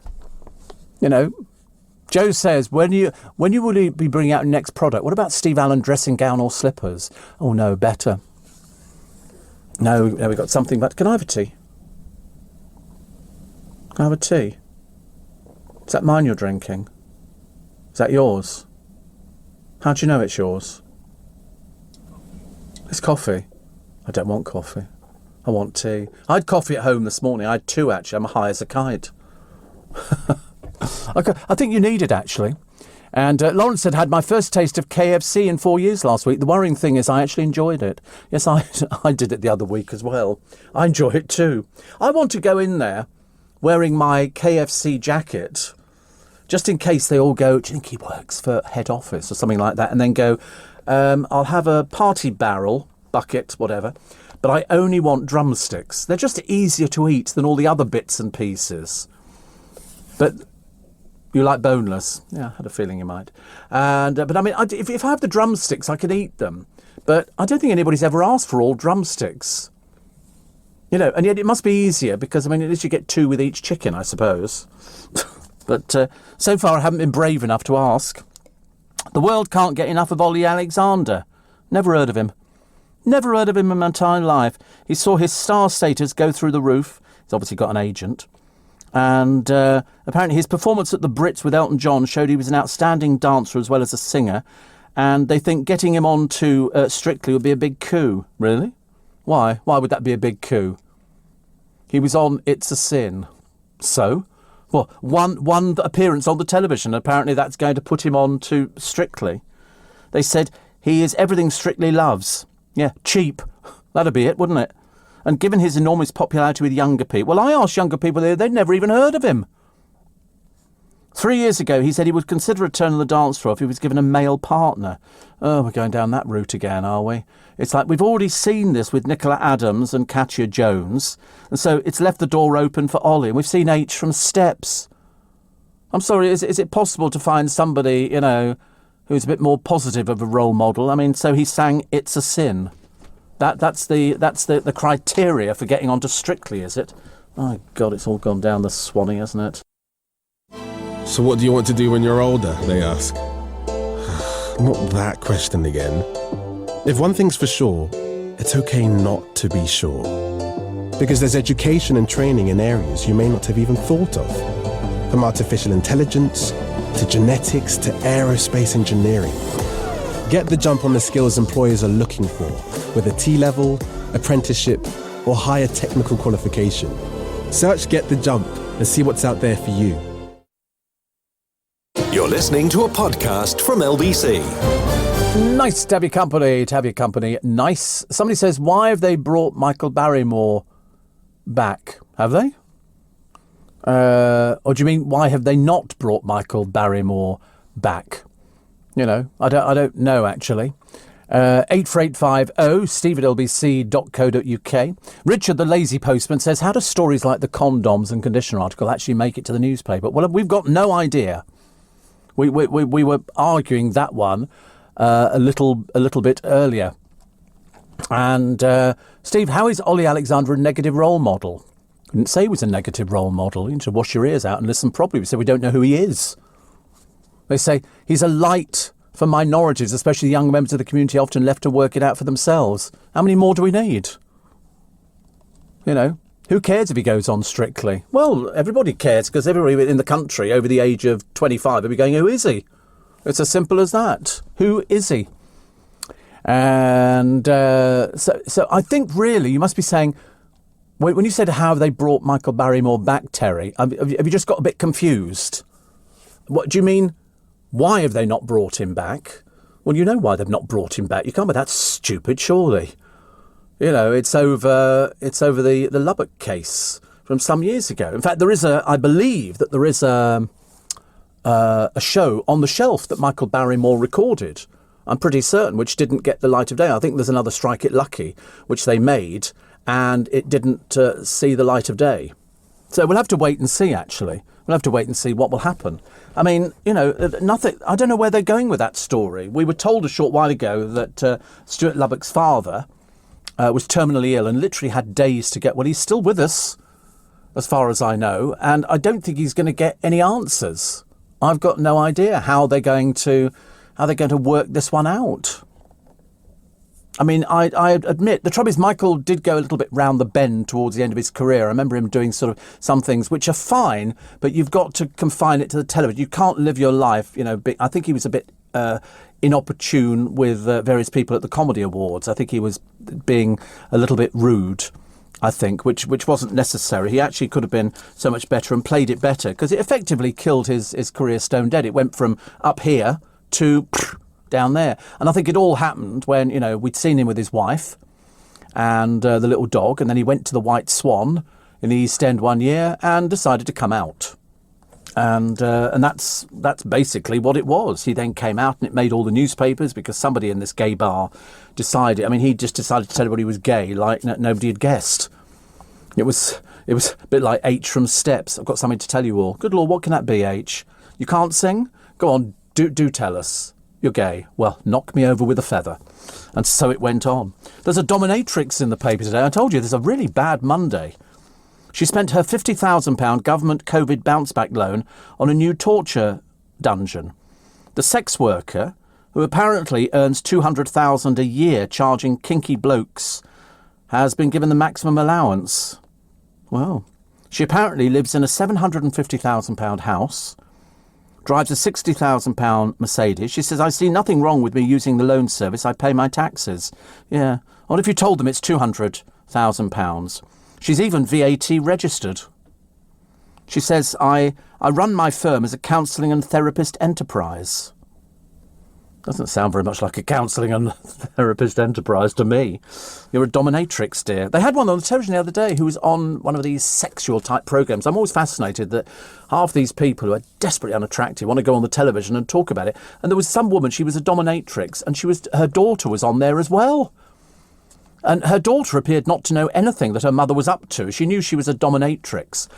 Joe says, when you will be bringing out your next product? What about Steve Allen dressing gown or slippers? Oh, no, better. No, we've got something, but can I have a tea? Can I have a tea? Is that mine you're drinking? Is that yours? How do you know it's yours? It's coffee. I don't want coffee. I want tea. I had coffee at home this morning. I had 2, actually. I'm high as a kite. I think you need it, actually. And Lawrence said, had my first taste of KFC in 4 years last week. The worrying thing is I actually enjoyed it. Yes, I did it the other week as well. I enjoy it too. I want to go in there wearing my KFC jacket, just in case they all go, do you think he works for head office or something like that? And then go, I'll have a party barrel, bucket, whatever, but I only want drumsticks. They're just easier to eat than all the other bits and pieces. But you like boneless. Yeah, I had a feeling you might. But I mean, if I have the drumsticks, I can eat them. But I don't think anybody's ever asked for all drumsticks. And yet it must be easier because, I mean, at least you get 2 with each chicken, I suppose. But so far I haven't been brave enough to ask. The world can't get enough of Ollie Alexander. Never heard of him. Never heard of him in my entire life. He saw his star status go through the roof. He's obviously got an agent. And apparently his performance at the Brits with Elton John showed he was an outstanding dancer as well as a singer. And they think getting him on to Strictly would be a big coup. Really? Why? Why would that be a big coup? He was on It's a Sin. So? Well, one appearance on the television. Apparently that's going to put him on to Strictly. They said he is everything Strictly loves. Yeah, cheap. That'd be it, wouldn't it? And given his enormous popularity with younger people, well, I asked younger people there, they'd never even heard of him. 3 years ago, he said he would consider a turn on the dance floor if he was given a male partner. Oh, we're going down that route again, are we? It's like we've already seen this with Nicola Adams and Katya Jones, and so it's left the door open for Ollie. And we've seen H from Steps. I'm sorry, is it possible to find somebody, who's a bit more positive of a role model? I mean, so he sang It's a Sin. That's the criteria for getting onto Strictly, is it? My God, it's all gone down the Swanee, hasn't it? So what do you want to do when you're older, they ask. Not that question again. If one thing's for sure, it's okay not to be sure. Because there's education and training in areas you may not have even thought of. From artificial intelligence, to genetics, to aerospace engineering. Get the jump on the skills employers are looking for with a T-level, apprenticeship, or higher technical qualification. Search Get the Jump and see what's out there for you. You're listening to a podcast from LBC. Nice to have your company, Nice. Somebody says, why have they brought Michael Barrymore back? Have they? Or do you mean, why have they not brought Michael Barrymore back? I don't know, actually. 84850 steve@lbc.co.uk. Richard, the lazy postman, says, how do stories like the condoms and conditioner article actually make it to the newspaper? Well, we've got no idea. We were arguing that one a little bit earlier. And Steve, how is Ollie Alexander a negative role model? I didn't say he was a negative role model. You should wash your ears out and listen properly. We said we don't know who he is. They say he's a light for minorities, especially young members of the community often left to work it out for themselves. How many more do we need? Who cares if he goes on Strictly? Well, everybody cares because everybody in the country over the age of 25 will be going, who is he? It's as simple as that. Who is he? And so I think really you must be saying, when you said how have they brought Michael Barrymore back, Terry, have you just got a bit confused? What do you mean? Why have they not brought him back? Well, you know why they've not brought him back. You can't be that stupid, surely. You know, it's over the Lubbock case from some years ago. In fact, I believe that there is a show on the shelf that Michael Barrymore recorded. I'm pretty certain, which didn't get the light of day. I think there's another Strike It Lucky, which they made, and it didn't see the light of day. So we'll have to wait and see, actually. We'll have to wait and see what will happen. I mean, you know, nothing. I don't know where they're going with that story. We were told a short while ago that Stuart Lubbock's father was terminally ill and literally had days to get... Well, he's still with us, as far as I know, and I don't think he's going to get any answers. I've got no idea how they're going to work this one out. I mean, I admit, the trouble is Michael did go a little bit round the bend towards the end of his career. I remember him doing sort of some things which are fine, but you've got to confine it to the television. You can't live your life, you know. I think he was a bit inopportune with various people at the Comedy Awards. I think he was being a little bit rude, I think, which wasn't necessary. He actually could have been so much better and played it better, because it effectively killed his career stone dead. It went from up here to down there. And I think it all happened when, you know, we'd seen him with his wife and the little dog, and then he went to the White Swan in the East End one year and decided to come out. And that's basically what it was. He then came out and it made all the newspapers because somebody in this gay bar decided, I mean, he just decided to tell everybody he was gay like nobody had guessed. It was a bit like H from Steps. I've got something to tell you all. Good Lord, what can that be, H? You can't sing? Go on, do tell us. You're gay. Well, knock me over with a feather. And so it went on. There's a dominatrix in the paper today. I told you, there's a really bad Monday. She spent her £50,000 government COVID bounce-back loan on a new torture dungeon. The sex worker, who apparently earns $200,000 a year charging kinky blokes, has been given the maximum allowance. Well, she apparently lives in a £750,000 house, drives a £60,000 Mercedes. She says, I see nothing wrong with me using the loan service. I pay my taxes. Yeah. What if you told them it's £200,000? She's even VAT registered. She says, I run my firm as a counselling and therapist enterprise. Doesn't sound very much like a counselling and therapist enterprise to me. You're a dominatrix, dear. They had one on the television the other day who was on one of these sexual type programmes. I'm always fascinated that half these people who are desperately unattractive want to go on the television and talk about it. And there was some woman, she was a dominatrix, and her daughter was on there as well. And her daughter appeared not to know anything that her mother was up to. She knew she was a dominatrix.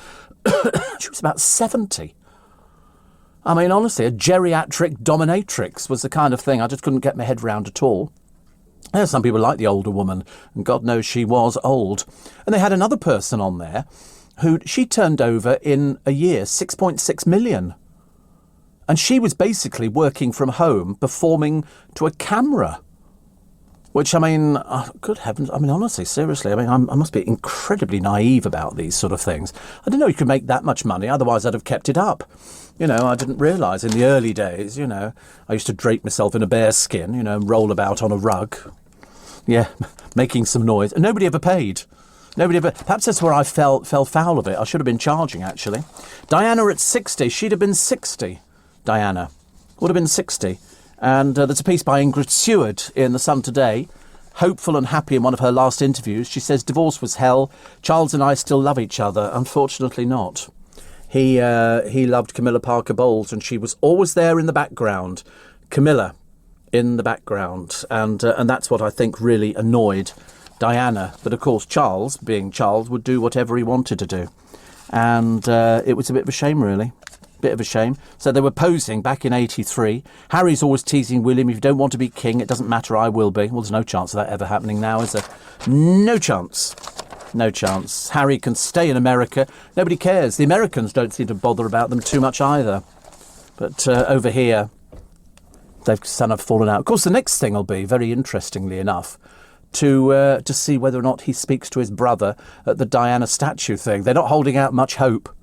She was about 70. I mean, honestly, a geriatric dominatrix was the kind of thing I just couldn't get my head round at all. Some people like the older woman, and God knows she was old. And they had another person on there who she turned over in a year 6.6 million. And she was basically working from home, performing to a camera. Which, I mean, good heavens, I mean, honestly, seriously, I mean, I must be incredibly naive about these sort of things. I didn't know you could make that much money, otherwise I'd have kept it up. You know, I didn't realise in the early days, you know, I used to drape myself in a bear skin, you know, and roll about on a rug. Yeah, making some noise. And nobody ever paid. Nobody ever... Perhaps that's where I fell foul of it. I should have been charging, actually. Diana at 60. She'd have been 60, Diana. Would have been 60. And there's a piece by Ingrid Seward in The Sun today. Hopeful and happy in one of her last interviews. She says, divorce was hell. Charles and I still love each other. Unfortunately not. He loved Camilla Parker Bowles, and she was always there in the background. Camilla in the background. And that's what I think really annoyed Diana. But of course, Charles, being Charles, would do whatever he wanted to do. And it was a bit of a shame, really. Bit of a shame. So they were posing back in 83. Harry's always teasing William, if you don't want to be king, it doesn't matter, I will be. Well, there's no chance of that ever happening now, is there? No chance. No chance. Harry can stay in America. Nobody cares. The Americans don't seem to bother about them too much either. But over here, they've kind of fallen out. Of course, the next thing will be, very interestingly enough, to see whether or not he speaks to his brother at the Diana statue thing. They're not holding out much hope.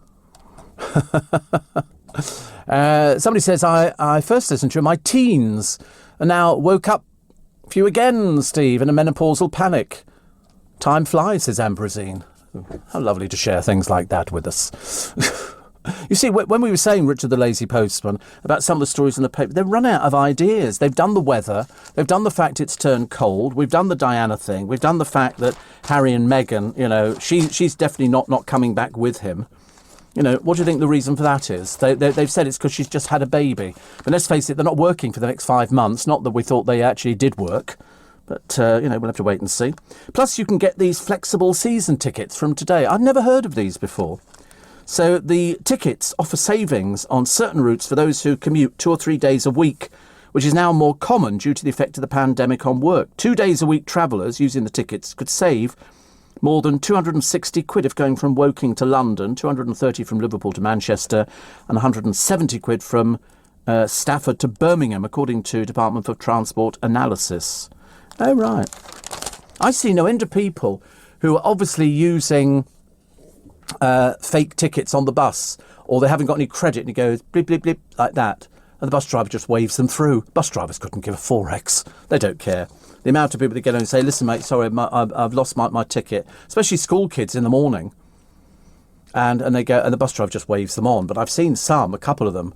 Somebody says, I first listened to my teens and now woke up For you again, Steve, in a menopausal panic. Time flies, says Ambrosine. How lovely to share things like that with us. You see, when we were saying Richard the Lazy Postman about some of the stories in the paper, they've run out of ideas. They've done the weather. They've done the fact it's turned cold. We've done the Diana thing. We've done the fact that Harry and Meghan, you know, she's definitely not coming back with him. You know, what do you think the reason for that is? They've said it's because she's just had a baby. But let's face it, they're not working for the next 5 months. Not that we thought they actually did work. But, you know, we'll have to wait and see. Plus, you can get these flexible season tickets from today. I've never heard of these before. So the tickets offer savings on certain routes for those who commute 2 or 3 days a week, which is now more common due to the effect of the pandemic on work. 2 days a week travellers using the tickets could save more than 260 quid if going from Woking to London, 230 from Liverpool to Manchester, and 170 quid from Stafford to Birmingham, according to Department for Transport analysis. Oh, right. I see no end of people who are obviously using fake tickets on the bus, or they haven't got any credit, and it goes blip, blip, blip, like that. And the bus driver just waves them through. Bus drivers couldn't give a 4x. They don't care. The amount of people that get on and say, listen, mate, sorry, I've lost my ticket, especially school kids in the morning. And they go, and the bus driver just waves them on. But I've seen a couple of them.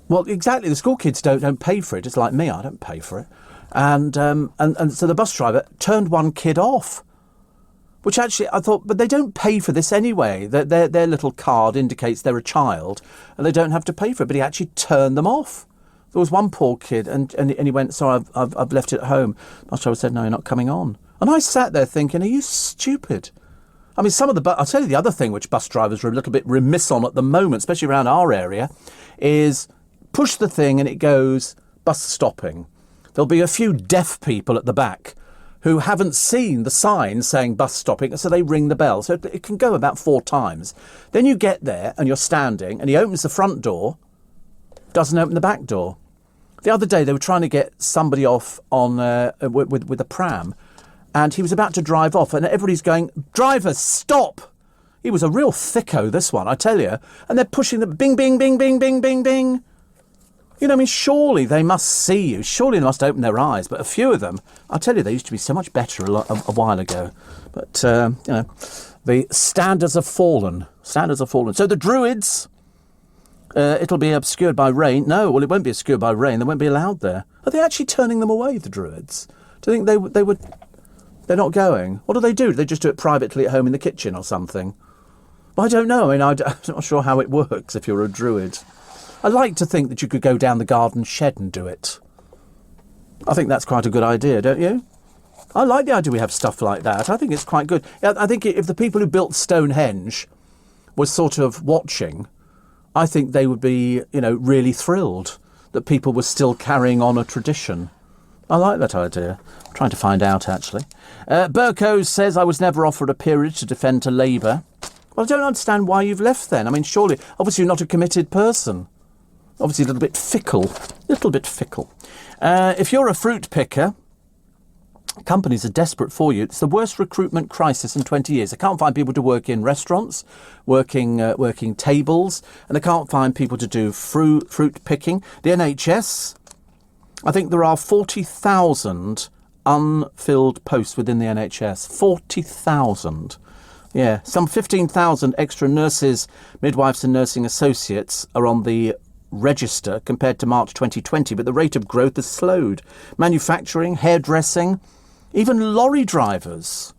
Well, exactly. The school kids don't pay for it. It's like me, I don't pay for it. And so the bus driver turned one kid off. Which actually, I thought, but they don't pay for this anyway. Their little card indicates they're a child, and they don't have to pay for it. But he actually turned them off. There was one poor kid, and he went, sorry, I've left it at home. Bus driver said, no, you're not coming on. And I sat there thinking, are you stupid? I mean, I'll tell you the other thing which bus drivers are a little bit remiss on at the moment, especially around our area, is push the thing and it goes bus stopping. There'll be a few deaf people at the back who haven't seen the sign saying bus stopping, so they ring the bell. So it can go about 4 times. Then you get there and you're standing and he opens the front door, doesn't open the back door. The other day they were trying to get somebody off on with a pram, and he was about to drive off and everybody's going, driver, stop! He was a real thicko, this one, I tell you. And they're pushing the bing, bing, bing, bing, bing, bing, bing. You know, I mean, surely they must see you. Surely they must open their eyes. But a few of them, I'll tell you, they used to be so much better a while ago. But, you know, the standards have fallen. Standards have fallen. So the Druids, it'll be obscured by rain. No, well, it won't be obscured by rain. They won't be allowed there. Are they actually turning them away, the Druids? Do you think they would... They're not going? What do? Do they just do it privately at home in the kitchen or something? Well, I don't know. I mean, I'm not sure how it works if you're a Druid. I like to think that you could go down the garden shed and do it. I think that's quite a good idea, don't you? I like the idea we have stuff like that. I think it's quite good. I think if the people who built Stonehenge were sort of watching, I think they would be, you know, really thrilled that people were still carrying on a tradition. I like that idea. I'm trying to find out, actually. Burko says, I was never offered a peerage to defend to Labour. Well, I don't understand why you've left then. I mean, surely, obviously you're not a committed person. Obviously a little bit fickle. If you're a fruit picker, companies are desperate for you. It's the worst recruitment crisis in 20 years. They can't find people to work in restaurants, working tables, and they can't find people to do fruit picking. The NHS, I think there are 40,000 unfilled posts within the NHS. 40,000. Yeah, some 15,000 extra nurses, midwives and nursing associates are on the register compared to March 2020, but the rate of growth has slowed. Manufacturing, hairdressing, even lorry drivers,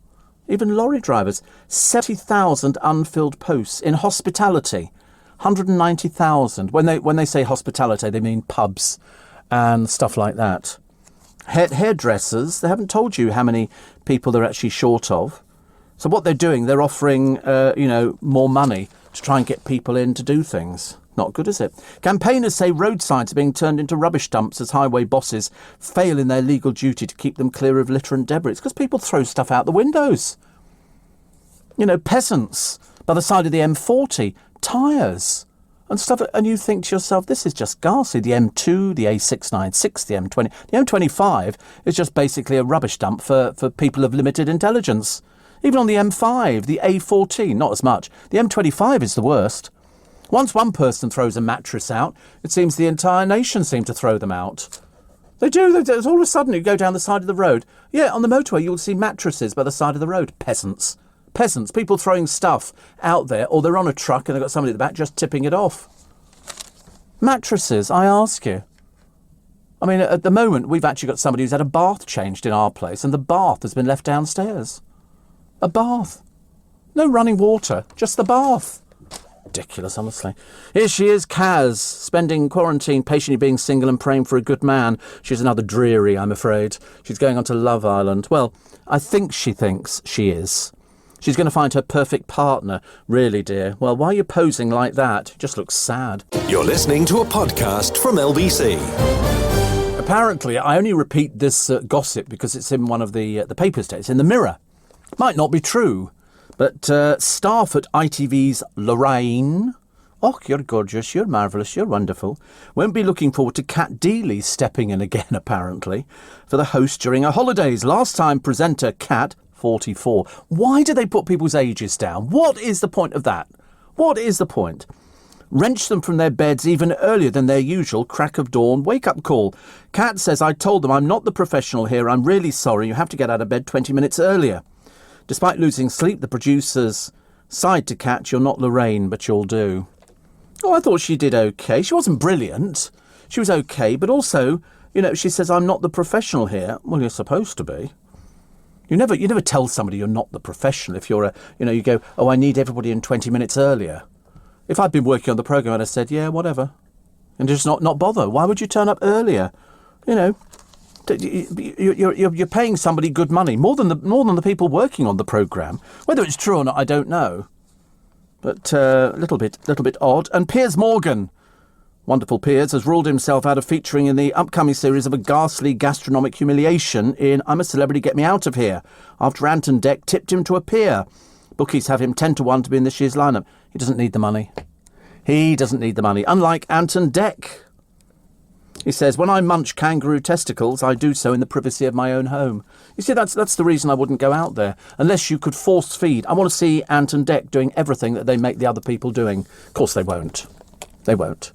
70,000 unfilled posts. In hospitality, 190,000. When they say hospitality, they mean pubs and stuff like that. Hairdressers, they haven't told you how many people they're actually short of. So what they're doing, they're offering, more money to try and get people in to do things. Not good, is it? Campaigners say road signs are being turned into rubbish dumps as highway bosses fail in their legal duty to keep them clear of litter and debris. It's because people throw stuff out the windows. You know, peasants by the side of the M40, tyres and stuff. And you think to yourself, this is just ghastly. The M2, the A696, the M20. The M25 is just basically a rubbish dump for people of limited intelligence. Even on the M5, the A14, not as much. The M25 is the worst. Once one person throws a mattress out, it seems the entire nation seemed to throw them out. They do. All of a sudden, you go down the side of the road. Yeah, on the motorway, you'll see mattresses by the side of the road. Peasants. People throwing stuff out there, or they're on a truck and they've got somebody at the back just tipping it off. Mattresses, I ask you. I mean, at the moment, we've actually got somebody who's had a bath changed in our place, and the bath has been left downstairs. A bath. No running water, just the bath. Ridiculous, honestly. Here she is, Kaz, spending quarantine patiently being single and praying for a good man. She's another dreary, I'm afraid. She's going on to Love Island. Well, I think she thinks she is. She's going to find her perfect partner. Really, dear. Well, why are you posing like that? It just looks sad. You're listening to a podcast from LBC. Apparently, I only repeat this gossip because it's in one of the papers today. It's in the Mirror. Might not be true. But staff at ITV's Lorraine, oh, you're gorgeous, you're marvellous, you're wonderful, won't be looking forward to Kat Deely stepping in again, apparently, for the host during her holidays. Last time presenter Kat, 44. Why do they put people's ages down? What is the point of that? What is the point? Wrench them from their beds even earlier than their usual crack of dawn wake-up call. Kat says, I told them I'm not the professional here. I'm really sorry. You have to get out of bed 20 minutes earlier. Despite losing sleep, the producers sighed to Kat, you're not Lorraine, but you'll do. Oh, I thought she did okay. She wasn't brilliant. She was okay, but also, you know, she says, I'm not the professional here. Well, you're supposed to be. You never tell somebody you're not the professional if you're you go, oh, I need everybody in 20 minutes earlier. If I'd been working on the programme and I said, yeah, whatever, and just not bother, why would you turn up earlier? You know, you're paying somebody good money, more than the people working on the programme. Whether it's true or not, I don't know. But a little bit odd. And Piers Morgan, wonderful Piers, has ruled himself out of featuring in the upcoming series of a ghastly gastronomic humiliation in I'm a Celebrity, Get Me Out of Here, after Ant and Dec tipped him to appear. Bookies have him 10-1 to be in this year's lineup. He doesn't need the money. He doesn't need the money, unlike Ant and Dec. He says, when I munch kangaroo testicles, I do so in the privacy of my own home. You see, that's the reason I wouldn't go out there, unless you could force feed. I want to see Ant and Dec doing everything that they make the other people doing. Of course they won't. They won't.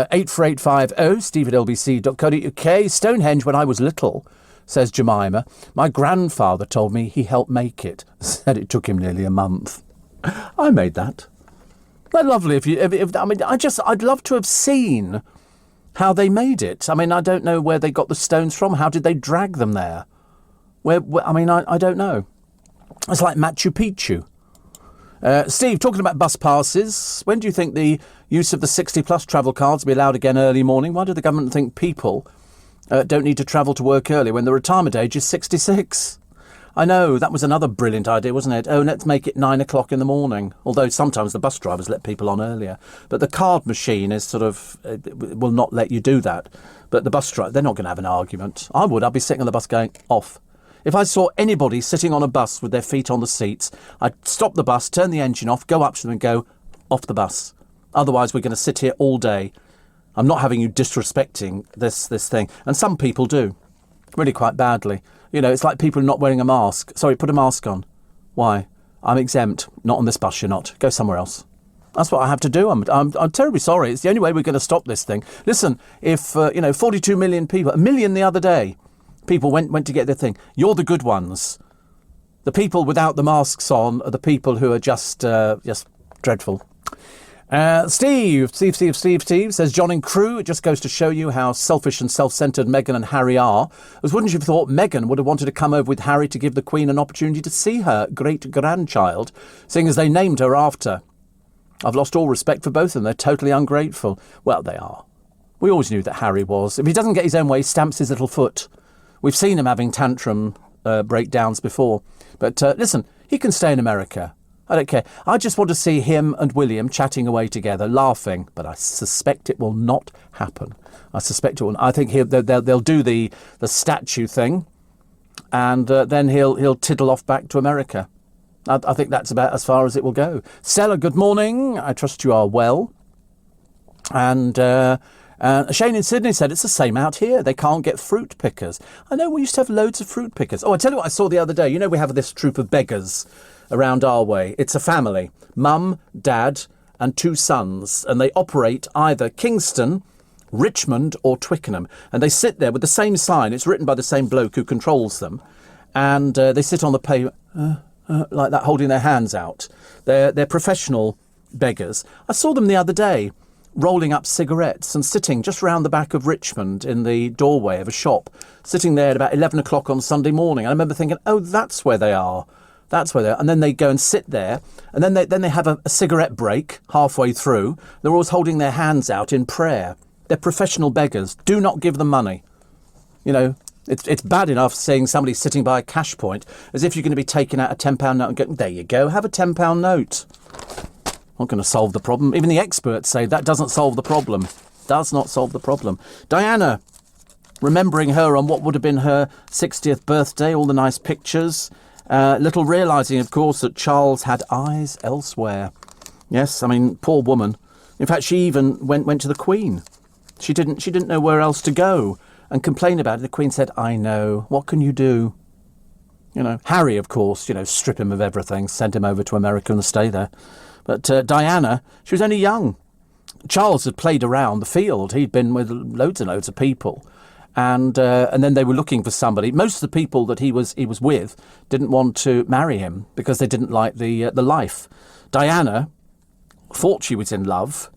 84850 steve@lbc.co.uk. Stonehenge when I was little, says Jemima. My grandfather told me he helped make it. Said it took him nearly a month. I made that. They're lovely. I'd love to have seen how they made it. I mean, I don't know where they got the stones from. How did they drag them there? I don't know. It's like Machu Picchu. Steve, talking about bus passes, when do you think the use of the 60-plus travel cards will be allowed again early morning? Why do the government think people don't need to travel to work early when the retirement age is 66? I know, that was another brilliant idea, wasn't it? Oh, let's make it 9 o'clock in the morning. Although sometimes the bus drivers let people on earlier. But the card machine is will not let you do that. But the bus driver, they're not going to have an argument. I would. I'd be sitting on the bus going, off. If I saw anybody sitting on a bus with their feet on the seats, I'd stop the bus, turn the engine off, go up to them and go, off the bus. Otherwise, we're going to sit here all day. I'm not having you disrespecting this thing. And some people do, really quite badly. You know, it's like people not wearing a mask. Sorry, put a mask on. Why? I'm exempt. Not on this bus, you're not. Go somewhere else. That's what I have to do. I'm terribly sorry. It's the only way we're going to stop this thing. Listen, if, 42 million people, 1 million the other day, people went to get their thing. You're the good ones. The people without the masks on are the people who are just dreadful. Steve says, John and crew, it just goes to show you how selfish and self-centred Meghan and Harry are. As wouldn't you have thought Meghan would have wanted to come over with Harry to give the Queen an opportunity to see her great-grandchild, seeing as they named her after. I've lost all respect for both of them. They're totally ungrateful. Well, they are. We always knew that Harry was. If he doesn't get his own way, he stamps his little foot. We've seen him having tantrum breakdowns before. But listen, he can stay in America. I don't care. I just want to see him and William chatting away together, laughing. But I suspect it will not happen. I suspect it will. I think they'll do the statue thing, and then he'll tiddle off back to America. I think that's about as far as it will go. Stella, good morning. I trust you are well. And Shane in Sydney said it's the same out here. They can't get fruit pickers. I know we used to have loads of fruit pickers. Oh, I tell you what I saw the other day. You know, we have this troop of beggars around our way. It's a family. Mum, Dad and 2 sons. And they operate either Kingston Richmond or Twickenham. And they sit there with the same sign. It's written by the same bloke who controls them. And they sit on the pavement like that, holding their hands out. They're professional beggars. I saw them the other day rolling up cigarettes and sitting just round the back of Richmond in the doorway of a shop, sitting there at about 11 o'clock on Sunday morning. I remember thinking, oh, that's where they are. That's where they are. And then they go and sit there, and then they have a cigarette break halfway through. They're always holding their hands out in prayer. They're professional beggars. Do not give them money. You know, it's bad enough seeing somebody sitting by a cash point as if you're going to be taking out a £10 note and going, there you go, have a £10 note. Not going to solve the problem. Even the experts say that doesn't solve the problem. Does not solve the problem. Diana, remembering her on what would have been her 60th birthday, all the nice pictures. Little realising, of course, that Charles had eyes elsewhere. Yes, I mean, poor woman. In fact, she even went to the Queen. She didn't know where else to go and complain about it. The Queen said, I know. What can you do? You know, Harry, of course, strip him of everything, send him over to America and stay there. But Diana, she was only young. Charles had played around the field. He'd been with loads and loads of people. And then they were looking for somebody. Most of the people that he was with didn't want to marry him because they didn't like the life. Diana thought she was in love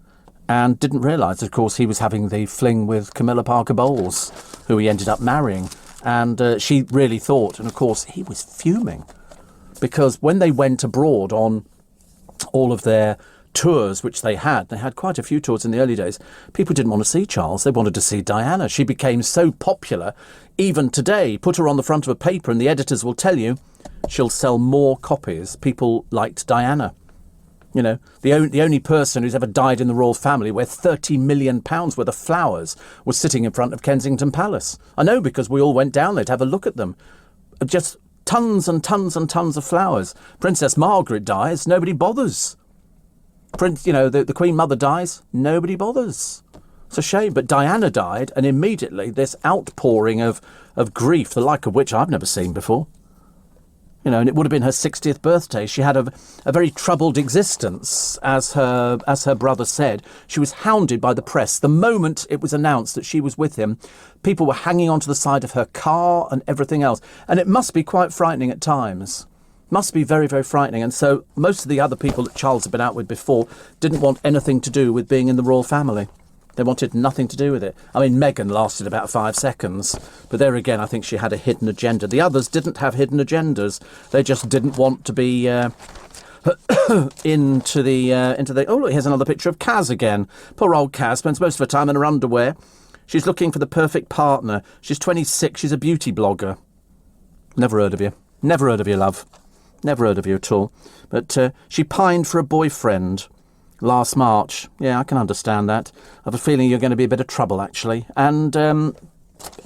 and didn't realise, of course, he was having the fling with Camilla Parker Bowles, who he ended up marrying. And she really thought, and of course, he was fuming because when they went abroad on all of their tours, which they had quite a few tours in the early days, people didn't want to see Charles. They wanted to see Diana. She became so popular. Even today, put her on the front of a paper and the editors will tell you she'll sell more copies. People liked Diana. You know, the only person who's ever died in the royal family where £30 million worth of flowers was sitting in front of Kensington Palace. I know, because we all went down there to have a look at them. Just tons and tons and tons of flowers. Princess Margaret dies, nobody bothers. The Queen Mother dies, nobody bothers. It's a shame. But Diana died, and immediately this outpouring of grief, the like of which I've never seen before. And it would have been her 60th birthday. She had a very troubled existence, as her brother said. She was hounded by the press. The moment it was announced that she was with him, people were hanging onto the side of her car and everything else. And it must be quite frightening at times. Must be very, very frightening. And so most of the other people that Charles had been out with before didn't want anything to do with being in the royal family. They wanted nothing to do with it. I mean, Meghan lasted about 5 seconds. But there again, I think she had a hidden agenda. The others didn't have hidden agendas. They just didn't want to be into the... Oh, look, here's another picture of Kaz again. Poor old Kaz spends most of her time in her underwear. She's looking for the perfect partner. She's 26. She's a beauty blogger. Never heard of you. Never heard of you, love. Never heard of you at all. But she pined for a boyfriend last March. Yeah, I can understand that. I have a feeling you're going to be a bit of trouble, actually. And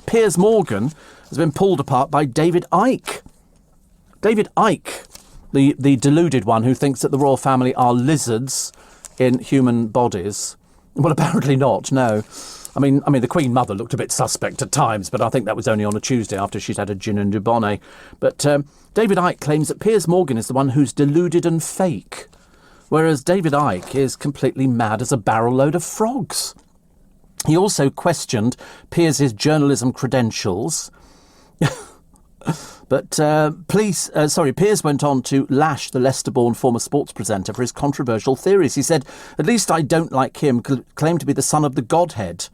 Piers Morgan has been pulled apart by David Icke. David Icke, the deluded one who thinks that the royal family are lizards in human bodies. Well, apparently not, no. I mean, the Queen Mother looked a bit suspect at times, but I think that was only on a Tuesday after she'd had a gin and dubonnet. But David Icke claims that Piers Morgan is the one who's deluded and fake, whereas David Icke is completely mad as a barrel load of frogs. He also questioned Piers' journalism credentials. But Piers went on to lash the Leicester-born former sports presenter for his controversial theories. He said, "At least I don't, like him, claim to be the son of the Godhead.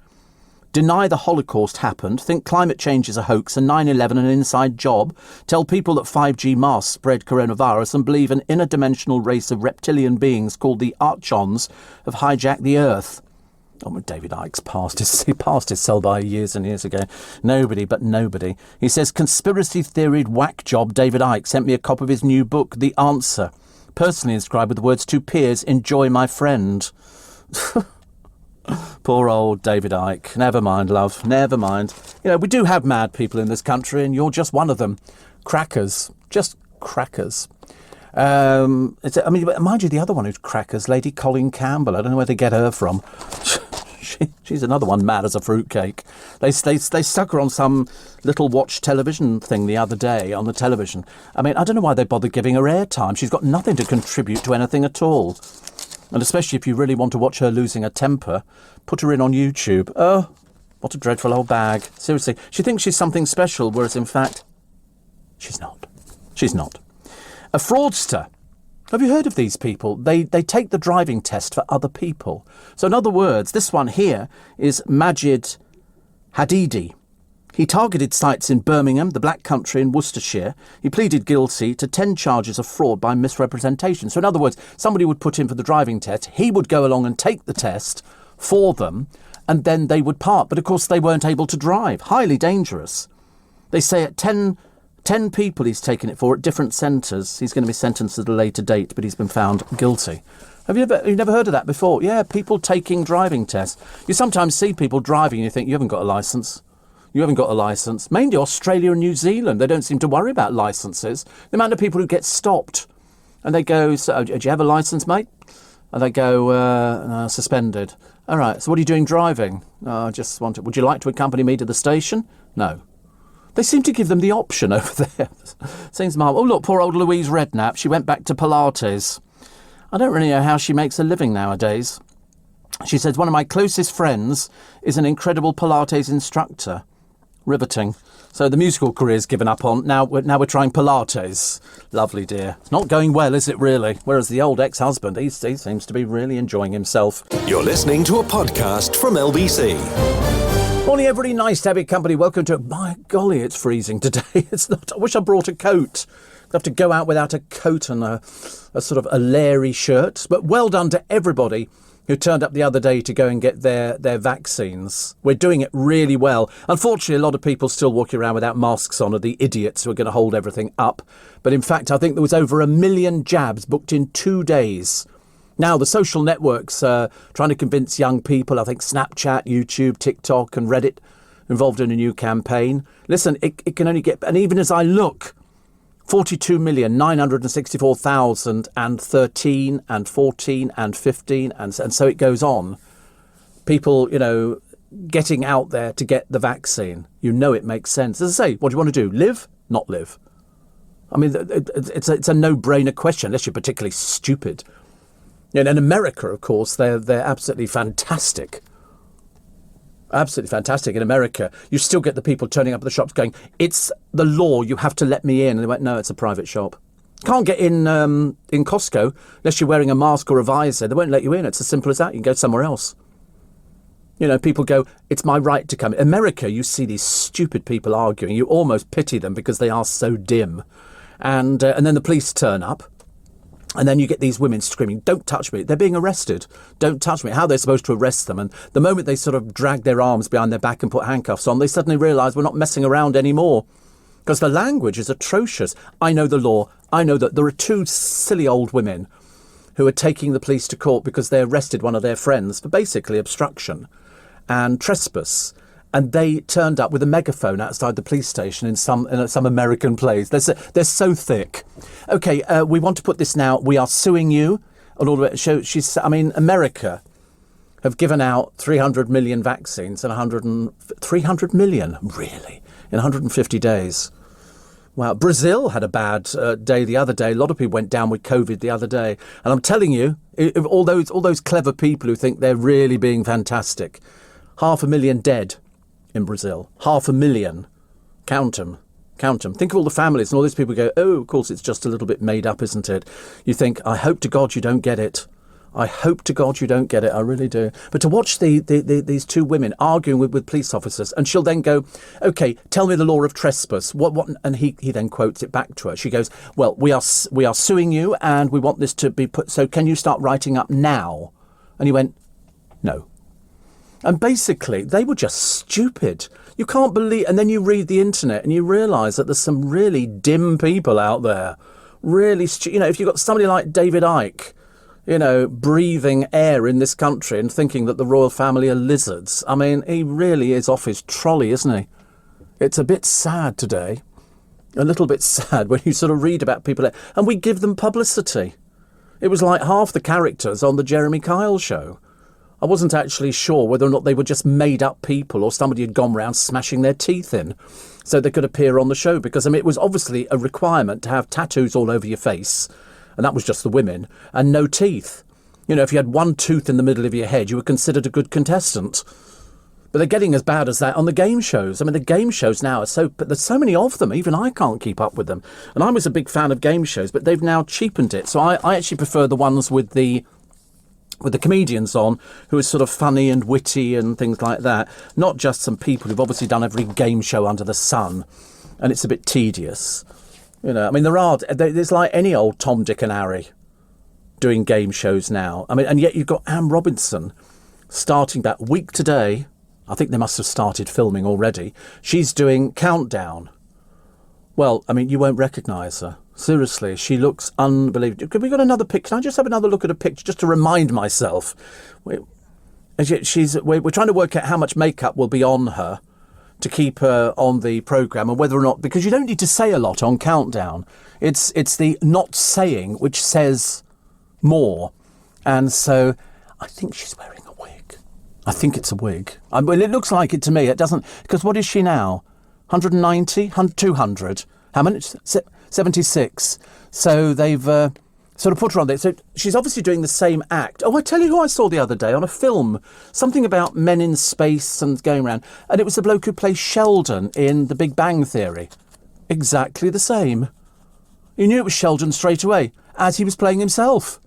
Deny the Holocaust happened, think climate change is a hoax and 9/11 an inside job, tell people that 5G masks spread coronavirus and believe an interdimensional race of reptilian beings called the Archons have hijacked the Earth." Oh, David Icke's passed his sell-by years and years ago. Nobody but nobody. He says, conspiracy theoried whack job David Icke sent me a copy of his new book, The Answer, personally inscribed with the words, "To Piers, enjoy my friend." Poor old David Icke. Never mind, love. Never mind. We do have mad people in this country, and you're just one of them. Crackers. Just crackers. Mind you, the other one who's crackers, Lady Colin Campbell. I don't know where they get her from. She's another one mad as a fruitcake. They stuck her on some little watch television thing the other day on the television. I mean, I don't know why they bother giving her airtime. She's got nothing to contribute to anything at all. And especially if you really want to watch her losing her temper, put her in on YouTube. Oh, what a dreadful old bag. Seriously, she thinks she's something special, whereas in fact, she's not. She's not. A fraudster. Have you heard of these people? They take the driving test for other people. So in other words, this one here is Majid Hadidi. He targeted sites in Birmingham, the Black Country and Worcestershire. He pleaded guilty to 10 charges of fraud by misrepresentation. So in other words, somebody would put in for the driving test. He would go along and take the test for them, and then they would part. But of course, they weren't able to drive. Highly dangerous. They say at 10 people he's taken it for at different centres. He's going to be sentenced at a later date, but he's been found guilty. You've never heard of that before? Yeah, people taking driving tests. You sometimes see people driving and you think, you haven't got a licence. You haven't got a licence. Mainly Australia and New Zealand, they don't seem to worry about licences. The amount of people who get stopped and they go, so, do you have a licence, mate? And they go, suspended. All right, so what are you doing driving? I just want to, would you like to accompany me to the station? No. They seem to give them the option over there. Seems marvellous. Oh, look, poor old Louise Redknapp. She went back to Pilates. I don't really know how she makes a living nowadays. She says, one of my closest friends is an incredible Pilates instructor. Riveting. So the musical career's given up on. Now we're trying Pilates. Lovely, dear. It's not going well, is it really? Whereas the old ex-husband, he seems to be really enjoying himself. You're listening to a podcast from LBC. Morning, everybody. Nice to have your company. Welcome to... My golly, it's freezing today. It's not... I wish I brought a coat. I have to go out without a coat and a sort of a leery shirt. But well done to everybody who turned up the other day to go and get their vaccines. We're doing it really well. Unfortunately, a lot of people still walking around without masks on are the idiots who are going to hold everything up. But in fact, I think there was over 1 million jabs booked in 2 days. Now, the social networks are trying to convince young people, I think Snapchat, YouTube, TikTok and Reddit, involved in a new campaign. Listen, it can only get... And even as I look... 42,964,013 and 14 and 15 and so it goes on. People, getting out there to get the vaccine. It makes sense. As I say, what do you want to do? Live? Not live? I mean, it's a no-brainer question unless you're particularly stupid. And in America, of course, they're absolutely fantastic. Absolutely fantastic. In America, you still get the people turning up at the shops going, it's the law, you have to let me in. And they went, no, it's a private shop. Can't get in Costco unless you're wearing a mask or a visor. They won't let you in. It's as simple as that. You can go somewhere else. People go, it's my right to come. In America, you see these stupid people arguing. You almost pity them because they are so dim. And then the police turn up. And then you get these women screaming, don't touch me. They're being arrested. Don't touch me. How are they supposed to arrest them? And the moment they sort of drag their arms behind their back and put handcuffs on, they suddenly realise we're not messing around anymore. Because the language is atrocious. I know the law. I know that there are 2 silly old women who are taking the police to court because they arrested one of their friends for basically obstruction and trespass. And they turned up with a megaphone outside the police station in some American place. They're so thick. OK, we want to put this now. We are suing you. And all of it. America have given out 300 million vaccines and 300 million, really, in 150 days. Wow. Brazil had a bad day the other day. A lot of people went down with COVID the other day. And I'm telling you, all those clever people who think they're really being fantastic, 500,000 dead. In Brazil, 500,000. Count them. Think of all the families and all these people go, oh, of course, it's just a little bit made up, isn't it? You think, I hope to God you don't get it. I hope to God you don't get it. I really do. But to watch these 2 women arguing with police officers, and she'll then go, OK, tell me the law of trespass. What? And he then quotes it back to her. She goes, well, we are suing you and we want this to be put. So can you start writing up now? And he went, no. And basically, they were just stupid. You can't believe... And then you read the internet and you realise that there's some really dim people out there. Really... if you've got somebody like David Icke, breathing air in this country and thinking that the royal family are lizards. I mean, he really is off his trolley, isn't he? It's a bit sad today. A little bit sad when you sort of read about people... And we give them publicity. It was like half the characters on the Jeremy Kyle show. I wasn't actually sure whether or not they were just made-up people or somebody had gone round smashing their teeth in so they could appear on the show. Because, it was obviously a requirement to have tattoos all over your face, and that was just the women, and no teeth. You know, if you had one tooth in the middle of your head, you were considered a good contestant. But they're getting as bad as that on the game shows. I mean, the game shows now but there's so many of them, even I can't keep up with them. And I was a big fan of game shows, but they've now cheapened it. So I actually prefer the ones with the comedians on, who are sort of funny and witty and things like that. Not just some people who've obviously done every game show under the sun, and it's a bit tedious. You know, I mean, there's like any old Tom, Dick and Harry doing game shows now. I mean, and yet you've got Anne Robinson starting that week today. I think they must have started filming already. She's doing Countdown. Well, I mean, you won't recognise her. Seriously, she looks unbelievable. Could we got another picture? Can I just have another look at a picture just to remind myself? We're trying to work out how much makeup will be on her to keep her on the programme, and whether or not, because you don't need to say a lot on Countdown. It's the not saying which says more. And so I think she's wearing a wig. I think it's a wig. Well, it looks like it to me. It doesn't, because what is she now? 190? 200? How many? 76. So they've sort of put her on there. So she's obviously doing the same act. Oh, I tell you who I saw the other day on a film. Something about men in space and going around. And it was the bloke who plays Sheldon in The Big Bang Theory. Exactly the same. You knew it was Sheldon straight away, as he was playing himself.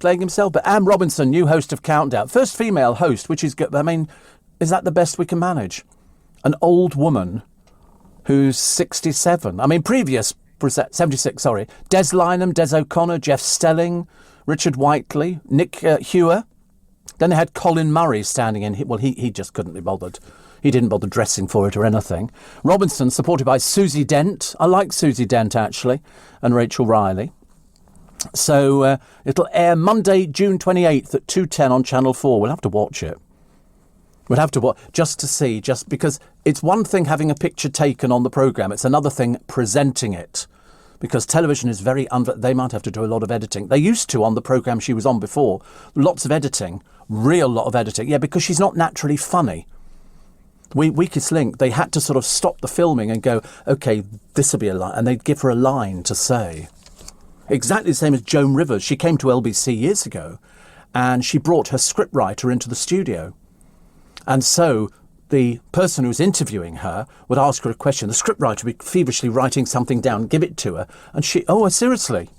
But Anne Robinson, new host of Countdown. First female host, which is good. I mean, is that the best we can manage? An old woman who's 67. I mean, 76, sorry. Des Lynam, Des O'Connor, Jeff Stelling, Richard Whiteley, Nick Hewer. Then they had Colin Murray standing in. Well, he just couldn't be bothered. He didn't bother dressing for it or anything. Robinson, supported by Susie Dent. I like Susie Dent, actually, and Rachel Riley. So it'll air Monday, June 28th at 2:10 on Channel 4. We'll have to watch it. We'll have to watch just to see, just because it's one thing having a picture taken on the programme. It's another thing presenting it, because television is very they might have to do a lot of editing. They used to on the programme she was on before. Lots of editing, real lot of editing. Yeah, because she's not naturally funny. Weakest Link, they had to sort of stop the filming and go, OK, this will be a line. And they'd give her a line to say. Exactly the same as Joan Rivers. She came to LBC years ago and she brought her scriptwriter into the studio. And so the person who was interviewing her would ask her a question. The scriptwriter would be feverishly writing something down, give it to her. And she, seriously?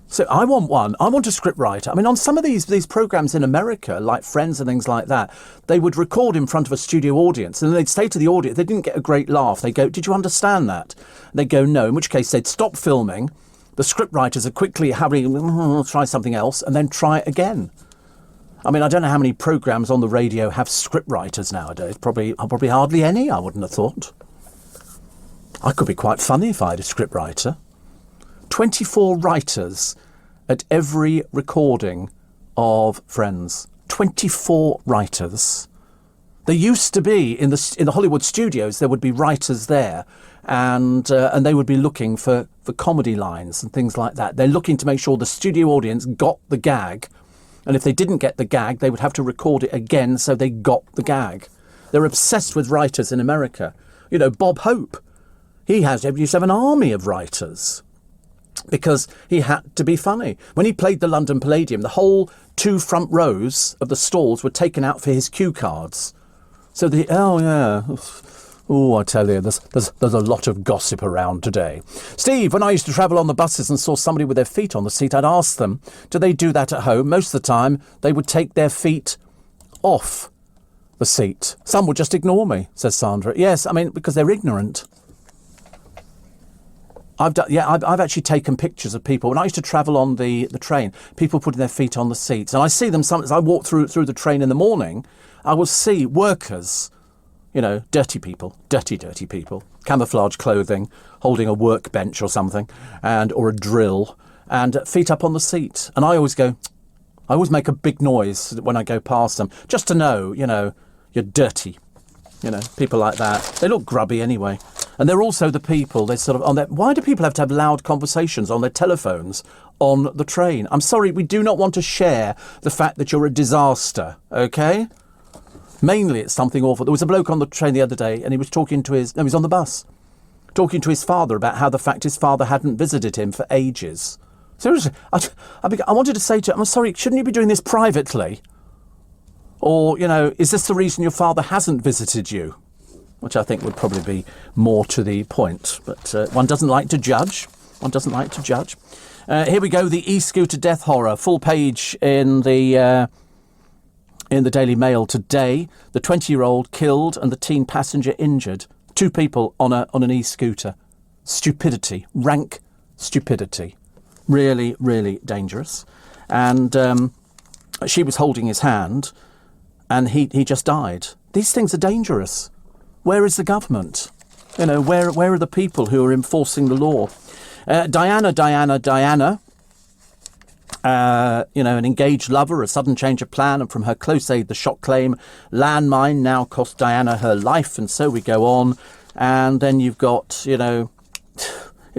So I want one. I want a scriptwriter. I mean, on some of these programmes in America, like Friends and things like that, they would record in front of a studio audience and they'd say to the audience, they didn't get a great laugh. They go, did you understand that? They'd go, no, in which case they'd stop filming. The scriptwriters are quickly having, try something else, and then try it again. I mean, I don't know how many programmes on the radio have scriptwriters nowadays. Probably hardly any, I wouldn't have thought. I could be quite funny if I had a scriptwriter. 24 writers at every recording of Friends. 24 writers. There used to be, in the Hollywood studios, there would be writers there, and they would be looking for comedy lines and things like that. They're looking to make sure the studio audience got the gag, and if they didn't get the gag, they would have to record it again so they got the gag. They're obsessed with writers in America. You know, Bob Hope, he used to have an army of writers because he had to be funny. When he played the London Palladium, the whole 2 front rows of the stalls were taken out for his cue cards. So I tell you, there's a lot of gossip around today. Steve, when I used to travel on the buses and saw somebody with their feet on the seat, I'd ask them, do they do that at home? Most of the time, they would take their feet off the seat. Some would just ignore me, says Sandra. Yes, I mean, because they're ignorant. I've actually taken pictures of people. When I used to travel on the train, people putting their feet on the seats. And I see them sometimes. I walk through the train in the morning. I will see workers, you know, dirty people, dirty people, camouflage clothing, holding a workbench or something, or a drill, and feet up on the seat. And I always make a bbig noise when I go past them, just to know, you know, you're dirty. You know, people like that. They look grubby anyway. And they're also the people, they're sort of why do people have to have loud conversations on their telephones on the train? I'm sorry, we do not want to share the fact that you're a disaster, okay? Mainly it's something awful. There was a bloke on the train the other day and he was talking to he was on the bus, talking to his father about how the fact his father hadn't visited him for ages. Seriously, I wanted to say to him, I'm sorry, shouldn't you be doing this privately? Or, is this the reason your father hasn't visited you? Which I think would probably be more to the point. But one doesn't like to judge. Here we go, the e-scooter death horror. Full page in the Daily Mail today. The 20-year-old killed and the teen passenger injured. 2 people on an e-scooter. Stupidity. Rank stupidity. Really, really dangerous. And she was holding his hand and he just died. These things are dangerous. Where is the government? Where are the people who are enforcing the law? Diana. An engaged lover, a sudden change of plan, and from her close aide, the shock claim, landmine now cost Diana her life, and so we go on. And then you've got, it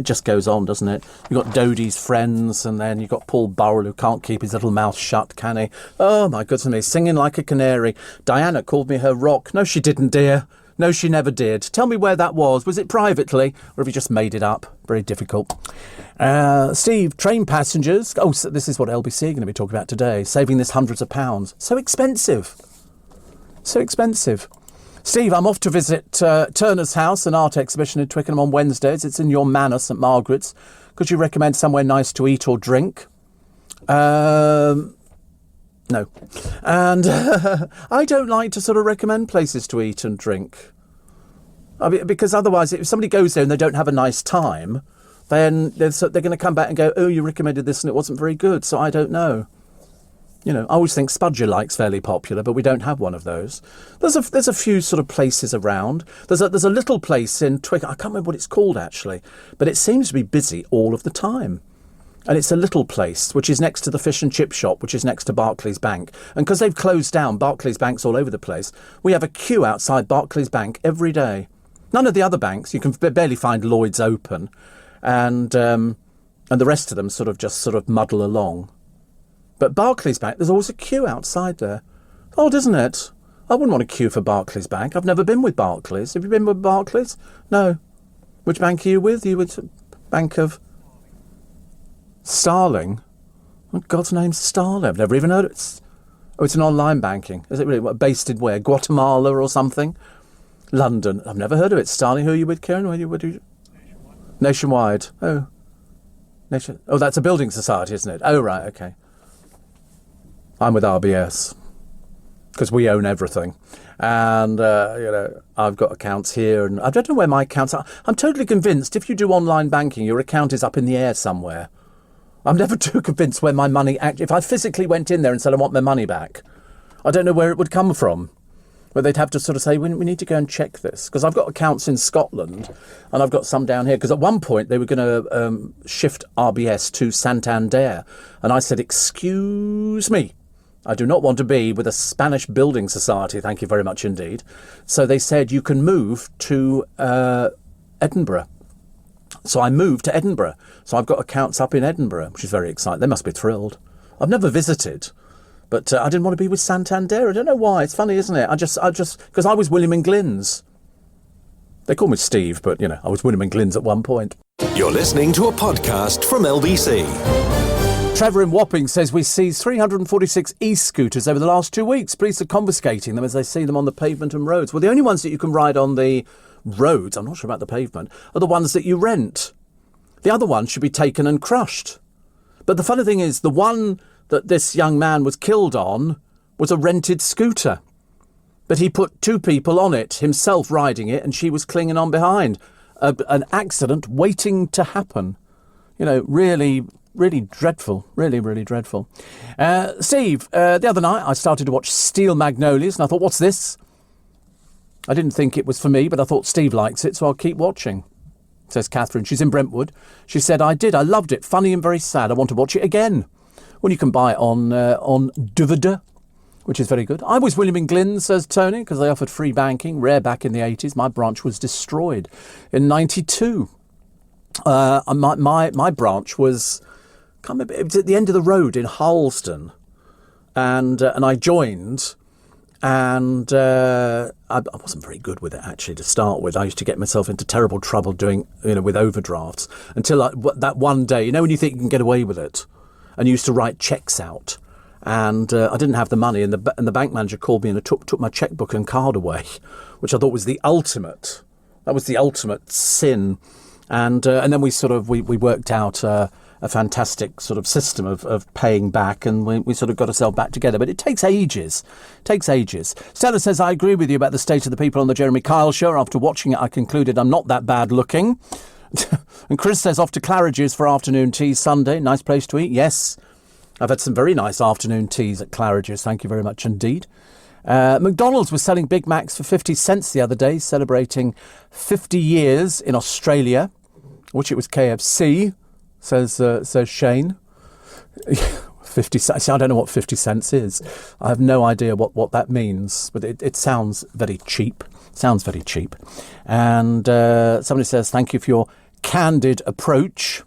just goes on, doesn't it? You've got Dodie's friends, and then you've got Paul Burrell, who can't keep his little mouth shut, can he? Oh, my goodness me, singing like a canary. Diana called me her rock. No, she didn't, dear. No, she never did. Tell me where that was. Was it privately, or have you just made it up? Very difficult. Steve, train passengers. Oh, so this is what LBC are going to be talking about today. Saving this hundreds of pounds. So expensive. Steve, I'm off to visit Turner's House, an art exhibition in Twickenham on Wednesdays. It's in your manor, St Margaret's. Could you recommend somewhere nice to eat or drink? No. And I don't like to sort of recommend places to eat and drink. Because otherwise, if somebody goes there and they don't have a nice time, then they're going to come back and go, oh, you recommended this and it wasn't very good, so I don't know. I always think Spudger-like's fairly popular, but we don't have one of those. There's a few sort of places around. There's a little place in Twickenham. I can't remember what it's called, actually, but it seems to be busy all of the time. And it's a little place, which is next to the fish and chip shop, which is next to Barclays Bank. And because they've closed down, Barclays Bank's all over the place, we have a queue outside Barclays Bank every day. None of the other banks, you can barely find Lloyd's open. And the rest of them sort of muddle along. But Barclays Bank, there's always a queue outside there. Odd, isn't it? I wouldn't want a queue for Barclays Bank. I've never been with Barclays. Have you been with Barclays? No. Which bank are you with? Are you with Bank of... Starling? What God's name's Starling? I've never even heard of it. Oh, it's an online banking. Is it really? Based in where? Guatemala or something? London. I've never heard of it. Starling, who are you with, Kieran? Nationwide. Oh. Oh, that's a building society, isn't it? Oh, right, okay. I'm with RBS. Because we own everything. And, I've got accounts here. And I don't know where my accounts are. I'm totally convinced if you do online banking, your account is up in the air somewhere. I'm never too convinced where my money... If I physically went in there and said I want my money back, I don't know where it would come from. Where they'd have to sort of say, we need to go and check this. Because I've got accounts in Scotland and I've got some down here. Because at one point they were going to shift RBS to Santander. And I said, excuse me, I do not want to be with a Spanish building society. Thank you very much indeed. So they said, you can move to Edinburgh. So I moved to Edinburgh. So I've got accounts up in Edinburgh, which is very exciting. They must be thrilled. I've never visited, but I didn't want to be with Santander. I don't know why. It's funny, isn't it? I just because I was William and Glyn's. They call me Steve, but, I was William and Glyn's at one point. You're listening to a podcast from LBC. Trevor in Wapping says we seized 346 e-scooters over the last 2 weeks. Police are confiscating them as they see them on the pavement and roads. Well, the only ones that you can ride on the roads, I'm not sure about the pavement, are the ones that you rent. The other ones should be taken and crushed. But the funny thing is, the one that this young man was killed on was a rented scooter. But he put 2 people on it, himself riding it, and she was clinging on behind. An accident waiting to happen. Really, really dreadful. Really, really dreadful. Steve, the other night I started to watch Steel Magnolias, and I thought, what's this? I didn't think it was for me, but I thought Steve likes it, so I'll keep watching, says Catherine. She's in Brentwood. She said, I did. I loved it. Funny and very sad. I want to watch it again. Well, you can buy it on DVD, which is very good. I was William and Glyn, says Tony, because they offered free banking. Rare back in the 80s. My branch was destroyed in 92. My branch was, it was at the end of the road in Harlesden. And I joined... And I wasn't very good with it, actually, to start with. I used to get myself into terrible trouble doing, with overdrafts until that one day, when you think you can get away with it, and you used to write checks out. And I didn't have the money, and the bank manager called me and took my checkbook and card away, which I thought was the ultimate. That was the ultimate sin. And then we worked out a fantastic sort of system of paying back, and we sort of got ourselves back together. But it takes ages. Stella says, I agree with you about the state of the people on the Jeremy Kyle show. After watching it, I concluded I'm not that bad looking. And Chris says, off to Claridge's for afternoon tea Sunday. Nice place to eat. Yes, I've had some very nice afternoon teas at Claridge's. Thank you very much indeed. McDonald's was selling Big Macs for 50 cents the other day, celebrating 50 years in Australia. I wish it was KFC, says Shane. 50 cents. See, I don't know what 50 cents is. I have no idea what that means, but it sounds very cheap. And somebody says, thank you for your candid approach.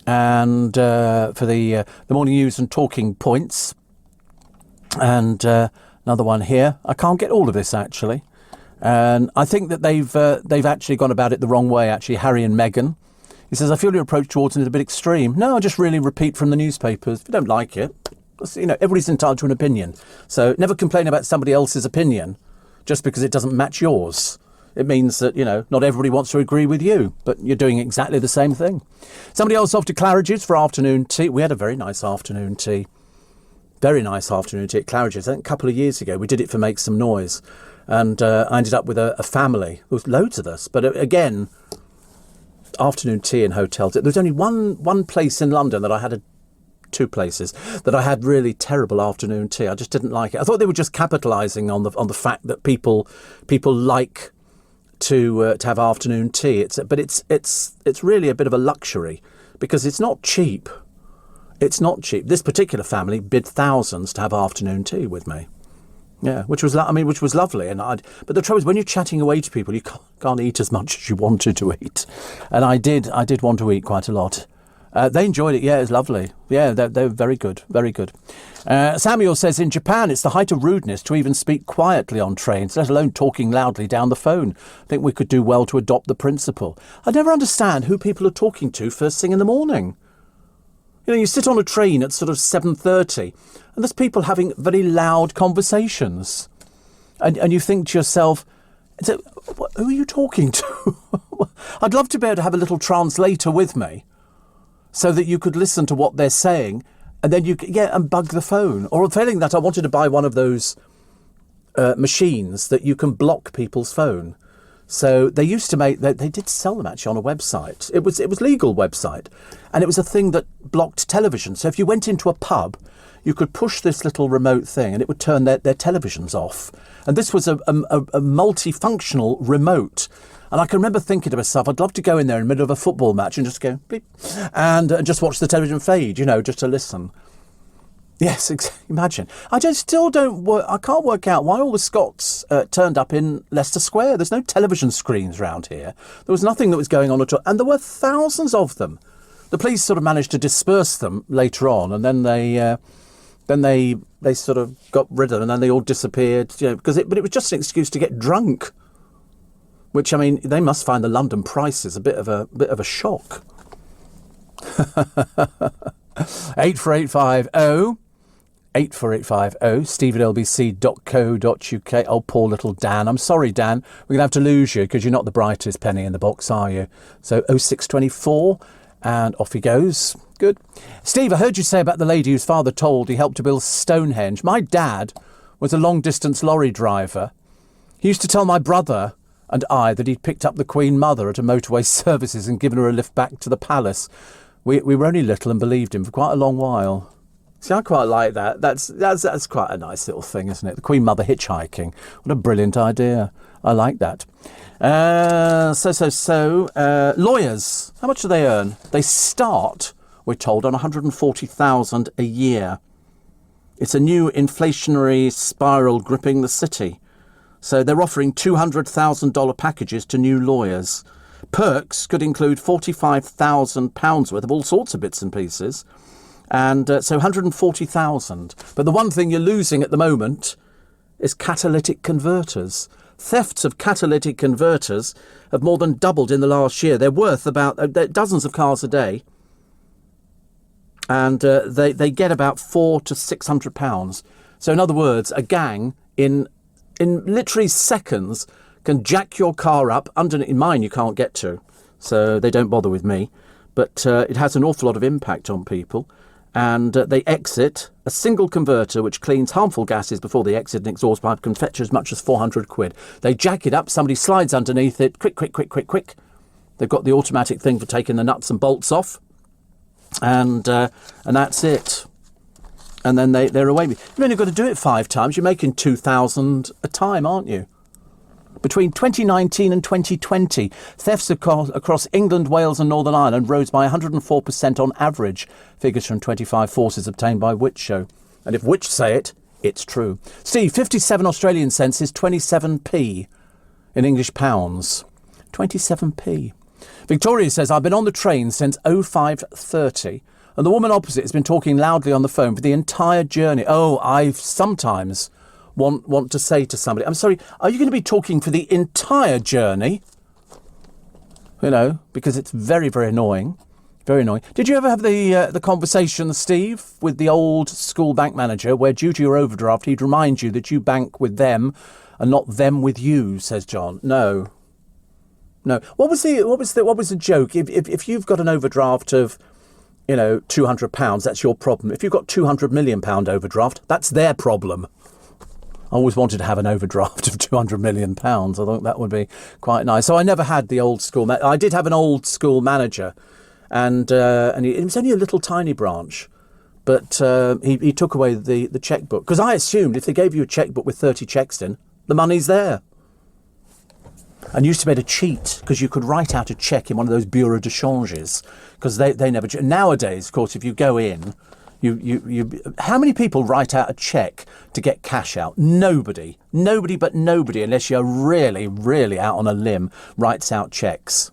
And for the morning news and talking points. And another one here. I can't get all of this, actually. And I think that they've actually gone about it the wrong way, actually, Harry and Meghan. He says, I feel your approach towards it is a bit extreme. No, I just really repeat from the newspapers. If you don't like it, everybody's entitled to an opinion. So never complain about somebody else's opinion just because it doesn't match yours. It means that, not everybody wants to agree with you, but you're doing exactly the same thing. Somebody else off to Claridge's for afternoon tea. We had a very nice afternoon tea. Very nice afternoon tea at Claridge's. I think a couple of years ago, we did it for Make Some Noise. And I ended up with a family. There was loads of us. But again, afternoon tea in hotels. There was only one place in London that I had two places that I had really terrible afternoon tea. I just didn't like it. I thought they were just capitalising on the fact that people like to have afternoon tea. It's really a bit of a luxury because it's not cheap. It's not cheap. This particular family bid thousands to have afternoon tea with me. Yeah, which was lovely. But the trouble is, when you're chatting away to people, you can't eat as much as you wanted to eat. And I did want to eat quite a lot. They enjoyed it. Yeah, it was lovely. Yeah, they're very good, very good. Samuel says, in Japan, it's the height of rudeness to even speak quietly on trains, let alone talking loudly down the phone. I think we could do well to adopt the principle. I never understand who people are talking to first thing in the morning. You sit on a train at sort of 7:30 and there's people having very loud conversations. And you think to yourself, who are you talking to? I'd love to be able to have a little translator with me so that you could listen to what they're saying and then and bug the phone. Or failing that, I wanted to buy one of those machines that you can block people's phone. So they used to they did sell them actually on a website. It was legal website, and it was a thing that blocked television. So if you went into a pub, you could push this little remote thing and it would turn their televisions off. And this was a multifunctional remote. And I can remember thinking to myself, I'd love to go in there in the middle of a football match and just go bleep, and just watch the television fade, just to listen. Yes, imagine. I just still I can't work out why all the Scots turned up in Leicester Square. There's no television screens around here. There was nothing that was going on at all. And there were thousands of them. The police sort of managed to disperse them later on, and then they sort of got rid of them, and then they all disappeared. But it was just an excuse to get drunk. Which, I mean, they must find the London prices a bit of a shock. 84850. 84850, steve@lbc.co.uk. Oh, poor little Dan. I'm sorry, Dan. We're going to have to lose you because you're not the brightest penny in the box, are you? So 0624, and off he goes. Good. Steve, I heard you say about the lady whose father told he helped to build Stonehenge. My dad was a long-distance lorry driver. He used to tell my brother and I that he'd picked up the Queen Mother at a motorway services and given her a lift back to the palace. We were only little and believed him for quite a long while. See, I quite like that. That's quite a nice little thing, isn't it? The Queen Mother hitchhiking. What a brilliant idea. I like that. Lawyers, how much do they earn? They start, we're told, on $140,000 a year. It's a new inflationary spiral gripping the city. So they're offering $200,000 packages to new lawyers. Perks could include £45,000 worth of all sorts of bits and pieces. And so 140,000. But the one thing you're losing at the moment is catalytic converters. Thefts of catalytic converters have more than doubled in the last year. They're worth about dozens of cars a day. And they get about £400 to £600. So in other words, a gang in literally seconds can jack your car up. In mine you can't get to, so they don't bother with me. But it has an awful lot of impact on people. And they exit. A single converter which cleans harmful gases before they exit an exhaust pipe can fetch as much as £400. They jack it up, somebody slides underneath it, quick. They've got the automatic thing for taking the nuts and bolts off. And that's it. And then they're away. You've only got to do it 5 times. You're making 2,000 a time, aren't you? Between 2019 and 2020, thefts across England, Wales and Northern Ireland rose by 104% on average. Figures from 25 forces obtained by Which show. And if Which say it, it's true. Steve, 57 Australian cents is 27p in English pounds. 27p. Victoria says, I've been on the train since 05:30 and the woman opposite has been talking loudly on the phone for the entire journey. Oh, I've sometimes want to say to somebody, I'm sorry, are you going to be talking for the entire journey? You know, because it's very, very annoying. Very annoying. Did you ever have the conversation, Steve, with the old school bank manager where due to your overdraft, he'd remind you that you bank with them and not them with you, says John. No. What was the joke? If you've got an overdraft of, you know, £200, that's your problem. If you've got £200 million overdraft, that's their problem. I always wanted to have an overdraft of £200 million. I thought that would be quite nice. So I never had the old school. I did have an old school manager, and it was only a little tiny branch, but he took away the chequebook because I assumed if they gave you a chequebook with 30 cheques in, the money's there. And you used to be able to cheat because you could write out a cheque in one of those bureau de changes because they never. Nowadays, of course, if you go in. How many people write out a cheque to get cash out? Nobody, unless you're really, really out on a limb, writes out cheques.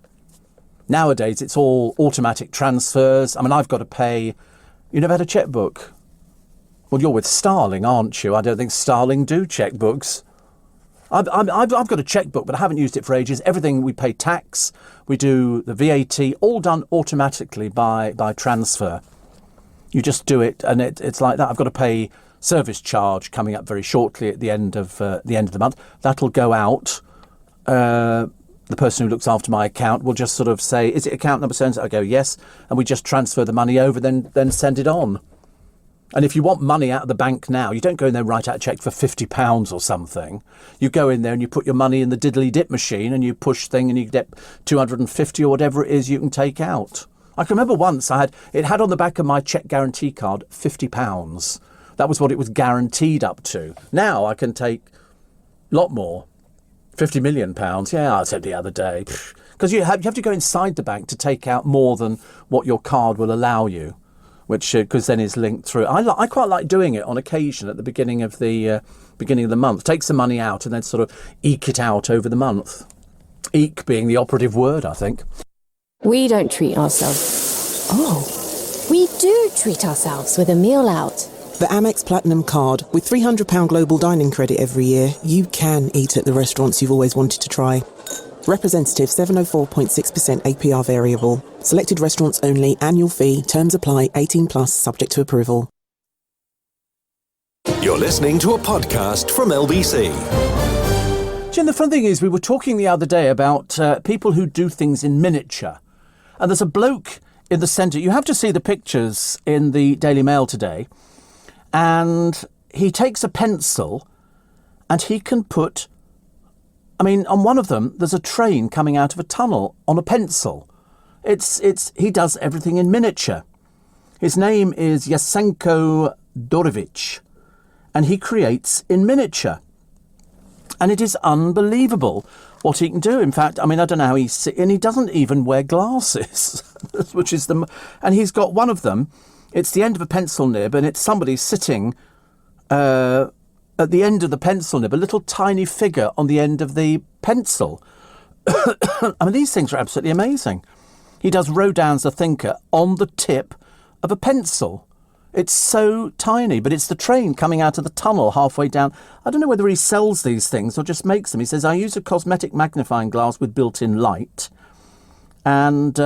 Nowadays, it's all automatic transfers. I mean, I've got to pay. You never had a chequebook? Well, you're with Starling, aren't you? I don't think Starling do chequebooks. I've got a chequebook, but I haven't used it for ages. Everything we pay tax, we do the VAT, all done automatically by transfer. You just do it, and it's like that. I've got to pay service charge coming up very shortly at the end of the month. That'll go out. The person who looks after my account will just sort of say, "Is it account number so-and-so?" I go, "Yes," and we just transfer the money over, then send it on. And if you want money out of the bank now, you don't go in there and write out a cheque for £50 or something. You go in there and you put your money in the diddly dip machine and you push thing and you get 250 or whatever it is you can take out. I can remember once it had on the back of my cheque guarantee card £50. That was what it was guaranteed up to. Now I can take a lot more. £50 million. Yeah, I said the other day. Because you have to go inside the bank to take out more than what your card will allow you, which because then is linked through. I quite like doing it on occasion at the beginning of the month. Take some money out and then sort of eke it out over the month. Eke being the operative word, I think. We don't treat ourselves. Oh, we do treat ourselves with a meal out. The Amex Platinum card. With £300 global dining credit every year, you can eat at the restaurants you've always wanted to try. Representative 704.6% APR variable. Selected restaurants only. Annual fee. Terms apply. 18 plus subject to approval. You're listening to a podcast from LBC. Jim, the fun thing is we were talking the other day about people who do things in miniature. And there's a bloke in the centre. You have to see the pictures in the Daily Mail today. And he takes a pencil and he can put... I mean, on one of them, there's a train coming out of a tunnel on a pencil. He does everything in miniature. His name is Yasenko Dorovic, and he creates in miniature. And it is unbelievable what he can do. In fact, I mean, I don't know how and he doesn't even wear glasses, which is and he's got one of them. It's the end of a pencil nib, and it's somebody sitting at the end of the pencil nib, a little tiny figure on the end of the pencil. I mean, these things are absolutely amazing. He does Rodin's The Thinker on the tip of a pencil. It's so tiny, but it's the train coming out of the tunnel halfway down. I don't know whether he sells these things or just makes them. He says, I use a cosmetic magnifying glass with built-in light. And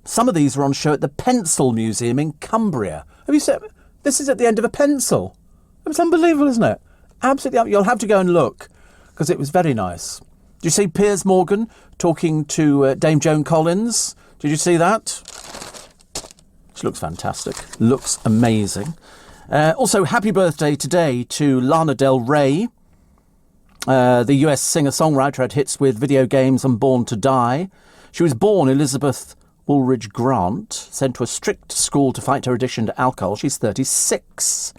some of these are on show at the Pencil Museum in Cumbria. Have you seen? This is at the end of a pencil. It's unbelievable, isn't it? Absolutely. You'll have to go and look, because it was very nice. Did you see Piers Morgan talking to Dame Joan Collins? Did you see that? She looks fantastic. Looks amazing. Also, happy birthday today to Lana Del Rey. The US singer-songwriter had hits with Video Games and Born to Die. She was born Elizabeth Woolridge Grant, sent to a strict school to fight her addiction to alcohol. She's 36.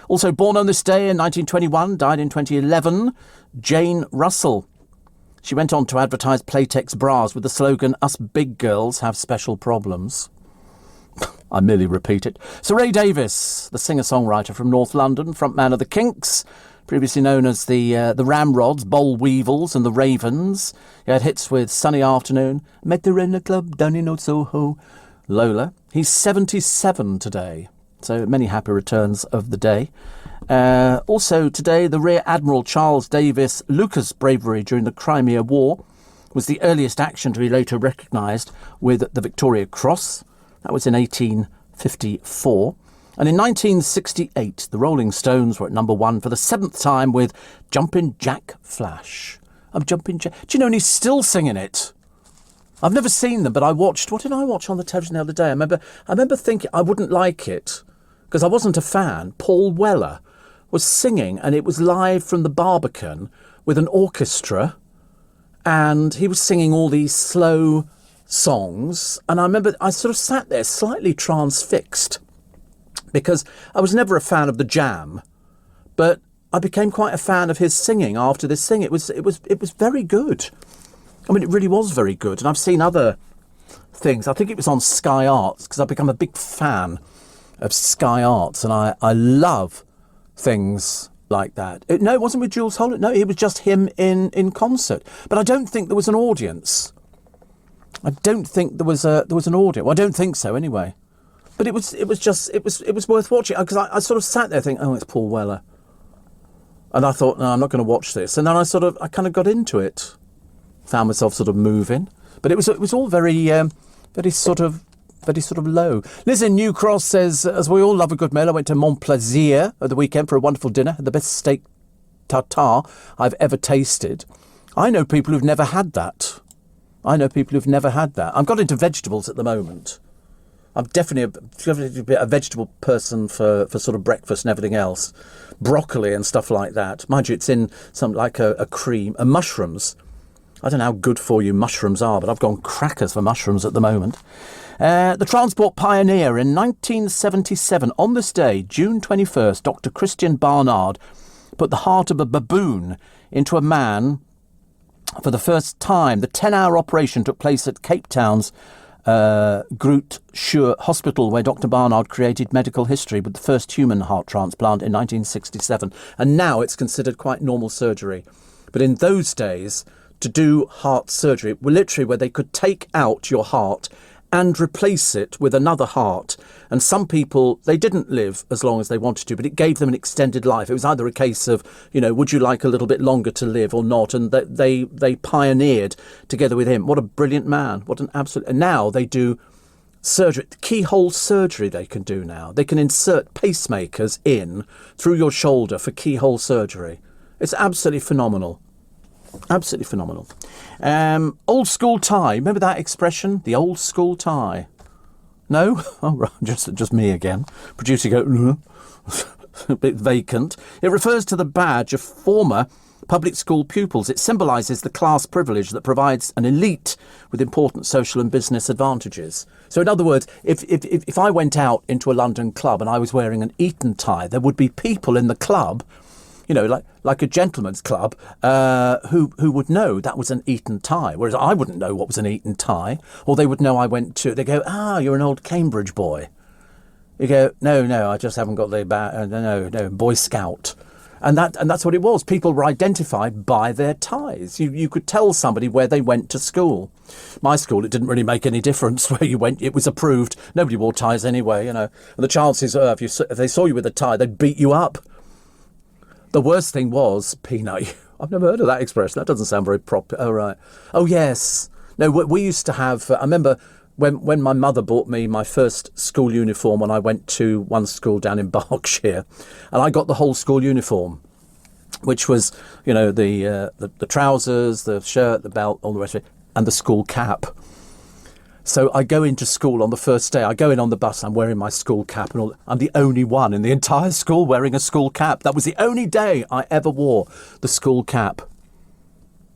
Also born on this day in 1921, died in 2011, Jane Russell. She went on to advertise Playtex bras with the slogan, "Us big girls have special problems." I merely repeat it. Sir Ray Davis, the singer-songwriter from North London, frontman of the Kinks, previously known as the Ramrods, Boll Weevils and the Ravens. He had hits with Sunny Afternoon, Met Her in a Club down in Old Soho, Lola. He's 77 today, so many happy returns of the day. Also today, the Rear Admiral Charles Davis Lucas' bravery during the Crimea War was the earliest action to be later recognised with the Victoria Cross. That was in 1854. And in 1968, the Rolling Stones were at number 1 for the 7th time with Jumpin' Jack Flash. I'm Jumpin' Jack. Do you know, and he's still singing it. I've never seen them, but I watched... What did I watch on the television the other day? I remember thinking I wouldn't like it because I wasn't a fan. Paul Weller was singing, and it was live from the Barbican with an orchestra, and he was singing all these slow songs, and I remember I sort of sat there slightly transfixed because I was never a fan of the Jam, but I became quite a fan of his singing after this thing. It was very good. I mean, it really was very good. And I've seen other things. I think it was on Sky Arts, because I've become a big fan of Sky Arts, and I love things like that. No, it wasn't with Jules Holland. No, it was just him in concert. But I don't think there was an audience. I don't think there was an audience. Well, I don't think so anyway. But it was worth watching, because I sort of sat there thinking, oh, it's Paul Weller. And I thought, no, I'm not going to watch this. And then I kind of got into it. Found myself sort of moving. But it was all very sort of low. Liz in New Cross says, as we all love a good meal, I went to Mon Plaisir at the weekend for a wonderful dinner. Had the best steak tartare I've ever tasted. I know people who've never had that. I've got into vegetables at the moment. I'm definitely a vegetable person for sort of breakfast and everything else. Broccoli and stuff like that. Mind you, it's in some like a cream. And mushrooms. I don't know how good for you mushrooms are, but I've gone crackers for mushrooms at the moment. The transport pioneer in 1977. On this day, June 21st, Dr. Christian Barnard put the heart of a baboon into a man for the first time. The 10-hour operation took place at Cape Town's Groote Schuur Hospital, where Dr. Barnard created medical history with the first human heart transplant in 1967. And now it's considered quite normal surgery. But in those days, to do heart surgery, literally where they could take out your heart and replace it with another heart. And some people, they didn't live as long as they wanted to, but it gave them an extended life. It was either a case of, would you like a little bit longer to live or not? And they pioneered together with him. What a brilliant man. What an absolute... And now they do surgery, keyhole surgery they can do now. They can insert pacemakers in through your shoulder for keyhole surgery. It's absolutely phenomenal. Absolutely phenomenal. Old school tie. Remember that expression? The old school tie. No? Oh, right. Just me again. Producer go, a bit vacant. It refers to the badge of former public school pupils. It symbolises the class privilege that provides an elite with important social and business advantages. So in other words, if I went out into a London club and I was wearing an Eton tie, there would be people in the club, like a gentleman's club, who would know that was an Eton tie, whereas I wouldn't know what was an Eton tie, or they would know I went to. They go, you're an old Cambridge boy. You go, no, I just haven't got the no, Boy Scout. And that's what it was. People were identified by their ties. You could tell somebody where they went to school. My school, it didn't really make any difference where you went. It was approved. Nobody wore ties anyway, And the chances are, if they saw you with a tie, they'd beat you up. The worst thing was peanut. I've never heard of that expression. That doesn't sound very proper. Oh, right. Oh, yes. No, we used to have... I remember when my mother bought me my first school uniform when I went to one school down in Berkshire, and I got the whole school uniform, which was, the trousers, the shirt, the belt, all the rest of it, and the school cap. So I go into school on the first day. I go in on the bus. I'm wearing my school cap, and all. I'm the only one in the entire school wearing a school cap. That was the only day I ever wore the school cap.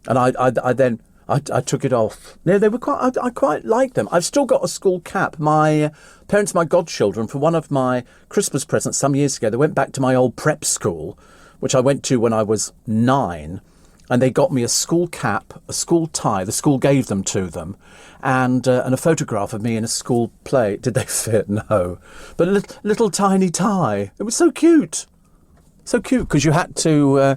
And I took it off. They were I quite liked them. I've still got a school cap. My parents, my godchildren, for one of my Christmas presents some years ago, they went back to my old prep school, which I went to when I was 9. And they got me a school cap, a school tie. The school gave them to them, and a photograph of me in a school play. Did they fit? No, but a little tiny tie. It was so cute, because you had to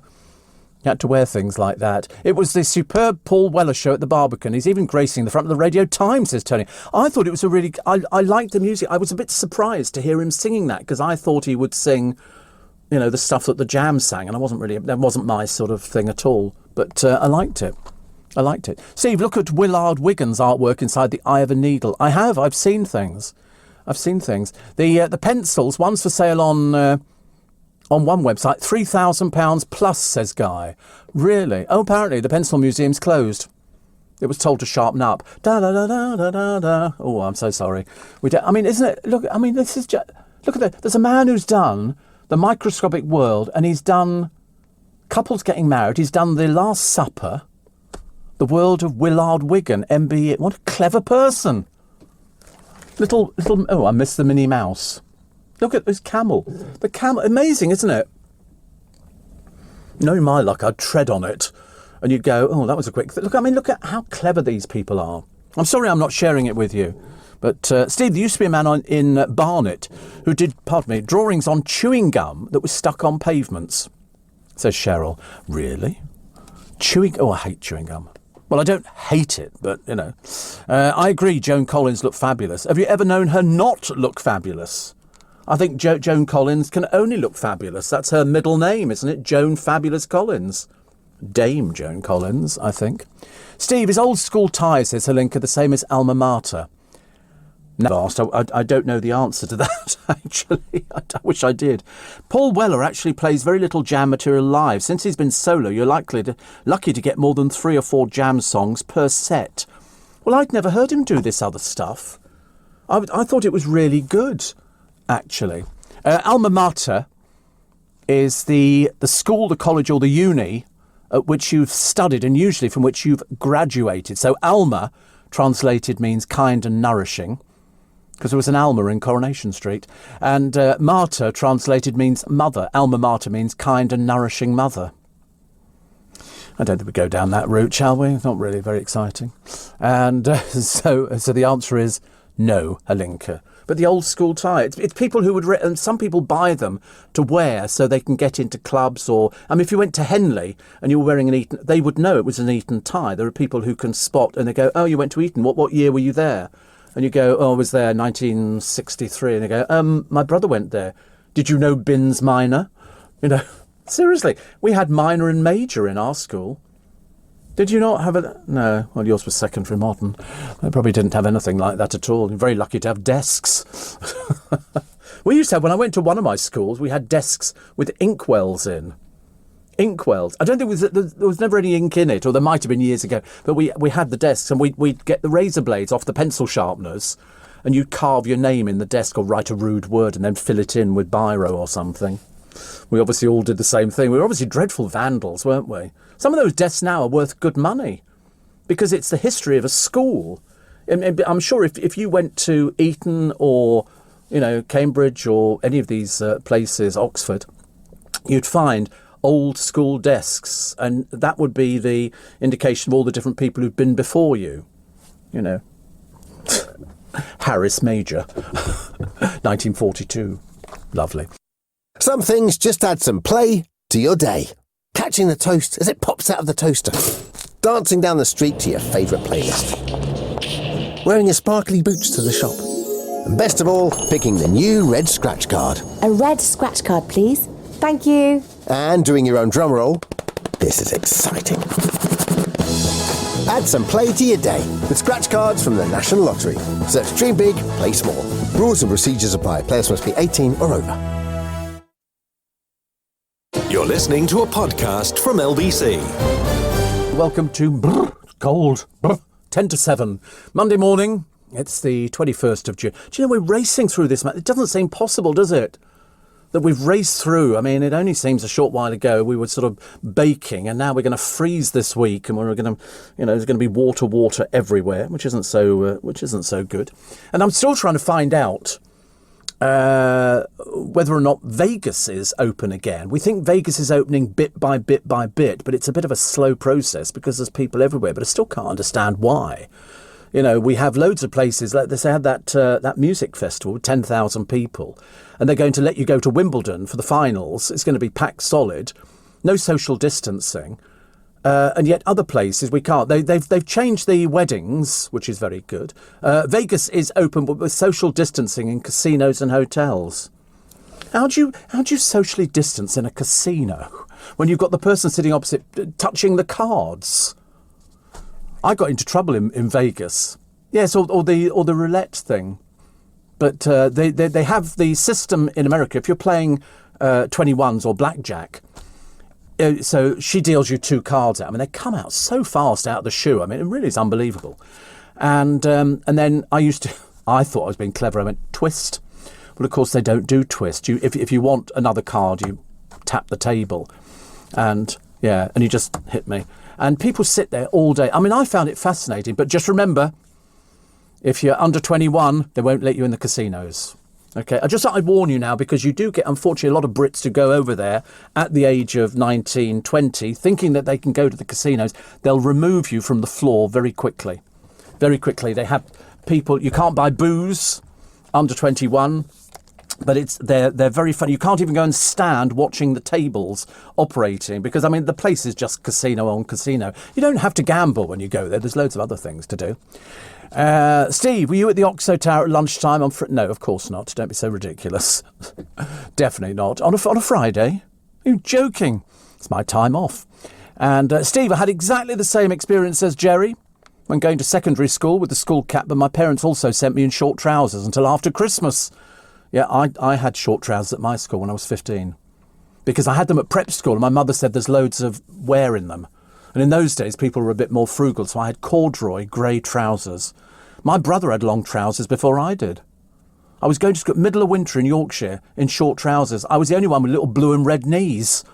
wear things like that. It was the superb Paul Weller show at the Barbican. He's even gracing the front of the Radio Times, says Tony. I thought it was I liked the music. I was a bit surprised to hear him singing that, because I thought he would sing, the stuff that the Jam sang, and that wasn't my sort of thing at all. But I liked it. Steve, look at Willard Wigan's artwork inside the Eye of a Needle. I've seen things. The pencils, one's for sale on one website, £3,000 plus, says Guy. Really? Oh, apparently the Pencil Museum's closed. It was told to sharpen up. Da da da da da da da. Oh, I'm so sorry. Isn't it? Look, this is just... Look at that. There's a man who's done The Microscopic World, and he's done Couples Getting Married. He's done The Last Supper, The World of Willard Wigan, MBE. What a clever person. Little. Oh, I missed the Minnie Mouse. Look at this camel. The camel, amazing, isn't it? Knowing my luck, I'd tread on it, and you'd go, oh, that was a quick... Look at how clever these people are. I'm sorry I'm not sharing it with you. But, Steve, there used to be a man in Barnet who did, drawings on chewing gum that was stuck on pavements, says Cheryl. Really? I hate chewing gum. Well, I don't hate it, but, I agree Joan Collins looked fabulous. Have you ever known her not look fabulous? I think Joan Collins can only look fabulous. That's her middle name, isn't it? Joan Fabulous Collins. Dame Joan Collins, I think. Steve, is old school tie, says Helinka, the same as alma mater? Never asked. I don't know the answer to that, actually. I wish I did. Paul Weller actually plays very little Jam material live. Since he's been solo, you're lucky to get more than 3 or 4 Jam songs per set. Well, I'd never heard him do this other stuff. I thought it was really good, actually. Alma mater is the school, the college or the uni at which you've studied and usually from which you've graduated. So Alma, translated, means kind and nourishing, because there was an Alma in Coronation Street. And mater, translated, means mother. Alma mater means kind and nourishing mother. I don't think we go down that route, shall we? Not really very exciting. And so the answer is no, Helinka. But the old school tie, it's people who would... and some people buy them to wear so they can get into clubs or... if you went to Henley and you were wearing an Eton... they would know it was an Eton tie. There are people who can spot and they go, oh, you went to Eton. What year were you there? And you go, oh, I was there 1963. And they go, my brother went there. Did you know Binns Minor? Seriously, we had minor and major in our school. Did you not have a... No, well, yours was secondary modern. They probably didn't have anything like that at all. You're very lucky to have desks. We used to have, when I went to one of my schools, we had desks with inkwells in. Inkwells. I don't think there was never any ink in it, or there might have been years ago, but we had the desks, and we'd get the razor blades off the pencil sharpeners, and you'd carve your name in the desk or write a rude word and then fill it in with biro or something. We obviously all did the same thing. We were obviously dreadful vandals, weren't we? Some of those desks now are worth good money because it's the history of a school. I'm sure if you went to Eton or, Cambridge or any of these places, Oxford, you'd find old school desks, and that would be the indication of all the different people who'd been before you. Harris Major, 1942. Lovely. Some things just add some play to your day. Catching the toast as it pops out of the toaster. Dancing down the street to your favourite playlist. Wearing your sparkly boots to the shop. And best of all, picking the new red scratch card. A red scratch card, please. Thank you. And doing your own drum roll. This is exciting. Add some play to your day with scratch cards from the National Lottery. Search Dream Big, Play Small. Rules and procedures apply. Players must be 18 or over. You're listening to a podcast from LBC. Welcome to Cold 10 to 7 Monday morning. It's the 21st of June. Do you know, we're racing through this, man. It doesn't seem possible, does it? That we've raced through. I mean, it only seems a short while ago we were sort of baking, and now we're going to freeze this week, and we're going to, there's going to be water everywhere, which isn't so good. And I'm still trying to find out whether or not Vegas is open again. We think Vegas is opening bit by bit by bit, but it's a bit of a slow process because there's people everywhere. But I still can't understand why. We have loads of places, like they had that music festival with 10,000 people, and they're going to let you go to Wimbledon for the finals. It's going to be packed solid, no social distancing, and yet other places we can't. They've changed the weddings, which is very good. Vegas is open, but with social distancing in casinos and hotels. How do you socially distance in a casino when you've got the person sitting opposite touching the cards? I got into trouble in Vegas. Yes, or the roulette thing. But they have the system in America. If you're playing 21s or blackjack, so she deals you 2 cards out. I mean, they come out so fast out of the shoe. I mean, it really is unbelievable. And then I thought I was being clever. I went twist. Well, of course, they don't do twist. If you want another card, you tap the table, and you just hit me. And people sit there all day. I mean, I found it fascinating. But just remember, if you're under 21, they won't let you in the casinos. OK, I'd warn you now, because you do get, unfortunately, a lot of Brits who go over there at the age of 19, 20, thinking that they can go to the casinos. They'll remove you from the floor very quickly. Very quickly. They have people, you can't buy booze under 21. But they're very funny. You can't even go and stand watching the tables operating, because, I mean, the place is just casino on casino. You don't have to gamble when you go there. There's loads of other things to do. Steve, were you at the Oxo Tower at lunchtime? No, of course not. Don't be so ridiculous. Definitely not. On a Friday? Are you joking? It's my time off. And Steve, I had exactly the same experience as Jerry when going to secondary school with the school cap, but my parents also sent me in short trousers until after Christmas. Yeah, I had short trousers at my school when I was 15, because I had them at prep school, and my mother said there's loads of wear in them. And in those days, people were a bit more frugal, so I had corduroy grey trousers. My brother had long trousers before I did. I was going to school middle of winter in Yorkshire in short trousers. I was the only one with little blue and red knees.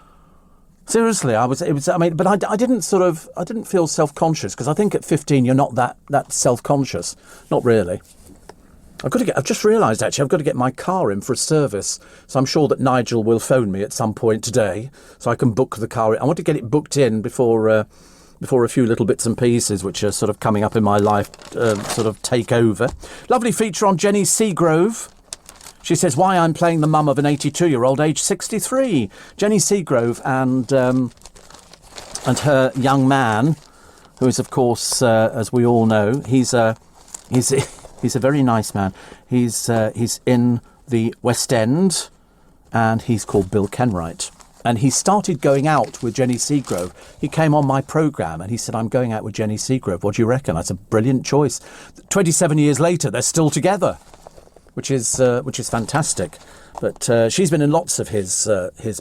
Seriously, but I didn't feel self-conscious, because I think at 15 you're not that self-conscious. Not really. I've just realised, actually, I've got to get my car in for a service. So I'm sure that Nigel will phone me at some point today, so I can book the car. I want to get it booked in before a few little bits and pieces which are sort of coming up in my life sort of take over. Lovely feature on Jenny Seagrove. She says, why I'm playing the mum of an 82-year-old aged 63. Jenny Seagrove and her young man, who is, of course, as we all know, he's a very nice man. He's in the West End, and he's called Bill Kenwright. And he started going out with Jenny Seagrove. He came on my programme and he said, I'm going out with Jenny Seagrove. What do you reckon? That's a brilliant choice. 27 years later, they're still together, which is fantastic. But she's been in lots of his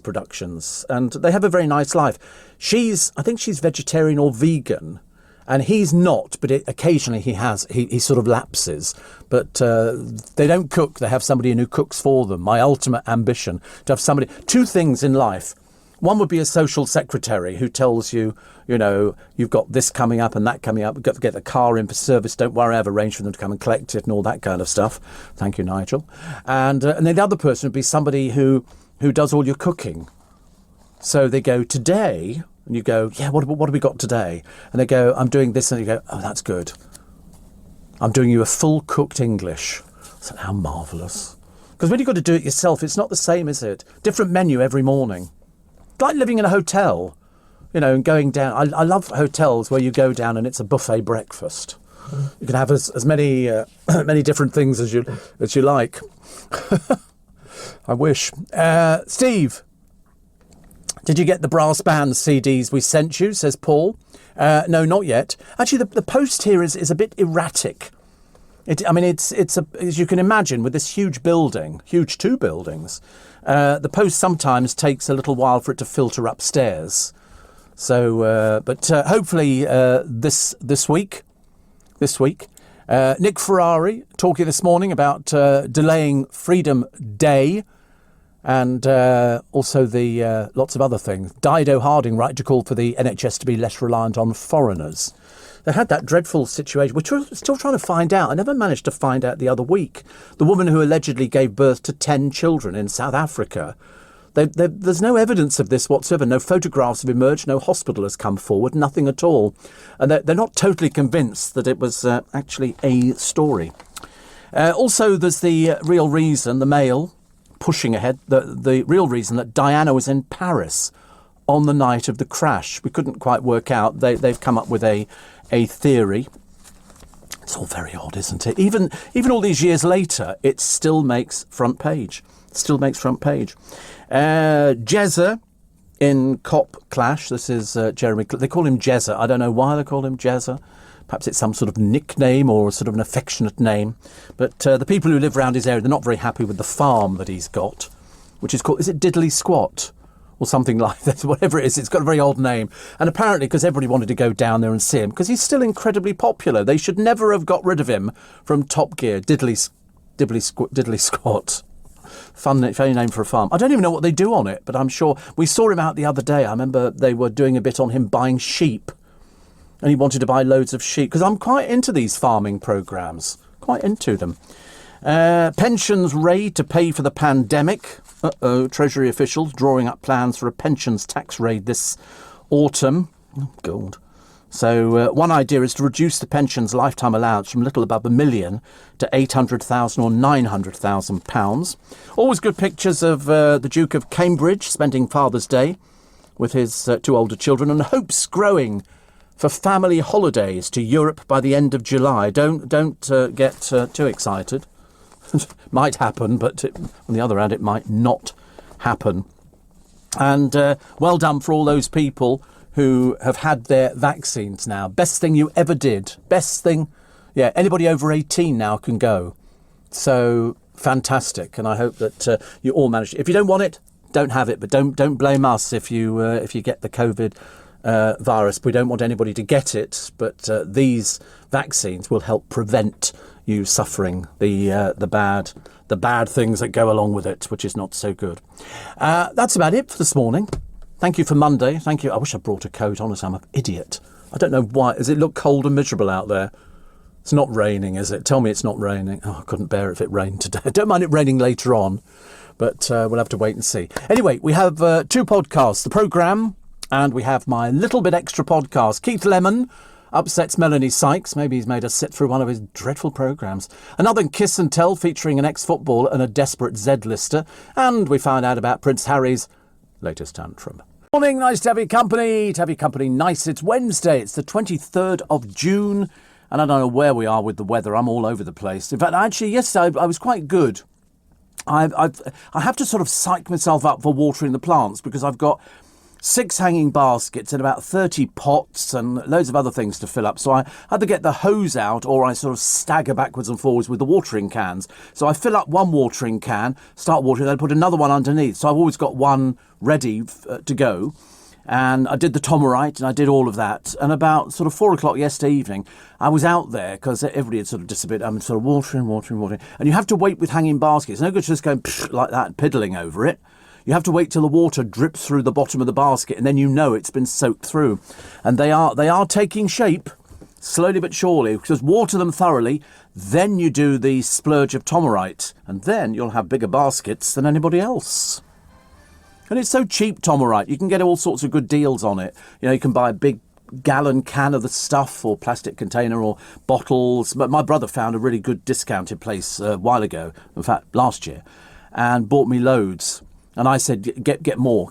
productions, and they have a very nice life. I think she's vegetarian or vegan. And he's not, but occasionally he sort of lapses. But they don't cook. They have somebody in who cooks for them. My ultimate ambition, to have somebody. 2 things in life. One would be a social secretary who tells you, you've got this coming up and that coming up. We've got to get the car in for service. Don't worry, I've arranged for them to come and collect it and all that kind of stuff. Thank you, Nigel. And then the other person would be somebody who does all your cooking. So they go, today... And you go, yeah, what have we got today? And they go, I'm doing this. And you go, oh, that's good. I'm doing you a full cooked English. So how marvellous. Because when you've got to do it yourself, it's not the same, is it? Different menu every morning. like living in a hotel, you know, and going down. I love hotels where you go down and it's a buffet breakfast. You can have as many many different things as you like. I wish. Steve, did you get the brass band CDs we sent you? Says Paul. No, not yet. Actually, the post here is a bit erratic. It's as you can imagine, with this huge building, huge 2 buildings, the post sometimes takes a little while for it to filter upstairs. So, but hopefully this week. Nick Ferrari talking this morning about delaying Freedom Day, and also the lots of other things. Dido Harding right to call for the NHS to be less reliant on foreigners. They had that dreadful situation, which we're still trying to find out. I never managed to find out the other week. The woman who allegedly gave birth to 10 children in South Africa. There's no evidence of this whatsoever. No photographs have emerged. No hospital has come forward. Nothing at all. And they're not totally convinced that it was actually a story. Also, there's the real reason, the Mail pushing ahead, the real reason that Diana was in Paris on the night of the crash. We couldn't quite work out. They've come up with a theory. It's all very odd, isn't it? Even all these years later, it still makes front page. Jezza in Cop Clash. This is Jeremy. They call him Jezza. I don't know why they call him Jezza. Perhaps it's some sort of nickname or sort of an affectionate name. But the people who live around his area, they're not very happy with the farm that he's got, which is called, is it Diddley Squat? Or something like that, whatever it is. It's got a very odd name. And apparently, because everybody wanted to go down there and see him, because he's still incredibly popular. They should never have got rid of him from Top Gear. Diddley Squat. Funny name for a farm. I don't even know what they do on it, but I'm sure we saw him out the other day. I remember they were doing a bit on him buying sheep. And he wanted to buy loads of sheep. Because I'm quite into these farming programmes. Quite into them. Pensions raid to pay for the pandemic. Treasury officials drawing up plans for a pensions tax raid this autumn. Oh, God. So one idea is to reduce the pensions lifetime allowance from a little above £1 million to £800,000 or £900,000. Always good pictures of the Duke of Cambridge spending Father's Day with his 2 older children, and hopes growing for family holidays to Europe by the end of July. Don't get too excited. Might happen, but on the other hand, it might not happen. And well done for all those people who have had their vaccines now. Best thing you ever did. Best thing. Yeah, anybody over 18 now can go. So fantastic. And I hope that you all manage. If you don't want it, don't have it. But don't blame us if you get the COVID virus. We don't want anybody to get it. But these vaccines will help prevent you suffering the bad things that go along with it, which is not so good. That's about it for this morning. Thank you for Monday. Thank you. I wish I brought a coat. Honestly, I'm an idiot. I don't know why. Does it look cold and miserable out there? It's not raining, is it? Tell me it's not raining. Oh, I couldn't bear it if it rained today. I don't mind it raining later on, but we'll have to wait and see. Anyway, we have 2 podcasts, the programme, and we have my little bit extra podcast. Keith Lemon upsets Melanie Sykes. Maybe he's made us sit through one of his dreadful programmes. Another Kiss and Tell featuring an ex-footballer and a desperate Z-lister. And we found out about Prince Harry's latest tantrum. Morning, nice to have your company. To have your company nice. It's Wednesday. It's the 23rd of June. And I don't know where we are with the weather. I'm all over the place. In fact, actually, yesterday I was quite good. I have to sort of psych myself up for watering the plants because I've got 6 hanging baskets and about 30 pots and loads of other things to fill up. So I had to get the hose out, or I sort of stagger backwards and forwards with the watering cans. So I fill up one watering can, start watering, then put another one underneath. So I've always got one ready to go. And I did the Tomorite and I did all of that. And about sort of 4 o'clock yesterday evening, I was out there because everybody had sort of disappeared. I'm sort of watering. And you have to wait with hanging baskets. No good just going like that, piddling over it. You have to wait till the water drips through the bottom of the basket, and then you know it's been soaked through. And they are taking shape, slowly but surely, because water them thoroughly, then you do the splurge of Tomorite, and then you'll have bigger baskets than anybody else. And it's so cheap, Tomorite. You can get all sorts of good deals on it. You know, you can buy a big gallon can of the stuff, or plastic container, or bottles. But my brother found a really good discounted place a while ago, in fact, last year, and bought me loads. And I said, get more.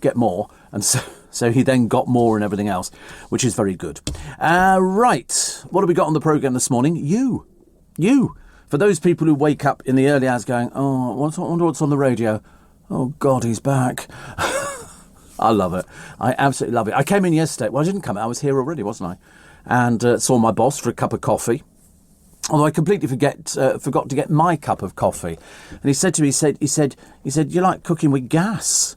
And so he then got more and everything else, which is very good. Right. What have we got on the programme this morning? You. For those people who wake up in the early hours going, oh, I wonder what's on the radio. Oh, God, he's back. I love it. I absolutely love it. I came in yesterday. Well, I didn't come in. I was here already, wasn't I? And saw my boss for a cup of coffee. Although I completely forgot to get my cup of coffee. And he said to me, he said, you like cooking with gas?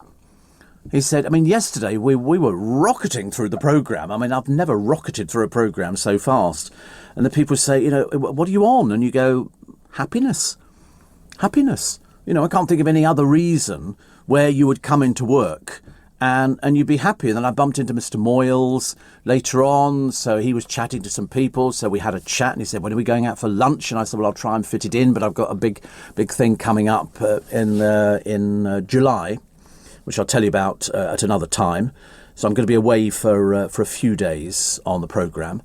He said, I mean, yesterday we were rocketing through the programme. I mean, I've never rocketed through a programme so fast. And the people say, you know, what are you on? And you go, happiness. You know, I can't think of any other reason where you would come into work and you'd be happy. And then I bumped into Mr. Moyles later on. So he was chatting to some people. So we had a chat and he said, when are we going out for lunch? And I said, well, I'll try and fit it in. But I've got a big thing coming up in July, which I'll tell you about at another time. So I'm going to be away for a few days on the programme.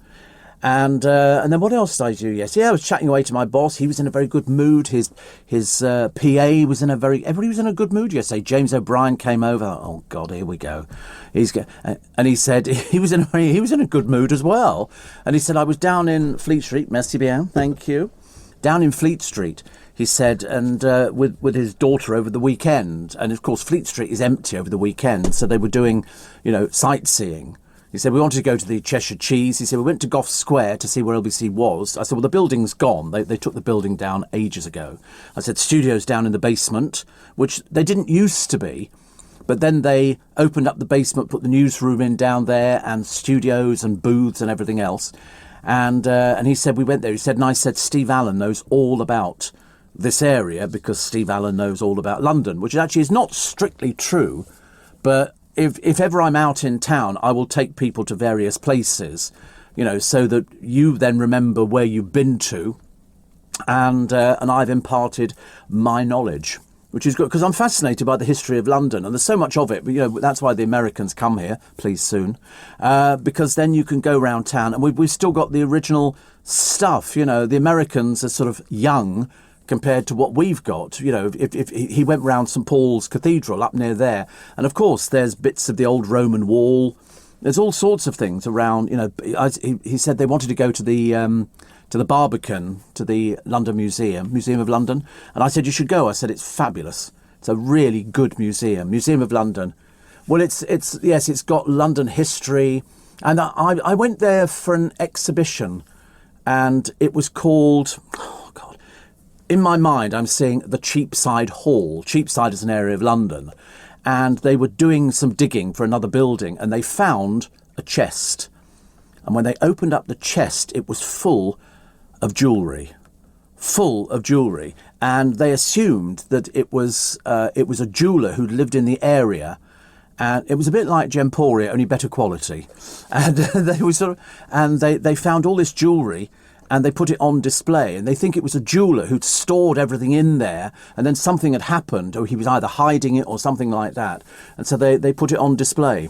And then what else did I do yesterday? Yeah, I was chatting away to my boss. He was in a very good mood. His PA was everybody was in a good mood yesterday. James O'Brien came over. Oh God, here we go. And he said he was in a good mood as well. And he said, I was down in Fleet Street. Merci bien, thank you. Down in Fleet Street, he said, and with his daughter over the weekend. And of course, Fleet Street is empty over the weekend, so they were doing, you know, sightseeing. He said, we wanted to go to the Cheshire Cheese. He said, we went to Gough Square to see where LBC was. I said, well, the building's gone. They took the building down ages ago. I said, studio's down in the basement, which they didn't used to be. But then they opened up the basement, put the newsroom in down there and studios and booths and everything else. And he said, we went there. He said, and I said, Steve Allen knows all about this area because Steve Allen knows all about London, which actually is not strictly true. But if ever I'm out in town, I will take people to various places, you know, so that you then remember where you've been to. And I've imparted my knowledge, which is good because I'm fascinated by the history of London. And there's so much of it. But, you know, that's why the Americans come here, please soon, because then you can go around town and we've still got the original stuff. You know, the Americans are sort of young compared to what we've got. You know, if he went round St Paul's Cathedral up near there, and of course there's bits of the old Roman wall. There's all sorts of things around. You know, he said they wanted to go to the Barbican, to the London Museum of London, and I said you should go. I said it's fabulous. It's a really good Museum of London. Well, it's got London history, and I went there for an exhibition, and it was called. In my mind, I'm seeing the Cheapside Hall. Cheapside is an area of London. And they were doing some digging for another building and they found a chest. And when they opened up the chest, it was full of jewellery. And they assumed that it was a jeweller who'd lived in the area. And it was a bit like Gemporia, only better quality. And they found all this jewellery. And they put it on display, and they think it was a jeweller who'd stored everything in there, and then something had happened, or he was either hiding it or something like that. And so they put it on display,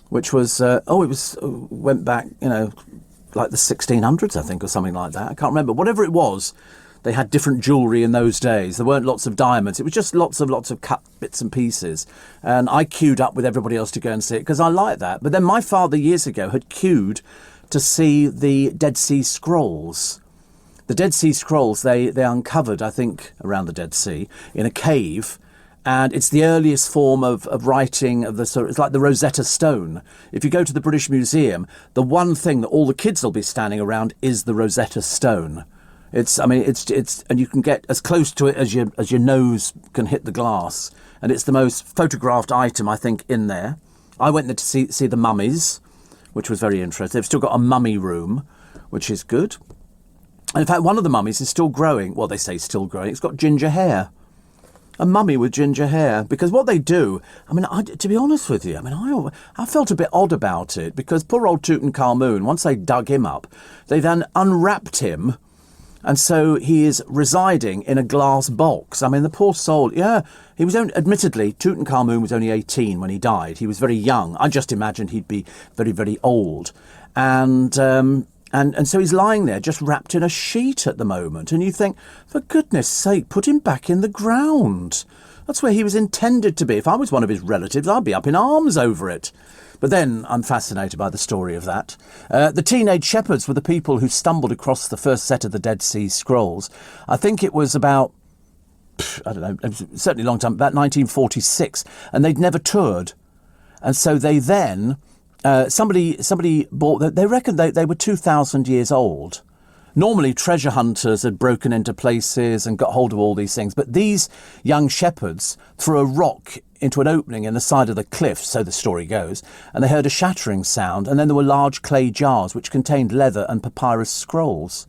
which was, went back, you know, like the 1600s, I think, or something like that. I can't remember. Whatever it was, they had different jewellery in those days. There weren't lots of diamonds. It was just lots of cut bits and pieces. And I queued up with everybody else to go and see it, because I like that. But then my father, years ago, had queued to see the Dead Sea Scrolls. The Dead Sea Scrolls, they uncovered, I think, around the Dead Sea, in a cave, and it's the earliest form of writing of the sort of, it's like the Rosetta Stone. If you go to the British Museum, the one thing that all the kids will be standing around is the Rosetta Stone. It's and you can get as close to it as your nose can hit the glass, and it's the most photographed item, I think, in there. I went there to see the mummies, which was very interesting. They've still got a mummy room, which is good. And in fact, one of the mummies is still growing. Well, they say still growing. It's got ginger hair. A mummy with ginger hair. Because what they do, I mean, to be honest with you, I mean, I felt a bit odd about it, because poor old Tutankhamun, once they dug him up, they then unwrapped him, and so he is residing in a glass box. I mean, the poor soul, yeah, he was admittedly, Tutankhamun was only 18 when he died. He was very young. I just imagined he'd be very, very old. And so he's lying there just wrapped in a sheet at the moment. And you think, for goodness sake, put him back in the ground. That's where he was intended to be. If I was one of his relatives, I'd be up in arms over it. But then I'm fascinated by the story of that. The teenage shepherds were the people who stumbled across the first set of the Dead Sea Scrolls. I think it was about, I don't know, certainly a long time, about 1946, and they'd never toured. And so they then, somebody bought, they reckoned they were 2,000 years old. Normally treasure hunters had broken into places and got hold of all these things, but these young shepherds threw a rock into an opening in the side of the cliff, so the story goes, and they heard a shattering sound, and then there were large clay jars which contained leather and papyrus scrolls.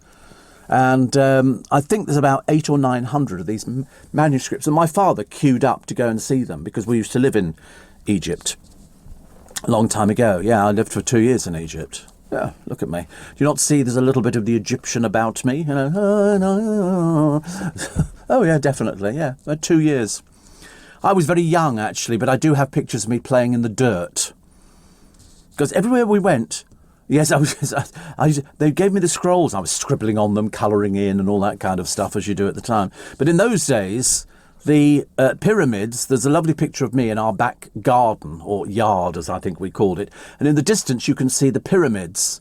And I think there's about 800 or 900 of these manuscripts, and my father queued up to go and see them because we used to live in Egypt a long time ago. Yeah, I lived for 2 years in Egypt. Yeah, look at me. Do you not see there's a little bit of the Egyptian about me? You know, oh yeah, definitely, yeah, 2 years. I was very young, actually, but I do have pictures of me playing in the dirt. Because everywhere we went, yes, they gave me the scrolls. I was scribbling on them, colouring in and all that kind of stuff, as you do at the time. But in those days, the pyramids, there's a lovely picture of me in our back garden, or yard, as I think we called it. And in the distance, you can see the pyramids.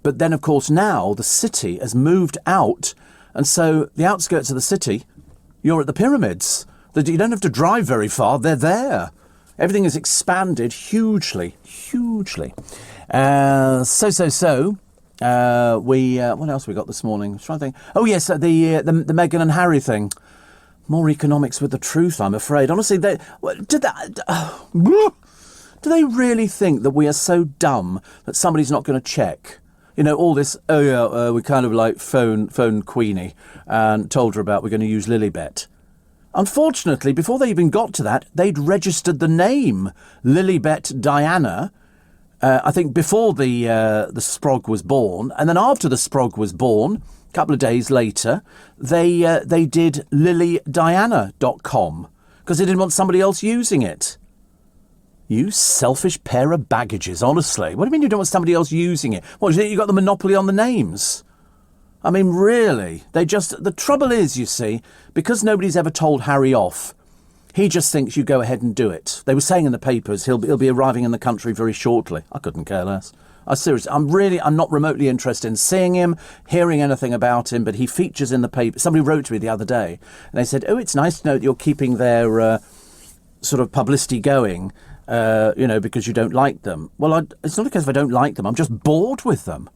But then, of course, now the city has moved out. And so the outskirts of the city, you're at the pyramids. You don't have to drive very far. They're there. Everything has expanded hugely, hugely. What else we got this morning? I'm trying to think. Oh, yes, the Meghan and Harry thing. More economics with the truth, I'm afraid. Honestly, do they really think that we are so dumb that somebody's not going to check? You know, all this, we kind of like phoned Queenie and told her about we're going to use Lilibet. Unfortunately, before they even got to that, they'd registered the name Lilibet Diana, I think before the Sprog was born. And then after the Sprog was born, a couple of days later, they did lilydiana.com because they didn't want somebody else using it. You selfish pair of baggages, honestly. What do you mean you don't want somebody else using it? What, do you think you got the monopoly on the names? I mean, really, the trouble is, you see, because nobody's ever told Harry off, he just thinks you go ahead and do it. They were saying in the papers he'll be arriving in the country very shortly. I couldn't care less. I'm not remotely interested in seeing him, hearing anything about him, but he features in the paper. Somebody wrote to me the other day, and they said, it's nice to know that you're keeping their sort of publicity going, because you don't like them. Well, it's not a case of I don't like them. I'm just bored with them.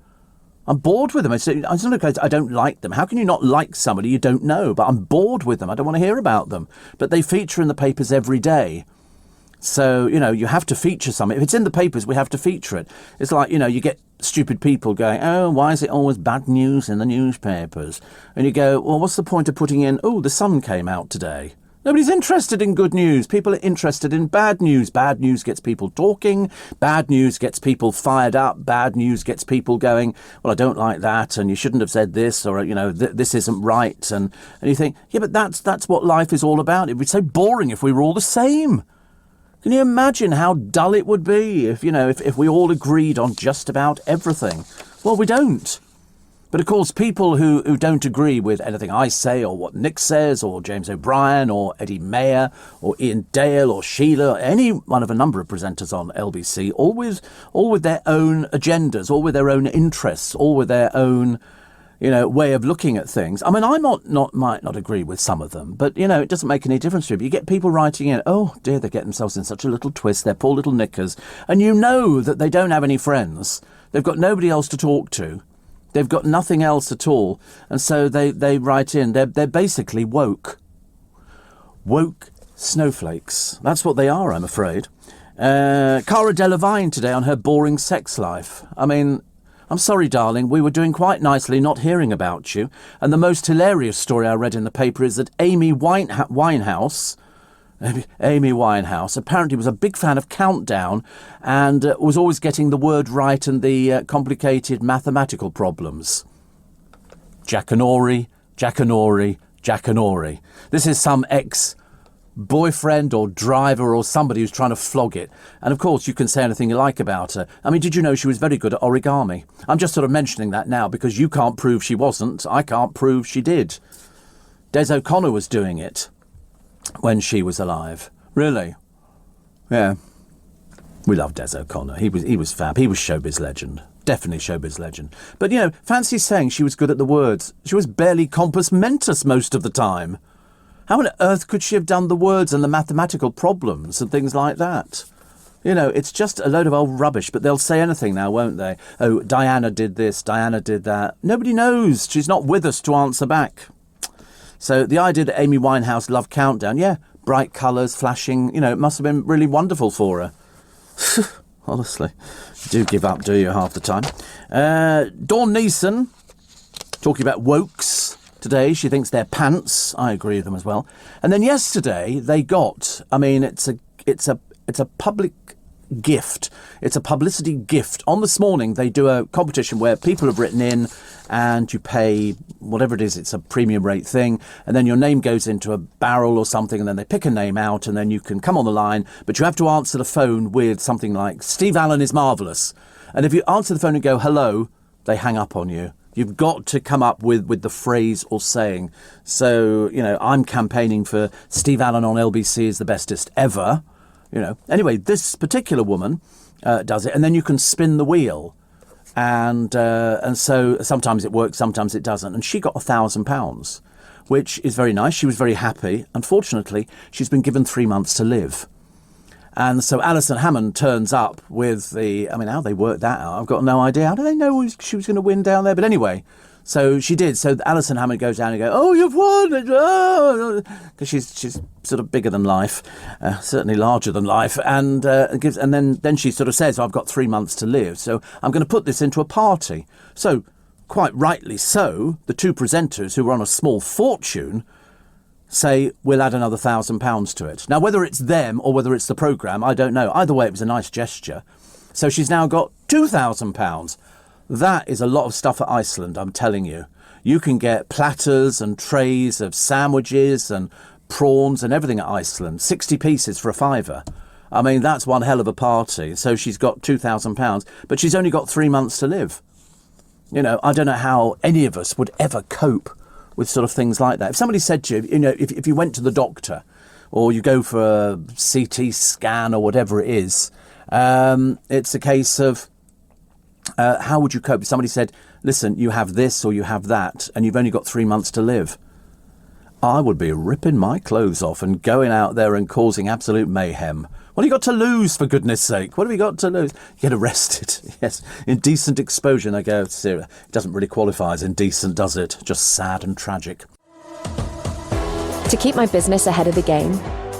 I'm bored with them. It's not a case I don't like them. How can you not like somebody you don't know? But I'm bored with them. I don't want to hear about them. But they feature in the papers every day. So, you have to feature something. If it's in the papers, we have to feature it. It's like, you get stupid people going, oh, why is it always bad news in the newspapers? And you go, well, what's the point of putting in, oh, the sun came out today? Nobody's interested in good news. People are interested in bad news. Bad news gets people talking. Bad news gets people fired up. Bad news gets people going, well, I don't like that, and you shouldn't have said this, or, this isn't right. And you think, yeah, but that's what life is all about. It would be so boring if we were all the same. Can you imagine how dull it would be if we all agreed on just about everything? Well, we don't. But of course, people who don't agree with anything I say or what Nick says or James O'Brien or Eddie Mayer or Ian Dale or Sheila, or any one of a number of presenters on LBC, all with their own agendas, all with their own interests, all with their own, way of looking at things. I mean, I might not agree with some of them, but, it doesn't make any difference to me. But you get people writing in, oh dear, they get themselves in such a little twist, their poor little knickers, and you know that they don't have any friends. They've got nobody else to talk to. They've got nothing else at all. And so they write in. They're basically woke. Woke snowflakes. That's what they are, I'm afraid. Cara Delevingne today on her boring sex life. I mean, I'm sorry, darling. We were doing quite nicely not hearing about you. And the most hilarious story I read in the paper is that Amy Winehouse apparently was a big fan of Countdown and was always getting the word right and the complicated mathematical problems. Jackanory. This is some ex-boyfriend or driver or somebody who's trying to flog it. And of course, you can say anything you like about her. I mean, did you know she was very good at origami? I'm just sort of mentioning that now because you can't prove she wasn't. I can't prove she did. Des O'Connor was doing it. when she was alive. Really? Yeah. We love Des O'Connor. He was fab. He was showbiz legend. Definitely showbiz legend. But, you know, fancy saying she was good at the words. She was barely compos mentis most of the time. How on earth could she have done the words and the mathematical problems and things like that? You know, it's just a load of old rubbish, but they'll say anything now, won't they? Oh, Diana did this, Diana did that. Nobody knows. She's not with us to answer back. So the idea that Amy Winehouse loved Countdown, yeah, bright colours, flashing, you know, it must have been really wonderful for her. Honestly. You do give up, do you, half the time? Dawn Neeson, talking about wokes today. She thinks they're pants. I agree with them as well. And then yesterday they got, I mean, it's a public gift. It's a publicity gift. On This Morning, they do a competition where people have written in and you pay whatever it is. It's a premium rate thing. And then your name goes into a barrel or something, and then they pick a name out, and then you can come on the line. But you have to answer the phone with something like, Steve Allen is marvellous. And if you answer the phone and go, hello, they hang up on you. You've got to come up with the phrase or saying. So, you know, I'm campaigning for Steve Allen on LBC is the bestest ever. You know, anyway, this particular woman does it, and then you can spin the wheel, and so sometimes it works, sometimes it doesn't. And she got £1,000, which is very nice. She was very happy. Unfortunately, she's been given 3 months to live, and so Alison Hammond turns up with the. I mean, how they worked that out, I've got no idea. How do they know she was going to win down there? But anyway. So she did. So Alison Hammond goes down and goes, oh, you've won! Because she's sort of bigger than life, certainly larger than life, and then she sort of says, I've got 3 months to live, so I'm going to put this into a party. So, quite rightly so, the two presenters who were on a small fortune say, we'll add another £1,000 to it. Now, whether it's them or whether it's the programme, I don't know. Either way, it was a nice gesture. So she's now got £2,000. That is a lot of stuff at Iceland, I'm telling you. You can get platters and trays of sandwiches and prawns and everything at Iceland. 60 pieces for a fiver. I mean, that's one hell of a party. So she's got £2,000, but she's only got 3 months to live. You know, I don't know how any of us would ever cope with sort of things like that. If somebody said to you, you know, if you went to the doctor or you go for a CT scan or whatever it is, it's a case of, how would you cope if somebody said, listen, you have this or you have that and you've only got 3 months to live? I would be ripping my clothes off and going out there and causing absolute mayhem. What have you got to lose, for goodness sake? What have you got to lose? You get arrested. Yes, indecent exposure. And I go, it doesn't really qualify as indecent, does it? Just sad and tragic. To keep my business ahead of the game,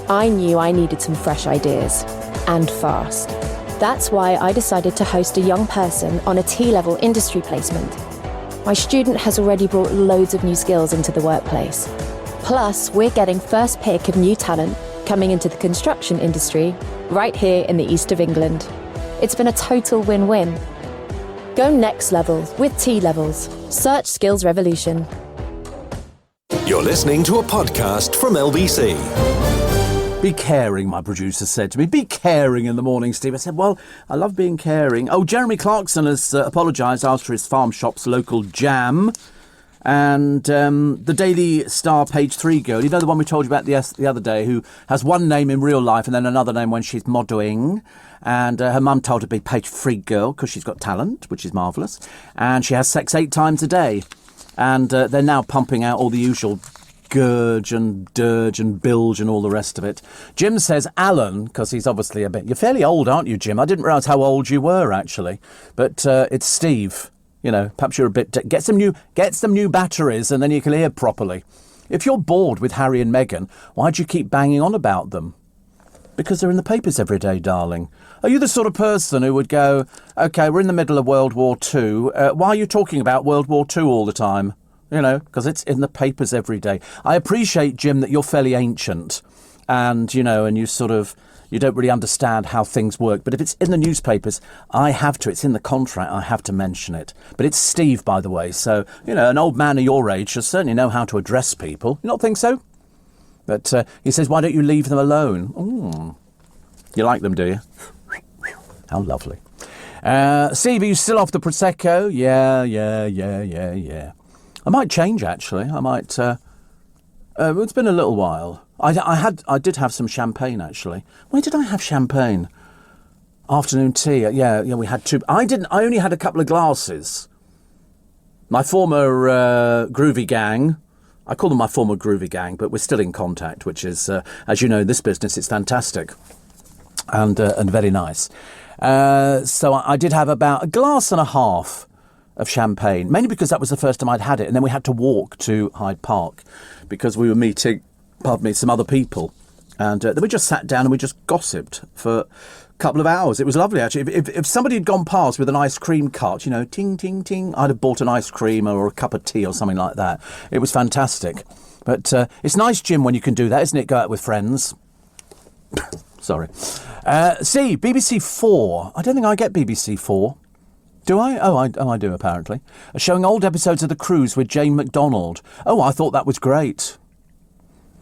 I knew I needed some fresh ideas, and fast. That's why I decided to host a young person on a T-level industry placement. My student has already brought loads of new skills into the workplace. Plus, we're getting first pick of new talent coming into the construction industry right here in the east of England. It's been a total win-win. Go next level with T-levels. Search Skills Revolution. You're listening to a podcast from LBC. Be caring, my producer said to me. Be caring in the morning, Steve. I said, well, I love being caring. Oh, Jeremy Clarkson has apologised after his farm shop's local jam. And the Daily Star page 3 girl, you know the one we told you about the other day, who has one name in real life and then another name when she's modelling. And her mum told her to be page 3 girl because she's got talent, which is marvellous. And she has sex 8 times a day. And they're now pumping out all the usual gurge and dirge and bilge and all the rest of it. Jim says Alan, because he's obviously a bit... You're fairly old, aren't you, Jim? I didn't realise how old you were, actually. But it's Steve. You know, perhaps you're a bit... Get some new batteries and then you can hear properly. If you're bored with Harry and Meghan, why do you keep banging on about them? Because they're in the papers every day, darling. Are you the sort of person who would go, OK, we're in the middle of World War II. Why are you talking about World War II all the time? You know, because it's in the papers every day. I appreciate, Jim, that you're fairly ancient and, you know, and you don't really understand how things work. But if it's in the newspapers, it's in the contract, I have to mention it. But it's Steve, by the way. So, you know, an old man of your age should certainly know how to address people. You not think so? But he says, why don't you leave them alone? You like them, do you? How lovely. Steve, are you still off the Prosecco? Yeah. I might change, actually. I might It's been a little while. I did have some champagne, actually. Where did I have champagne? Afternoon tea. Yeah, we had two. I only had a couple of glasses. My former groovy gang, I call them my former groovy gang, but we're still in contact, which is, as you know, in this business, it's fantastic and very nice. So I did have about a glass and a half of champagne, mainly because that was the first time I'd had it. And then we had to walk to Hyde Park because we were meeting, some other people. And then we just sat down and we just gossiped for a couple of hours. It was lovely, actually. If somebody had gone past with an ice cream cart, ting, ting, ting, I'd have bought an ice cream or a cup of tea or something like that. It was fantastic. But it's nice, Jim, when you can do that, isn't it? Go out with friends. Sorry. BBC 4. I don't think I get BBC 4. Do I? Oh, I do, apparently. Showing old episodes of The Cruise with Jane McDonald. Oh, I thought that was great.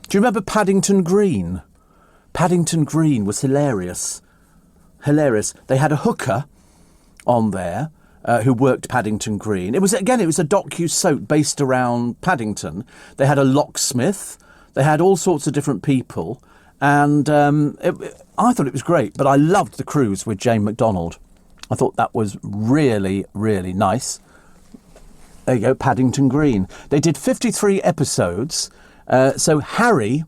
Do you remember Paddington Green? Paddington Green was hilarious. Hilarious. They had a hooker on there who worked Paddington Green. It was a docu-soap based around Paddington. They had a locksmith. They had all sorts of different people. And I thought it was great. But I loved The Cruise with Jane McDonald. I thought that was really, really nice. There you go, Paddington Green. They did 53 episodes. So Harry,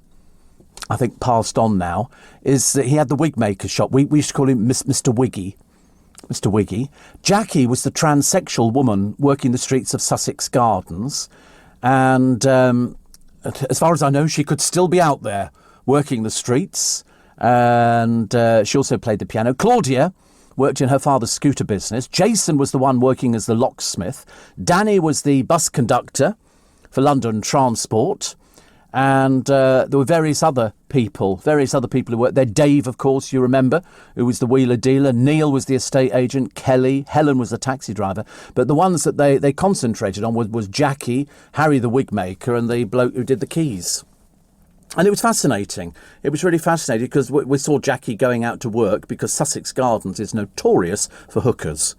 I think passed on now, he had the wig maker shop. We used to call him Mr. Wiggy. Mr. Wiggy. Jackie was the transsexual woman working the streets of Sussex Gardens. And as far as I know, she could still be out there working the streets. And she also played the piano. Claudia worked in her father's scooter business. Jason was the one working as the locksmith. Danny was the bus conductor for London Transport. And there were various other people who worked there. Dave, of course, you remember, who was the wheeler dealer. Neil was the estate agent. Kelly, Helen was the taxi driver. But the ones that they concentrated on was Jackie, Harry the wig maker, and the bloke who did the keys. And it was fascinating. It was really fascinating because we saw Jackie going out to work because Sussex Gardens is notorious for hookers.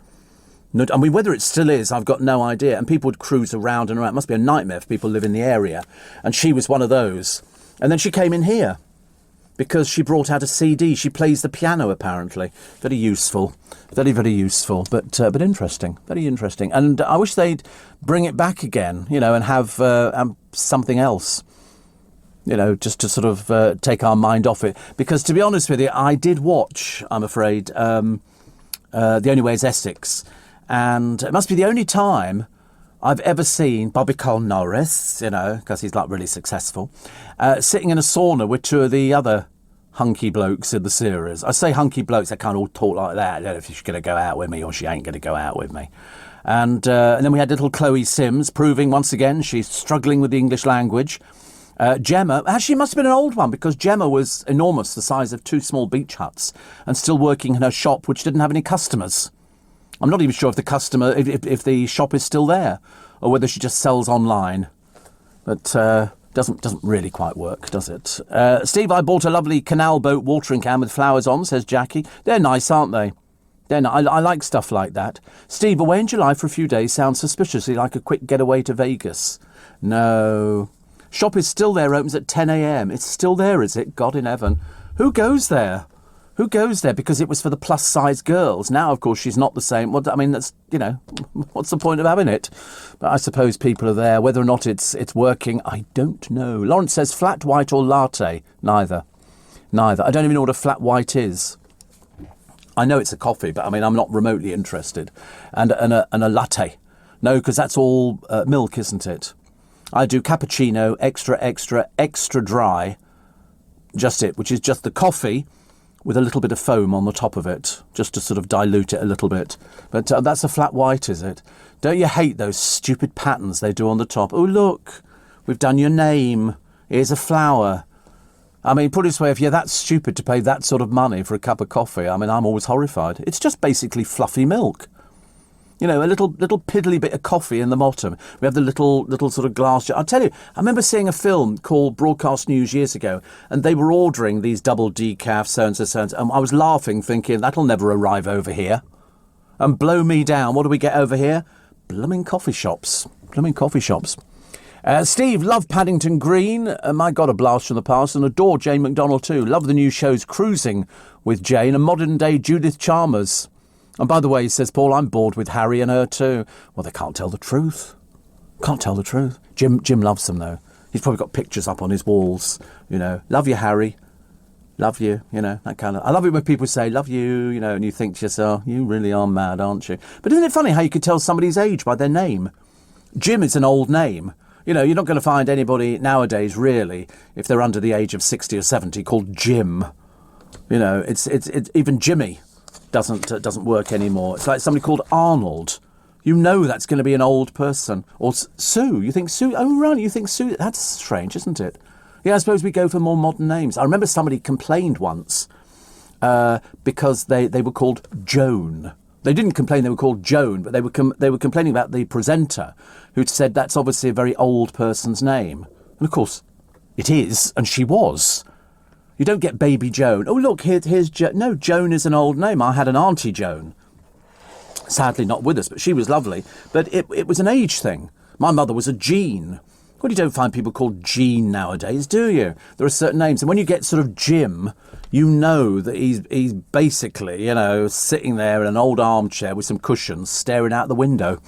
I mean, whether it still is, I've got no idea. And people would cruise around and around. It must be a nightmare for people who live in the area. And she was one of those. And then she came in here because she brought out a CD. She plays the piano, apparently. Very useful. Very, very useful. But interesting. Very interesting. And I wish they'd bring it back again, and have something else. Just to sort of take our mind off it. Because to be honest with you, I did watch, I'm afraid, The Only Way is Essex. And it must be the only time I've ever seen Bobby Cole Norris, because he's like really successful, sitting in a sauna with two of the other hunky blokes in the series. I say hunky blokes, they can't all talk like that. I don't know if she's going to go out with me or she ain't going to go out with me. And then we had little Chloe Sims proving once again she's struggling with the English language. Gemma, actually it must have been an old one because Gemma was enormous, the size of two small beach huts, and still working in her shop, which didn't have any customers. I'm not even sure if the the shop is still there, or whether she just sells online. But doesn't really quite work, does it? Steve, I bought a lovely canal boat watering can with flowers on, says Jackie. They're nice, aren't they? I like stuff like that. Steve, away in July for a few days sounds suspiciously like a quick getaway to Vegas. No. Shop is still there, opens at 10 a.m. It's still there, is it? God in heaven. Who goes there? Who goes there? Because it was for the plus-size girls. Now, of course, she's not the same. Well, I mean, that's, what's the point of having it? But I suppose people are there. Whether or not it's working, I don't know. Lawrence says flat white or latte. Neither. I don't even know what a flat white is. I know it's a coffee, but I mean, I'm not remotely interested. And a latte. No, because that's all milk, isn't it? I do cappuccino, extra dry, just it, which is just the coffee with a little bit of foam on the top of it, just to sort of dilute it a little bit. But that's a flat white, is it? Don't you hate those stupid patterns they do on the top? Oh, look, we've done your name. Here's a flower. I mean, put it this way, if you're that stupid to pay that sort of money for a cup of coffee, I mean, I'm always horrified. It's just basically fluffy milk. A little piddly bit of coffee in the bottom. We have the little sort of glass jar. I'll tell you, I remember seeing a film called Broadcast News years ago, and they were ordering these double decaf, so-and-so, and I was laughing, thinking, that'll never arrive over here. And blow me down, what do we get over here? Blooming coffee shops. Steve, love Paddington Green. My God, a blast from the past. And adore Jane McDonald too. Love the new shows Cruising with Jane and modern day Judith Chalmers. And by the way, says Paul, I'm bored with Harry and her too. Well, they can't tell the truth. Can't tell the truth. Jim loves them though. He's probably got pictures up on his walls. You know, love you, Harry. Love you, you know, that kind of... I love it when people say, love you, you know, and you think to yourself, you really are mad, aren't you? But isn't it funny how you could tell somebody's age by their name? Jim is an old name. You know, you're not going to find anybody nowadays, really, if they're under the age of 60 or 70, called Jim. You know, it's even Jimmy doesn't work anymore. It's like somebody called Arnold. You know that's going to be an old person. Or Sue. You think Sue... Oh, right, you think Sue... That's strange, isn't it? Yeah, I suppose we go for more modern names. I remember somebody complained once because they were called Joan. They didn't complain they were called Joan, but they were complaining about the presenter who'd said that's obviously a very old person's name. And of course, it is, and she was. You don't get Baby Joan. Oh, look, here's Joan. No, Joan is an old name. I had an Auntie Joan. Sadly not with us, but she was lovely. But it was an age thing. My mother was a Jean. Well, you don't find people called Jean nowadays, do you? There are certain names. And when you get sort of Jim, you know that he's basically, you know, sitting there in an old armchair with some cushions, staring out the window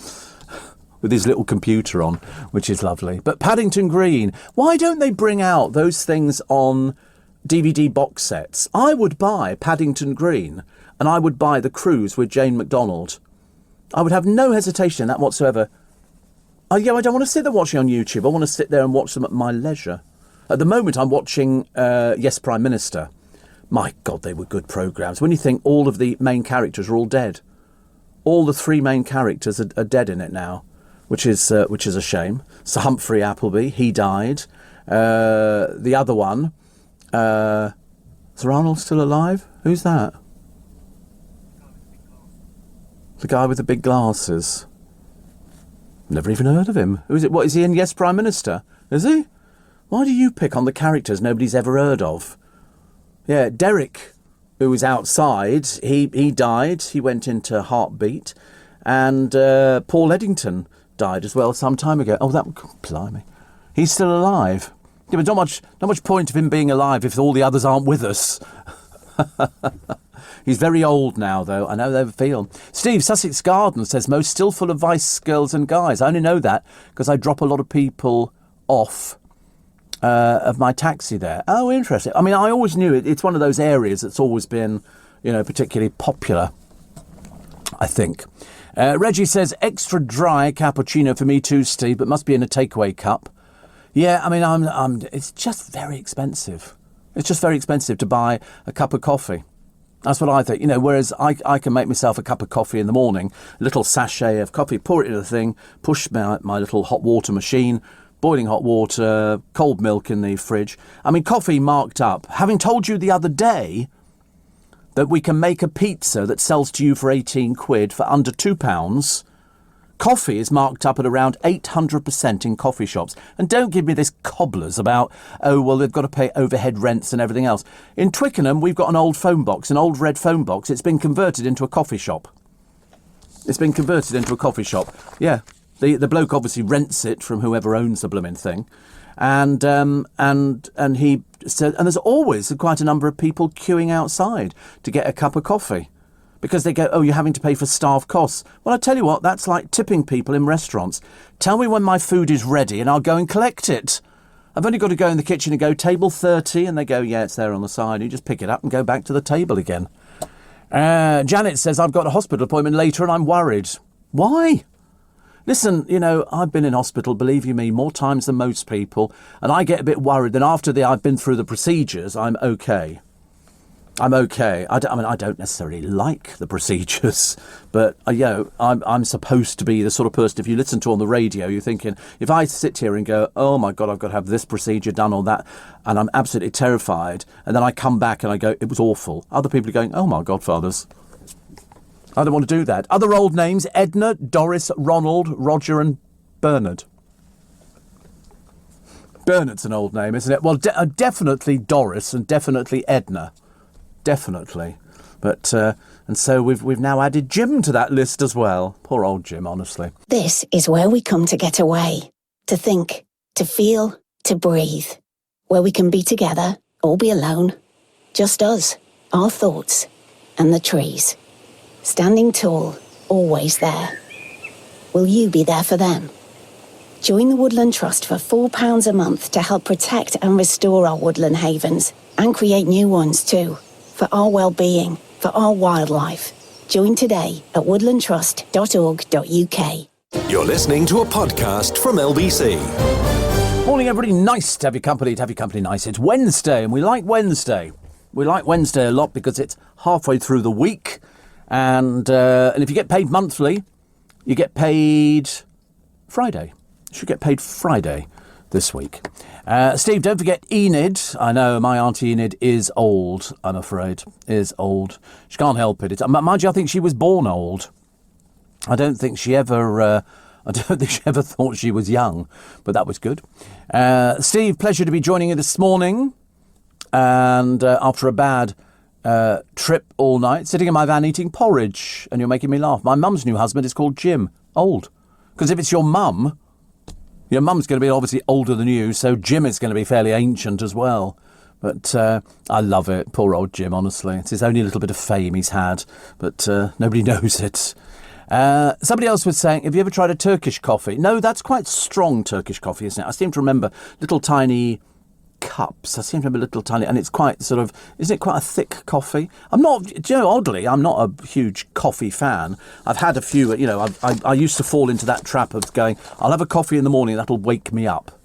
with his little computer on, which is lovely. But Paddington Green, why don't they bring out those things on DVD box sets? I would buy Paddington Green, and I would buy The Cruise with Jane McDonald. I would have no hesitation in that whatsoever. I don't want to sit there watching on YouTube. I want to sit there and watch them at my leisure. At the moment, I'm watching Yes, Prime Minister. My God, they were good programmes. When you think all of the main characters are all dead. All the three main characters are dead in it now, which is a shame. Sir Humphrey Appleby, he died. The other one, is Arnold still alive? Who's that? The guy with the big glasses. Never even heard of him. Who is it? What, is he in Yes, Prime Minister? Is he? Why do you pick on the characters nobody's ever heard of? Yeah, Derek, who was outside, he died. He went into Heartbeat. And Paul Eddington died as well some time ago. Oh, blimey. He's still alive. Yeah, but not much point of him being alive if all the others aren't with us. He's very old now, though. I know they feel. Steve, Sussex Garden says, most still full of vice girls and guys. I only know that because I drop a lot of people off of my taxi there. Oh, interesting. I mean, I always knew it. It's one of those areas that's always been, you know, particularly popular, I think. Reggie says, extra dry cappuccino for me too, Steve, but must be in a takeaway cup. Yeah, I mean, it's just very expensive. It's just very expensive to buy a cup of coffee. That's what I think, you know, whereas I can make myself a cup of coffee in the morning, a little sachet of coffee, pour it in the thing, push my little hot water machine, boiling hot water, cold milk in the fridge. I mean, coffee marked up. Having told you the other day that we can make a pizza that sells to you for 18 quid for under £2, coffee is marked up at around 800% in coffee shops. And don't give me this cobblers about, oh, well, they've got to pay overhead rents and everything else. In Twickenham, we've got an old phone box, an old red phone box. It's been converted into a coffee shop. It's been converted into a coffee shop. Yeah, the bloke obviously rents it from whoever owns the blooming thing. And he said, and there's always quite a number of people queuing outside to get a cup of coffee. Because they go, oh, you're having to pay for staff costs. Well, I tell you what, that's like tipping people in restaurants. Tell me when my food is ready and I'll go and collect it. I've only got to go in the kitchen and go, table 30, and they go, yeah, it's there on the side. You just pick it up and go back to the table again. Janet says, I've got a hospital appointment later and I'm worried. Why? Listen, you know, I've been in hospital, believe you me, more times than most people, and I get a bit worried. Then after I've been through the procedures, I'm okay. I'm okay. I don't necessarily like the procedures, but, you know, I'm supposed to be the sort of person, if you listen to on the radio, you're thinking, if I sit here and go, oh, my God, I've got to have this procedure done or that, and I'm absolutely terrified, and then I come back and I go, it was awful. Other people are going, oh, my godfathers. I don't want to do that. Other old names, Edna, Doris, Ronald, Roger and Bernard. Bernard's an old name, isn't it? Well, definitely Doris and definitely Edna. Definitely. But, and so we've now added Jim to that list as well. Poor old Jim, honestly. This is where we come to get away, to think, to feel, to breathe. Where we can be together, or be alone. Just us, our thoughts, and the trees. Standing tall, always there. Will you be there for them? Join the Woodland Trust for £4 a month to help protect and restore our woodland havens and create new ones too, for our well-being, for our wildlife. Join today at woodlandtrust.org.uk. You're listening to a podcast from LBC. Morning, everybody. Nice to have your company. Nice. It's Wednesday, and we like Wednesday. We like Wednesday a lot because it's halfway through the week, and if you get paid monthly, you get paid Friday. You should get paid Friday this week. Steve, don't forget Enid. I know my Auntie Enid is old, I'm afraid. Is old. She can't help it. Mind you, I think she was born old. I don't think she ever thought she was young, but that was good. Steve, pleasure to be joining you this morning. And after a bad trip all night, sitting in my van eating porridge, and you're making me laugh. My mum's new husband is called Jim. Old. Because if it's your mum's going to be obviously older than you, so Jim is going to be fairly ancient as well. But I love it. Poor old Jim, honestly. It's his only little bit of fame he's had, but nobody knows it. Somebody else was saying, have you ever tried a Turkish coffee? No, that's quite strong Turkish coffee, isn't it? I seem to remember little tiny cups. I seem to remember little tiny, and it's quite sort of, isn't it quite a thick coffee? Oddly, I'm not a huge coffee fan. I've had a few, I used to fall into that trap of going, I'll have a coffee in the morning, that'll wake me up,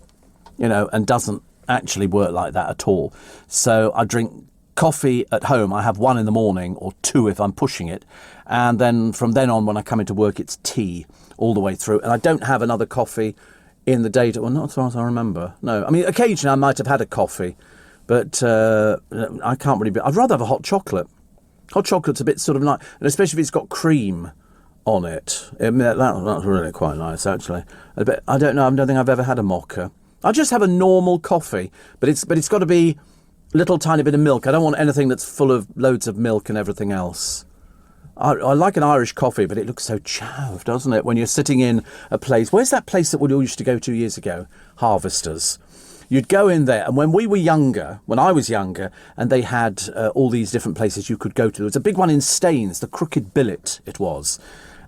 and doesn't actually work like that at all. So I drink coffee at home. I have one in the morning or two if I'm pushing it. And then from then on, when I come into work, it's tea all the way through. And I don't have another coffee in the day. Well, not as far as I remember. No, I mean, occasionally I might have had a coffee, but I can't really I'd rather have a hot chocolate. Hot chocolate's a bit sort of nice, and especially if it's got cream on it. That's really quite nice, actually. I don't know. I don't think I've ever had a mocha. I just have a normal coffee, but it's got to be a little tiny bit of milk. I don't want anything that's full of loads of milk and everything else. I like an Irish coffee, but it looks so chav, doesn't it? When you're sitting in a place. Where's that place that we all used to go to years ago? Harvesters. You'd go in there, and when I was younger, and they had all these different places you could go to. There was a big one in Staines, the Crooked Billet it was.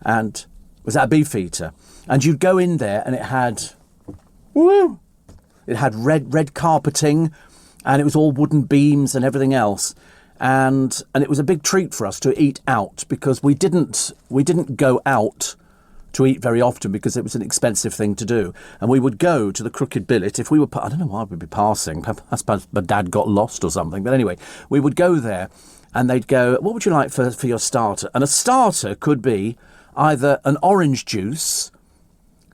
And was that a Beefeater? And you'd go in there, and it had red carpeting, and it was all wooden beams and everything else. And it was a big treat for us to eat out, because we didn't go out to eat very often because it was an expensive thing to do. And we would go to the Crooked Billet if we were, I don't know why we'd be passing. I suppose my dad got lost or something. But anyway, we would go there and they'd go, what would you like for your starter? And a starter could be either an orange juice,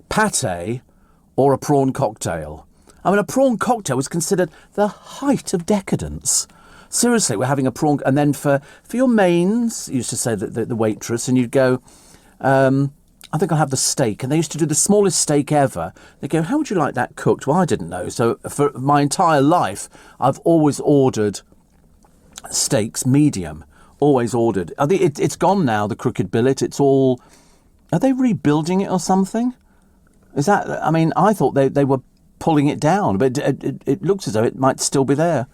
pate, or a prawn cocktail. I mean, a prawn cocktail was considered the height of decadence. Seriously, we're having a prawn, and then for your mains, you used to say that the waitress, and you'd go, I think I'll have the steak. And they used to do the smallest steak ever. They go, how would you like that cooked? Well, I didn't know. So for my entire life, I've always ordered steaks medium. Always ordered. I think it's gone now, the Crooked Billet. It's all, are they rebuilding it or something? Is that, I mean, I thought they were pulling it down, but it looks as though it might still be there.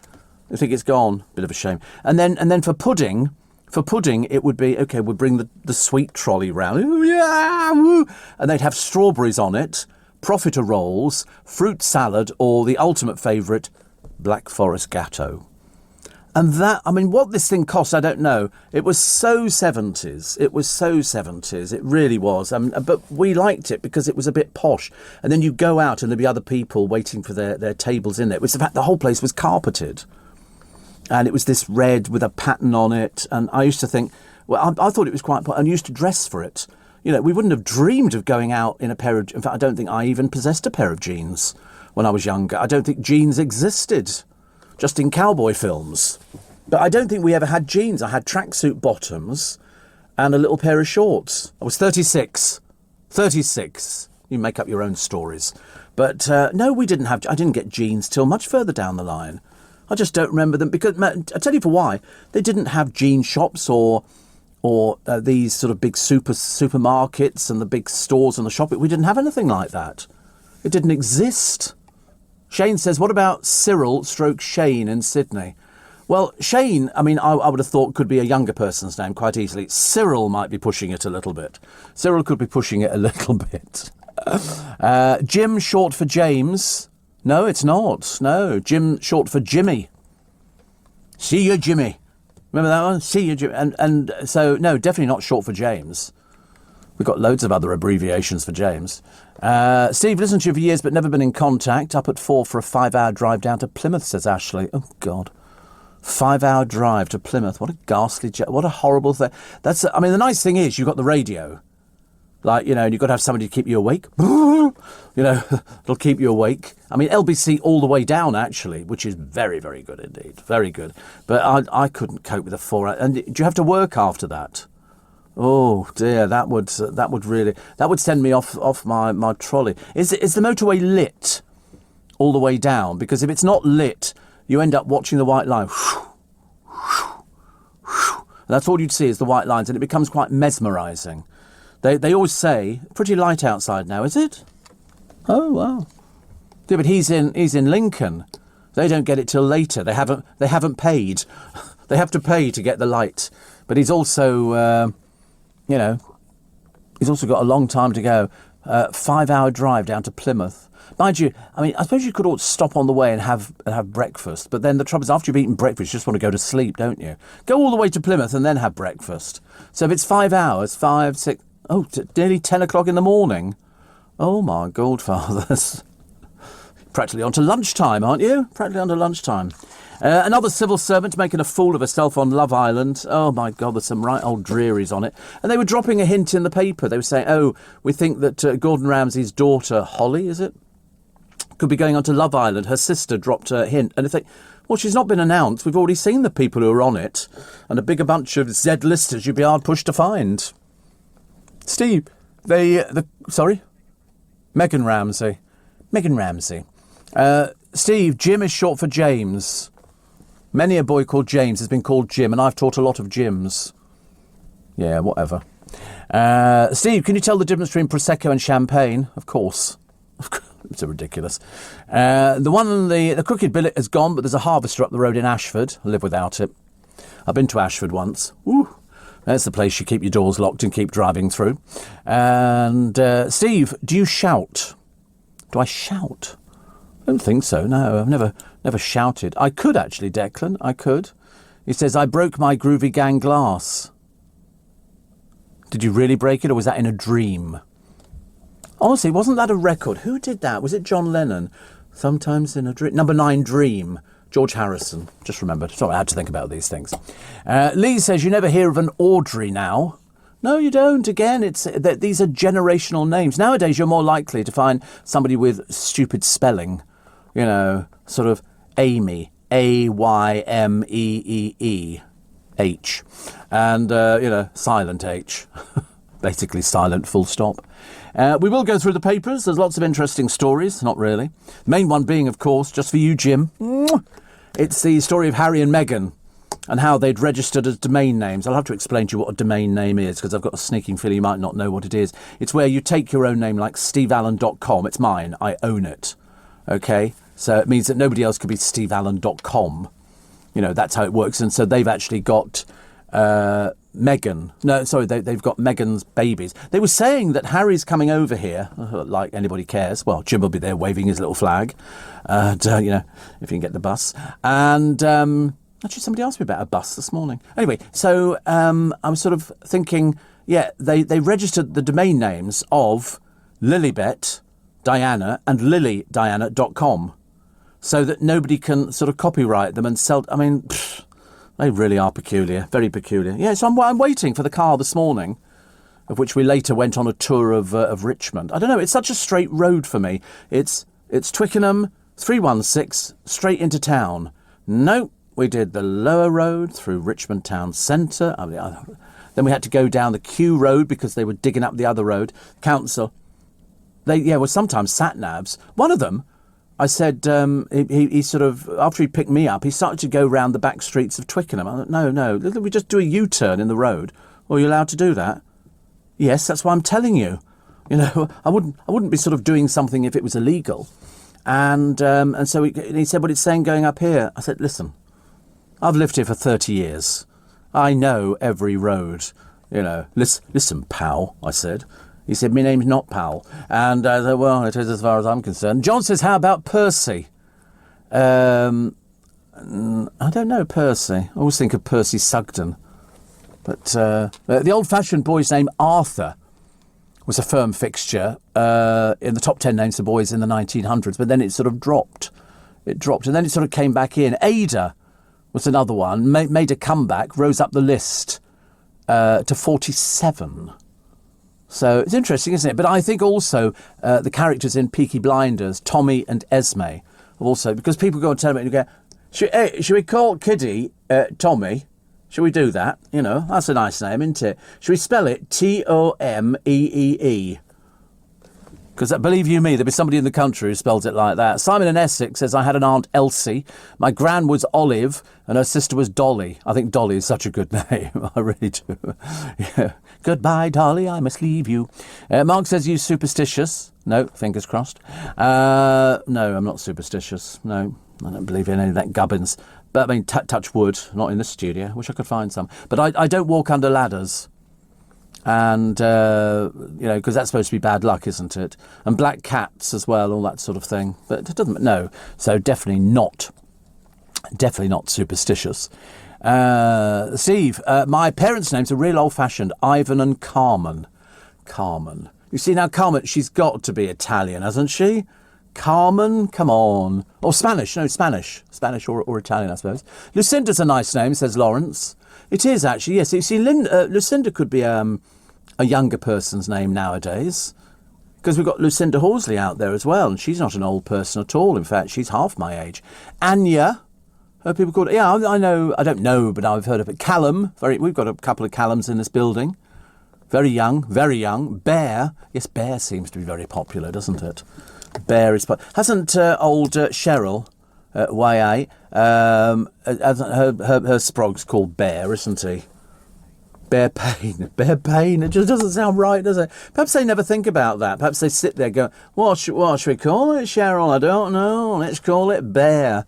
I think it's gone. Bit of a shame. And then for pudding, it would be, okay, we'll bring the sweet trolley round. Ooh, yeah, woo. And they'd have strawberries on it, profiteroles, fruit salad, or the ultimate favourite, Black Forest Gatto. And that, I mean, what this thing cost, I don't know. It was so 70s. It really was. But we liked it because it was a bit posh. And then you go out and there'd be other people waiting for their tables in there. It was the fact the whole place was carpeted. And it was this red with a pattern on it. And I used to think, well, I thought it was quite, and used to dress for it. You know, we wouldn't have dreamed of going out in a pair of, in fact, I don't think I even possessed a pair of jeans when I was younger. I don't think jeans existed, just in cowboy films. But I don't think we ever had jeans. I had tracksuit bottoms and a little pair of shorts. I was 36. You make up your own stories. But no, we didn't have, I didn't get jeans till much further down the line. I just don't remember them because, I'll tell you for why. They didn't have jean shops or these sort of big supermarkets and the big stores and the shopping. We didn't have anything like that. It didn't exist. Shane says, what about Cyril stroke Shane in Sydney? Well, Shane, I mean, I would have thought could be a younger person's name quite easily. Cyril might be pushing it a little bit. Cyril could be pushing it a little bit. Jim, short for James. No, it's not. No, Jim, short for Jimmy. See you, Jimmy. Remember that one? See you, Jimmy. And so, no, definitely not short for James. We've got loads of other abbreviations for James. Steve, listened to you for years but never been in contact. Up at 4 for a 5-hour drive down to Plymouth, says Ashley. Oh, God. 5-hour drive to Plymouth. What a ghastly, what a horrible thing. That's, I mean, the nice thing is you've got the radio. Like, you know, and you've got to have somebody to keep you awake. You know, it'll keep you awake. I mean, LBC all the way down, actually, which is very, very good indeed. Very good. But I couldn't cope with a 4-hour. And do you have to work after that? Oh, dear, that would send me off my trolley. Is the motorway lit all the way down? Because if it's not lit, you end up watching the white line. And that's all you'd see is the white lines, and it becomes quite mesmerising. They always say, pretty light outside now, is it? Oh, wow. Yeah, but he's in Lincoln. They don't get it till later. They haven't paid. They have to pay to get the light. But he's also, you know, he's also got a long time to go. 5-hour drive down to Plymouth. Mind you, I mean, I suppose you could stop on the way and have breakfast. But then the trouble is, after you've eaten breakfast, you just want to go to sleep, don't you? Go all the way to Plymouth and then have breakfast. So if it's 5 hours, 5, 6... Oh, nearly 10 o'clock in the morning. Oh, my Godfathers. Practically on to lunchtime, aren't you? Practically on to lunchtime. Another civil servant making a fool of herself on Love Island. Oh, my God, there's some right old drearies on it. And they were dropping a hint in the paper. They were saying, oh, we think that Gordon Ramsay's daughter, Holly, is it? Could be going on to Love Island. Her sister dropped a hint. And they think, well, she's not been announced. We've already seen the people who are on it. And a bigger bunch of Z-listers you'd be hard-pushed to find. Steve, sorry? Megan Ramsay. Steve, Jim is short for James. Many a boy called James has been called Jim, and I've taught a lot of Jims. Yeah, whatever. Steve, can you tell the difference between Prosecco and Champagne? Of course. It's ridiculous. The Crooked Billet has gone, but there's a Harvester up the road in Ashford. I live without it. I've been to Ashford once. Woo. That's the place you keep your doors locked and keep driving through. And Steve, do you shout? Do I shout? I don't think so. No, I've never shouted. I could actually, Declan. I could. He says, I broke my Groovy Gang glass. Did you really break it, or was that in a dream? Honestly, wasn't that a record? Who did that? Was it John Lennon? Sometimes in a dream. Number 9, Dream. George Harrison. Just remembered. Sorry, I had to think about these things. Lee says, you never hear of an Audrey now. No, you don't. Again, these are generational names. Nowadays, you're more likely to find somebody with stupid spelling. You know, sort of Amy. A-Y-M-E-E-E-H. And, silent H. Basically silent, full stop. We will go through the papers. There's lots of interesting stories. Not really. The main one being, of course, just for you, Jim. It's the story of Harry and Meghan and how they'd registered as domain names. I'll have to explain to you what a domain name is, because I've got a sneaking feeling you might not know what it is. It's where you take your own name, like steveallen.com. It's mine. I own it. Okay? So it means that nobody else could be steveallen.com. You know, that's how it works. And so they've actually got... Meghan. No, sorry, they've got Meghan's babies. They were saying that Harry's coming over here, like anybody cares. Well, Jim will be there waving his little flag, if you can get the bus. And actually, somebody asked me about a bus this morning. Anyway, so I was sort of thinking, yeah, they registered the domain names of Lilibet, Diana, and LilyDiana.com, so that nobody can sort of copyright them and sell. I mean... They really are peculiar, very peculiar. Yeah, so I'm waiting for the car this morning, of which we later went on a tour of Richmond. I don't know, it's such a straight road for me. It's Twickenham, 316, straight into town. No, we did the lower road through Richmond town centre. Then we had to go down the Kew road because they were digging up the other road. Council, sometimes sat-navs. One of them... I said, he sort of, after he picked me up, he started to go round the back streets of Twickenham. I thought, no, we just do a U-turn in the road. Are you allowed to do that? Yes, that's why I'm telling you. You know, I wouldn't be sort of doing something if it was illegal. And so he said, well, it's saying going up here. I said, listen, I've lived here for 30 years. I know every road, you know. Listen, pal, I said. He said, my name's not Pal. And I said, well, it is as far as I'm concerned. John says, how about Percy? I don't know Percy. I always think of Percy Sugden. But the old-fashioned boy's name, Arthur, was a firm fixture in the top 10 names for boys in the 1900s. But then it sort of dropped. It dropped. And then it sort of came back in. Ada was another one. Made a comeback, rose up the list to 47. So it's interesting, isn't it? But I think also the characters in Peaky Blinders, Tommy and Esme, also, because people go and tell me and go, should we call Kiddie Tommy? Should we do that? You know, that's a nice name, isn't it? Should we spell it Tomeee? Because believe you me, there'll be somebody in the country who spells it like that. Simon in Essex says, I had an aunt Elsie. My gran was Olive and her sister was Dolly. I think Dolly is such a good name. I really do. Yeah. Goodbye, Dolly, I must leave you. Mark says, you superstitious? No, fingers crossed. No, I'm not superstitious. No, I don't believe in any of that gubbins. But I mean, touch wood, not in the studio. Wish I could find some. But I don't walk under ladders. And, you know, because that's supposed to be bad luck, isn't it? And black cats as well, all that sort of thing. But it doesn't, no. So definitely not superstitious. Steve, my parents' names are real old-fashioned. Ivan and Carmen. Carmen. You see, now, Carmen, she's got to be Italian, hasn't she? Carmen, come on. Or Spanish, no, Spanish. Spanish or Italian, I suppose. Lucinda's a nice name, says Lawrence. It is, actually, yes. You see, Lucinda could be a younger person's name nowadays. Because we've got Lucinda Horsley out there as well, and she's not an old person at all. In fact, she's half my age. Anya, heard people called it. Yeah, I know, I don't know, but I've heard of it. Callum, we've got a couple of Callums in this building. Very young, very young. Bear, yes, Bear seems to be very popular, doesn't it? Bear is... Hasn't old Cheryl... YA, her sprog's called Bear, isn't he? Bear Payne. Bear Payne. It just doesn't sound right, does it? Perhaps they never think about that. Perhaps they sit there going, what should we call it, Cheryl? I don't know. Let's call it Bear.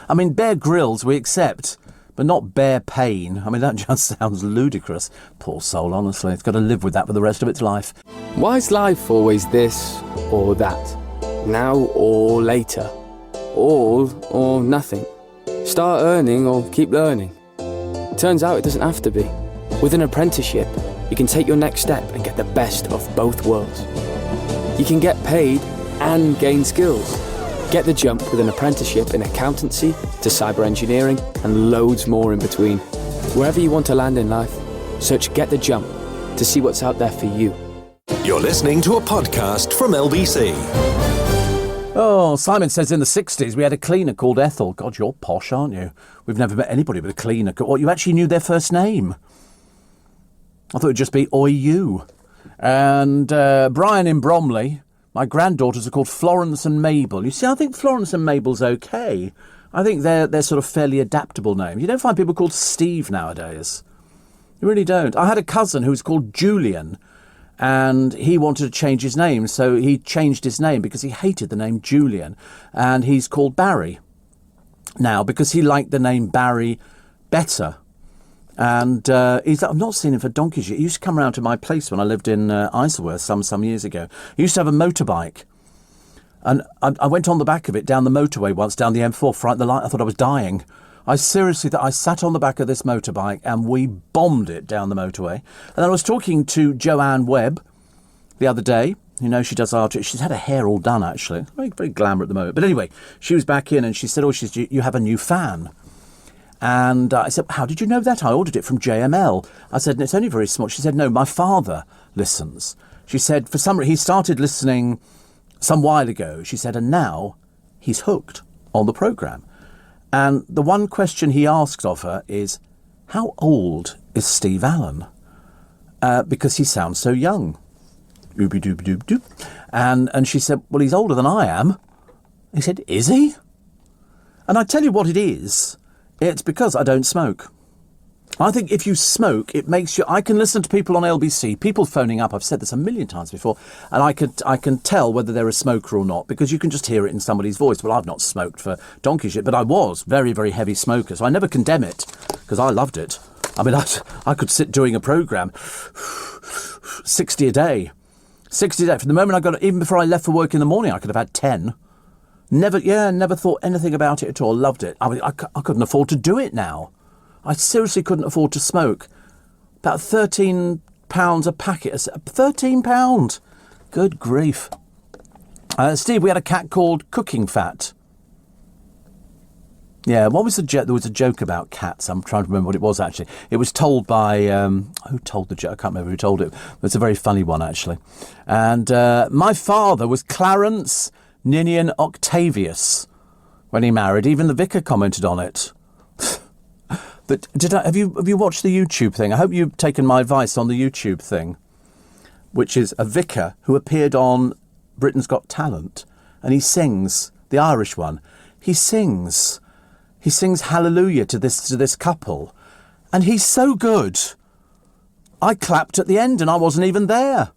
I mean, Bear Grylls we accept, but not Bear Payne. I mean, that just sounds ludicrous. Poor soul, honestly. It's got to live with that for the rest of its life. Why is life always this or that? Now or later? All or nothing. Start earning or keep learning. Turns out it doesn't have to be. With an apprenticeship, you can take your next step and get the best of both worlds. You can get paid and gain skills. Get the jump with an apprenticeship in accountancy to cyber engineering and loads more in between. Wherever you want to land in life, search Get the Jump to see what's out there for you. You're listening to a podcast from LBC. Oh, Simon says in the 60s we had a cleaner called Ethel. God, you're posh, aren't you? We've never met anybody with a cleaner. What, you actually knew their first name? I thought it'd just be Oi You. And Brian in Bromley, my granddaughters are called Florence and Mabel. You see, I think Florence and Mabel's okay. I think they're sort of fairly adaptable names. You don't find people called Steve nowadays. You really don't. I had a cousin who was called Julian, and he wanted to change his name, so he changed his name because he hated the name Julian, and he's called Barry now because he liked the name Barry better. And I've not seen him for donkeys yet. He used to come around to my place when I lived in Isleworth some years ago. He used to have a motorbike, and I went on the back of it down the motorway once, down the M4, frightened the light. I thought I was dying. I sat on the back of this motorbike and we bombed it down the motorway. And then I was talking to Joanne Webb the other day. You know, she does art. She's had her hair all done, actually. Very, very glamour at the moment. But anyway, she was back in and she said, you have a new fan. And I said, how did you know that? I ordered it from JML. I said, it's only very small. She said, no, my father listens. She said, for some reason, he started listening some while ago. She said, and now he's hooked on the programme. And the one question he asked of her is, how old is Steve Allen? Because he sounds so young. Ooby-dooby-doob-doop. And she said, well, he's older than I am. He said, is he? And I tell you what it is. It's because I don't smoke. I think if you smoke, it makes you... I can listen to people on LBC, people phoning up, I've said this a million times before, and I can tell whether they're a smoker or not, because you can just hear it in somebody's voice. Well, I've not smoked for donkey shit, but I was very, very heavy smoker, so I never condemn it, because I loved it. I mean, I could sit doing a programme, 60 a day. 60 a day. From the moment I got it, even before I left for work in the morning, I could have had 10. Never thought anything about it at all. Loved it. I mean, I couldn't afford to do it now. I seriously couldn't afford to smoke. About £13 a packet. £13? Good grief. Steve, we had a cat called Cooking Fat. Yeah, what was the joke? There was a joke about cats. I'm trying to remember what it was, actually. It was told by... who told the joke? I can't remember who told it. It's a very funny one, actually. And my father was Clarence Ninian Octavius when he married. Even the vicar commented on it. But have you watched the YouTube thing? I hope you've taken my advice on the YouTube thing, which is a vicar who appeared on Britain's Got Talent, and he sings, the Irish one, he sings Hallelujah to this couple, and he's so good. I clapped at the end and I wasn't even there.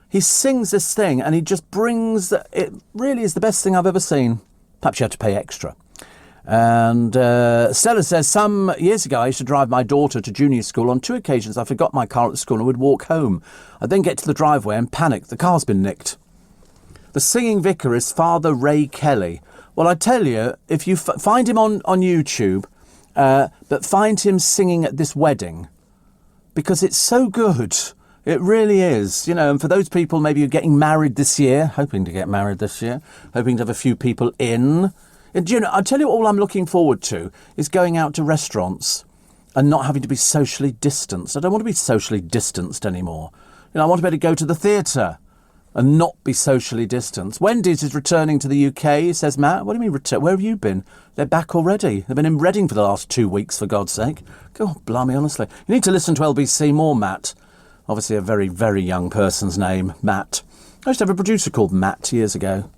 He sings this thing and he just brings... It really is the best thing I've ever seen. Perhaps you have to pay extra. And Stella says, some years ago I used to drive my daughter to junior school. On 2 occasions I forgot my car at the school and would walk home. I'd then get to the driveway and panic. The car's been nicked. The singing vicar is Father Ray Kelly. Well, I tell you, if you find him on YouTube, but find him singing at this wedding, because it's so good. It really is. You know, and for those people maybe you're getting married this year, hoping to get married this year, hoping to have a few people in... And, you know, I tell you, all I'm looking forward to is going out to restaurants and not having to be socially distanced. I don't want to be socially distanced anymore. You know, I want to be able to go to the theatre and not be socially distanced. Wendy's is returning to the UK, says Matt. What do you mean return? Where have you been? They're back already. They've been in Reading for the last 2 weeks, for God's sake. God, blimey, honestly. You need to listen to LBC more, Matt. Obviously a very, very young person's name, Matt. I used to have a producer called Matt years ago.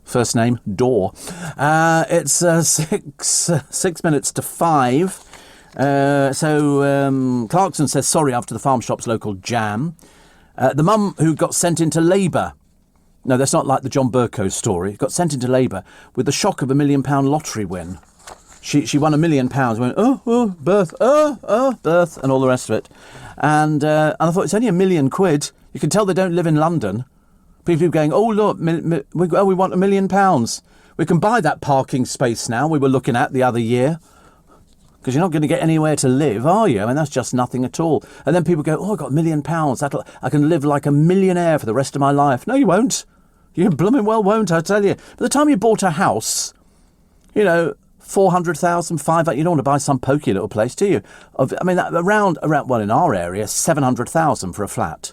First name, Door. It's 6 minutes to 5. So Clarkson says sorry after the farm shop's local jam. The mum who got sent into labour. No, that's not like the John Burko story. Got sent into labour with the shock of £1 million lottery win. She won £1 million. Went, birth, birth, and all the rest of it. And I thought, it's only £1 million. You can tell they don't live in London. People are going, oh, look, we want £1 million. We can buy that parking space now we were looking at the other year. Because you're not going to get anywhere to live, are you? I mean, that's just nothing at all. And then people go, oh, I got £1 million. I can live like a millionaire for the rest of my life. No, you won't. You blooming well won't, I tell you. By the time you bought a house, you know, 400,000, 500, you don't want to buy some pokey little place, do you? I mean, around, well, in our area, 700,000 for a flat.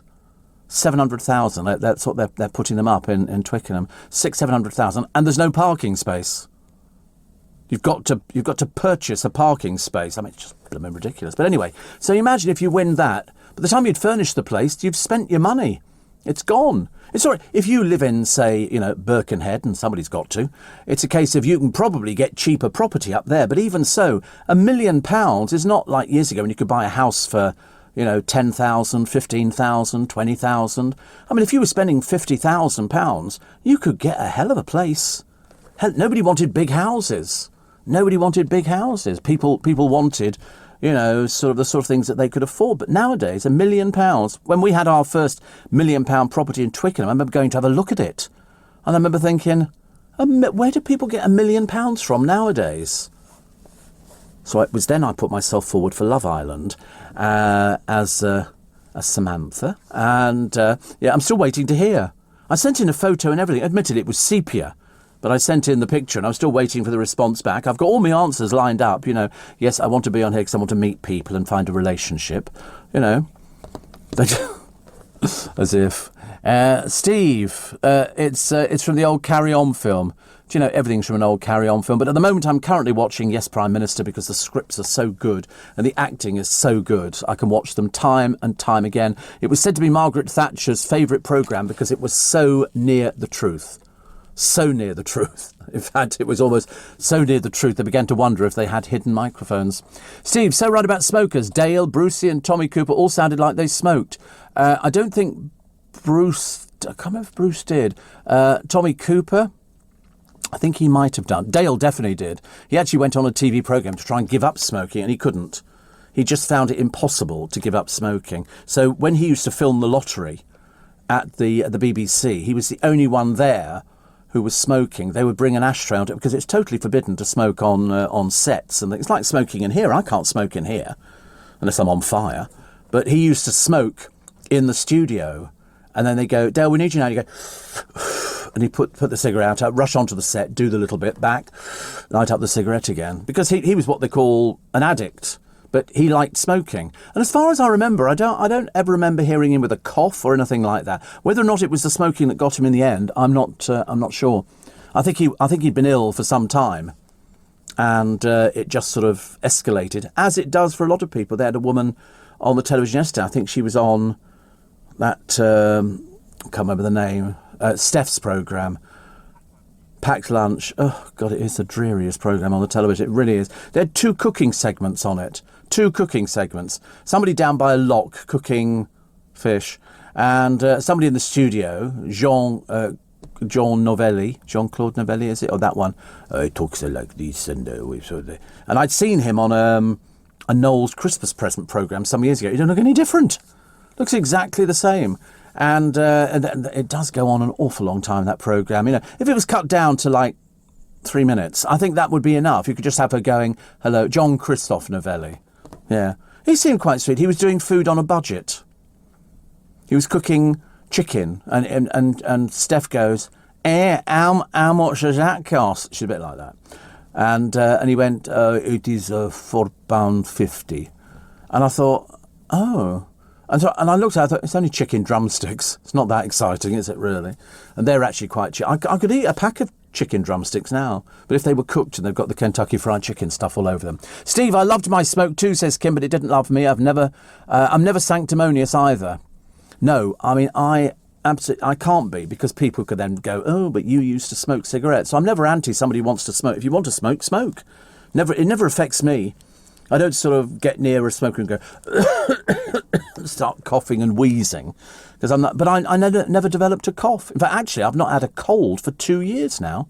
700,000. That's what they're putting them up in Twickenham. 700,000, and there's no parking space. You've got to purchase a parking space. I mean, it's just blooming ridiculous. But anyway, so imagine if you win that. By the time you'd furnished the place, you've spent your money. It's gone. It's all right. If you live in, say, you know, Birkenhead, and somebody's got to, it's a case of you can probably get cheaper property up there. But even so, £1 million is not like years ago when you could buy a house for, you know, 10,000, 15,000, 20,000. I mean, if you were spending £50,000, you could get a hell of a place. Hell, nobody wanted big houses. Nobody wanted big houses. People wanted, you know, sort of the sort of things that they could afford. But nowadays, £1 million. When we had our first £1 million property in Twickenham, I remember going to have a look at it. And I remember thinking, where do people get £1 million from nowadays? So it was then I put myself forward for Love Island as Samantha. And, yeah, I'm still waiting to hear. I sent in a photo and everything. Admitted it was sepia. But I sent in the picture and I'm still waiting for the response back. I've got all my answers lined up, you know. Yes, I want to be on here because I want to meet people and find a relationship, you know. As if. Steve, it's from the old Carry On film. Do you know, everything's from an old Carry On film. But at the moment I'm currently watching Yes, Prime Minister because the scripts are so good and the acting is so good. I can watch them time and time again. It was said to be Margaret Thatcher's favourite programme because it was so near the truth. So near the truth. In fact, it was almost so near the truth they began to wonder if they had hidden microphones. Steve, so right about smokers. Dale, Brucey and Tommy Cooper all sounded like they smoked. I don't think Bruce... I can't remember if Bruce did. Tommy Cooper... I think he might have done. Dale definitely did. He actually went on a TV programme to try and give up smoking, and he couldn't. He just found it impossible to give up smoking. So when he used to film the lottery at the BBC, he was the only one there who was smoking. They would bring an ashtray onto it because it's totally forbidden to smoke on sets. And it's like smoking in here. I can't smoke in here unless I'm on fire. But he used to smoke in the studio. And then they go, Dale, we need you now. And you go, and he put the cigarette out, rush onto the set, do the little bit, back, light up the cigarette again. Because he was what they call an addict. But he liked smoking. And as far as I remember, I don't ever remember hearing him with a cough or anything like that. Whether or not it was the smoking that got him in the end, I'm not sure. I think he'd been ill for some time, and it just sort of escalated, as it does for a lot of people. They had a woman on the television yesterday. I think she was on that I can't remember the name. Steph's programme. Packed Lunch. Oh, God, it is the dreariest programme on the television. It really is. They had 2 cooking segments on it. 2 cooking segments. Somebody down by a lock cooking fish, and somebody in the studio, Jean-Claude Novelli, is it? Or that one. He talks like this, and and I'd seen him on a Noel's Christmas present programme some years ago. He don't look any different. Looks exactly the same. And it does go on an awful long time, that programme. You know, if it was cut down to like 3 minutes, I think that would be enough. You could just have her going, hello, John Christophe Novelli. Yeah. He seemed quite sweet. He was doing food on a budget. He was cooking chicken, and Steph goes, how much does that cost? She's a bit like that. And he went, it is £4.50. And I thought, oh... And I looked at it, I thought, it's only chicken drumsticks. It's not that exciting, is it, really? And they're actually quite cheap. I could eat a pack of chicken drumsticks now. But if they were cooked and they've got the Kentucky Fried Chicken stuff all over them. Steve, I loved my smoke too, says Kim, but it didn't love me. I'm never sanctimonious either. No, I mean, I can't be, because people could then go, oh, but you used to smoke cigarettes. So I'm never anti somebody who wants to smoke. If you want to smoke, smoke. It never affects me. I don't sort of get near a smoker and go start coughing and wheezing, because I'm not. But I never developed a cough. In fact, actually, I've not had a cold for 2 years now.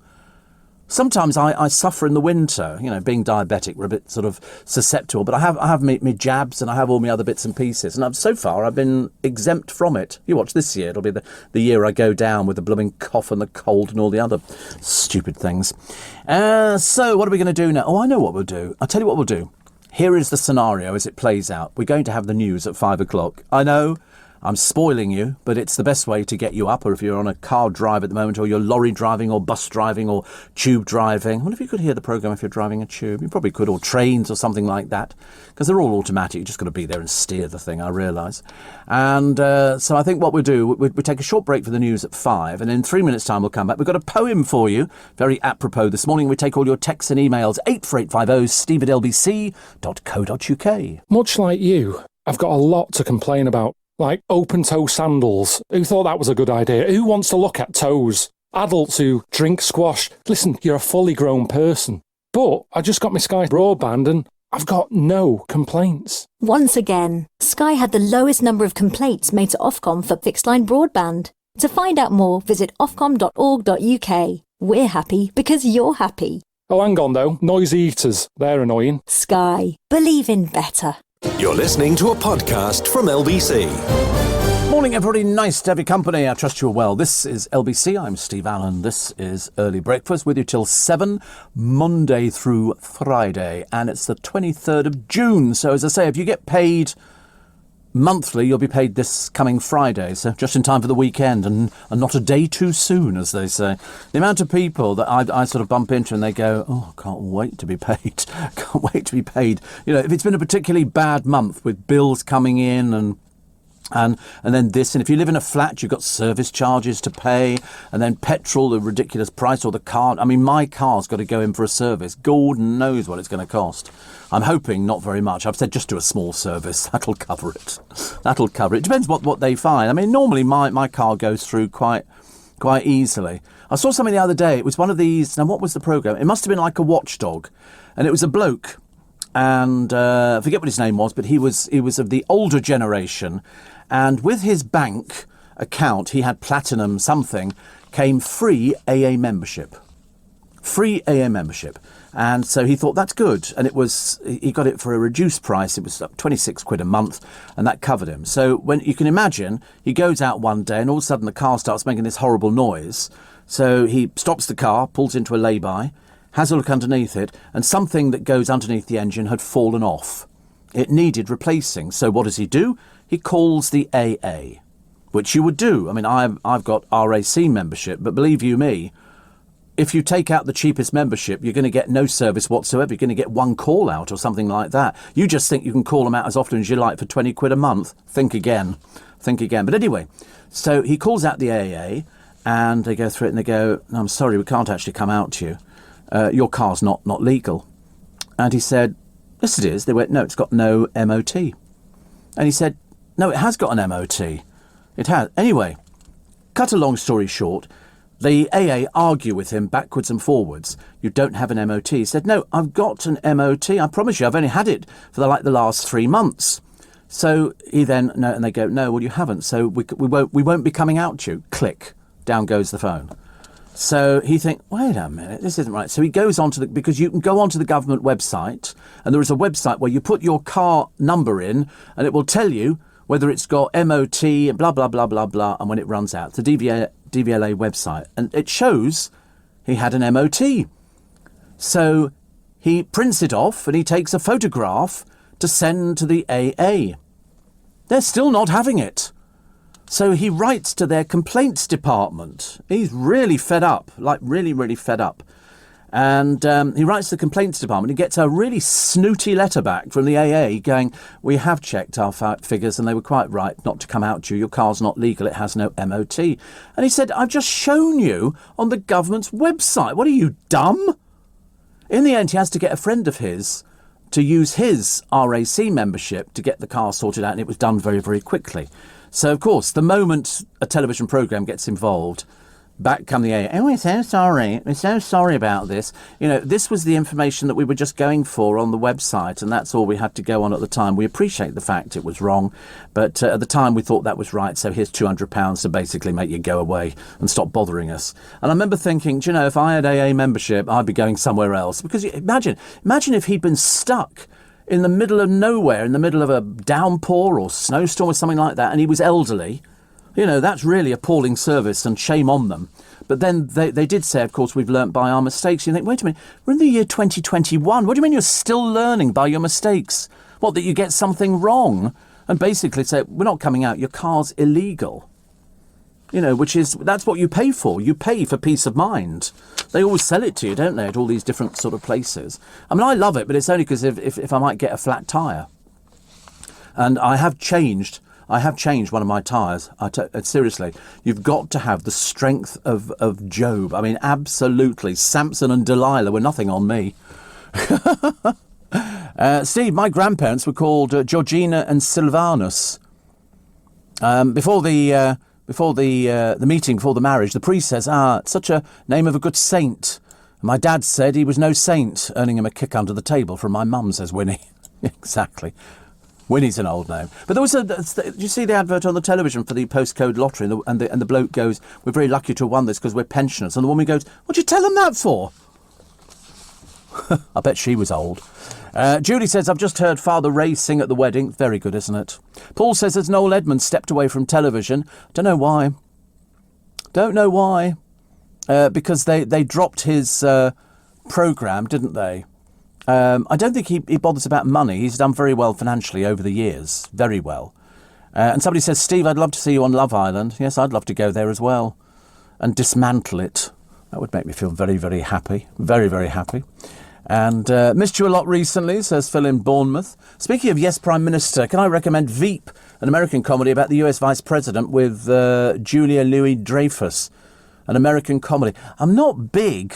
Sometimes I suffer in the winter. You know, being diabetic, we're a bit sort of susceptible. But I have my jabs, and I have all my other bits and pieces. And so far, I've been exempt from it. You watch this year; it'll be the year I go down with the blooming cough and the cold and all the other stupid things. So what are we going to do now? Oh, I know what we'll do. I'll tell you what we'll do. Here is the scenario as it plays out. We're going to have the news at 5 o'clock. I know I'm spoiling you, but it's the best way to get you up, or if you're on a car drive at the moment, or you're lorry driving or bus driving or tube driving. I wonder if you could hear the programme if you're driving a tube. You probably could, or trains or something like that, because they're all automatic. You've just got to be there and steer the thing, I realise. And so I think what we'll do, we take a short break for the news at 5, and in 3 minutes' time we'll come back. We've got a poem for you, very apropos this morning. We take all your texts and emails, 84850 steve@lbc.co.uk. Much like you, I've got a lot to complain about. Like open-toe sandals. Who thought that was a good idea? Who wants to look at toes? Adults who drink squash. Listen, you're a fully grown person. But I just got my Sky broadband and I've got no complaints. Once again, Sky had the lowest number of complaints made to Ofcom for fixed-line broadband. To find out more, visit ofcom.org.uk. We're happy because you're happy. Oh, hang on though. Noisy eaters. They're annoying. Sky. Believe in better. You're listening to a podcast from LBC. Morning, everybody. Nice to have your company. I trust you're well. This is LBC. I'm Steve Allen. This is Early Breakfast with you till 7, Monday through Friday. And it's the 23rd of June. So as I say, if you get paid monthly, you'll be paid this coming Friday. So just in time for the weekend and not a day too soon, as they say. The amount of people that I sort of bump into and they go, oh, I can't wait to be paid. Can't wait to be paid. You know, if it's been a particularly bad month with bills coming in and then this, and if you live in a flat, you've got service charges to pay, and then petrol, the ridiculous price, or the car. I mean, my car's got to go in for a service. Gordon knows what it's going to cost. I'm hoping not very much. I've said just do a small service. That'll cover it. That'll cover it. Depends what they find. I mean, normally my car goes through quite quite easily. I saw something the other day. It was one of these. Now, what was the programme? It must have been like a watchdog. And it was a bloke. And I forget what his name was, but he was of the older generation. And with his bank account, he had platinum something, came free AA membership. Free AA membership. And so he thought, that's good. And he got it for a reduced price. It was like 26 quid a month, and that covered him. So when you can imagine, he goes out one day and all of a sudden the car starts making this horrible noise. So he stops the car, pulls into a lay-by, has a look underneath it, and something that goes underneath the engine had fallen off. It needed replacing. So what does he do? He calls the AA, which you would do. I mean, I've got RAC membership, but believe you me, if you take out the cheapest membership, you're going to get no service whatsoever. You're going to get one call out or something like that. You just think you can call them out as often as you like for 20 quid a month. Think again. But anyway, so he calls out the AA and they go through it and they go, no, I'm sorry, we can't actually come out to you. Your car's not legal. And he said, yes, it is. They went, no, it's got no MOT. And he said, no, it has got an MOT. It has. Anyway, cut a long story short, the AA argue with him backwards and forwards. You don't have an MOT. He said, no, I've got an MOT. I promise you, I've only had it for the last 3 months. So he then, no, and they go, no, well, you haven't. So we won't be coming out to you. Click. Down goes the phone. So he thinks, wait a minute, this isn't right. So he goes on because you can go onto the government website, and there is a website where you put your car number in, and it will tell you whether it's got MOT, blah, blah, blah, blah, blah, and when it runs out. The DVLA website. And it shows he had an MOT. So he prints it off and he takes a photograph to send to the AA. They're still not having it. So he writes to their complaints department. He's really fed up, like really, really fed up. And he writes to the complaints department. He gets a really snooty letter back from the AA going, we have checked our figures and they were quite right not to come out to you. Your car's not legal. It has no MOT. And he said, I've just shown you on the government's website. What are you, dumb? In the end, he has to get a friend of his to use his RAC membership to get the car sorted out. And it was done very, very quickly. So, of course, the moment a television programme gets involved, back come the AA. Oh, we're so sorry. We're so sorry about this. You know, this was the information that we were just going for on the website, and that's all we had to go on at the time. We appreciate the fact it was wrong, but at the time we thought that was right, so here's £200 to basically make you go away and stop bothering us. And I remember thinking, do you know, if I had AA membership, I'd be going somewhere else. Because imagine if he'd been stuck in the middle of nowhere, in the middle of a downpour or snowstorm or something like that, and he was elderly. You know, that's really appalling service and shame on them. But then they did say, of course, we've learnt by our mistakes. You think, wait a minute, we're in the year 2021. What do you mean you're still learning by your mistakes? What, that you get something wrong? And basically say, we're not coming out, your car's illegal. You know, that's what you pay for. You pay for peace of mind. They always sell it to you, don't they, at all these different sort of places. I mean, I love it, but it's only because if I might get a flat tyre. And I have changed one of my tyres. Seriously, you've got to have the strength of Job. I mean, absolutely. Samson and Delilah were nothing on me. Steve, my grandparents were called Georgina and Sylvanus. Before the meeting, before the marriage, the priest says, it's such a name of a good saint. My dad said he was no saint, earning him a kick under the table from my mum, says Winnie. Exactly. Winnie's an old name. But there was did you see the advert on the television for the postcode lottery? And the bloke goes, we're very lucky to have won this because we're pensioners. And the woman goes, what'd you tell them that for? I bet she was old. Julie says, I've just heard Father Ray sing at the wedding. Very good, isn't it? Paul says, as Noel Edmonds stepped away from television. Don't know why. Because they dropped his programme, didn't they? I don't think he bothers about money. He's done very well financially over the years. Very well. And somebody says, Steve, I'd love to see you on Love Island. Yes, I'd love to go there as well. And dismantle it. That would make me feel very, very happy. Very, very happy. And missed you a lot recently, says Phil in Bournemouth. Speaking of Yes, Prime Minister, can I recommend Veep, an American comedy about the US Vice President with Julia Louis-Dreyfus, an American comedy. I'm not big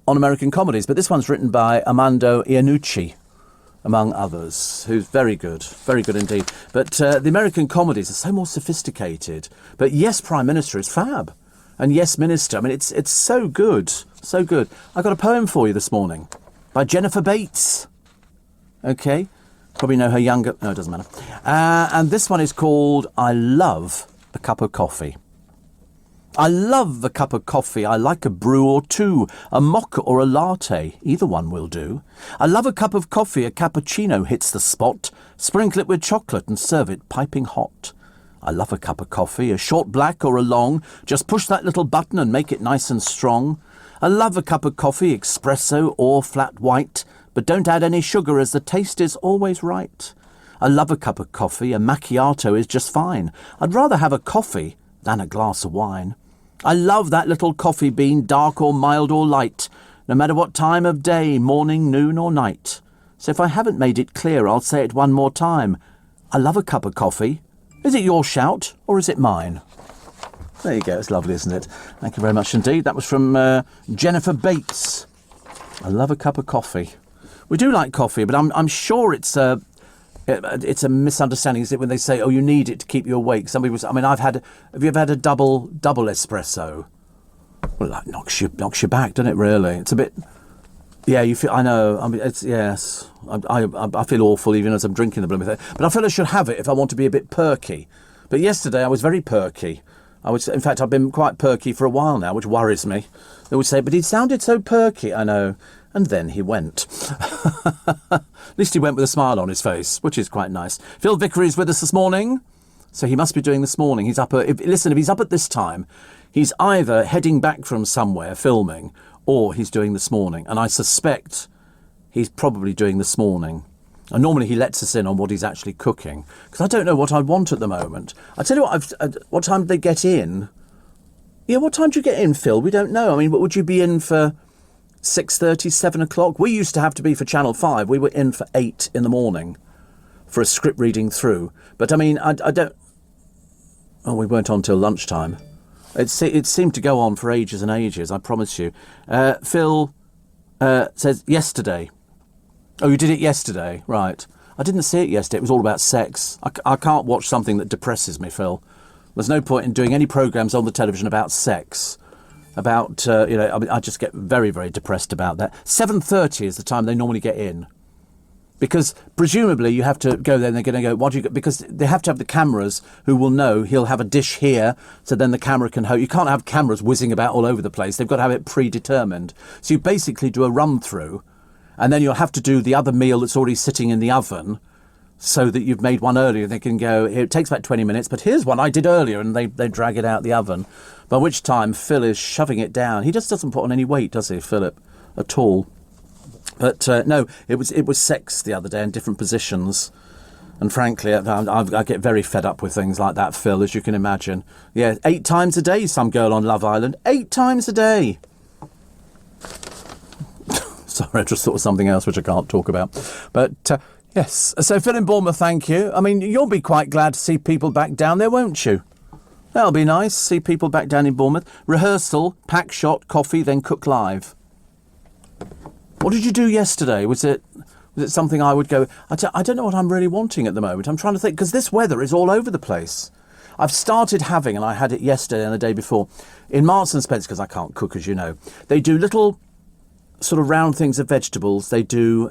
on American comedies, but this one's written by Armando Iannucci, among others, who's very good indeed. But the American comedies are so more sophisticated. But Yes, Prime Minister is fab. and Yes Minister. I mean, it's so good, so good. I got a poem for you this morning by Jennifer Bates. Okay, probably know her younger. No, it doesn't matter. And this one is called "I Love a Cup of Coffee." I love a cup of coffee. I like a brew or two, a mocha or a latte. Either one will do. I love a cup of coffee. A cappuccino hits the spot. Sprinkle it with chocolate and serve it piping hot. I love a cup of coffee, a short black or a long. Just push that little button and make it nice and strong. I love a cup of coffee, espresso or flat white. But don't add any sugar as the taste is always right. I love a cup of coffee. A macchiato is just fine. I'd rather have a coffee than a glass of wine. I love that little coffee bean, dark or mild or light, no matter what time of day, morning, noon or night. So if I haven't made it clear, I'll say it one more time. I love a cup of coffee. Is it your shout or is it mine? There you go. It's lovely, isn't it? Thank you very much indeed. That was from Jennifer Bates. I love a cup of coffee. We do like coffee, but I'm sure it's a misunderstanding, is it, when they say, "Oh, you need it to keep you awake"? Some people say, I mean, have you ever had a double espresso? Well, that knocks you back, doesn't it? Really, it's a bit. Yeah, you feel. I know. I mean, it's yes. I feel awful even as I'm drinking the blooming thing. But I feel I should have it if I want to be a bit perky. But yesterday I was very perky. In fact, I've been quite perky for a while now, which worries me. They would say, "But he sounded so perky." I know. And then he went. At least he went with a smile on his face, which is quite nice. Phil Vickery is with us this morning, so he must be doing this morning. He's up. If he's up at this time, he's either heading back from somewhere filming, or he's doing this morning. And I suspect he's probably doing this morning. And normally he lets us in on what he's actually cooking, because I don't know what I want at the moment. I tell you what. What time did they get in? Yeah, what time do you get in, Phil? We don't know. I mean, would you be in for 6:30, 7 o'clock? We used to have to be for Channel 5. We were in for 8 in the morning for a script reading through. But I mean, I don't... Oh, we weren't on till lunchtime. It seemed to go on for ages and ages, I promise you. Phil says yesterday. Oh, you did it yesterday? Right. I didn't see it yesterday. It was all about sex. I can't watch something that depresses me, Phil. There's no point in doing any programmes on the television about sex. About, I just get very, very depressed about that. 7:30 is the time they normally get in. Because presumably you have to go there and they're going to go, what do you... Because they have to have the cameras who will know he'll have a dish here, so then the camera can hold... You can't have cameras whizzing about all over the place. They've got to have it predetermined. So you basically do a run-through, and then you'll have to do the other meal that's already sitting in the oven, so that you've made one earlier. They can go, it takes about 20 minutes, but here's one I did earlier, and they drag it out the oven. By which time Phil is shoving it down. He just doesn't put on any weight, does he, Philip, at all? But no, it was sex the other day in different positions. And frankly, I get very fed up with things like that, Phil, as you can imagine. Yeah, 8 times a day, some girl on Love Island. 8 times a day. Sorry, I just thought of something else which I can't talk about. But... yes. So, Phil in Bournemouth, thank you. I mean, you'll be quite glad to see people back down there, won't you? That'll be nice, see people back down in Bournemouth. Rehearsal, pack shot, coffee, then cook live. What did you do yesterday? Was it something I would go... I don't know what I'm really wanting at the moment. I'm trying to think, because this weather is all over the place. I've started having, and I had it yesterday and the day before, in Marks and Spencer, because I can't cook, as you know, they do little... sort of round things of vegetables. They do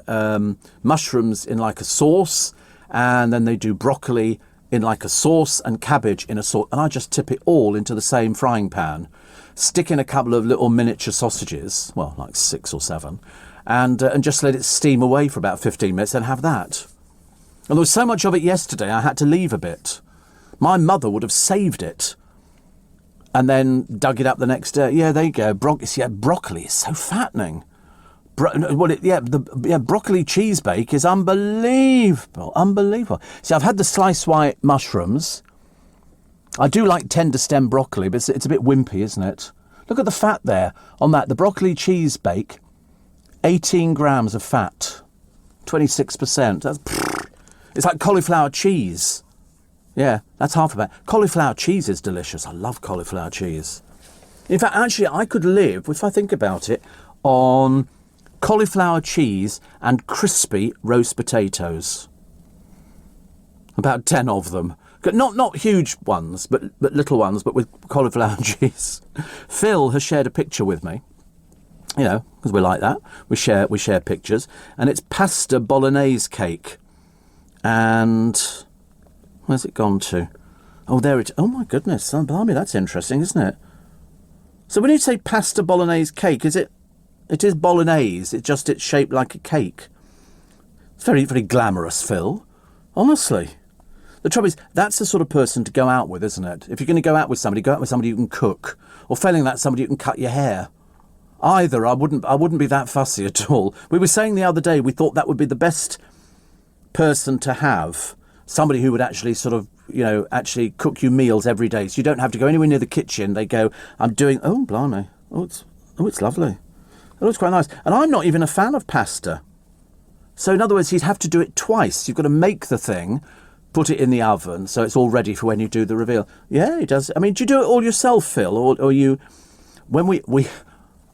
mushrooms in like a sauce, and then they do broccoli in like a sauce and cabbage in a sauce, and I just tip it all into the same frying pan, stick in a couple of little miniature sausages, well, like 6 or 7, and just let it steam away for about 15 minutes and have that. And there was so much of it yesterday I had to leave a bit. My mother would have saved it and then dug it up the next day. Yeah, there you go. Broccoli is so fattening. Broccoli cheese bake is unbelievable. Unbelievable. See, I've had the sliced white mushrooms. I do like tender stem broccoli, but it's a bit wimpy, isn't it? Look at the fat there on that. The broccoli cheese bake, 18 grams of fat, 26%. It's like cauliflower cheese. Yeah, that's half of it. Cauliflower cheese is delicious. I love cauliflower cheese. In fact, actually, I could live, if I think about it, on cauliflower cheese and crispy roast potatoes. About 10 of them. Not huge ones, but little ones, but with cauliflower cheese. Phil has shared a picture with me. You know, because we're like that. We share pictures, and it's pasta bolognese cake. And where's it gone to? Oh, there it. Oh my goodness, blimey, that's interesting, isn't it? So when you say pasta bolognese cake, is it? It is bolognese. It's shaped like a cake. It's very, very glamorous, Phil. Honestly. The trouble is, that's the sort of person to go out with, isn't it? If you're going to go out with somebody who can cook, or failing that, somebody who can cut your hair. Either, I wouldn't be that fussy at all. We were saying the other day, we thought that would be the best person to have. Somebody who would actually sort of, actually cook you meals every day. So you don't have to go anywhere near the kitchen. They go, I'm doing, oh, blimey. Oh, it's lovely. It looks quite nice. And I'm not even a fan of pasta. So in other words, you'd have to do it twice. You've got to make the thing, put it in the oven, so it's all ready for when you do the reveal. Yeah, it does. I mean, do you do it all yourself, Phil? Or you, when we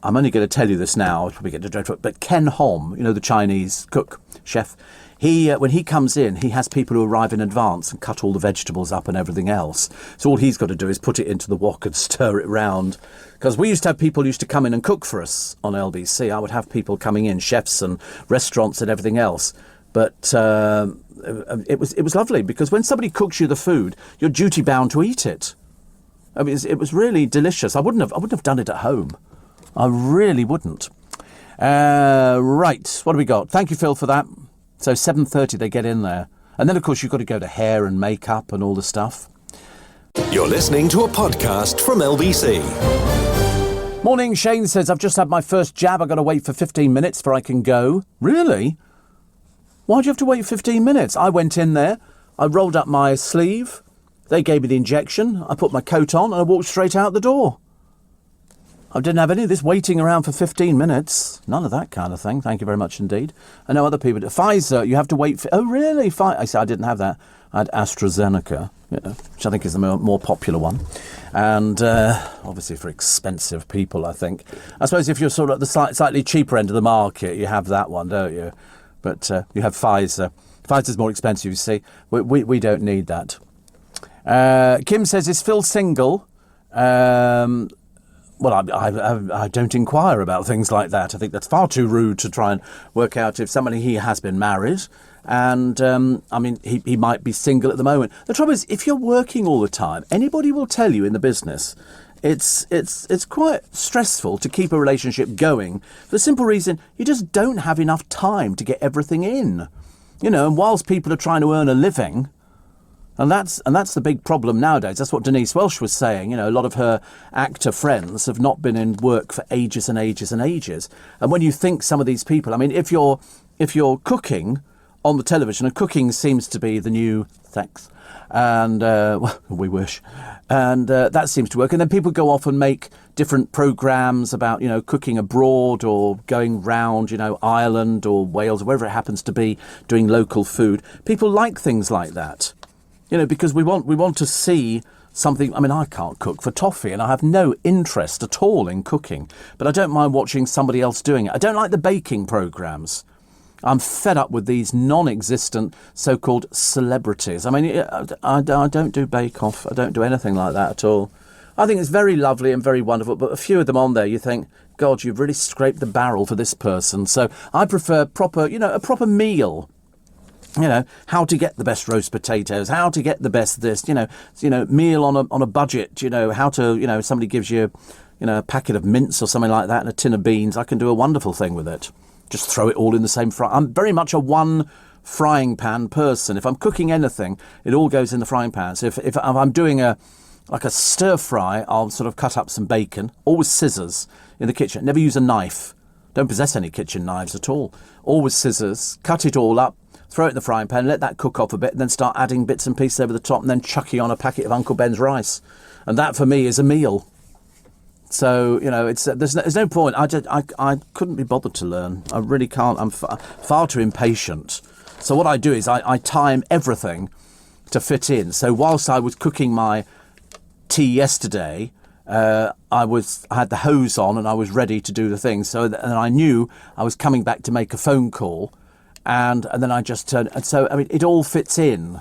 I'm only going to tell you this now, I'll probably get to dreadful, but Ken Hom, the Chinese cook, chef, when he comes in, he has people who arrive in advance and cut all the vegetables up and everything else. So all he's got to do is put it into the wok and stir it round. Because we used to have people who used to come in and cook for us on LBC. I would have people coming in, chefs and restaurants and everything else. But it was lovely, because when somebody cooks you the food, you're duty bound to eat it. I mean, it was really delicious. I wouldn't have done it at home. I really wouldn't. Right, what do we got? Thank you, Phil, for that. So 7:30 they get in there. And then, of course, you've got to go to hair and makeup and all the stuff. You're listening to a podcast from LBC. Morning, Shane says, I've just had my first jab. I've got to wait for 15 minutes before I can go. Really? Why'd you have to wait 15 minutes? I went in there, I rolled up my sleeve, they gave me the injection, I put my coat on and I walked straight out the door. I didn't have any of this waiting around for 15 minutes. None of that kind of thing. Thank you very much indeed. I know other people do. Pfizer, you have to wait for... Oh, really? I said I didn't have that. I had AstraZeneca, which I think is the more popular one. And obviously for expensive people, I think. I suppose if you're sort of at the slightly cheaper end of the market, you have that one, don't you? But you have Pfizer. Pfizer's more expensive, you see. We don't need that. Kim says, is Phil single? Well, I don't inquire about things like that. I think that's far too rude to try and work out if somebody he has been married. And, I mean, he might be single at the moment. The trouble is, if you're working all the time, anybody will tell you in the business, it's quite stressful to keep a relationship going for the simple reason you just don't have enough time to get everything in. And whilst people are trying to earn a living... And that's the big problem nowadays. That's what Denise Welsh was saying. A lot of her actor friends have not been in work for ages and ages and ages. And when you think some of these people, I mean, if you're cooking on the television, and cooking seems to be the new sex, and well, we wish, and that seems to work. And then people go off and make different programmes about cooking abroad or going round Ireland or Wales or wherever it happens to be, doing local food. People like things like that. Because we want to see something. I mean, I can't cook for toffee and I have no interest at all in cooking, but I don't mind watching somebody else doing it. I don't like the baking programmes. I'm fed up with these non-existent so-called celebrities. I mean, I don't do Bake Off. I don't do anything like that at all. I think it's very lovely and very wonderful, but a few of them on there, you think, God, you've really scraped the barrel for this person. So I prefer a proper meal. How to get the best roast potatoes, how to get the best this, meal on a budget, how to, somebody gives you, a packet of mince or something like that and a tin of beans. I can do a wonderful thing with it. Just throw it all in the same fry. I'm very much a one frying pan person. If I'm cooking anything, it all goes in the frying pan. So if I'm doing a stir fry, I'll sort of cut up some bacon, always scissors in the kitchen. Never use a knife. Don't possess any kitchen knives at all. Always scissors, cut it all up. Throw it in the frying pan, let that cook off a bit, and then start adding bits and pieces over the top, and then chucking on a packet of Uncle Ben's rice. And that, for me, is a meal. So, there's no point. I couldn't be bothered to learn. I really can't. I'm far too impatient. So what I do is I time everything to fit in. So whilst I was cooking my tea yesterday, I had the hose on and I was ready to do the thing. So and I knew I was coming back to make a phone call. And then I just turned. And so, I mean, it all fits in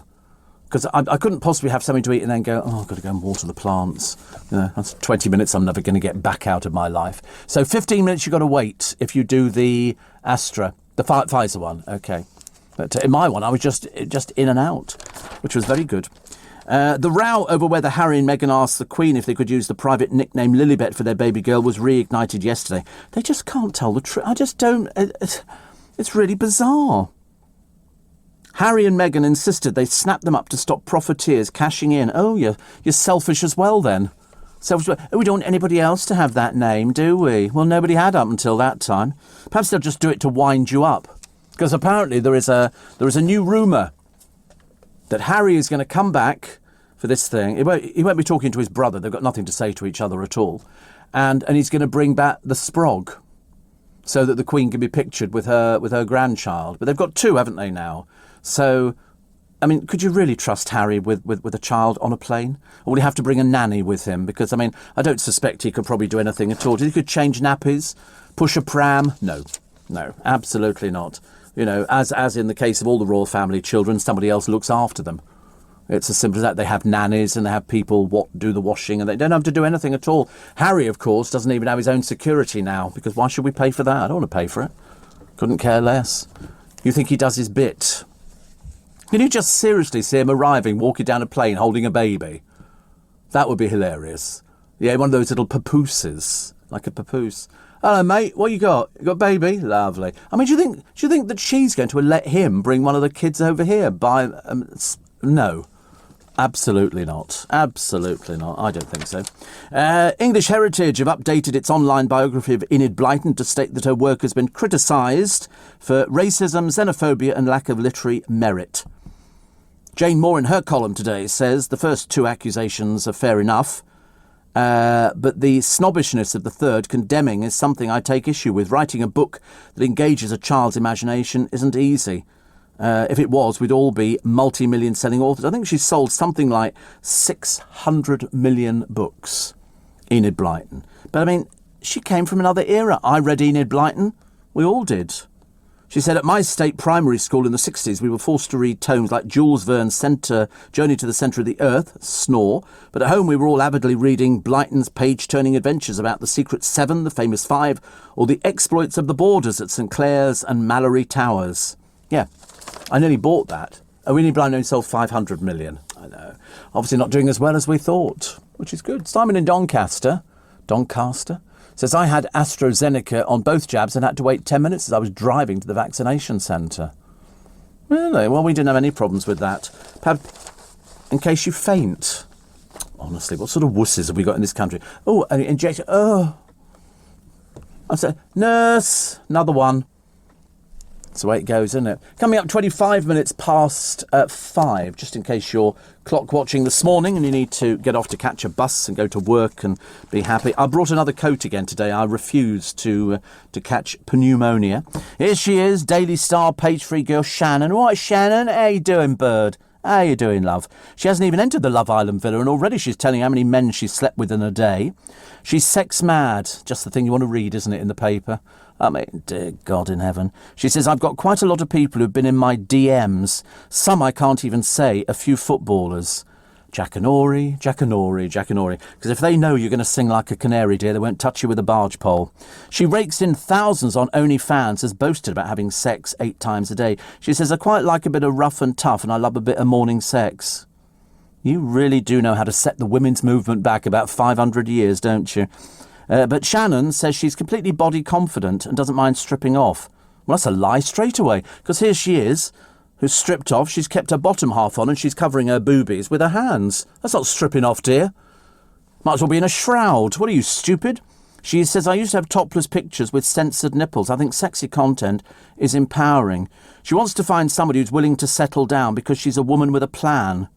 because I couldn't possibly have something to eat and then go, oh, I've got to go and water the plants. That's 20 minutes I'm never going to get back out of my life. So 15 minutes you've got to wait if you do the Astra, the Pfizer one. OK. But in my one, I was just in and out, which was very good. The row over whether Harry and Meghan asked the Queen if they could use the private nickname Lilibet for their baby girl was reignited yesterday. They just can't tell the truth. I just don't... It's really bizarre. Harry and Meghan insisted they snap them up to stop profiteers cashing in. Oh, you're selfish as well, then. Selfish. Oh, we don't want anybody else to have that name, do we? Well, nobody had up until that time. Perhaps they'll just do it to wind you up. Because apparently there is a new rumour that Harry is going to come back for this thing. He won't be talking to his brother. They've got nothing to say to each other at all. And he's going to bring back the Sprog so that the Queen can be pictured with her grandchild. But they've got two, haven't they, now? So, I mean, could you really trust Harry with a child on a plane? Or would he have to bring a nanny with him? Because, I mean, I don't suspect he could probably do anything at all. He could change nappies, push a pram? No, absolutely not. As in the case of all the royal family children, somebody else looks after them. It's as simple as that. They have nannies and they have people do the washing and they don't have to do anything at all. Harry, of course, doesn't even have his own security now because why should we pay for that? I don't want to pay for it. Couldn't care less. You think he does his bit? Can you just seriously see him arriving, walking down a plane, holding a baby? That would be hilarious. Yeah, one of those little papooses, like a papoose. Hello, mate. What you got? You got a baby? Lovely. I mean, do you think that she's going to let him bring one of the kids over here? No, absolutely not. Absolutely not. I don't think so. English Heritage have updated its online biography of Enid Blyton to state that her work has been criticised for racism, xenophobia, and lack of literary merit. Jane Moore, in her column today, says the first two accusations are fair enough. But the snobbishness of the third, condemning, is something I take issue with. Writing a book that engages a child's imagination isn't easy. If it was, we'd all be multi-million selling authors. I think she's sold something like 600 million books, Enid Blyton. But I mean, she came from another era. I read Enid Blyton. We all did. She said, at my state primary school in the 60s, we were forced to read tomes like Jules Verne's Journey to the Centre of the Earth, Snore, but at home we were all avidly reading Blyton's page-turning adventures about the Secret Seven, the Famous Five, or the exploits of the boarders at St Clair's and Mallory Towers. Yeah, I nearly bought that. Enid Blyton only sold 500 million. I know. Obviously not doing as well as we thought, which is good. Simon in Doncaster says, I had AstraZeneca on both jabs and had to wait 10 minutes as I was driving to the vaccination centre. Really? Well, we didn't have any problems with that. In case you faint. Honestly, what sort of wusses have we got in this country? Oh, an injection. Oh. I said, nurse, another one. That's the way it goes, isn't it? Coming up 25 minutes past 5, just in case you're clock watching this morning and you need to get off to catch a bus and go to work and be happy. I brought another coat again today. I refuse to catch pneumonia. Here she is, Daily Star page 3 girl Shannon. What, Shannon? How you doing, bird? How you doing, love? She hasn't even entered the Love Island villa and already she's telling how many men she's slept with in a day. She's sex mad. Just the thing you want to read, isn't it, in the paper? I mean, dear God in heaven. She says, I've got quite a lot of people who've been in my DMs. Some I can't even say, a few footballers. Jackanory. Because if they know you're going to sing like a canary, dear, they won't touch you with a barge pole. She rakes in thousands on OnlyFans, has boasted about having sex 8 times a day. She says, I quite like a bit of rough and tough and I love a bit of morning sex. You really do know how to set the women's movement back about 500 years, don't you? But Shannon says she's completely body confident and doesn't mind stripping off. Well, that's a lie straight away, because here she is, who's stripped off, she's kept her bottom half on and she's covering her boobies with her hands. That's not stripping off, dear. Might as well be in a shroud. What are you, stupid? She says, I used to have topless pictures with censored nipples. I think sexy content is empowering. She wants to find somebody who's willing to settle down because she's a woman with a plan.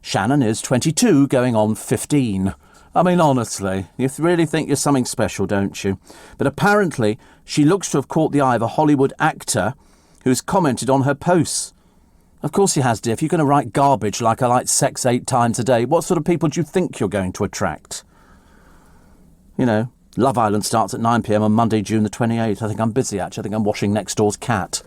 Shannon is 22, going on 15. I mean, honestly, you really think you're something special, don't you? But apparently, she looks to have caught the eye of a Hollywood actor who's commented on her posts. Of course he has, dear. If you're going to write garbage like I like sex 8 times a day, what sort of people do you think you're going to attract? You know, Love Island starts at 9 p.m. on Monday, June the 28th. I think I'm busy, actually. I think I'm washing next door's cat.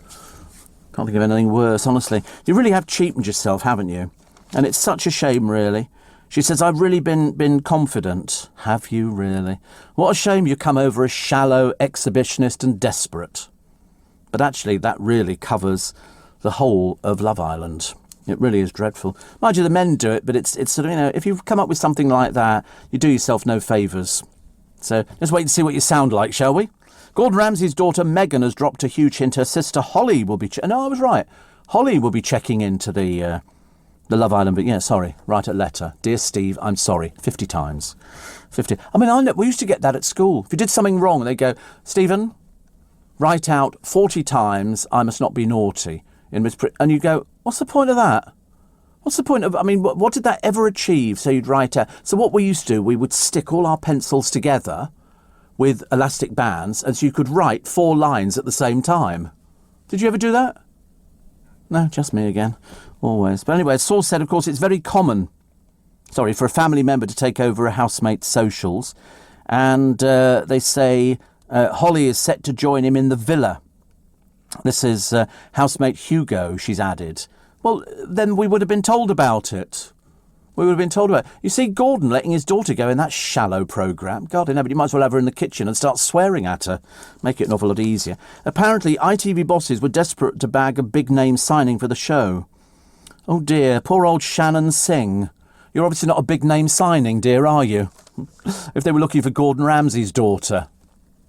Can't think of anything worse, honestly. You really have cheapened yourself, haven't you? And it's such a shame, really. She says, I've really been confident. Have you really? What a shame you come over as shallow, exhibitionist and desperate. But actually, that really covers the whole of Love Island. It really is dreadful. Mind you, the men do it, but it's sort of, if you come up with something like that, you do yourself no favours. So let's wait and see what you sound like, shall we? Gordon Ramsay's daughter Megan has dropped a huge hint. Her sister Holly will be... No, I was right. Holly will be checking into the Love Island, but write a letter. Dear Steve, I'm sorry. 50 times. 50. I mean, we used to get that at school. If you did something wrong, they'd go, Stephen, write out 40 times, I must not be naughty. And you go, what's the point of that? What's the point of... I mean, what did that ever achieve? So you'd write out... So what we used to do, we would stick all our pencils together with elastic bands, and so you could write 4 lines at the same time. Did you ever do that? No, just me again. Always. But anyway, a source said, of course, it's very common, for a family member to take over a housemate's socials. And they say Holly is set to join him in the villa. This is housemate Hugo, she's added. Well, then we would have been told about it. You see, Gordon letting his daughter go in that shallow programme. God, but you might as well have her in the kitchen and start swearing at her. Make it an awful lot easier. Apparently, ITV bosses were desperate to bag a big-name signing for the show. Oh dear, poor old Shannon Singh. You're obviously not a big-name signing, dear, are you? If they were looking for Gordon Ramsay's daughter.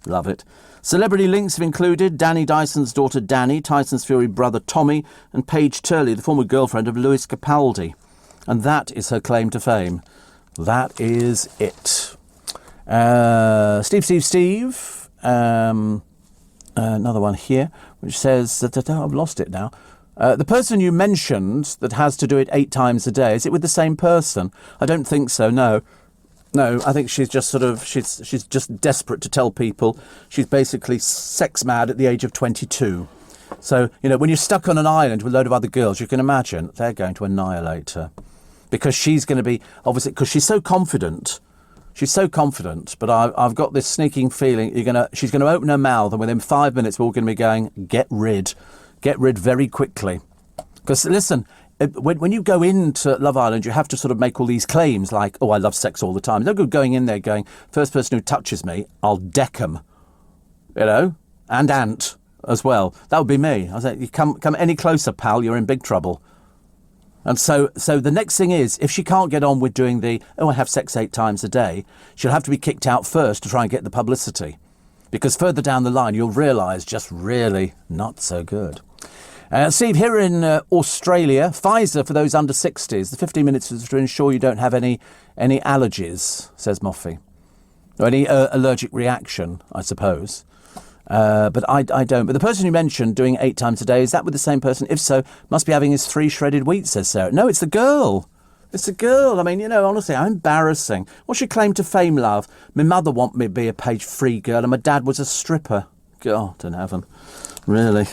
Love it. Celebrity links have included Danny Dyson's daughter Danny, Tyson's Fury brother Tommy, and Paige Turley, the former girlfriend of Lewis Capaldi. And that is her claim to fame. That is it. Steve. Another one here, which says that I've lost it now. The person you mentioned that has to do it 8 times a day, is it with the same person? I don't think so, no. No, I think she's just she's just desperate to tell people she's basically sex mad at the age of 22. So, when you're stuck on an island with a load of other girls, you can imagine they're going to annihilate her. Because she's going to be, obviously, because she's so confident. She's so confident, but I've got this sneaking feeling she's going to open her mouth, and within 5 minutes we're all going to be going, get rid very quickly. Because, listen, when you go into Love Island, you have to sort of make all these claims like, oh, I love sex all the time. No good going in there going, first person who touches me, I'll deck 'em. And Ant as well. That would be me. I say, you come any closer, pal, you're in big trouble. And so the next thing is, if she can't get on with doing I have sex 8 times a day, she'll have to be kicked out first to try and get the publicity. Because further down the line, you'll realise just really not so good. Steve, here in Australia, Pfizer for those under 60s. The 15 minutes is to ensure you don't have any allergies, says Moffy. Or any allergic reaction, I suppose. But I don't. But the person you mentioned doing 8 times a day, is that with the same person? If so, must be having his 3 shredded wheat, says Sarah. No, it's the girl. It's the girl. I mean, honestly, how embarrassing. What's your claim to fame, love? My mother wanted me to be a page 3 girl and my dad was a stripper. God in heaven. Really.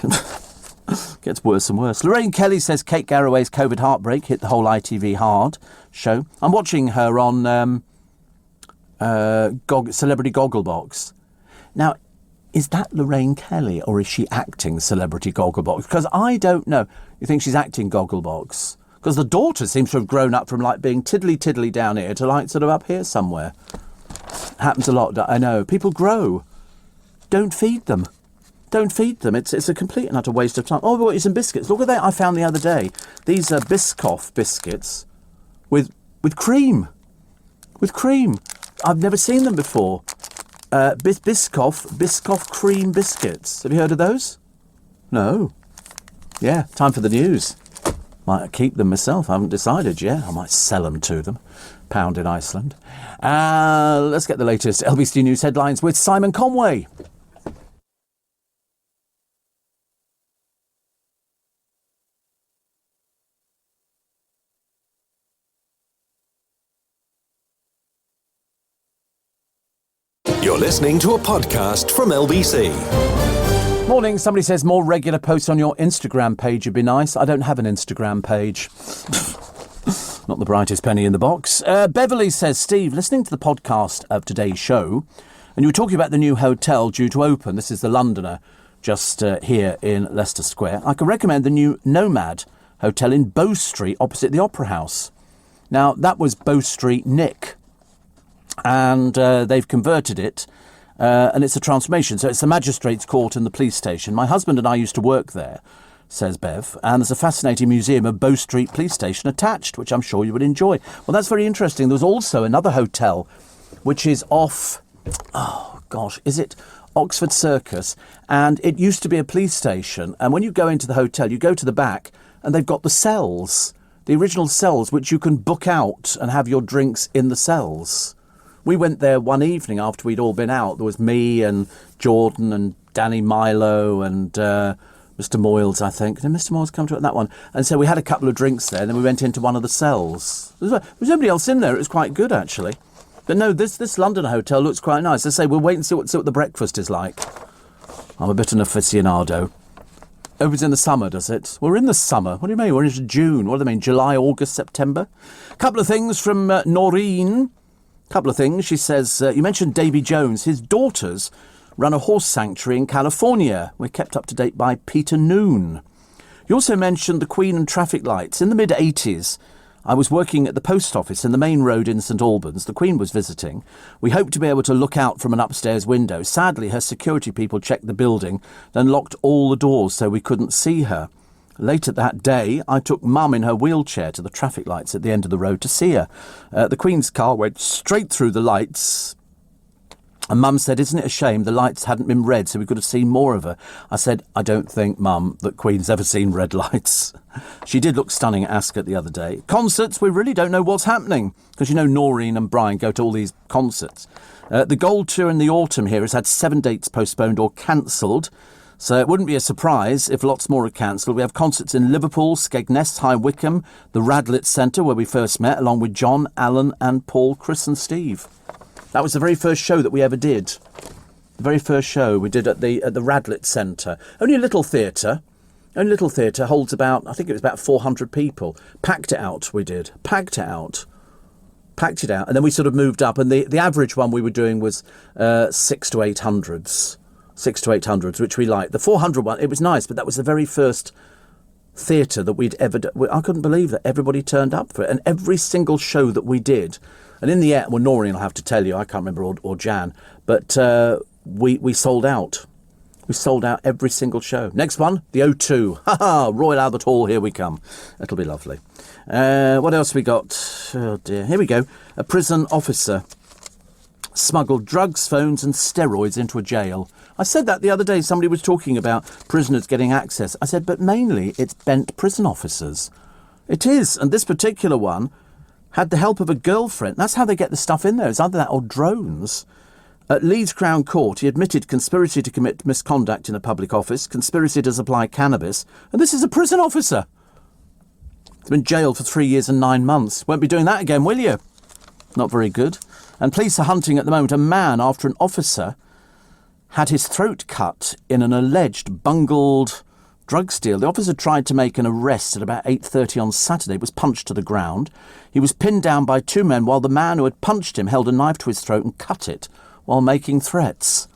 Gets worse and worse. Lorraine Kelly says Kate Garraway's COVID heartbreak hit the whole ITV hard show. I'm watching her on Celebrity Gogglebox. Now, is that Lorraine Kelly or is she acting Celebrity Gogglebox? Because I don't know. You think she's acting Gogglebox? Because the daughter seems to have grown up from being tiddly down here to sort of up here somewhere. Happens a lot. I know. People grow. Don't feed them. Don't feed them. It's a complete and utter waste of time. Oh, we got you some biscuits. Look at that I found the other day. These are Biscoff biscuits with cream. With cream. I've never seen them before. Biscoff cream biscuits. Have you heard of those? No. Yeah, time for the news. Might keep them myself. I haven't decided yet. I might sell them to them. £1 in Iceland. Let's get the latest LBC News headlines with Simon Conway. You're listening to a podcast from LBC. Morning. Somebody says more regular posts on your Instagram page would be nice. I don't have an Instagram page. Not the brightest penny in the box. Beverly says, Steve, listening to the podcast of today's show, and you were talking about the new hotel due to open. This is the Londoner, just here in Leicester Square. I can recommend the new Nomad Hotel in Bow Street, opposite the Opera House. Now, that was Bow Street Nick, and they've converted it, and it's a transformation. So it's the Magistrates' Court and the police station. My husband and I used to work there, says Bev, and there's a fascinating museum of Bow Street Police Station attached, which I'm sure you would enjoy. Well, that's very interesting. There's also another hotel, which is off, is it Oxford Circus? And it used to be a police station, and when you go into the hotel, you go to the back, and they've got the cells, the original cells, which you can book out and have your drinks in the cells. We went there one evening after we'd all been out. There was me and Jordan and Danny Milo and Mr. Moyles, I think. Did Mr. Moyles come to that one? And so we had a couple of drinks there, and then we went into one of the cells. There was nobody else in there. It was quite good, actually. But no, this London hotel looks quite nice. I say, we'll wait and see what the breakfast is like. I'm a bit an aficionado. Opens in the summer, does it? We're in the summer. What do you mean? We're into June. What do they mean? July, August, September? A couple of things from Noreen. Couple of things. She says, you mentioned Davy Jones. His daughters run a horse sanctuary in California. We're kept up to date by Peter Noon. You also mentioned the Queen and traffic lights. In the mid-80s, I was working at the post office in the main road in St Albans. The Queen was visiting. We hoped to be able to look out from an upstairs window. Sadly, her security people checked the building, then locked all the doors so we couldn't see her. Later that day, I took Mum in her wheelchair to the traffic lights at the end of the road to see her. The Queen's car went straight through the lights, and Mum said, isn't it a shame the lights hadn't been red so we could have seen more of her? I said, I don't think, Mum, that Queen's ever seen red lights. She did look stunning at Ascot the other day. Concerts, we really don't know what's happening, because, Noreen and Brian go to all these concerts. The Gold Tour in the autumn here has had 7 dates postponed or cancelled, so it wouldn't be a surprise if lots more are cancelled. We have concerts in Liverpool, Skegness, High Wycombe, the Radlett Centre, where we first met, along with John, Alan and Paul, Chris and Steve. That was the very first show that we ever did. The very first show we did at the Radlett Centre. Only a little theatre. Only a little theatre holds about, I think it was about 400 people. Packed it out, we did. Packed it out. And then we sort of moved up. And the average one we were doing was 6 to 800s. 6 to 800s, which we liked. The 400 one, it was nice, but that was the very first theatre that we'd ever done. I couldn't believe that everybody turned up for it. And every single show that we did, and in the end, well, Noreen will have to tell you, I can't remember, or Jan, but we sold out. We sold out every single show. Next one, the O2. Ha-ha, Royal Albert Hall, here we come. That'll be lovely. What else we got? Oh, dear. Here we go. A prison officer smuggled drugs, phones and steroids into a jail. I said that the other day. Somebody was talking about prisoners getting access. I said, but mainly it's bent prison officers. It is. And this particular one had the help of a girlfriend. That's how they get the stuff in there. It's either that or drones. At Leeds Crown Court, he admitted conspiracy to commit misconduct in a public office, conspiracy to supply cannabis, and this is a prison officer. He's been jailed for 3 years and 9 months. Won't be doing that again, will you? Not very good. And police are hunting at the moment a man after an officer had his throat cut in an alleged bungled drugs deal. The officer tried to make an arrest at about 8:30 on Saturday, was punched to the ground. He was pinned down by 2 men while the man who had punched him held a knife to his throat and cut it while making threats.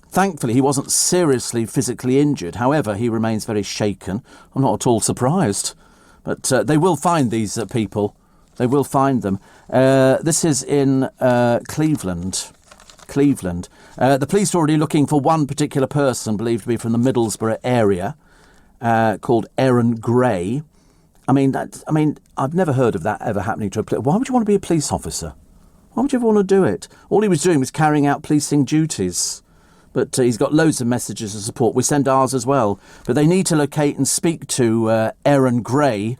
Thankfully, he wasn't seriously physically injured. However, he remains very shaken. I'm not at all surprised. But they will find these people. They will find them. This is in Cleveland. The police are already looking for one particular person believed to be from the Middlesbrough area, called Aaron Gray. I mean, I've never heard of that ever happening to a police. Why would you want to be a police officer? Why would you ever want to do it? All he was doing was carrying out policing duties. But he's got loads of messages of support. We send ours as well. But they need to locate and speak to Aaron Gray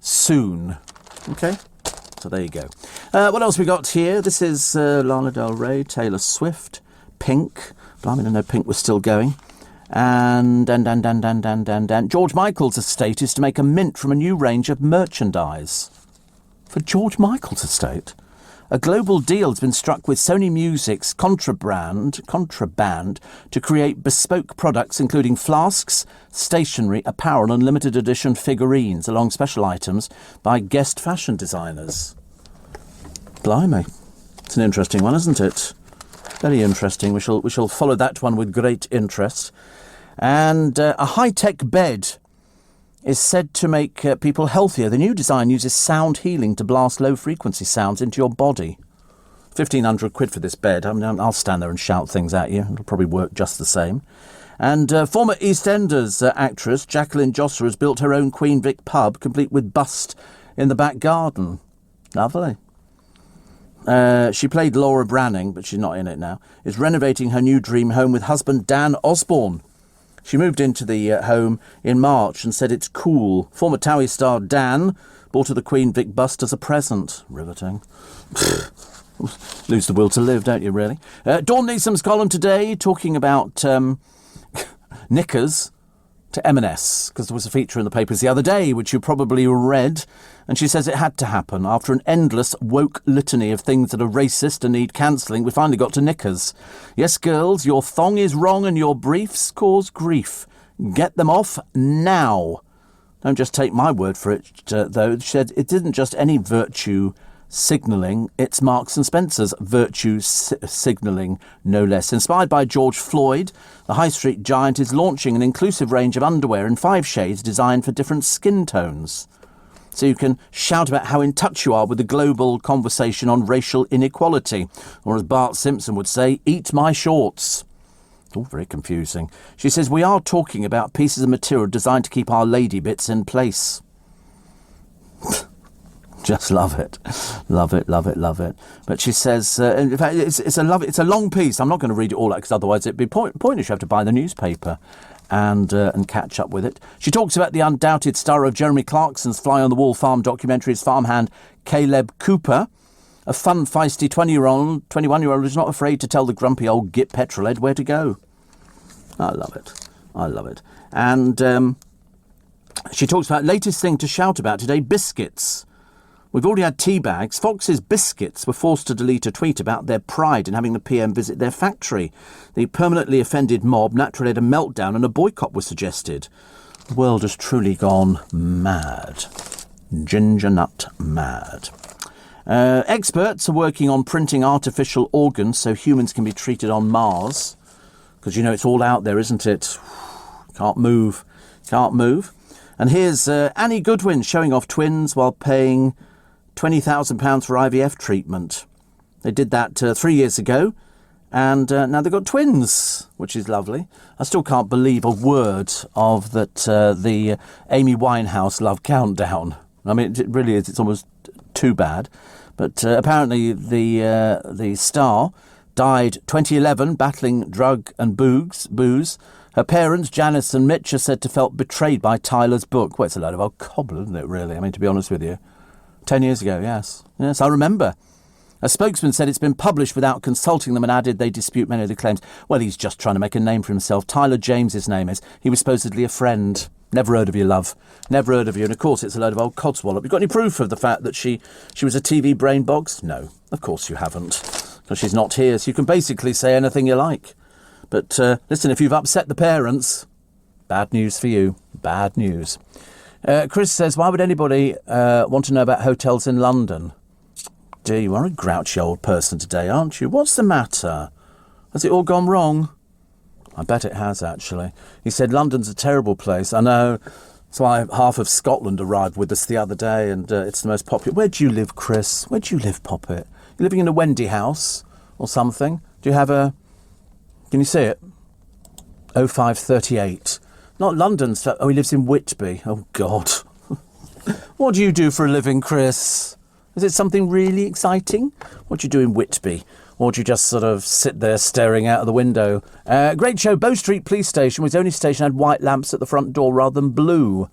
soon. Okay? So there you go. What else we got here? This is Lana Del Rey, Taylor Swift, Pink. Blimey, I didn't know Pink was still going. And George Michael's estate is to make a mint from a new range of merchandise. For George Michael's estate? A global deal has been struck with Sony Music's Contraband to create bespoke products including flasks, stationery, apparel and limited edition figurines along special items by guest fashion designers. Blimey. It's an interesting one, isn't it? Very interesting. We shall follow that one with great interest. And a high-tech bed is said to make people healthier. The new design uses sound healing to blast low-frequency sounds into your body. 1,500 quid for this bed. I mean, I'll stand there and shout things at you. It'll probably work just the same. And former EastEnders actress Jacqueline Josser has built her own Queen Vic pub, complete with bust in the back garden. Lovely. She played Laura Branning, but she's not in it now, is renovating her new dream home with husband Dan Osborne. She moved into the home in March and said it's cool. Former Towie star Dan bought her the Queen Vic bust as a present. Riveting. Lose the will to live, don't you, really? Dawn Neesom's column today talking about knickers to M&S, because there was a feature in the papers the other day, which you probably read, and she says it had to happen. After an endless woke litany of things that are racist and need cancelling, we finally got to knickers. Yes, girls, your thong is wrong and your briefs cause grief. Get them off now. Don't just take my word for it, though. She said it isn't just any virtue signalling, it's Marks and Spencer's virtue signalling, no less. Inspired by George Floyd, the high street giant is launching an inclusive range of underwear in 5 shades designed for different skin tones. So you can shout about how in touch you are with the global conversation on racial inequality, or as Bart Simpson would say, eat my shorts. All very confusing. She says, we are talking about pieces of material designed to keep our lady bits in place. Just love it. Love it, love it, love it. But she says, in fact, it's a long piece. I'm not going to read it all out because otherwise it'd be pointless. You have to buy the newspaper and catch up with it. She talks about the undoubted star of Jeremy Clarkson's Fly on the Wall farm documentary, his farmhand Caleb Cooper, a fun, feisty 21-year-old who's not afraid to tell the grumpy old git petrolhead where to go. I love it. I love it. And she talks about latest thing to shout about today, biscuits. We've already had tea bags. Fox's Biscuits were forced to delete a tweet about their pride in having the PM visit their factory. The permanently offended mob naturally had a meltdown and a boycott was suggested. The world has truly gone mad. Ginger nut mad. Experts are working on printing artificial organs so humans can be treated on Mars. Because, you know, it's all out there, isn't it? Can't move. Can't move. And here's Annie Goodwin showing off twins while paying £20,000 for IVF treatment. They did that 3 years ago, and now they've got twins, which is lovely. I still can't believe a word of that the Amy Winehouse Love Countdown. I mean, it really is. It's almost too bad. But apparently the star died 2011 battling drug and booze. Her parents, Janice and Mitch, are said to have felt betrayed by Tyler's book. Well, it's a load of old cobble, isn't it, really? I mean, to be honest with you. 10 years ago, yes. Yes, I remember. A spokesman said it's been published without consulting them and added they dispute many of the claims. Well, he's just trying to make a name for himself. Tyler James, his name is. He was supposedly a friend. Never heard of you, love. Never heard of you. And, of course, it's a load of old codswallop. You got any proof of the fact that she was a TV brain box? No, of course you haven't. Because she's not here, so you can basically say anything you like. But, listen, if you've upset the parents, bad news for you. Bad news. Chris says, why would anybody want to know about hotels in London? Dear, you are a grouchy old person today, aren't you? What's the matter? Has it all gone wrong? I bet it has, actually. He said, London's a terrible place. I know. That's why half of Scotland arrived with us the other day, and it's the most popular. Where do you live, Chris? Where do you live, Poppet? You living in a Wendy house or something? Do you have a... Can you see it? 0538. Not London. Oh, he lives in Whitby. Oh, God. What do you do for a living, Chris? Is it something really exciting? What do you do in Whitby? Or do you just sort of sit there staring out of the window? Great show. Bow Street Police Station was the only station that had white lamps at the front door rather than blue.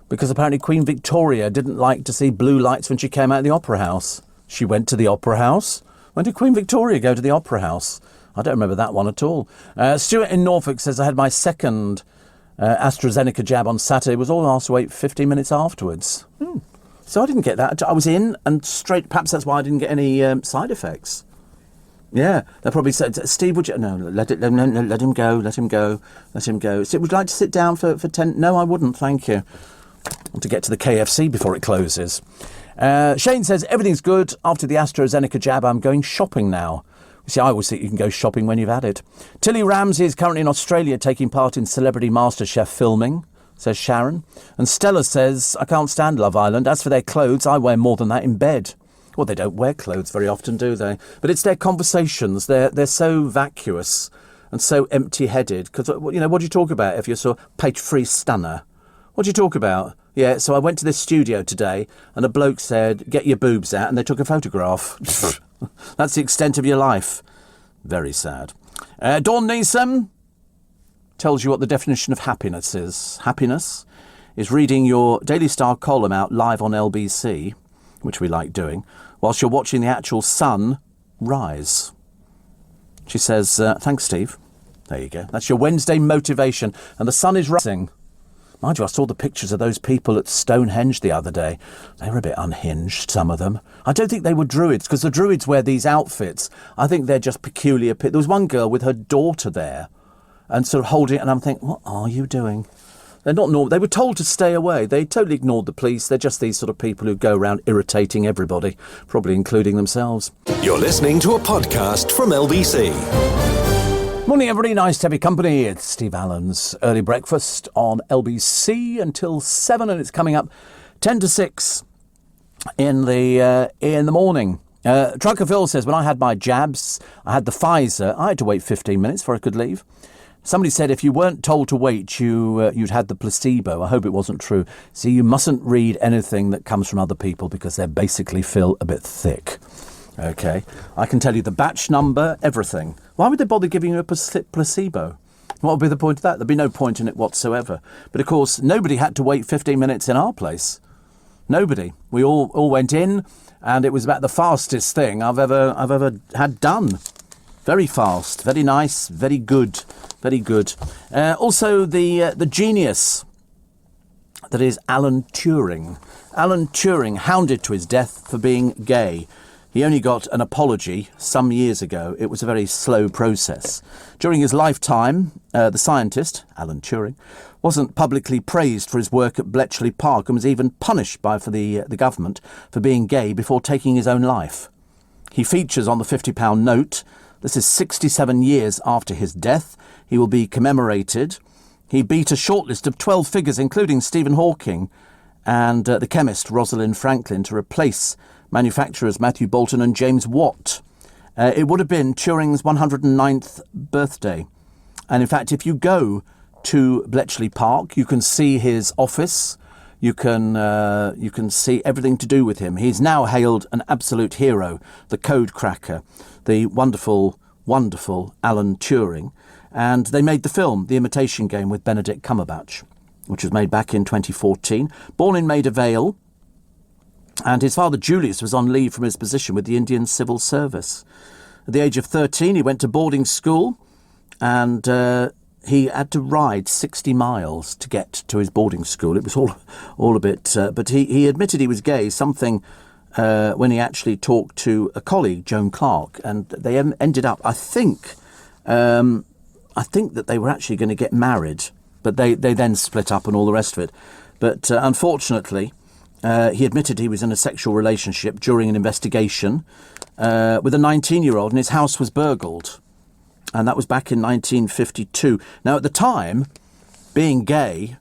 Because apparently Queen Victoria didn't like to see blue lights when she came out of the Opera House. She went to the Opera House? When did Queen Victoria go to the Opera House? I don't remember that one at all. Stuart in Norfolk says, I had my second AstraZeneca jab on Saturday. Was all asked to wait 15 minutes afterwards. So I didn't get that. I was in and straight. Perhaps that's why I didn't get any side effects. Yeah, they probably said, Steve, would you... No, let him go. So would you like to sit down for 10... No, I wouldn't, thank you. I want to get to the KFC before it closes. Shane says, everything's good. After the AstraZeneca jab, I'm going shopping now. You see, I always think you can go shopping when you've had it. Tilly Ramsey is currently in Australia taking part in Celebrity MasterChef filming. says Sharon. And Stella says, I can't stand Love Island. As for their clothes, I wear more than that in bed. Well, they don't wear clothes very often, do they? But it's their conversations. They're so vacuous and so empty-headed. Because, what do you talk about if you're sort of page-free stunner? What do you talk about? Yeah, so I went to this studio today and a bloke said, get your boobs out, and they took a photograph. That's the extent of your life. Very sad. Dawn Neeson tells you what the definition of happiness is. Happiness is reading your Daily Star column out live on LBC, which we like doing, whilst you're watching the actual sun rise. She says, thanks, Steve. There you go. That's your Wednesday motivation. And the sun is rising. Mind you, I saw the pictures of those people at Stonehenge the other day. They were a bit unhinged, some of them. I don't think they were Druids, because the Druids wear these outfits. I think they're just peculiar. There was one girl with her daughter there and sort of holding it, and I'm thinking, what are you doing? They're not normal. They were told to stay away. They totally ignored the police. They're just these sort of people who go around irritating everybody, probably including themselves. You're listening to a podcast from LBC. Morning, everybody. Nice to have your company. It's Steve Allen's Early Breakfast on LBC until 7, and it's coming up 10 to 6 in the morning. Trucker Phil says, when I had my jabs, I had the Pfizer. I had to wait 15 minutes before I could leave. Somebody said if you weren't told to wait, you'd had the placebo. I hope it wasn't true. See, you mustn't read anything that comes from other people because they basically feel a bit thick. OK, I can tell you the batch number, everything. Why would they bother giving you a placebo? What would be the point of that? There'd be no point in it whatsoever. But of course, nobody had to wait 15 minutes in our place. Nobody. We all went in, and it was about the fastest thing I've ever had done. Very fast, very nice, very good, very good. Also, the genius that is Alan Turing. Alan Turing, hounded to his death for being gay. He only got an apology some years ago. It was a very slow process. During his lifetime, the scientist, Alan Turing, wasn't publicly praised for his work at Bletchley Park and was even punished by the government for being gay before taking his own life. He features on the £50 note. This is 67 years after his death. He will be commemorated. He beat a shortlist of 12 figures, including Stephen Hawking and the chemist Rosalind Franklin, to replace manufacturers Matthew Boulton and James Watt. It would have been Turing's 109th birthday. And in fact, if you go to Bletchley Park, you can see his office. You can see everything to do with him. He's now hailed an absolute hero, the code cracker, the wonderful, wonderful Alan Turing. And they made the film, The Imitation Game, with Benedict Cumberbatch, which was made back in 2014. Born in Maida Vale, and his father Julius was on leave from his position with the Indian Civil Service. At the age of 13, he went to boarding school, and he had to ride 60 miles to get to his boarding school. It was all a bit... but he admitted he was gay, something when he actually talked to a colleague, Joan Clark, and they ended up, I think that they were actually going to get married, but they then split up and all the rest of it. But unfortunately... he admitted he was in a sexual relationship during an investigation with a 19-year-old, and his house was burgled. And that was back in 1952. Now, at the time, being gay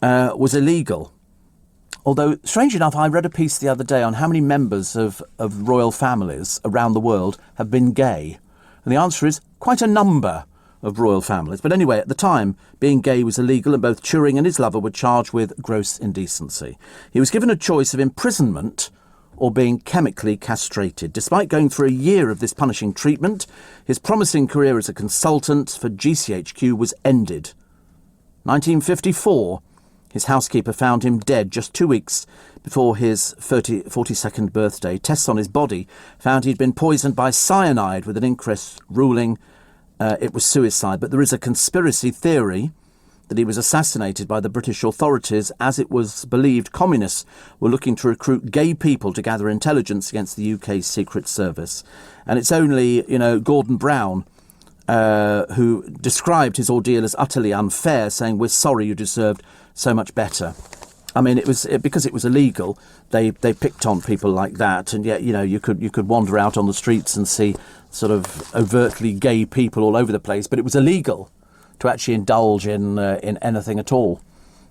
was illegal. Although, strange enough, I read a piece the other day on how many members of royal families around the world have been gay. And the answer is quite a number of royal families. But anyway, at the time, being gay was illegal, and both Turing and his lover were charged with gross indecency. He was given a choice of imprisonment or being chemically castrated. Despite going through a year of this punishing treatment, his promising career as a consultant for GCHQ was ended. 1954, his housekeeper found him dead just 2 weeks before his 42nd birthday. Tests on his body found he'd been poisoned by cyanide, with an inquest ruling it was suicide. But there is a conspiracy theory that he was assassinated by the British authorities, as it was believed communists were looking to recruit gay people to gather intelligence against the UK Secret Service. And it's only, Gordon Brown who described his ordeal as utterly unfair, saying, "We're sorry, you deserved so much better." I mean, because it was illegal, they picked on people like that, and yet, you could wander out on the streets and see sort of overtly gay people all over the place, but it was illegal to actually indulge in anything at all.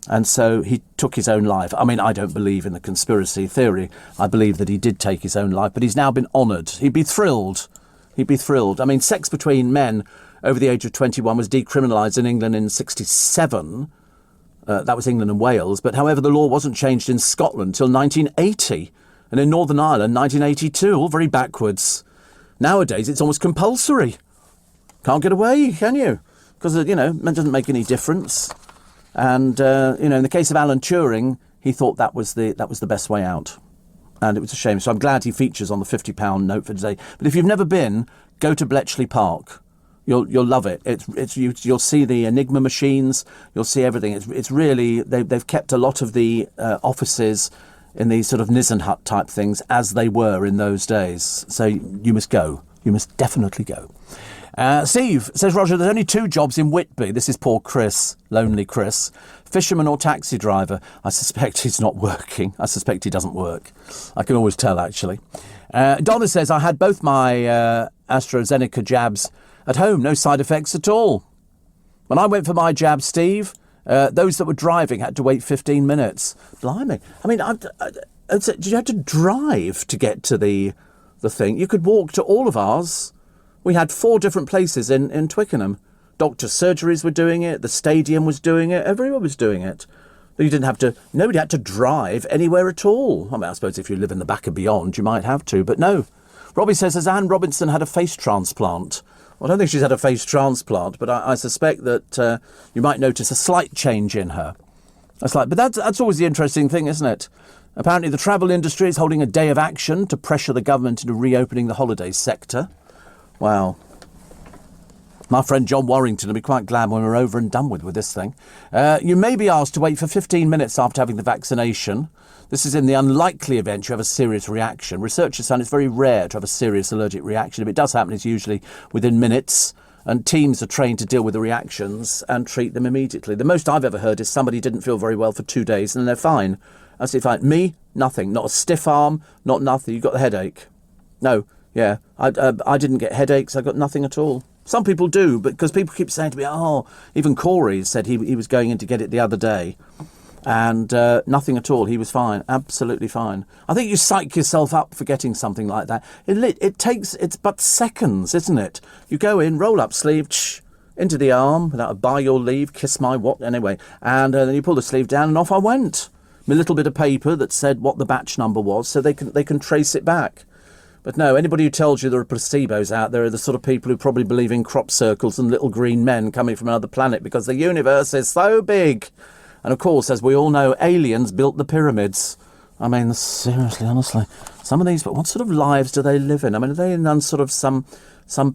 And so he took his own life. I mean, I don't believe in the conspiracy theory. I believe that he did take his own life, but he's now been honoured. He'd be thrilled. He'd be thrilled. I mean, sex between men over the age of 21 was decriminalised in England in 1967. That was England and Wales. But however, the law wasn't changed in Scotland until 1980. And in Northern Ireland, 1982, all very backwards. Nowadays, it's almost compulsory. Can't get away, can you? Because, it doesn't make any difference. And, in the case of Alan Turing, he thought that was the best way out. And it was a shame. So I'm glad he features on the £50 note for today. But if you've never been, go to Bletchley Park. You'll love it. You'll see the Enigma machines. You'll see everything. It's really, they've kept a lot of the offices in these sort of Nisenhut type things as they were in those days. So you must go. You must definitely go. Steve says, Roger, there's only 2 jobs in Whitby. This is poor Chris, lonely Chris. Fisherman or taxi driver. I suspect he's not working. I suspect he doesn't work. I can always tell, actually. Donna says, I had both my AstraZeneca jabs at home. No side effects at all. When I went for my jab, Steve, those that were driving had to wait 15 minutes. Blimey. I mean, did you have to drive to get to the thing? You could walk to all of ours. We had 4 different places in Twickenham. Doctor surgeries were doing it. The stadium was doing it. Everyone was doing it. Nobody had to drive anywhere at all. I mean, I suppose if you live in the back of beyond, you might have to, but no. Robbie says, has Anne Robinson had a face transplant? Well, I don't think she's had a face transplant, but I suspect that you might notice a slight change in her. But that's always the interesting thing, isn't it? Apparently the travel industry is holding a day of action to pressure the government into reopening the holiday sector. Wow. My friend John Warrington will be quite glad when we're over and done with this thing. You may be asked to wait for 15 minutes after having the vaccination. This is in the unlikely event you have a serious reaction. Researchers found it's very rare to have a serious allergic reaction. If it does happen, it's usually within minutes, and teams are trained to deal with the reactions and treat them immediately. The most I've ever heard is somebody didn't feel very well for 2 days and they're fine. Absolutely fine. Me, nothing. Not a stiff arm, not nothing. You got the headache. No. Yeah, I didn't get headaches. I got nothing at all. Some people do, but because people keep saying to me, even Corey said he was going in to get it the other day, and nothing at all. He was fine, absolutely fine. I think you psych yourself up for getting something like that. It's but seconds, isn't it? You go in, roll up sleeve, into the arm without a by your leave, kiss my what anyway, and then you pull the sleeve down, and off I went. My little bit of paper that said what the batch number was, so they can trace it back. But no, anybody who tells you there are placebos out there are the sort of people who probably believe in crop circles and little green men coming from another planet because the universe is so big. And of course, as we all know, aliens built the pyramids. I mean, seriously, honestly, some of these, but what sort of lives do they live in? I mean, are they in sort of some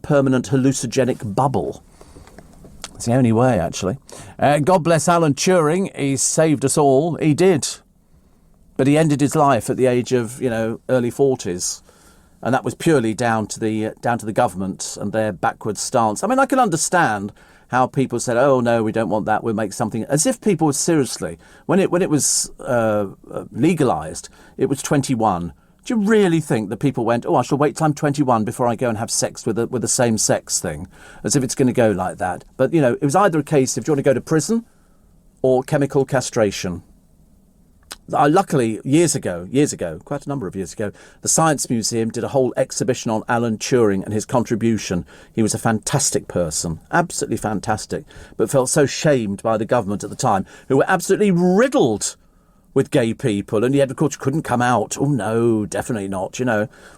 permanent hallucinogenic bubble? It's the only way, actually. God bless Alan Turing. He saved us all. He did. But he ended his life at the age of, early 40s. And that was purely down to the government and their backward stance. I mean, I can understand how people said, "Oh no, we don't want that. We'll make something." As if people were seriously, when it was legalised, it was 21. Do you really think that people went, "Oh, I shall wait till I'm 21 before I go and have sex with the same sex thing," as if it's going to go like that? But it was either a case of, do you want to go to prison or chemical castration? Luckily, years ago, quite a number of years ago, the Science Museum did a whole exhibition on Alan Turing and his contribution. He was a fantastic person, absolutely fantastic, but felt so shamed by the government at the time, who were absolutely riddled with gay people. And yet, of course, couldn't come out. Oh, no, definitely not.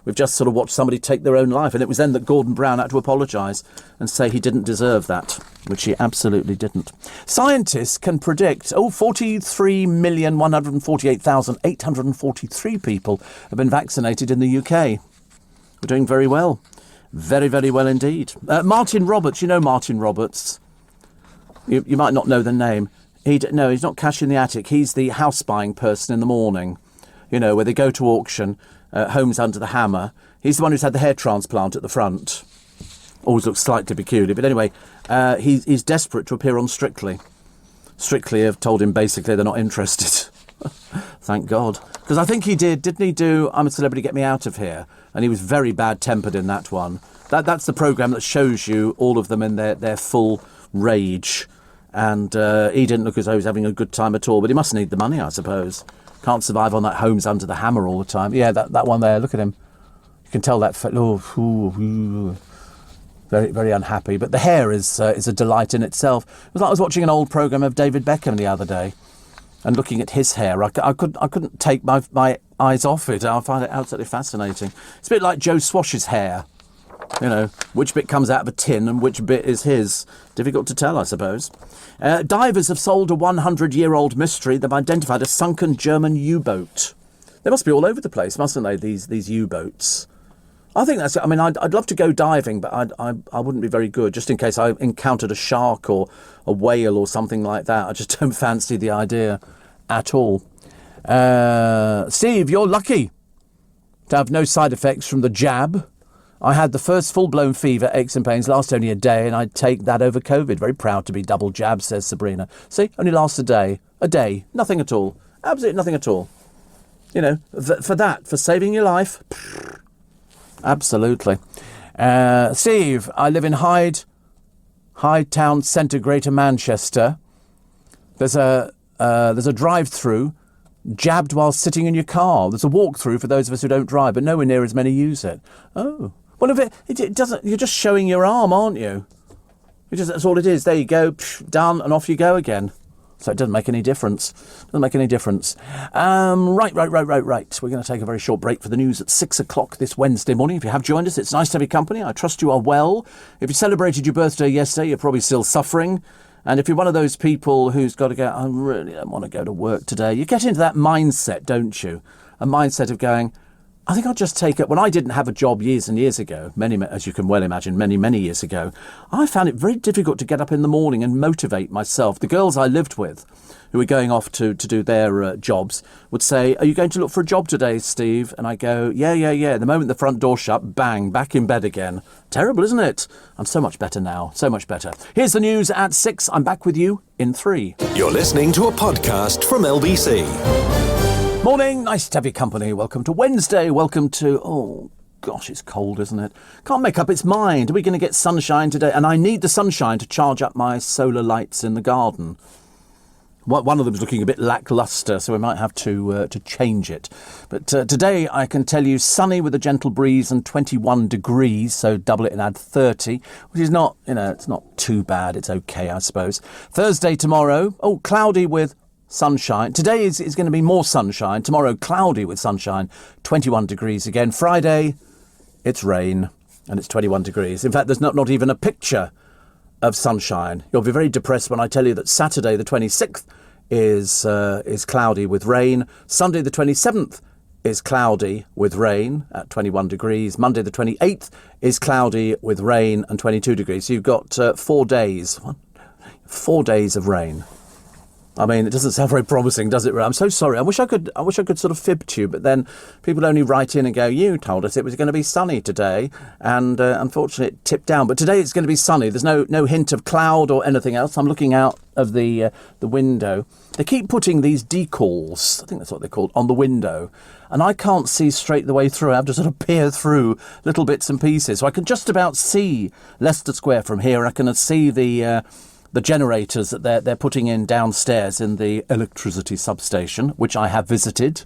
We've just sort of watched somebody take their own life. And it was then that Gordon Brown had to apologise and say he didn't deserve that, which he absolutely didn't. Scientists can predict, 43,148,843 people have been vaccinated in the UK. We're doing very well. Very, very well indeed. Martin Roberts, Martin Roberts. You might not know the name. No, he's not Cash in the Attic. He's the house buying person in the morning, where they go to auction, Homes Under the Hammer. He's the one who's had the hair transplant at the front. Always looks slightly peculiar. But anyway, he's desperate to appear on Strictly. Strictly have told him basically they're not interested. Thank God. Because I think didn't he do I'm a Celebrity, Get Me Out of Here? And he was very bad-tempered in that one. That's the programme that shows you all of them in their full rage. And he didn't look as though he was having a good time at all, but he must need the money, I suppose. Can't survive on that Homes Under the Hammer all the time. Yeah, that one there, look at him. You can tell that, very, very unhappy. But the hair is a delight in itself. It was like I was watching an old programme of David Beckham the other day and looking at his hair. I couldn't take my eyes off it. I find it absolutely fascinating. It's a bit like Joe Swash's hair. You know, which bit comes out of a tin and which bit is his. Difficult to tell, I suppose. Divers have solved a 100-year-old mystery. They've identified a sunken German U-boat. They must be all over the place, mustn't they, these U-boats? I think that's... I mean, I'd love to go diving, but I wouldn't be very good, just in case I encountered a shark or a whale or something like that. I just don't fancy the idea at all. Steve, you're lucky to have no side effects from the jab. I had the first full-blown fever, aches and pains, last only a day, and I'd take that over COVID. Very proud to be double jabbed, says Sabrina. See, only lasts a day. A day. Nothing at all. Absolutely nothing at all. You know, for saving your life. Absolutely. Steve, I live in Hyde Town Centre, Greater Manchester. There's a drive-through, jabbed while sitting in your car. There's a walk-through for those of us who don't drive, but nowhere near as many use it. Oh. Well, if it doesn't, you're just showing your arm, aren't you? That's all it is. There you go, done, and off you go again. So it doesn't make any difference. Right. We're going to take a very short break for the news at 6 o'clock this Wednesday morning. If you have joined us, it's nice to have your company. I trust you are well. If you celebrated your birthday yesterday, you're probably still suffering. And if you're one of those people who's got to go, I really don't want to go to work today, you get into that mindset, don't you? A mindset of going, I think I'll just take it. When I didn't have a job years and years ago, as you can well imagine, many years ago, I found it very difficult to get up in the morning and motivate myself. The girls I lived with, who were going off to do their jobs, would say, are you going to look for a job today, Steve? And I go, yeah. The moment the front door shut, bang, back in bed again. Terrible, isn't it? I'm so much better now, so much better. Here's the news at 6. I'm back with you in 3. You're listening to a podcast from LBC. Morning, nice to have your company. Welcome to Wednesday. Welcome to... Oh, gosh, it's cold, isn't it? Can't make up its mind. Are we going to get sunshine today? And I need the sunshine to charge up my solar lights in the garden. One of them's looking a bit lacklustre, so we might have to change it. But today I can tell you sunny with a gentle breeze and 21 degrees, so double it and add 30, which is not, it's not too bad. It's okay, I suppose. Thursday tomorrow, cloudy with sunshine. Today is going to be more sunshine. Tomorrow, cloudy with sunshine, 21 degrees again. Friday, it's rain and it's 21 degrees. In fact, there's not even a picture of sunshine. You'll be very depressed when I tell you that Saturday, the 26th, is cloudy with rain. Sunday, the 27th, is cloudy with rain at 21 degrees. Monday, the 28th, is cloudy with rain and 22 degrees. So you've got 4 days. 4 days of rain. I mean, it doesn't sound very promising, does it? I'm so sorry. I wish I could sort of fib to you, but then people only write in and go, you told us it was going to be sunny today, and unfortunately it tipped down. But today it's going to be sunny. There's no hint of cloud or anything else. I'm looking out of the window. They keep putting these decals, I think that's what they're called, on the window, and I can't see straight the way through. I have to sort of peer through little bits and pieces. So I can just about see Leicester Square from here. I can see the generators that they're putting in downstairs in the electricity substation, which I have visited.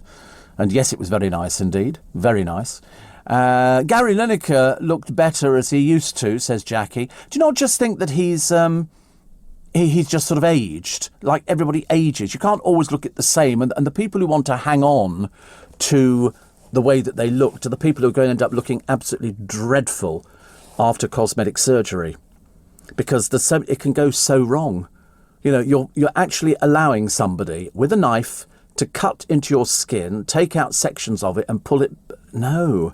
And yes, it was very nice indeed. Very nice. Gary Lineker looked better as he used to, says Jackie. Do you not just think that he's just sort of aged? Like everybody ages. You can't always look at the same. And the people who want to hang on to the way that they looked are the people who are going to end up looking absolutely dreadful after cosmetic surgery. Because it can go so wrong. You're actually allowing somebody with a knife to cut into your skin, take out sections of it and pull it. No.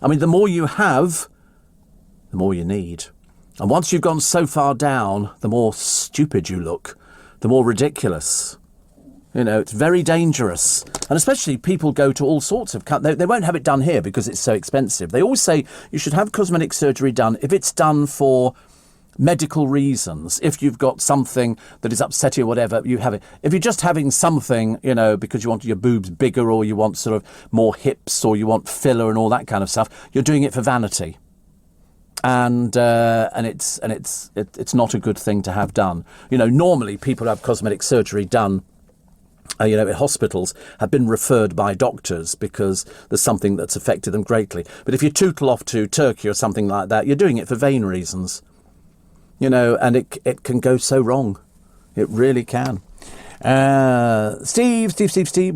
I mean, the more you have, the more you need. And once you've gone so far down, the more stupid you look, the more ridiculous. It's very dangerous. And especially people go to all sorts of... They won't have it done here because it's so expensive. They always say you should have cosmetic surgery done if it's done for medical reasons. If you've got something that is upsetting or whatever, you have it. If you're just having something, because you want your boobs bigger or you want sort of more hips or you want filler and all that kind of stuff, you're doing it for vanity. And it's not a good thing to have done. Normally people who have cosmetic surgery done, in hospitals have been referred by doctors because there's something that's affected them greatly. But if you tootle off to Turkey or something like that, you're doing it for vain reasons. And it can go so wrong. It really can. Steve,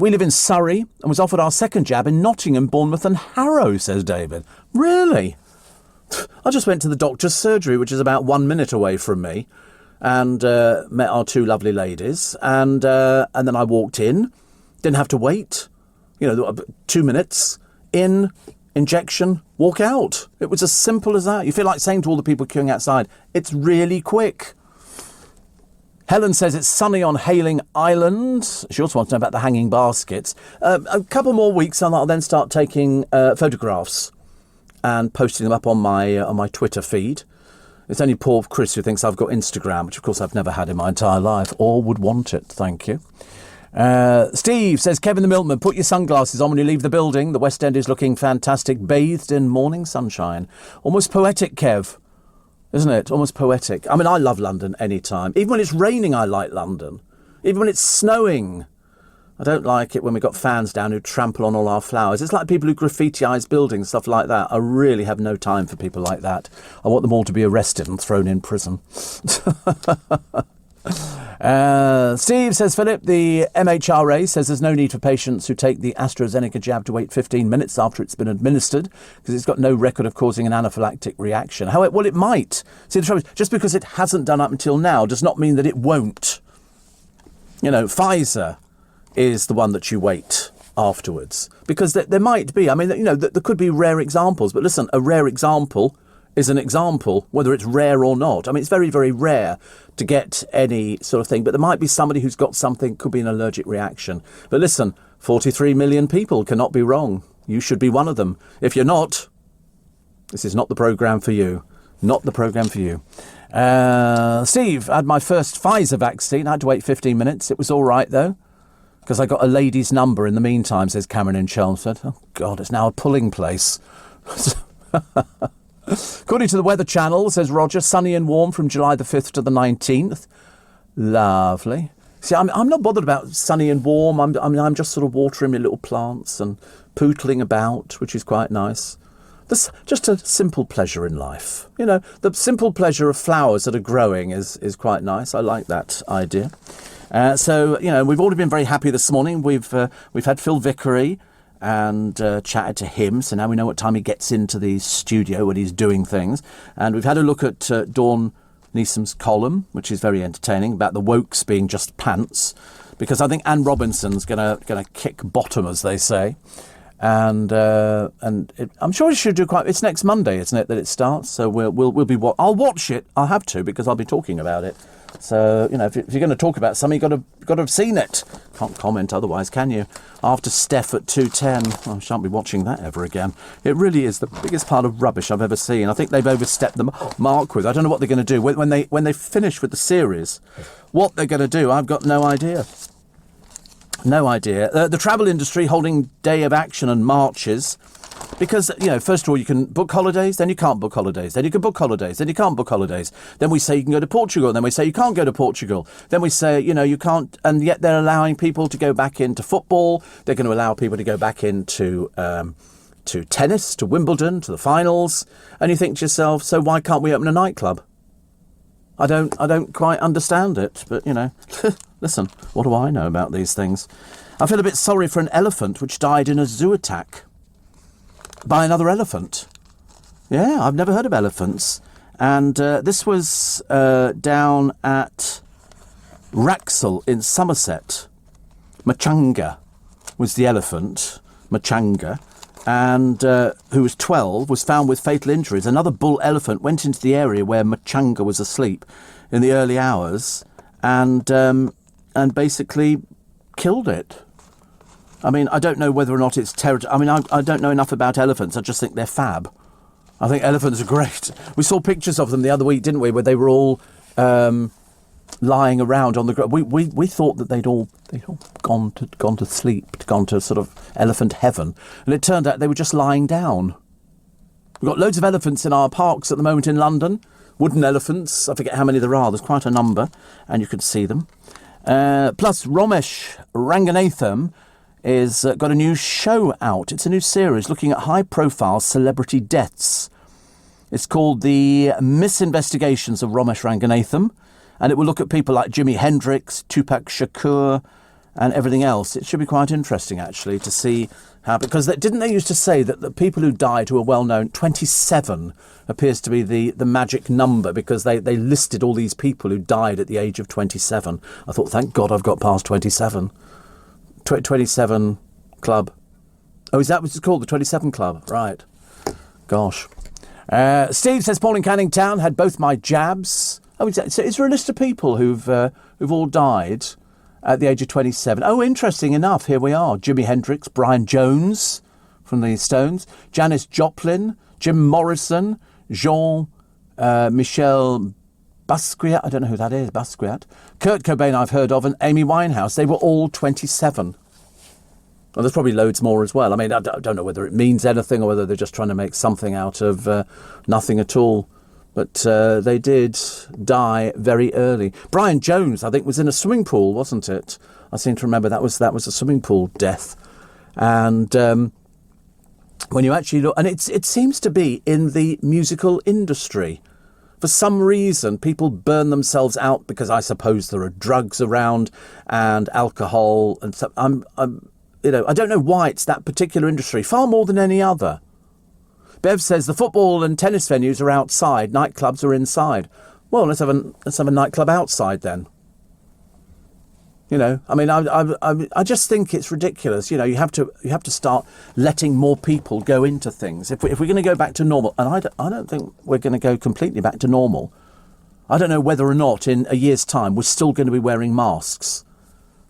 we live in Surrey and was offered our second jab in Nottingham, Bournemouth and Harrow, says David. Really? I just went to the doctor's surgery, which is about 1 minute away from me, and met our two lovely ladies. And then I walked in, didn't have to wait, 2 minutes, in, injection, walk out. It was as simple as that. You feel like saying to all the people queuing outside, it's really quick. Helen says it's sunny on Hayling Island. She also wants to know about the hanging baskets. A couple more weeks and I'll then start taking photographs and posting them up on my Twitter feed. It's only poor Chris who thinks I've got Instagram, which of course I've never had in my entire life, or would want it, thank you. Steve says, Kevin the Milkman, put your sunglasses on when you leave the building. The West End is looking fantastic, bathed in morning sunshine. Almost poetic, Kev, isn't it? Almost poetic. I mean, I love London any time. Even when it's raining, I like London. Even when it's snowing. I don't like it when we've got fans down who trample on all our flowers. It's like people who graffitiise buildings, stuff like that. I really have no time for people like that. I want them all to be arrested and thrown in prison. Steve says, Philip, the MHRA says there's no need for patients who take the AstraZeneca jab to wait 15 minutes after it's been administered because it's got no record of causing an anaphylactic reaction. Well, it might. See, the trouble is, just because it hasn't done up until now does not mean that it won't. Pfizer is the one that you wait afterwards because there might be, there could be rare examples, but listen, a rare example is an example, whether it's rare or not. It's very, very rare to get any sort of thing, but there might be somebody who's got something, could be an allergic reaction. But listen, 43 million people cannot be wrong. You should be one of them. If you're not, this is not the programme for you. Not the programme for you. Steve, I had my first Pfizer vaccine. I had to wait 15 minutes. It was all right, though, because I got a lady's number in the meantime, says Cameron in Chelmsford. Oh, God, it's now a pulling place. According to the Weather Channel, says Roger, sunny and warm from July the 5th to the 19th. Lovely. See, I'm not bothered about sunny and warm. I'm just sort of watering my little plants and pootling about, which is quite nice. There's just a simple pleasure in life. The simple pleasure of flowers that are growing is quite nice. I like that idea. So, we've already been very happy this morning. We've had Phil Vickery and chatted to him, so now we know what time he gets into the studio when he's doing things. And we've had a look at Dawn Neeson's column, which is very entertaining, about the wokes being just pants, because I think Anne Robinson's gonna kick bottom, as they say. And I'm sure it should do quite. It's next Monday, isn't it, that it starts? So we'll be. I'll watch it. I'll have to because I'll be talking about it. So if you're going to talk about something, you've got to have seen it. Can't comment otherwise, can you? After Steph at 2:10, I shan't be watching that ever again. It really is the biggest pile of rubbish I've ever seen. I think they've overstepped the mark with. I don't know what they're going to do when they finish with the series. What they're going to do, I've got no idea. No idea. The travel industry holding day of action and marches. Because, first of all, you can book holidays, then you can't book holidays, then you can book holidays, then you can't book holidays. Then we say you can go to Portugal, then we say you can't go to Portugal. Then we say, you can't, and yet they're allowing people to go back into football. They're going to allow people to go back into to tennis, to Wimbledon, to the finals. And you think to yourself, so why can't we open a nightclub? I don't quite understand it, but, listen, what do I know about these things? I feel a bit sorry for an elephant which died in a zoo attack by another elephant. Yeah, I've never heard of elephants. And this was down at Wraxall in Somerset. Machanga was the elephant, Machanga, and who was 12, was found with fatal injuries. Another bull elephant went into the area where Machanga was asleep in the early hours and basically killed it. I don't know whether or not it's territory. I don't know enough about elephants. I just think they're fab. I think elephants are great. We saw pictures of them the other week, didn't we, where they were all lying around on the ground. We thought that they'd all gone to sleep, gone to sort of elephant heaven, and it turned out they were just lying down. We've got loads of elephants in our parks at the moment in London. Wooden elephants. I forget how many there are. There's quite a number, and you can see them. Plus, Romesh Ranganathan is got a new show out. It's a new series looking at high-profile celebrity deaths. It's called The Misinvestigations of Romesh Ranganathan, and it will look at people like Jimi Hendrix, Tupac Shakur, and everything else. It should be quite interesting, actually, to see how... Because didn't they used to say that the people who died who are well-known, 27 appears to be the magic number, because they listed all these people who died at the age of 27. I thought, thank God I've got past 27. 27 Club. Oh, is that what it's called? The 27 Club? Right. Gosh. Steve says, Paul in Canning Town had both my jabs. Oh, is there a list of people who've all died at the age of 27? Oh, interesting enough, here we are. Jimi Hendrix, Brian Jones from the Stones, Janis Joplin, Jim Morrison, Jean Michel Basquiat, I don't know who that is, Basquiat, Kurt Cobain I've heard of, and Amy Winehouse. They were all 27. Well, there's probably loads more as well. I mean, I don't know whether it means anything or whether they're just trying to make something out of nothing at all. But they did die very early. Brian Jones, I think, was in a swimming pool, wasn't it? I seem to remember that was a swimming pool death. And when you actually look... And it seems to be in the musical industry. For some reason, people burn themselves out because I suppose there are drugs around and alcohol. And so I don't know why it's that particular industry, far more than any other. Bev says the football and tennis venues are outside, nightclubs are inside. Well, let's have a nightclub outside then. You know, I mean, I just think it's ridiculous. You know, you have to start letting more people go into things. If we're going to go back to normal, and I don't think we're going to go completely back to normal. I don't know whether or not in a year's time we're still going to be wearing masks.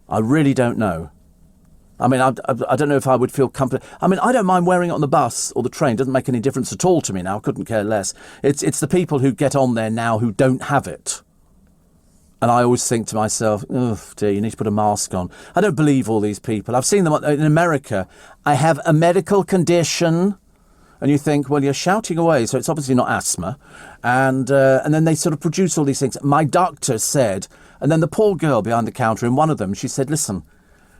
I really don't know. I mean, I don't know if I would feel comfortable. I mean, I don't mind wearing it on the bus or the train. It doesn't make any difference at all to me now. I couldn't care less. It's the people who get on there now who don't have it. And I always think to myself, oh, dear, you need to put a mask on. I don't believe all these people. I've seen them in America. I have a medical condition. And you think, well, you're shouting away, so it's obviously not asthma. And then they sort of produce all these things. My doctor said, and then the poor girl behind the counter, in one of them, she said, listen,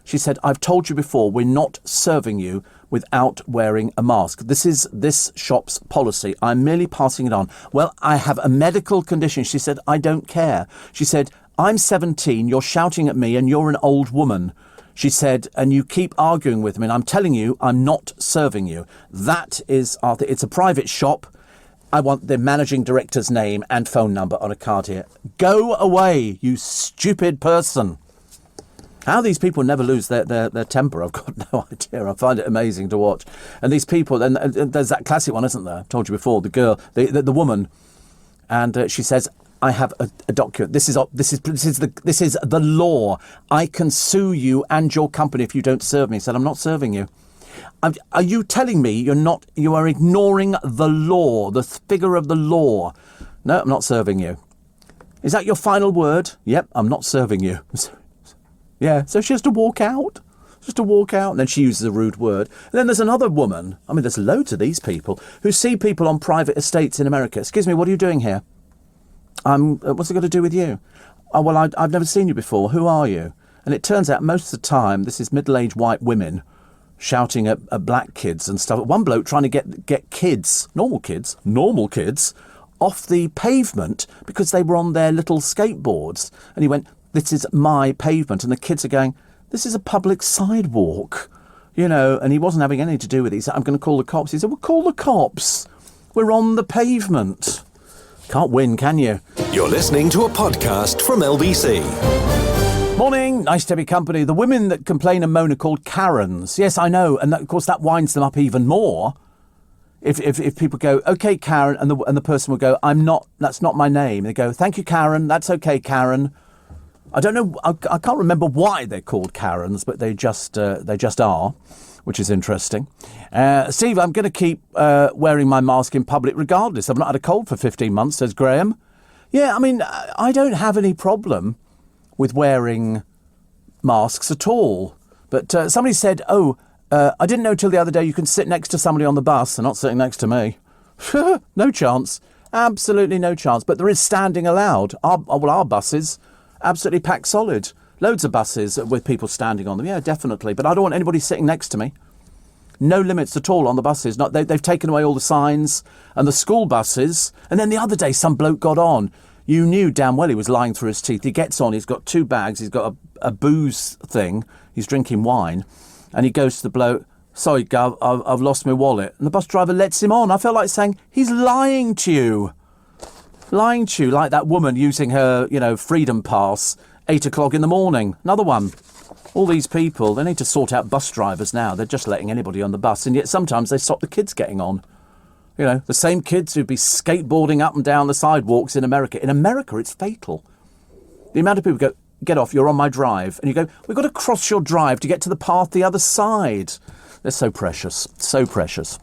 she said, I've told you before, we're not serving you without wearing a mask. This is this shop's policy. I'm merely passing it on. Well, I have a medical condition. She said, I don't care. She said, I'm 17, you're shouting at me and you're an old woman. She said, and you keep arguing with me. And I'm telling you, I'm not serving you. That is, Arthur, it's a private shop. I want the managing director's name and phone number on a card here. Go away, you stupid person. How these people never lose their temper, I've got no idea. I find it amazing to watch. And these people, and there's that classic one, isn't there? I told you before, the girl, the woman, and she says, I have a document. This is the law. I can sue you and your company if you don't serve me. He said, I'm not serving you. Are you telling me you are ignoring the law, the figure of the law? No, I'm not serving you. Is that your final word? Yep, I'm not serving you. Yeah, so she has to walk out. And then she uses a rude word. And then there's another woman. I mean, there's loads of these people who see people on private estates in America. Excuse me, what are you doing here? What's it got to do with you? Oh, well, I've never seen you before. Who are you? And it turns out most of the time, this is middle-aged white women shouting at black kids and stuff. One bloke trying to get kids, normal kids, off the pavement because they were on their little skateboards. And he went, this is my pavement. And the kids are going, this is a public sidewalk, you know, and he wasn't having anything to do with it. He said, I'm going to call the cops. He said, well, call the cops. We're on the pavement. Can't win, can you? You're listening to a podcast from LBC. Morning, nice to be company. The women that complain and moan are called Karens. Yes, I know. And that, of course, that winds them up even more. If people go, OK, Karen, and the person will go, that's not my name. They go, thank you, Karen. That's OK, Karen. I don't know. I can't remember why they're called Karens, but they just are, which is interesting. Steve, I'm going to keep wearing my mask in public regardless. I've not had a cold for 15 months, says Graham. Yeah, I mean, I don't have any problem with wearing masks at all. But somebody said, I didn't know till the other day you can sit next to somebody on the bus. They're not sitting next to me. No chance. Absolutely no chance. But there is standing allowed. Our buses, absolutely packed solid. Loads of buses with people standing on them. Yeah, definitely. But I don't want anybody sitting next to me. No limits at all on the buses. They've taken away all the signs and the school buses. And then the other day, some bloke got on. You knew damn well he was lying through his teeth. He gets on. He's got 2 bags. He's got a booze thing. He's drinking wine. And he goes to the bloke, "Sorry, Gov, I've lost my wallet." And the bus driver lets him on. I felt like saying, he's lying to you. Lying to you, like that woman using her, freedom pass, 8 o'clock in the morning. Another one. All these people, they need to sort out bus drivers now. They're just letting anybody on the bus. And yet sometimes they stop the kids getting on. The same kids who'd be skateboarding up and down the sidewalks in America. In America, it's fatal. The amount of people go, "Get off, you're on my drive." And you go, "We've got to cross your drive to get to the path the other side." They're so precious, so precious.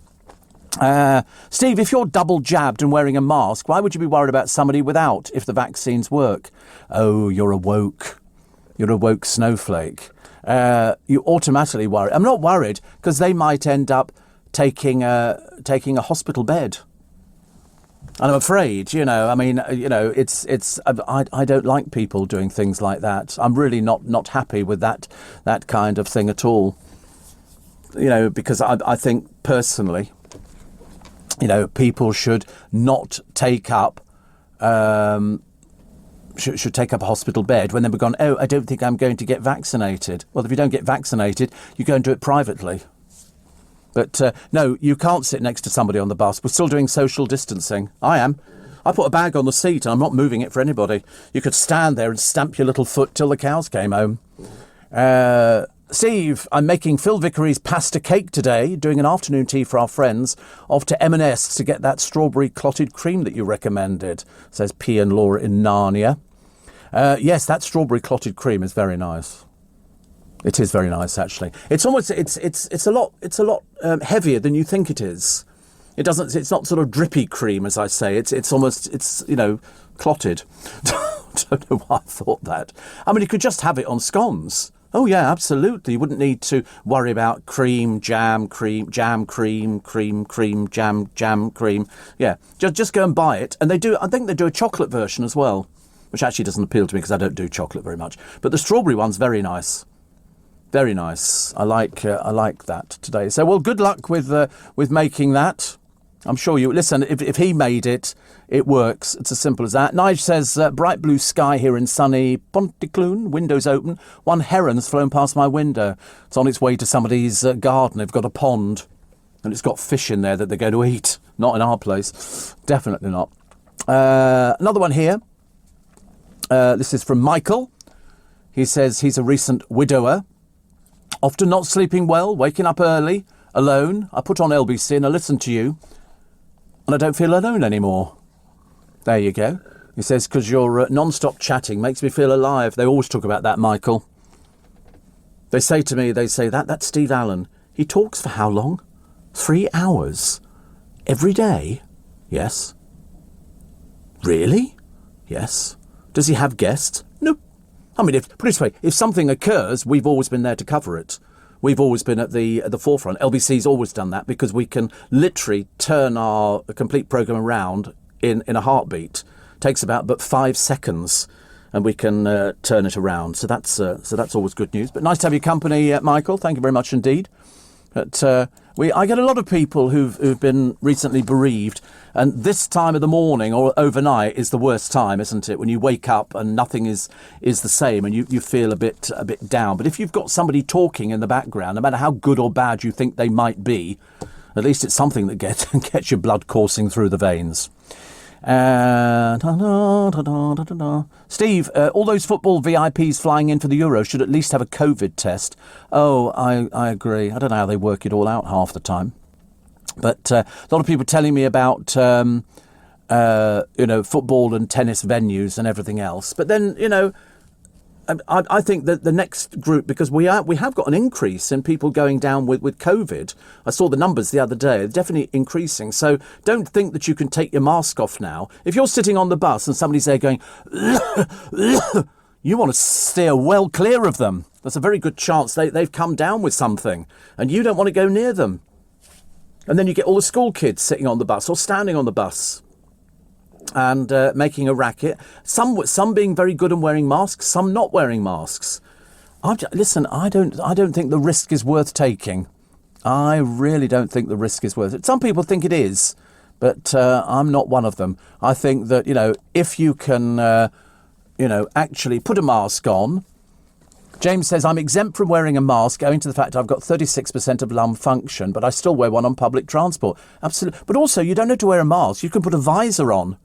Steve, if you're double jabbed and wearing a mask, why would you be worried about somebody without if the vaccines work? Oh, you're a woke. You're a woke snowflake. You automatically worry. I'm not worried because they might end up taking a hospital bed. And I'm afraid, it's. I don't like people doing things like that. I'm really not happy with that kind of thing at all. Because I think personally, people should not take up. Should take up a hospital bed when they've gone, "Oh, I don't think I'm going to get vaccinated." Well, if you don't get vaccinated, you go and do it privately. But no, you can't sit next to somebody on the bus. We're still doing social distancing. I am. I put a bag on the seat and I'm not moving it for anybody. You could stand there and stamp your little foot till the cows came home. Steve, I'm making Phil Vickery's pasta cake today, doing an afternoon tea for our friends, off to M&S to get that strawberry clotted cream that you recommended, says P and Laura in Narnia. Yes, that strawberry clotted cream is very nice. It is very nice, actually. It's almost it's a lot heavier than you think it is. It's not sort of drippy cream, as I say. It's almost clotted. Don't know why I thought that. I mean, you could just have it on scones. Oh yeah, absolutely. You wouldn't need to worry about cream, jam, cream, jam, cream, jam, cream. Yeah, just go and buy it. And I think they do a chocolate version as well, which actually doesn't appeal to me because I don't do chocolate very much. But the strawberry one's very nice. Very nice. I like that today. So, well, good luck with making that. I'm sure you listen. If he made it, it works. It's as simple as that. Nige says bright blue sky here in sunny Pontyclun. Windows open. One heron's flown past my window. It's on its way to somebody's garden. They've got a pond, and it's got fish in there that they're going to eat. Not in our place. Definitely not. Another one here. This is from Michael. He says he's a recent widower. Often not sleeping well, waking up early, alone. I put on LBC and I listen to you, and I don't feel alone anymore. There you go. He says, because your non-stop chatting makes me feel alive. They always talk about that, Michael. They say to me, that's Steve Allen. He talks for how long? 3 hours? Every day? Yes. Really? Yes. Does he have guests? No. I mean, put it this way, if something occurs, we've always been there to cover it. We've always been at the forefront. LBC's always done that because we can literally turn our complete programme around in a heartbeat. Takes about 5 seconds, and we can turn it around. So that's always good news. But nice to have your company, Michael. Thank you very much indeed. But I get a lot of people who've been recently bereaved, and this time of the morning or overnight is the worst time, isn't it? When you wake up and nothing is the same, and you feel a bit down. But if you've got somebody talking in the background, no matter how good or bad you think they might be, at least it's something that gets your blood coursing through the veins. Steve, all those football VIPs flying in for the Euro should at least have a COVID test. Oh, I agree. I don't know how they work it all out half the time. But a lot of people telling me about, football and tennis venues and everything else. But then, I think that the next group, because we have got an increase in people going down with COVID. I saw the numbers the other day, they're definitely increasing. So don't think that you can take your mask off now. If you're sitting on the bus and somebody's there going, you want to steer well clear of them. There's a very good chance they've come down with something and you don't want to go near them. And then you get all the school kids sitting on the bus or standing on the bus and making a racket. Some being very good and wearing masks, some not wearing masks. Listen, I don't think the risk is worth taking. I really don't think the risk is worth it. Some people think it is, but I'm not one of them. I think that, if you can, actually put a mask on. James says, I'm exempt from wearing a mask owing to the fact I've got 36% of lung function, but I still wear one on public transport. Absolutely. But also, you don't need to wear a mask. You can put a visor on.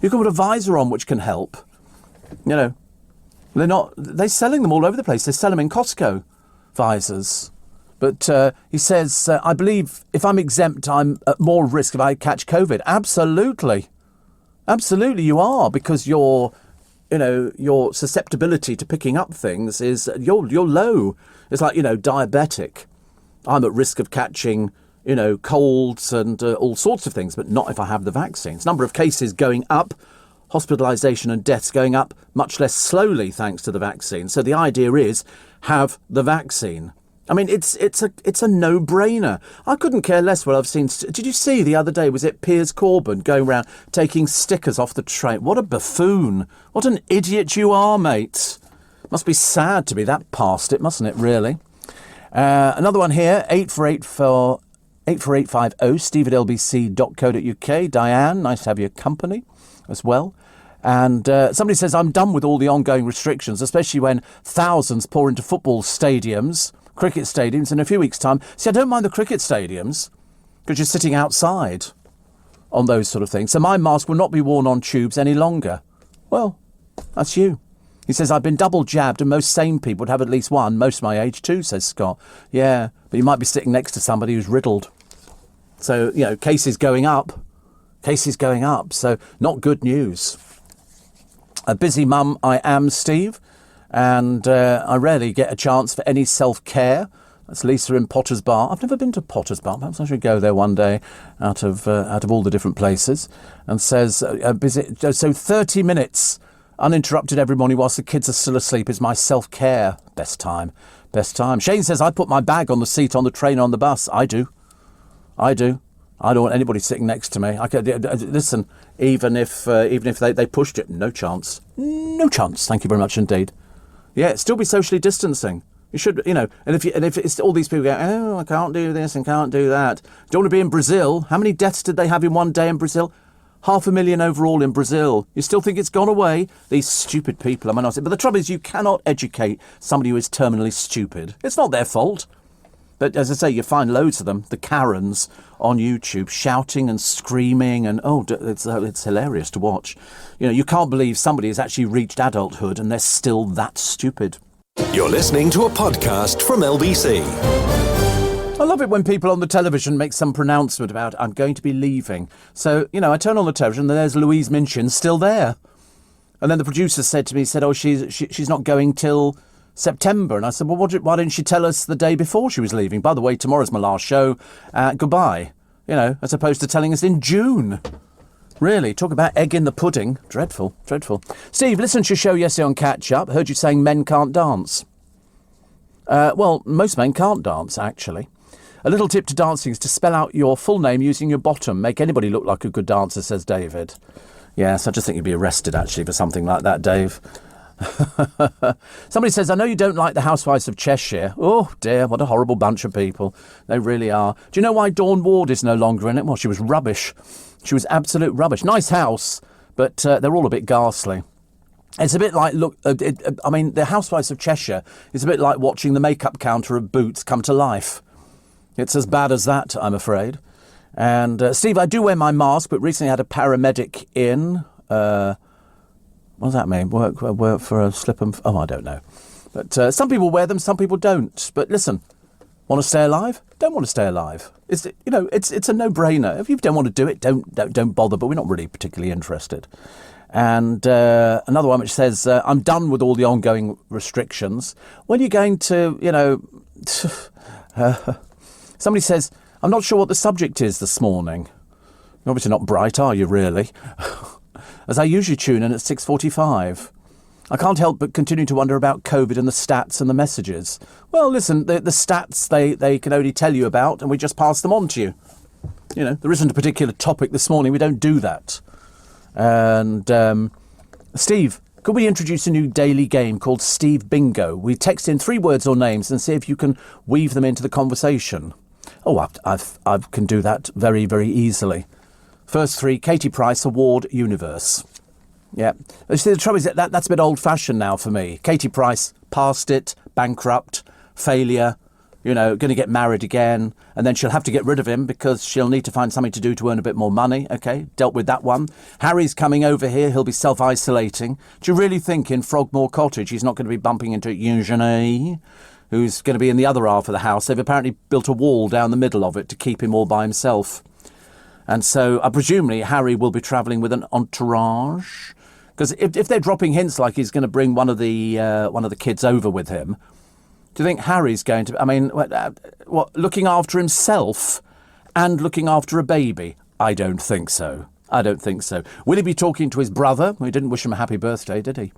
You can put a visor on, which can help. They're selling them all over the place. They sell them in Costco, visors. But he says, I believe if I'm exempt, I'm at more risk if I catch COVID. Absolutely. Absolutely you are, because your susceptibility to picking up things is, you're low. It's like, diabetic. I'm at risk of catching, colds and all sorts of things, but not if I have the vaccines. Number of cases going up, hospitalisation and deaths going up much less slowly thanks to the vaccine. So the idea is, have the vaccine. I mean, it's a no-brainer. I couldn't care less what I've seen. Did you see the other day, was it Piers Corbyn going around taking stickers off the train? What a buffoon. What an idiot you are, mate. Must be sad to be that past it, mustn't it, really? Another one here, 84850, steve@lbc.co.uk. Diane, nice to have your company as well. And somebody says, I'm done with all the ongoing restrictions, especially when thousands pour into football stadiums, cricket stadiums in a few weeks' time. See, I don't mind the cricket stadiums because you're sitting outside on those sort of things. So my mask will not be worn on tubes any longer. Well, that's you. He says, I've been double jabbed and most sane people would have at least one, most my age too, says Scott. Yeah, but you might be sitting next to somebody who's riddled. So, cases going up. So not good news. A busy mum I am, Steve. And I rarely get a chance for any self-care. That's Lisa in Potter's Bar. I've never been to Potter's Bar. Perhaps I should go there one day out of all the different places. And says, so 30 minutes uninterrupted every morning whilst the kids are still asleep is my self-care. Best time. Shane says, I put my bag on the seat on the train or on the bus. I do. I don't want anybody sitting next to me. Listen, even if they pushed it, no chance. No chance. Thank you very much indeed. Yeah, still be socially distancing. You should, and if it's all these people going, oh, I can't do this and can't do that. Do you want to be in Brazil? How many deaths did they have in one day in Brazil? 500,000 overall in Brazil. You still think it's gone away? These stupid people, am I not? But the trouble is, you cannot educate somebody who is terminally stupid. It's not their fault. But as I say, you find loads of them, the Karens on YouTube, shouting and screaming, and it's hilarious to watch. You can't believe somebody has actually reached adulthood and they're still that stupid. You're listening to a podcast from LBC. I love it when people on the television make some pronouncement about, I'm going to be leaving. So, I turn on the television and there's Louise Minchin still there. And then the producer said to me, she's not going till September. And I said, well, why didn't she tell us the day before she was leaving? By the way, tomorrow's my last show. Goodbye. As opposed to telling us in June. Really, talk about egg in the pudding. Dreadful. Steve, listened to your show yesterday on Catch Up. Heard you saying men can't dance. Well, most men can't dance, actually. A little tip to dancing is to spell out your full name using your bottom. Make anybody look like a good dancer, says David. Yes, I just think you'd be arrested, actually, for something like that, Dave. Somebody says, I know you don't like the Housewives of Cheshire. Oh dear, what a horrible bunch of people. They really are. Do you know why Dawn Ward is no longer in it? Well, she was rubbish. She was absolute rubbish. Nice house, but they're all a bit ghastly. It's a bit like, the Housewives of Cheshire is a bit like watching the makeup counter of Boots come to life. It's as bad as that, I'm afraid. And Steve, I do wear my mask, but recently had a paramedic in. What does that mean? Work for a slip and... Oh, I don't know. But some people wear them, some people don't. But listen, want to stay alive? Don't want to stay alive. It's a no-brainer. If you don't want to do it, don't bother. But we're not really particularly interested. And another one which says, I'm done with all the ongoing restrictions. When are you going to, somebody says, I'm not sure what the subject is this morning. You're obviously not bright, are you, really? As I usually tune in at 6:45. I can't help but continue to wonder about COVID and the stats and the messages. Well, listen, the stats they can only tell you about, and we just pass them on to you. There isn't a particular topic this morning. We don't do that. And Steve, could we introduce a new daily game called Steve Bingo? We text in 3 words or names and see if you can weave them into the conversation. Oh, I can do that very, very easily. First 3, Katie Price Award Universe. Yeah. See, the trouble is that's a bit old-fashioned now for me. Katie Price, past it, bankrupt, failure, going to get married again, and then she'll have to get rid of him because she'll need to find something to do to earn a bit more money. Okay, dealt with that one. Harry's coming over here. He'll be self-isolating. Do you really think in Frogmore Cottage he's not going to be bumping into Eugenie, who's going to be in the other half of the house? They've apparently built a wall down the middle of it to keep him all by himself. And so, presumably, Harry will be travelling with an entourage. Because if they're dropping hints like he's going to bring one of the kids over with him, do you think Harry's going to... I mean, what, looking after himself and looking after a baby? I don't think so. I don't think so. Will he be talking to his brother? He didn't wish him a happy birthday, did he?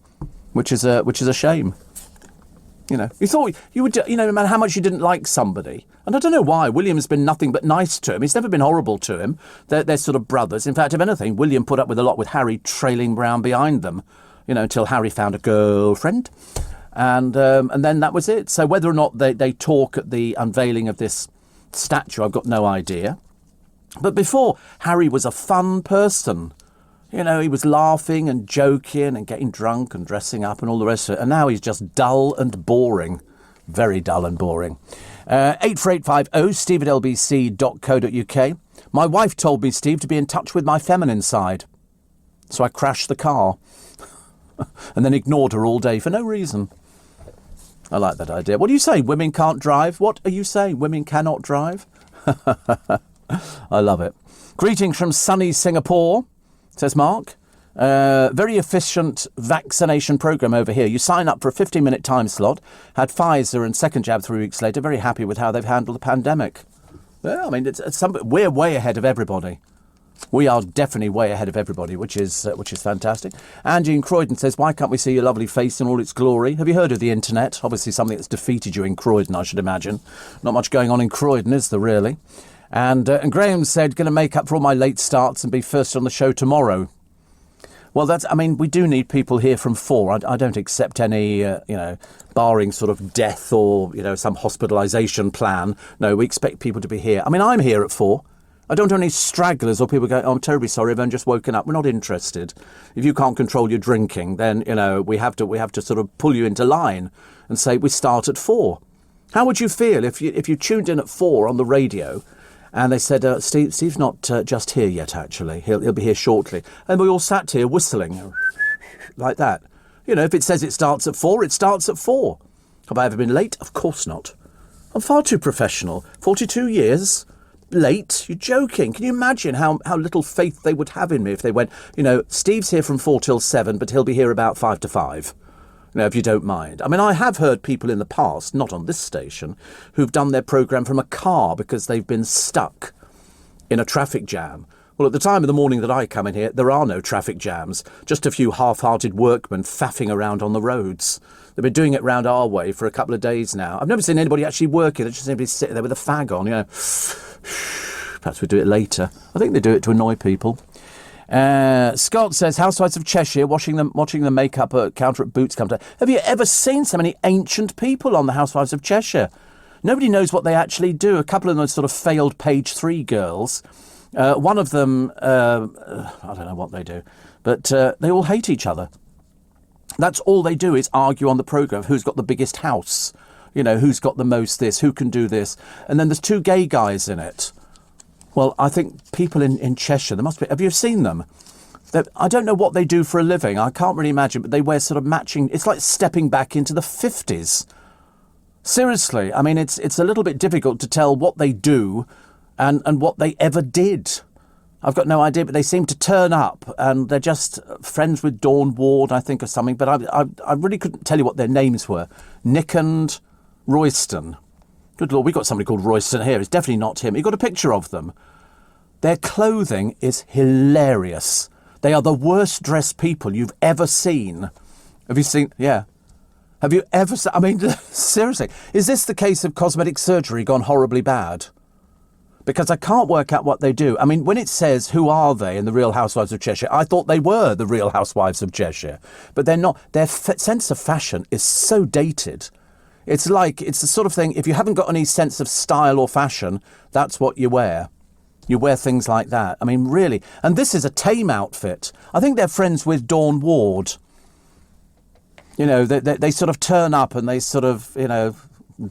Which is a shame. You thought you would, no matter how much you didn't like somebody. And I don't know why. William's been nothing but nice to him. He's never been horrible to him. They're sort of brothers. In fact, if anything, William put up with a lot with Harry trailing round behind them, until Harry found a girlfriend. And then that was it. So whether or not they talk at the unveiling of this statue, I've got no idea. But before, Harry was a fun person. He was laughing and joking and getting drunk and dressing up and all the rest of it. And now he's just dull and boring. Very dull and boring. 84850 steve@lbc.co.uk. My wife told me, Steve, to be in touch with my feminine side. So I crashed the car and then ignored her all day for no reason. I like that idea. What are you saying? Women can't drive? What are you saying? Women cannot drive? I love it. Greetings from sunny Singapore, says Mark. Very efficient vaccination programme over here. You sign up for a 15-minute time slot, had Pfizer and second jab 3 weeks later. Very happy with how they've handled the pandemic. Well, I mean, we're way ahead of everybody. We are definitely way ahead of everybody, which is fantastic. Angie in Croydon says, why can't we see your lovely face in all its glory? Have you heard of the internet? Obviously something that's defeated you in Croydon, I should imagine. Not much going on in Croydon, is there really? And Graham said, going to make up for all my late starts and be first on the show tomorrow. Well, we do need people here from 4. I don't accept any, barring sort of death or, some hospitalisation plan. No, we expect people to be here. I mean, I'm here at 4. I don't want any stragglers or people going, oh, I'm terribly sorry, I've only just woken up. We're not interested. If you can't control your drinking, then, we have to sort of pull you into line and say we start at 4. How would you feel if you tuned in at 4 on the radio and they said, Steve's not just here yet, actually. He'll be here shortly. And we all sat here whistling like that. If it says it starts at 4, it starts at 4. Have I ever been late? Of course not. I'm far too professional. 42 years... late? You're joking. Can you imagine how little faith they would have in me if they went, Steve's here from 4 till 7, but he'll be here about 5 to 5. If you don't mind. I mean, I have heard people in the past, not on this station, who've done their programme from a car because they've been stuck in a traffic jam. Well, at the time of the morning that I come in here, there are no traffic jams, just a few half-hearted workmen faffing around on the roads. They've been doing it round our way for a couple of days now. I've never seen anybody actually working. They just seem to be sitting there with a fag on, Perhaps we do it later. I think they do it to annoy people. Scott says, Housewives of Cheshire, watching the makeup counter at Boots counter. Have you ever seen so many ancient people on the Housewives of Cheshire? Nobody knows what they actually do. A couple of them are sort of failed page 3 girls. One of them, I don't know what they do, but they all hate each other. That's all they do is argue on the programme who's got the biggest house, who's got the most this, who can do this. And then there's 2 gay guys in it. Well, I think people in Cheshire, there must be... Have you seen them? I don't know what they do for a living. I can't really imagine, but they wear sort of matching... It's like stepping back into the 50s. Seriously, I mean, it's a little bit difficult to tell what they do and what they ever did. I've got no idea, but they seem to turn up and they're just friends with Dawn Ward, I think, or something. But I really couldn't tell you what their names were. Nick and Royston. Good Lord, we've got somebody called Royston here. It's definitely not him. You've got a picture of them. Their clothing is hilarious. They are the worst dressed people you've ever seen. Have you seen? Yeah. Have you ever seen? I mean, seriously, is this the case of cosmetic surgery gone horribly bad? because I can't work out what they do. I mean, when it says, who are they in The Real Housewives of Cheshire, I thought they were The Real Housewives of Cheshire. But they're not. Their sense of fashion is so dated. It's the sort of thing, if you haven't got any sense of style or fashion, that's what you wear. You wear things like that. I mean, really. And this is a tame outfit. I think they're friends with Dawn Ward. You know, they sort of turn up and they sort of, you know,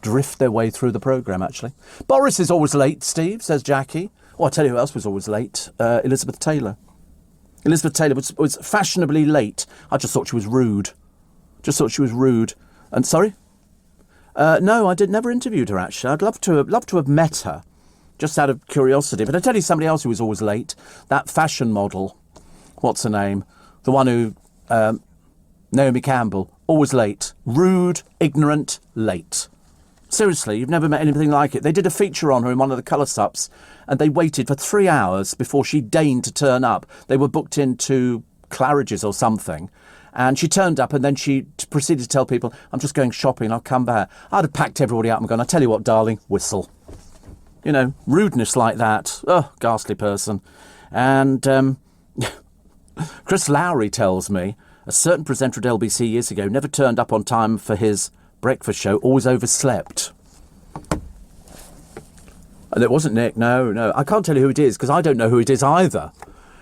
drift their way through the programme, actually. Boris is always late, Steve, says Jackie. Oh, I'll tell you who else was always late. Elizabeth Taylor. Elizabeth Taylor was fashionably late. I just thought she was rude. And sorry? No, I never interviewed her, actually. I'd love to have met her, just out of curiosity. But I tell you somebody else who was always late. That fashion model. What's her name? The one who... Naomi Campbell. Always late. Rude, ignorant, late. Seriously, you've never met anything like it. They did a feature on her in one of the colour-sups, and they waited for 3 hours before she deigned to turn up. They were booked into Claridge's or something, and she turned up, and then she proceeded to tell people, I'm just going shopping, I'll come back. I'd have packed everybody up and gone, I tell you what, darling, whistle. You know, rudeness like that. Oh, ghastly person. And Chris Lowry tells me a certain presenter at LBC years ago never turned up on time for his breakfast show, always overslept. And it wasn't Nick, no. I can't tell you who it is, because I don't know who it is either.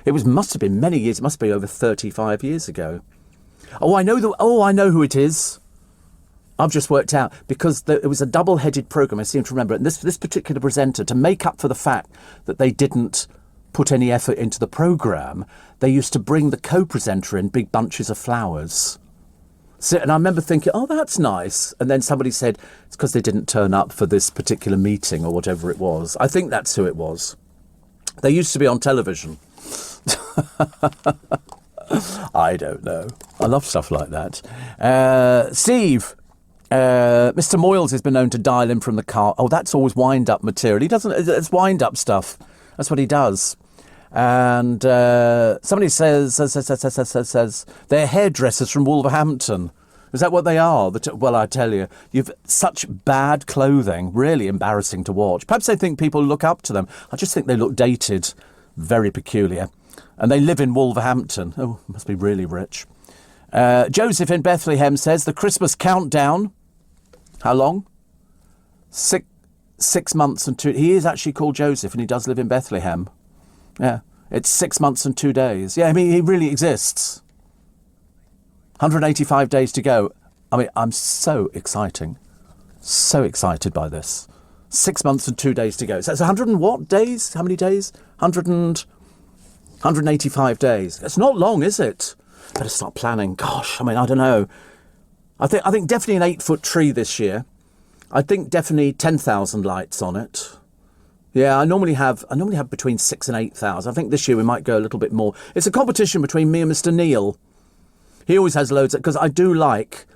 Must have been many years, it must be over 35 years ago. I know who it is. I've just worked out, because it was a double-headed programme, I seem to remember. And this particular presenter, to make up for the fact that they didn't put any effort into the programme, they used to bring the co-presenter in big bunches of flowers. So, and I remember thinking, oh, that's nice. And then somebody said, it's because they didn't turn up for this particular meeting or whatever it was. I think that's who it was. They used to be on television. I don't know. I love stuff like that. Steve, Mr. Moyles has been known to dial in from the car. Oh, that's always wind-up material. He doesn't. It's wind-up stuff. That's what he does. And somebody says they're hairdressers from Wolverhampton. Is that what they are? Well, I tell you, you've such bad clothing, really embarrassing to watch. Perhaps they think people look up to them. I just think they look dated, very peculiar. And they live in Wolverhampton. Oh, must be really rich. Joseph in Bethlehem says the Christmas countdown. How long? 6 months and 2... He is actually called Joseph and he does live in Bethlehem. Yeah, it's 6 months and 2 days. Yeah, I mean, he really exists. 185 days to go. I mean, I'm so excited by this. 6 months and 2 days to go. So it's 100 and what days? How many days? 185 days. It's not long, is it? Better start planning. Gosh, I mean, I don't know. I think definitely an 8-foot tree this year. I think definitely 10,000 lights on it. Yeah, I normally have between 6,000 and 8,000. I think this year we might go a little bit more. It's a competition between me and Mr. Neil. He always has loads, because I do like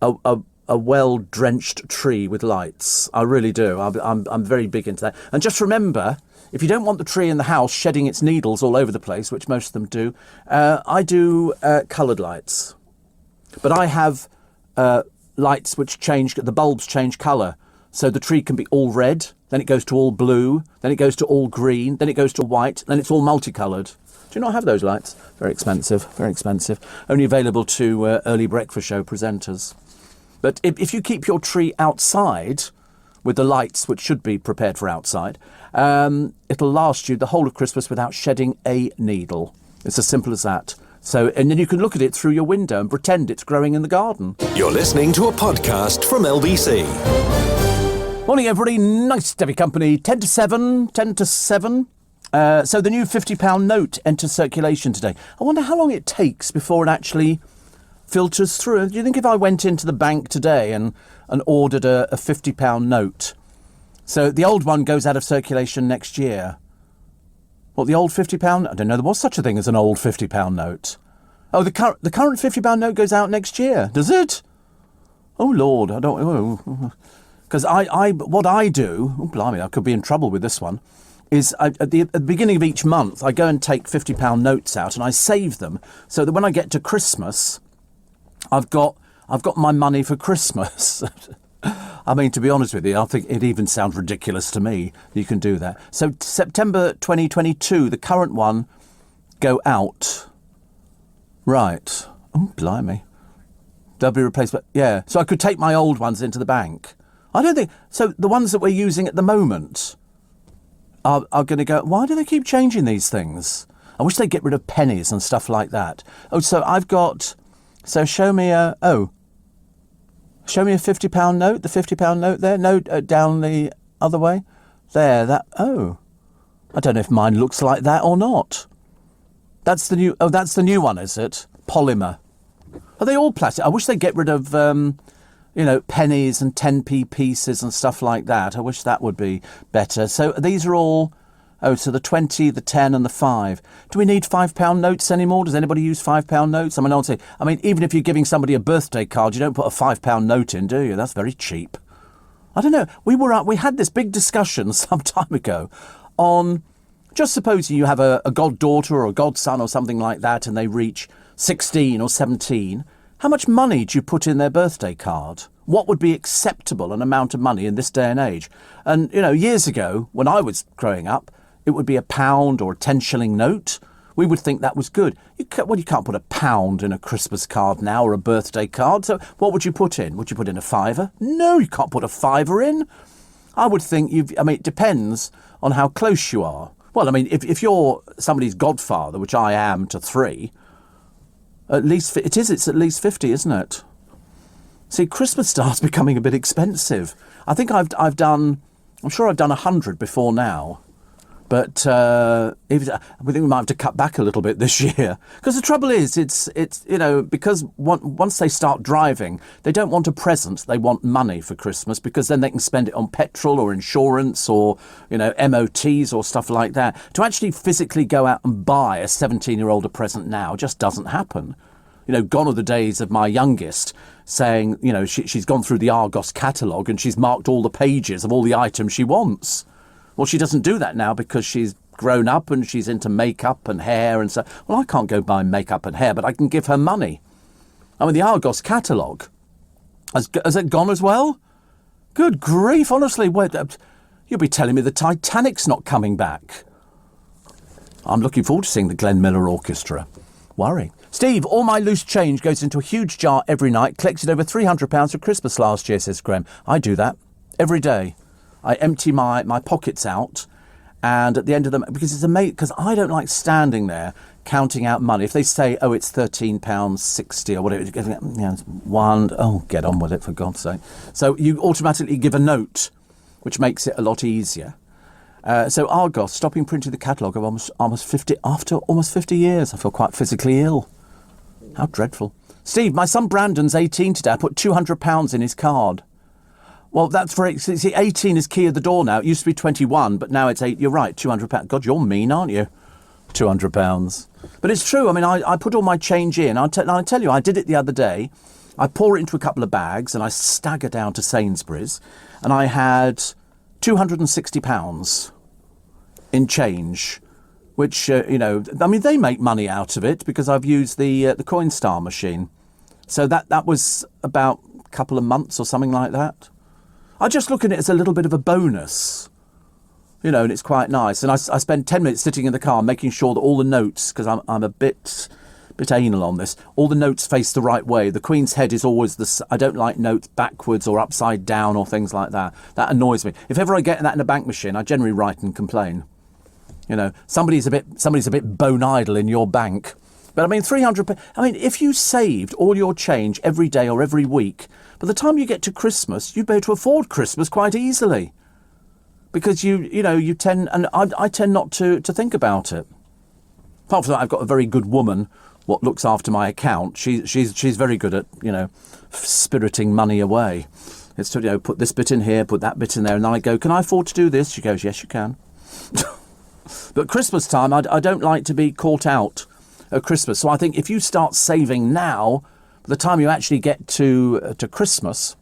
a well-drenched tree with lights. I really do. I'm very big into that. And just remember, if you don't want the tree in the house shedding its needles all over the place, which most of them do, I do coloured lights. But I have lights which change, the bulbs change colour. So the tree can be all red, then it goes to all blue, then it goes to all green, then it goes to white, then it's all multicoloured. Do you not have those lights? Very expensive, very expensive. Only available to early breakfast show presenters. But if you keep your tree outside with the lights, which should be prepared for outside, it'll last you the whole of Christmas without shedding a needle. It's as simple as that. So, and then you can look at it through your window and pretend it's growing in the garden. You're listening to a podcast from LBC. Morning, everybody. Nice to have your company. 10 to 7. So the new £50 note enters circulation today. I wonder how long it takes before it actually filters through. Do you think if I went into the bank today and ordered a £50 note, so the old one goes out of circulation next year? What, the old £50? I don't know there was such a thing as an old £50 note. Oh, the current £50 note goes out next year, does it? Oh, Lord, I don't... Oh. Because what I do, oh, blimey, I could be in trouble with this one, is at the beginning of each month, I go and take £50 notes out and I save them so that when I get to Christmas, I've got my money for Christmas. I I mean, to be honest with you, I think it even sounds ridiculous to me that you can do that. So September 2022, the current one, go out. Right. Oh, blimey. They'll be replaced by... Yeah. So I could take my old ones into the bank. I don't think... So the ones that we're using at the moment are going to go... Why do they keep changing these things? I wish they'd get rid of pennies and stuff like that. Oh, so I've got... So show me a... Oh. Show me a £50 note. The £50 note there. No, down the other way. There. That... Oh. I don't know if mine looks like that or not. That's the new... Oh, that's the new one, is it? Polymer. Are they all plastic? I wish they'd get rid of, pennies and 10p pieces and stuff like that. I wish that would be better. So these are all... Oh, so the 20, the 10 and the 5. Do we need £5 notes anymore? Does anybody use £5 notes? I mean, even if you're giving somebody a birthday card, you don't put a £5 note in, do you? That's very cheap. I don't know. We had this big discussion some time ago on... Just supposing you have a goddaughter or a godson or something like that and they reach 16 or 17, how much money do you put in their birthday card? What would be acceptable an amount of money in this day and age? And, years ago, when I was growing up, it would be £1 or a 10-shilling note. We would think that was good. You can't put £1 in a Christmas card now or a birthday card. So what would you put in? Would you put in a £5? No, you can't put a £5 in. I would think it depends on how close you are. Well, I mean, if you're somebody's godfather, which I am to 3, at least it's at least 50, isn't it? See, Christmas starts becoming a bit expensive. I think I'm sure I've done 100 before now. But we think we might have to cut back a little bit this year. Because the trouble is, it's because once they start driving, they don't want a present, they want money for Christmas, because then they can spend it on petrol or insurance or, MOTs or stuff like that. To actually physically go out and buy a 17-year-old a present now just doesn't happen. Gone are the days of my youngest saying, she's gone through the Argos catalogue and she's marked all the pages of all the items she wants. Well, she doesn't do that now because she's grown up and she's into makeup and hair and so... Well, I can't go buy makeup and hair, but I can give her money. I mean, the Argos catalogue, has it gone as well? Good grief, honestly. You'll be telling me the Titanic's not coming back. I'm looking forward to seeing the Glenn Miller Orchestra. Worry. Steve, all my loose change goes into a huge jar every night. Collected over £300 for Christmas last year, says Graham. I do that every day. I empty my pockets out, and at the end of them, because it's amazing, because I don't like standing there counting out money. If they say, oh, it's £13.60 or whatever, it's one, oh, get on with it, for God's sake. So you automatically give a note, which makes it a lot easier. So Argos, stopping printing the catalogue of almost 50, after almost 50 years. I feel quite physically ill. How dreadful. Steve, my son Brandon's 18 today. I put £200 in his card. Well, that's for... See, 18 is key of the door now. It used to be 21, but now it's 8. You're right, £200. God, you're mean, aren't you? £200. But it's true. I mean, I put all my change in. I tell you, I did it the other day. I pour it into a couple of bags and I stagger down to Sainsbury's and I had £260 in change, which, I mean, they make money out of it because I've used the Coinstar machine. So that was about a couple of months or something like that. I just look at it as a little bit of a bonus, and it's quite nice. And I spend 10 minutes sitting in the car making sure that all the notes, because I'm a bit anal on this, all the notes face the right way. The Queen's head is always I don't like notes backwards or upside down or things like that. That annoys me. If ever I get that in a bank machine, I generally write and complain. Somebody's a bit bone idle in your bank. But I mean, £300. I mean, if you saved all your change every day or every week, by the time you get to Christmas, you'd be able to afford Christmas quite easily, because you tend, and I tend not to think about it. Apart from that, I've got a very good woman what looks after my account. She's very good at spiriting money away. It's to put this bit in here, put that bit in there, and then I go, can I afford to do this? She goes, yes, you can. But Christmas time, I don't like to be caught out at Christmas. So I think if you start saving now, by the time you actually get to Christmas,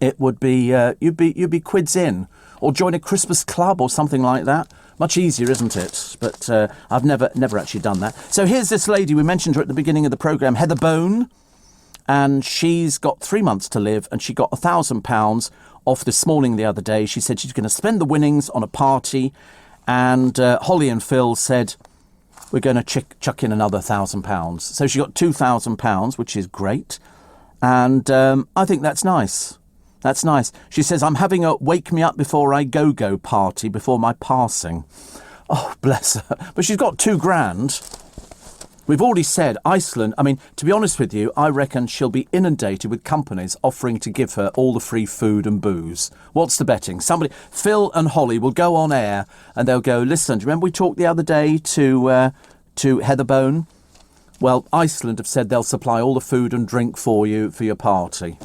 it would be you'd be quids in, or join a Christmas club or something like that. Much easier, isn't it? But I've never actually done that. So here's this lady, we mentioned her at the beginning of the programme, Heather Bone. and she's got 3 months to live, and she got £1,000 off this morning the other day. She said she's going to spend the winnings on a party, and Holly and Phil said, we're going to chuck in another £1,000. So she got £2,000, which is great. And I think that's nice. That's nice. She says, I'm having a wake me up before I go party before my passing. Oh, bless her. But she's got £2,000. We've already said Iceland. I mean, to be honest with you, I reckon she'll be inundated with companies offering to give her all the free food and booze. What's the betting? Phil and Holly will go on air and they'll go, listen, do you remember we talked the other day to Heatherbone? Well, Iceland have said they'll supply all the food and drink for you for your party.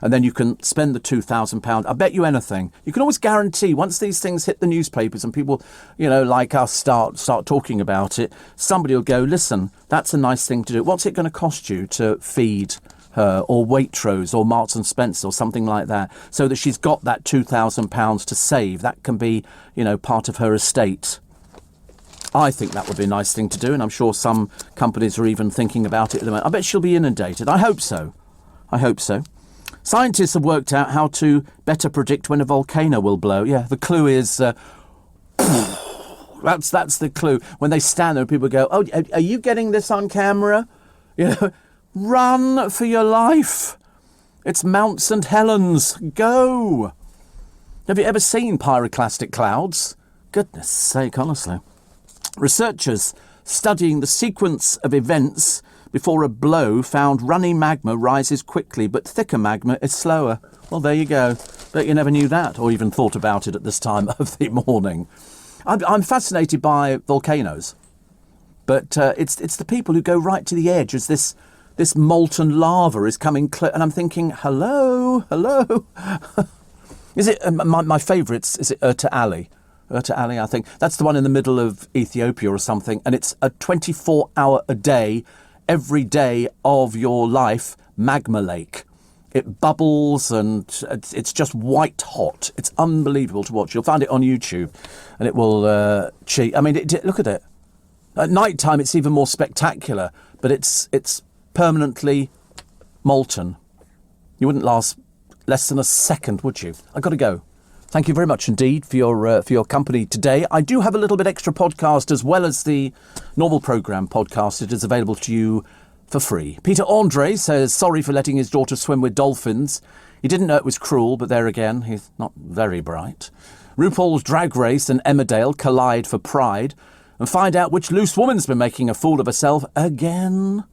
And then you can spend the £2,000. I bet you anything. You can always guarantee once these things hit the newspapers and people, like us start talking about it, somebody will go, listen, that's a nice thing to do. What's it going to cost you to feed her or Waitrose or Marks and Spencer or something like that, so that she's got that £2,000 to save? That can be, part of her estate. I think that would be a nice thing to do, and I'm sure some companies are even thinking about it at the moment. I bet she'll be inundated. I hope so. Scientists have worked out how to better predict when a volcano will blow. Yeah, the clue is... that's the clue. When they stand there, people go, oh, are you getting this on camera? Run for your life. It's Mount St. Helens. Go. Have you ever seen pyroclastic clouds? Goodness sake, honestly. Researchers studying the sequence of events before a blow found runny magma rises quickly, but thicker magma is slower. Well, there you go. Bet you never knew that or even thought about it at this time of the morning. I'm fascinated by volcanoes, but it's the people who go right to the edge as this molten lava is coming close. And I'm thinking, hello. Is it my favourites? Is it Urta Ali? Urta Ali, I think. That's the one in the middle of Ethiopia or something. And it's a 24-hour a day, every day of your life, magma lake. It bubbles and it's just white hot. It's unbelievable to watch. You'll find it on YouTube and it will cheat. I mean, look at it. At night time, it's even more spectacular, but it's permanently molten. You wouldn't last less than a second, would you? I've got to go. Thank you very much indeed for your company today. I do have a little bit extra podcast as well as the normal programme podcast. It is available to you for free. Peter Andre says sorry for letting his daughter swim with dolphins. He didn't know it was cruel, but there again, he's not very bright. RuPaul's Drag Race and Emmerdale collide for pride and find out which loose woman's been making a fool of herself again.